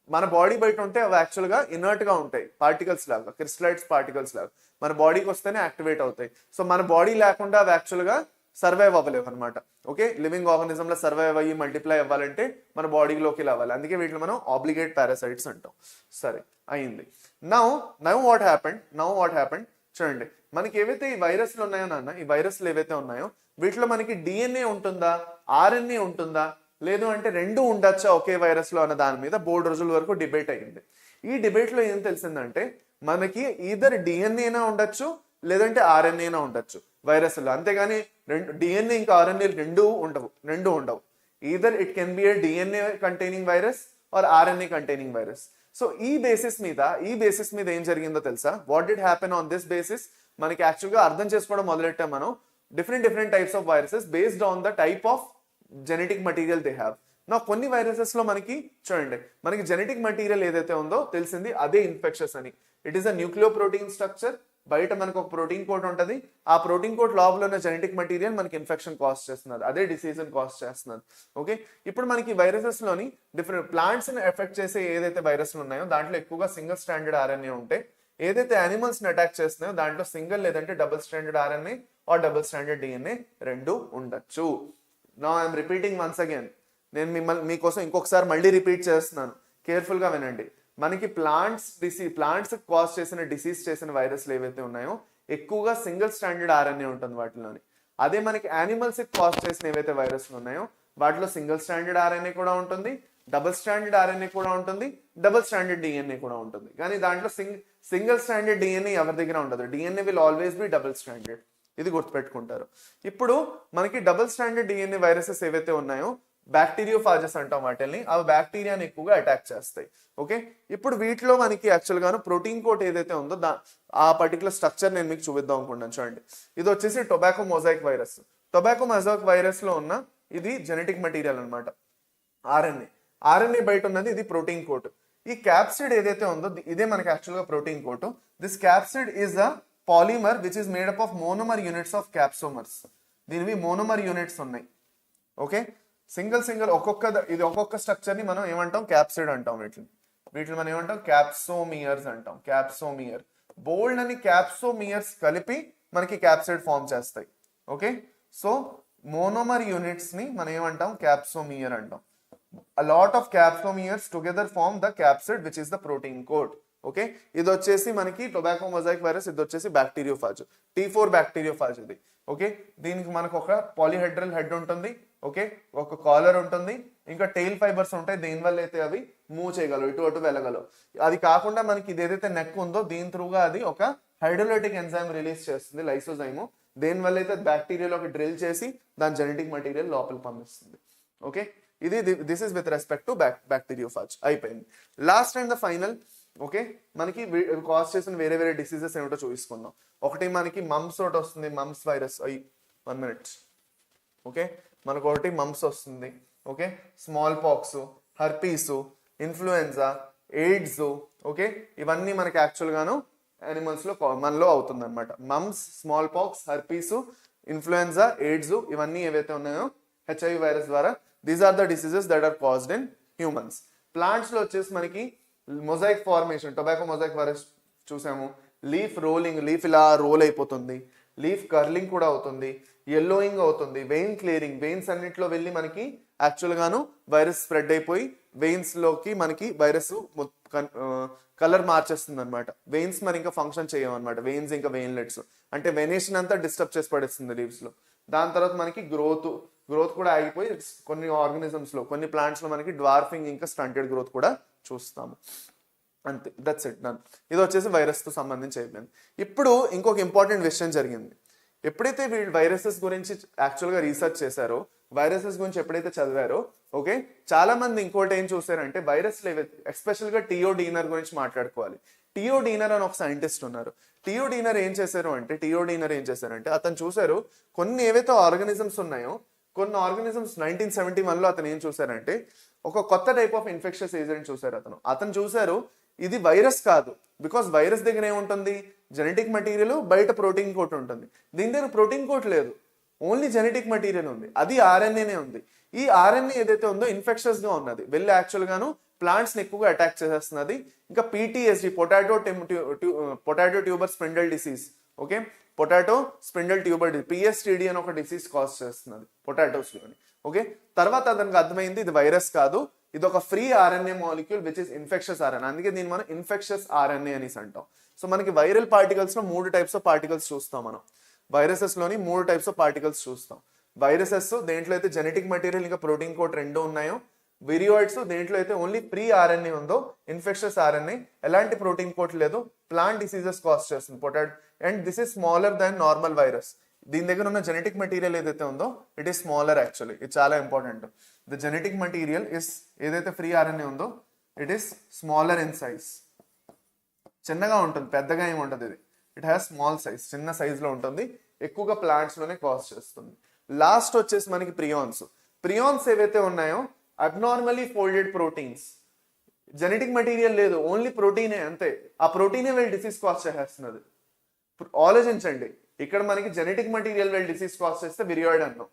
మన బాడీ బయట ఉంటే అవి యాక్చువల్ గా ఇనర్ట్ గా ఉంటాయి, పార్టికల్స్ లాగా, క్రిస్టలైట్స్ పార్టికల్స్ లాగా మన బాడీకి వస్తేనే యాక్టివేట్ అవుతాయి. సో మన బాడీ లేకుండా అవి యాక్చువల్ గా సర్వైవ్ అవ్వలేవు అనమాట. ఓకే, లివింగ్ ఆర్గానిజం లో సర్వైవ్ అయ్యి మల్టిప్లై అవ్వాలంటే మన బాడీలోకి రావాలి, అందుకే వీటిని మనం ఆబ్లిగేట్ పారాసైట్స్ అంటాం. సరే అయింది. నౌ వాట్ హ్యాపెండ్ చూడండి, మనకి ఏవైతే ఈ వైరస్లు ఉన్నాయో నాన్న, ఈ వైరస్లు ఏవైతే ఉన్నాయో వీటిలో మనకి డిఎన్ఏ ఉంటుందా, ఆర్ఎన్ఏ ఉంటుందా, లేదు అంటే రెండు ఉండొచ్చా ఒకే వైరస్ లో అన్న దాని మీద బోర్డు రోజుల వరకు డిబేట్ అయ్యింది. ఈ డిబేట్ లో ఏం తెలిసిందంటే మనకి ఈధర్ డిఎన్ఏనా ఉండొచ్చు లేదంటే ఆర్ఎన్ఏనా ఉండొచ్చు వైరస్ లో, అంతేగాని డిఎన్ఏ ఇంకా ఆర్ఎన్ఏ రెండు ఉండవు. Either it can be A DNA containing virus are RNA containing virus. So ఈ బేసిస్ మీద ఏం జరిగిందో తెలుసా, what did happen on this basis, మనకి యాక్చువల్ గా అర్థం చేసుకోవడం మొదలెట్టాం మనం. Different types of viruses based on the type of genetic material they have. నా కొన్ని వైరసెస్ లో మనకి చూడండి, మనకి జెనెటిక్ మటీరియల్ ఏదైతే ఉందో తెలిసింది అదే ఇన్ఫెక్షన్స్ అని. It is a Nucleo protein structure, బయట మనకు ఒక ప్రోటీన్ కోడ్ ఉంటుంది, ఆ ప్రోటీన్ కోడ్ లోపల ఉన్న జెనెటిక్ మటీరియల్ మనకి ఇన్ఫెక్షన్ కాజ్ చేస్తున్నది, అదే డిసీజ్ కాజ్ చేస్తున్నది. ఓకే, ఇప్పుడు మనకి వైరసెస్ లోని డిఫరెంట్ ప్లాంట్స్ ని ఎఫెక్ట్ చేసే ఏదైతే వైరస్లు ఉన్నాయో దాంట్లో ఎక్కువగా సింగిల్ స్టాండర్డ్ ఆర్ఎన్ఏ ఉంటే, ఏదైతే యానిమల్స్ ని అటాక్ చేస్తున్నాయో దాంట్లో సింగిల్ లేదంటే double standard RNA or double standard DNA రెండు ఉండొచ్చు. Now I'm repeating once again, నేను మీకోసం ఇంకొకసారి మళ్ళీ రిపీట్ చేస్తున్నాను, కేర్ఫుల్ గా వినండి. మనకి ప్లాంట్స్ కాజ్ చేసిన డిసీజ్ చేసిన వైరస్లు ఏవైతే ఉన్నాయో ఎక్కువగా సింగిల్ స్టాండర్డ్ ఆర్ఎన్ఏ ఉంటుంది వాటిలోని. అదే మనకి యానిమల్స్ కాజ్ చేసిన ఏవైతే వైరస్లు ఉన్నాయో వాటిలో సింగిల్ స్టాండర్డ్ ఆర్ఎన్ఏ కూడా ఉంటుంది, డబుల్ స్టాండర్డ్ ఆర్ఎన్ఏ కూడా ఉంటుంది, డబుల్ స్టాండర్డ్ డిఎన్ఏ కూడా ఉంటుంది. కానీ దాంట్లో సింగిల్ స్టాండర్డ్ డిఎన్ఏ ఎవరి దగ్గర ఉండదు. DNA will always be double standard, ఇది గుర్తుపెట్టుకుంటారు. ఇప్పుడు మనకి డబుల్ స్టాండర్డ్ డిఎన్ఏ వైరసెస్ ఏవైతే ఉన్నాయో బ్యాక్టీరియోఫాజెస్ అంటాం వాటిని, అవి బ్యాక్టీరియాని ఎక్కువగా అటాక్ చేస్తాయి. ఓకే, ఇప్పుడు వీటిలో మనకి యాక్చువల్ గాను ప్రోటీన్ కోట్ ఏదైతే ఉందో ఆ పర్టికులర్ స్ట్రక్చర్ నేను మీకు చూపిద్దాం అనుకుంటాను. చూడండి, ఇది వచ్చేసి tobacco mosaic virus. Tobacco mosaic virus లో ఉన్న ఇది జెనెటిక్ మెటీరియల్ అనమాట, ఆర్ఎన్ఏ బయట ఉన్నది ఇది ప్రోటీన్ కోట్. ఈ క్యాప్సిడ్ ఏదైతే ఉందో ఇదే మనకి యాక్చువల్ గా protein coat. This capsid is a polymer which is made up of monomer units of capsomers. దీనివి మోనోమర్ యూనిట్స్ ఉన్నాయి. ఓకే, సింగిల్ ఒక్కొక్క స్ట్రక్చర్ ని మనం ఏమంటాం క్యాప్సిడ్ అంటాం. వీటిని మనం ఏమంటాం క్యాప్సోమియర్స్ అంటాం. క్యాప్సోమియర్ బోల్డ్ అని క్యాప్సోమియర్స్ కలిపి మనకి క్యాప్సిడ్ ఫామ్ చేస్తాయి. ఓకే, సో మోనోమర్ యూనిట్స్ ని మనం ఏమంటాం క్యాప్సోమియర్ అంటాం. A lot of capsomeres together form the capsid which is the protein coat. Okay, ఇది వచ్చేసి మనకి టొబాకో మొజాయిక్ వైరస్, ఇది వచ్చేసి బ్యాక్టీరియోఫాజ్, T4 బ్యాక్టీరియోఫాజ్ ఇది. ఓకే, దీనికి మనకు ఒక పాలిహెడ్రల్ హెడ్ ఉంటుంది. ఓకే, ఒక కాలర్ ఉంటుంది, ఇంకా టెయిల్ ఫైబర్స్ ఉంటాయి, దీనివల్ల అయితే అవి మూవ్ చేయగలవు, ఇటు అటు వెళ్ళగలవు. అది కాకుండా మనకి ఇది ఏదైతే నెక్ ఉందో దీని త్రూగా అది ఒక హైడ్రోలైటిక్ ఎంజైమ్ రిలీజ్ చేస్తుంది, లైసోజైము. దేనివల్ల అయితే బ్యాక్టీరియాలోకి డ్రిల్ చేసి దాని జెనెటిక్ మెటీరియల్ లోపలికి పంపిస్తుంది. ఓకే, ఇది this is with respect to bacteriophage. అయిపోయింది. Last and the final. Okay, మనకి కాజ్ చేసిన వేరే వేరే డిసీజెస్ ఏమిటో చూసుకుందాం. ఒకటి మనకి మమ్స్ ఒకటి వస్తుంది, మమ్స్ వైరస్. 1 minute. ఓకే, మనకు ఒకటి మమ్స్ వస్తుంది. Okay, small pox, herpes, influenza, AIDS. Okay, ఇవన్నీ మనకి యాక్చువల్ గాను యానిమల్స్ లో మనలో అవుతుంది అనమాట. Mumps, small pox, herpes, influenza, AIDS ఇవన్నీ ఏవైతే ఉన్నాయో HIV వైరస్ ద్వారా. These are the diseases that are caused in humans. Plants లో వచ్చేసి మనకి mosaic formation, tobacco mosaic virus చూసాము. లీఫ్ రోలింగ్, లీఫ్ ఇలా రోల్ అయిపోతుంది, లీఫ్ కర్లింగ్ కూడా అవుతుంది, ఎల్లోయింగ్ అవుతుంది, వెయిన్ క్లియరింగ్, వెయిన్స్ అన్నింటిలో వెళ్ళి మనకి యాక్చువల్ గాను వైరస్ స్ప్రెడ్ అయిపోయి వెయిన్స్ లోకి మనకి వైరస్ కలర్ మార్చేస్తుంది అనమాట. వెయిన్స్ మరి ఇంకా ఫంక్షన్ చేయమన్నమాట. వెయిన్స్ ఇంకా వెయిన్లెట్స్ అంటే వెనేషన్ అంతా డిస్టర్బ్ చేసి పడేస్తుంది లీవ్స్ లో. దాని తర్వాత మనకి గ్రోత్ కూడా ఆగిపోయి కొన్ని ఆర్గానిజమ్స్ లో, కొన్ని ప్లాంట్స్ లో మనకి డ్వార్ఫింగ్ ఇంకా స్టంటెడ్ గ్రోత్ కూడా చూస్తాము. అంతే, దట్స్ ఇట్, డన్. ఇది వచ్చేసి వైరస్ తో సంబంధించి అయిపోయింది. ఇప్పుడు ఇంకొక ఇంపార్టెంట్ విషయం జరిగింది. ఎప్పుడైతే వీళ్ళు వైరసెస్ గురించి యాక్చువల్గా రీసెర్చ్ చేశారో, వైరసెస్ గురించి ఎప్పుడైతే చదివారో, ఓకే, చాలా మంది ఇంకోటి ఏం చూసారంటే వైరస్ ఎస్పెషల్ గా టియో డీనర్ గురించి మాట్లాడుకోవాలి. టియో డీనర్ అని ఒక సైంటిస్ట్ ఉన్నారు. టియో డీనర్ ఏం చేశారంటే అతను చూసారు కొన్ని ఏవైతే ఆర్గానిజమ్స్ ఉన్నాయో, కొన్ని ఆర్గానిజమ్స్ 1971లో అతను ఏం చూసారంటే ఒక కొత్త టైప్ ఆఫ్ ఇన్ఫెక్షన్స్ ఏజెంట్ చూసారు. అతను చూసారు ఇది వైరస్ కాదు. బికాస్ వైరస్ దగ్గర ఏముంటుంది, జెనెటిక్ మెటీరియల్, బయట ప్రోటీన్ కోట్ ఉంటుంది. దీని దగ్గర ప్రోటీన్ కోట్ లేదు, ఓన్లీ జెనెటిక్ మెటీరియల్ ఉంది, అది RNAనే ఉంది. ఈ RNA ఏదైతే ఉందో ఇన్ఫెక్షన్స్ గా ఉన్నది, వెళ్ళి యాక్చువల్ గాను ప్లాంట్స్ ని ఎక్కువగా అటాక్ చేసేస్తున్నది. ఇంకా PTSD, potato tuber spindle disease. Okay, potato spindle tuber PSTD అని ఒక డిసీజ్ కాజ్ చేస్తున్నది పొటాటోస్ లోని. ఓకే, తర్వాత అతనికి అర్థమైంది ఇది వైరస్ కాదు, ఇది ఒక free RNA molecule which is infectious RNA. అందుకే దీన్ని మనం ఇన్ఫెక్షస్ RNA అనేసి అంటాం. సో మనకి వైరల్ పార్టికల్స్ లో 3 టైప్స్ ఆఫ్ పార్టికల్స్ చూస్తాం మనం. వైరసెస్ లోని 3 టైప్స్ ఆఫ్ పార్టికల్స్ చూస్తాం. వైరసెస్ దేంట్లో అయితే జెనెటిక్ మెటీరియల్ ఇంకా ప్రోటీన్ కోట్ రెండు ఉన్నాయో. విరియాయిడ్స్ దేంట్లో అయితే ఓన్లీ ప్రీ RNA ఉందో, ఇన్ఫెక్షస్ RNA, ఎలాంటి ప్రోటీన్ కోట్ లేదు, ప్లాంట్ డిసీజెస్ కాజ్ చేస్తుంది potato. And this is smaller than normal virus. దీని దగ్గర ఉన్న జెనెటిక్ మెటీరియల్ ఏదైతే ఉందో ఇట్ ఈస్ స్మాలర్ యాక్చువల్లీ. ఇది చాలా important. The genetic material is ఏదైతే ఫ్రీ RNA ఉందో it is smaller in size. చిన్నగా ఉంటుంది, పెద్దగా ఏమి ఉంటుంది. ఇది ఇట్ హ్యాస్ స్మాల్ సైజ్, చిన్న సైజ్ లో ఉంటుంది, ఎక్కువగా ప్లాంట్స్ లోనే కాజ్ చేస్తుంది. లాస్ట్ వచ్చేసి మనకి ప్రియాన్స్ ఏవైతే ఉన్నాయో abnormally folded proteins. Genetic material లేదు, ఓన్లీ ప్రోటీనే, అంతే. ఆ ప్రోటీనే వీళ్ళు డిసీజ్ కాజ్ చేసేస్తున్నది. ఆలోచించండి, ఇక్కడ మనకి జెనెటిక్ మెటీరియల్ వీళ్ళు డిసీజ్ కాజ్ చేస్తే విరియాయిడ్ అన్నాం.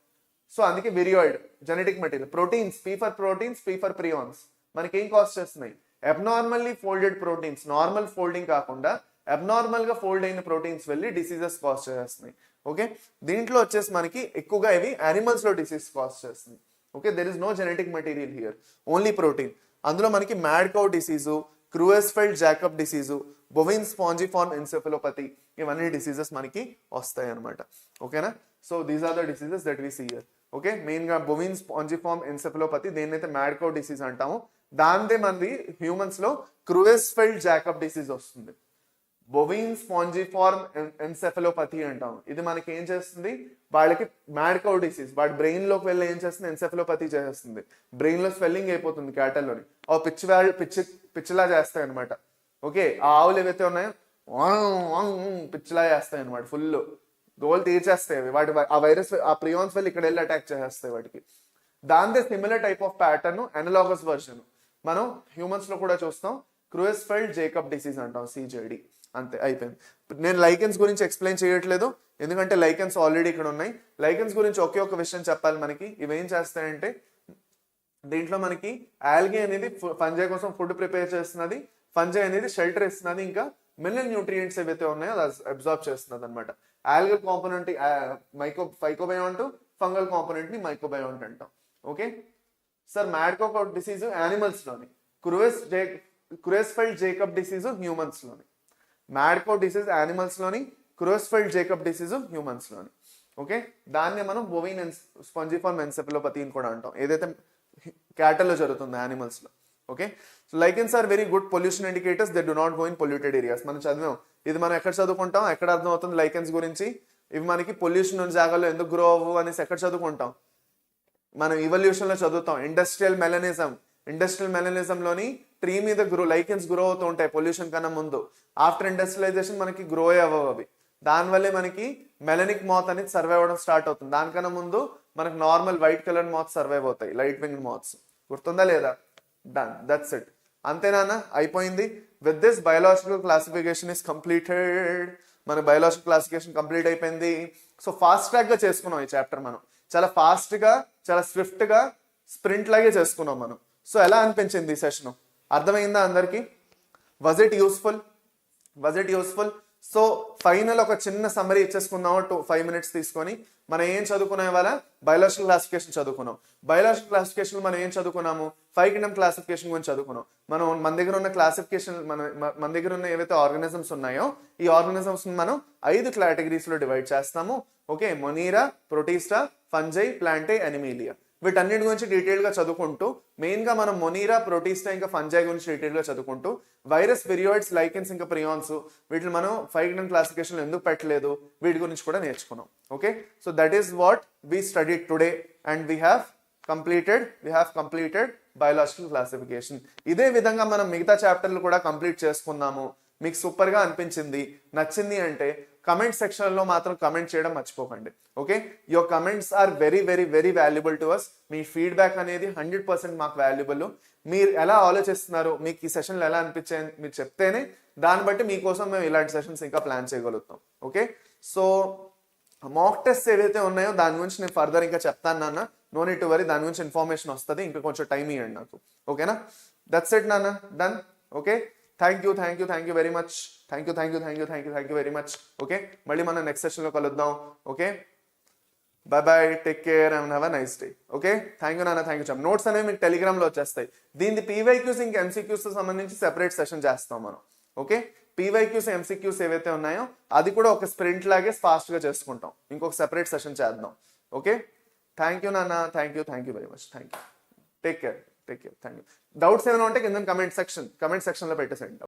సో అందుకే viroid genetic material. Proteins, P for prions మనకి ఏం కాజ్ చేస్తున్నాయి, abnormally folded proteins. Normal folding కాకుండా అబ్నార్మల్ గా ఫోల్డ్ అయిన ప్రోటీన్స్ వెళ్ళి డిసీజెస్ కాజ్ చేస్తున్నాయి. ఓకే, దీంట్లో వచ్చేసి మనకి ఎక్కువగా ఇవి యానిమల్స్ లో డిసీజ్ కాజ్ చేస్తుంది. Okay, there is no genetic material here, only protein. అందులో మనకి mad cow disease, Creutzfeldt Jakob disease, bovine spongiform encephalopathy, ఇవన్నీ డిసీజెస్ మనకి వస్తాయి అనమాట. ఓకేనా, so these are the diseases that we see here. Okay, main గా bovine spongiform encephalopathy, దేన్నైతే mad cow disease అంటాము, దాంతే మంది హ్యూమన్స్ లో క్రూయస్ఫెల్డ్ జాకబ్ డిసీజ్ వస్తుంది. బొవిన్ స్పాంజిఫార్మ్ ఎన్సెఫలోపతి అంటాం. ఇది మనకి ఏం చేస్తుంది, వాళ్ళకి మ్యాడ్ కౌ డిసీజ్, వాడి బ్రెయిన్ లోకి వెళ్ళి ఏం చేస్తుంది, ఎన్సెఫలోపతి చేస్తుంది. బ్రెయిన్ లో స్వెల్లింగ్ అయిపోతుంది క్యాటల్లోని, పిచ్చిలా చేస్తాయి అనమాట. ఓకే, ఆ ఆవులు ఏవైతే ఉన్నాయో పిచ్చిలా చేస్తాయి అనమాట, ఫుల్ దోలు తీర్చేస్తాయి అవి. ఆ వైరస్, ఆ ప్రియాన్స్ వెళ్ళి ఇక్కడ వెళ్ళి అటాక్ చేసేస్తాయి వాటికి. దాంతో similar type of pattern, analogous version మనం హ్యూమన్స్ లో కూడా చూస్తాం. క్రూయస్ఫెల్డ్ జాకబ్ డిసీజ్ అంటాం, CJD. అంతే, అయిపోయింది. నేను లైకెన్స్ గురించి ఎక్స్ప్లెయిన్ చేయట్లేదు, ఎందుకంటే లైకెన్స్ ఆల్రెడీ ఇక్కడ ఉన్నాయి. లైకెన్స్ గురించి ఒకే ఒక విషయం చెప్పాలి మనకి. ఇవేం చేస్తాయంటే దీంట్లో మనకి ఆల్గే అనేది ఫంజై కోసం ఫుడ్ ప్రిపేర్ చేస్తున్నది, ఫంజై అనేది షెల్టర్ ఇస్తున్నది, ఇంకా మినరల్ న్యూట్రియంట్స్ ఏవైతే ఉన్నాయో అది అబ్జార్బ్ చేస్తున్నది అనమాట. ఆల్గల్ కాంపోనెంట్ ఫైకోబయోంట్, ఫంగల్ కాంపోనెంట్ ని మైకోబయోంట్ అంటాం. ఓకే సార్, మ్యాడ్కాక్ డిసీజ్ యానిమల్స్ లోని, క్రూయస్ఫెల్డ్ జేకబ్ డిసీజ్ హ్యూమన్స్ లోని. మ్యాడ్కాక్ డిసీజ్ యానిమల్స్ లోని, క్రూయస్ఫెల్డ్ జేకబ్ డిసీజ్ హ్యూమన్స్ లోని. ఓకే, దాన్నే మనం బోవిన్ స్పాంజిఫార్మ్ ఎన్సెఫలోపతి అని కూడా అంటాం, ఏదైతే క్యాటల్లో జరుగుతుంది యానిమల్స్ లో. Okay, so lichens are very good pollution indicators, they do not go in polluted areas. మనం చదివాం, ఇది మనం ఎక్కడ చదువుకుంటాం, ఎక్కడ అర్థం అవుతుంది లైకెన్స్ గురించి, ఇవి మనకి పొల్యూషన్ ఉన్న జాగాలో ఎందుకు గ్రో అవ్వు అనేసి ఎక్కడ చదువుకుంటాం, మనం ఇవల్యూషన్ లో చదువుతాం. ఇండస్ట్రియల్ మెలనిజం లోని ట్రీ మీద లైకెన్స్ గ్రో అవుతూ ఉంటాయి పొల్యూషన్ కన్నా ముందు. ఆఫ్టర్ ఇండస్ట్రియలైజేషన్ మనకి గ్రో అవ్వవు అవి, దానివల్లే మనకి మెలనిక్ మాత్ అనేది సర్వైవ్ అవ్వడం స్టార్ట్ అవుతుంది. దానికన్నా ముందు మనకు normal white colour moths survive అవుతాయి, లైట్ వింగ్ మాత్స్. గుర్తుందా లేదా? Done, that's it. అంతేనా? అయిపోయింది. With this biological classification is completed. మన బయోలాజికల్ క్లాసిఫికేషన్ కంప్లీట్ అయిపోయింది. సో ఫాస్ట్ ట్రాక్ గా చేసుకున్నాం ఈ చాప్టర్. మనం చాలా ఫాస్ట్ గా, చాలా స్విఫ్ట్ గా, స్ప్రింట్ లాగే చేసుకున్నాం మనం. సో ఎలా అనిపించింది ఈ సెషన్? అర్థమైందా అందరికి? Was it useful? So final ఒక చిన్న సమ్మరీ ఇచ్చేసుకుందాము 5 minutes తీసుకొని. మనం ఏం చదువుకున్నాం ఇవాళ? బయోలాజికల్ క్లాసిఫికేషన్ చదువుకున్నాం. బయోలాజికల్ క్లాసిఫికేషన్ మనం ఏం చదువుకున్నాము? 5 kingdom క్లాసిఫికేషన్ గురించి చదువుకున్నాం. మన దగ్గర ఉన్న క్లాసిఫికేషన్, మన దగ్గర ఉన్న ఏవైతే ఆర్గానిజమ్స్ ఉన్నాయో ఈ ఆర్గానిజమ్స్ మనం 5 కేటగిరీస్ లో డివైడ్ చేస్తాము. Okay, Monera, Protista, fungi, Plantae, Animalia. వీటన్నిటి గురించి డీటెయిల్ గా చదువుకుంటూ, మెయిన్ గా మనం మొనీరా, ప్రొటిస్టా ఇంకా ఫంజై గురించి డీటెయిల్ గా చదువుకుంటూ, వైరస్, విరియాయిడ్స్, లైకెన్స్ ఇంకా ప్రియాన్స్ వీటిని మనం 5 kingdom క్లాసిఫికేషన్ లో ఎందుకు పెట్టలేదు వీటి గురించి కూడా నేర్చుకున్నాం. Okay, so that is what we studied today and we have completed biological classification. ఇదే విధంగా మనం మిగతా చాప్టర్లు కూడా కంప్లీట్ చేసుకున్నాము. మీకు సూపర్ గా అనిపించింది, నచ్చింది అంటే కమెంట్ సెక్షన్ లో మాత్రం కమెంట్ చేయడం మర్చిపోకండి. Okay, your comments are very very very valuable to us. మీ ఫీడ్బ్యాక్ అనేది 100% మాకు వాల్యుబుల్. మీరు ఎలా ఆలోచిస్తున్నారు, మీకు ఈ సెషన్లు ఎలా అనిపించాయి మీరు చెప్తేనే దాన్ని బట్టి మీకోసం మేము ఇలాంటి సెషన్స్ ఇంకా ప్లాన్ చేయగలుగుతాం. ఓకే, సో మాక్ టెస్ట్ ఏవైతే ఉన్నాయో దాని గురించి నేను ఫర్దర్ ఇంకా చెప్తాను నాన్న, నో నీడ్ టు వరీ. దాని గురించి ఇన్ఫర్మేషన్ వస్తుంది, ఇంకా కొంచెం టైం ఇవ్వండి నాకు. ఓకేనా? దట్స్ ఇట్ నాన్న, done. Okay, thank you very much. Thank you very much. Okay, మళ్ళీ మనం నెక్స్ట్ సెషన్ లో కలుద్దాం. Okay, by, take care and have a nice day. Okay, thank you నాన్న, థ్యాంక్ యూ. నోట్స్ అనేవి మీకు టెలిగ్రామ్ లో వచ్చేస్తాయి. దీని PYQs ఇంకా MCQs తో సంబంధించి సెపరేట్ సెషన్ చేస్తాం మనం. ఓకే, PYQs MCQs ఏవైతే ఉన్నాయో అది కూడా ఒక స్ప్రింట్ లాగే ఫాస్ట్ గా చేసుకుంటాం, ఇంకొక సెపరేట్ సెషన్ చేద్దాం. ఓకే, థ్యాంక్ యూ నాన్న, thank you very much. Thank you, take care. Thank you. Doubts ఏమైనా ఉంటే కింద కమెంట్ సెక్షన్ లో పెట్టేసేయండి.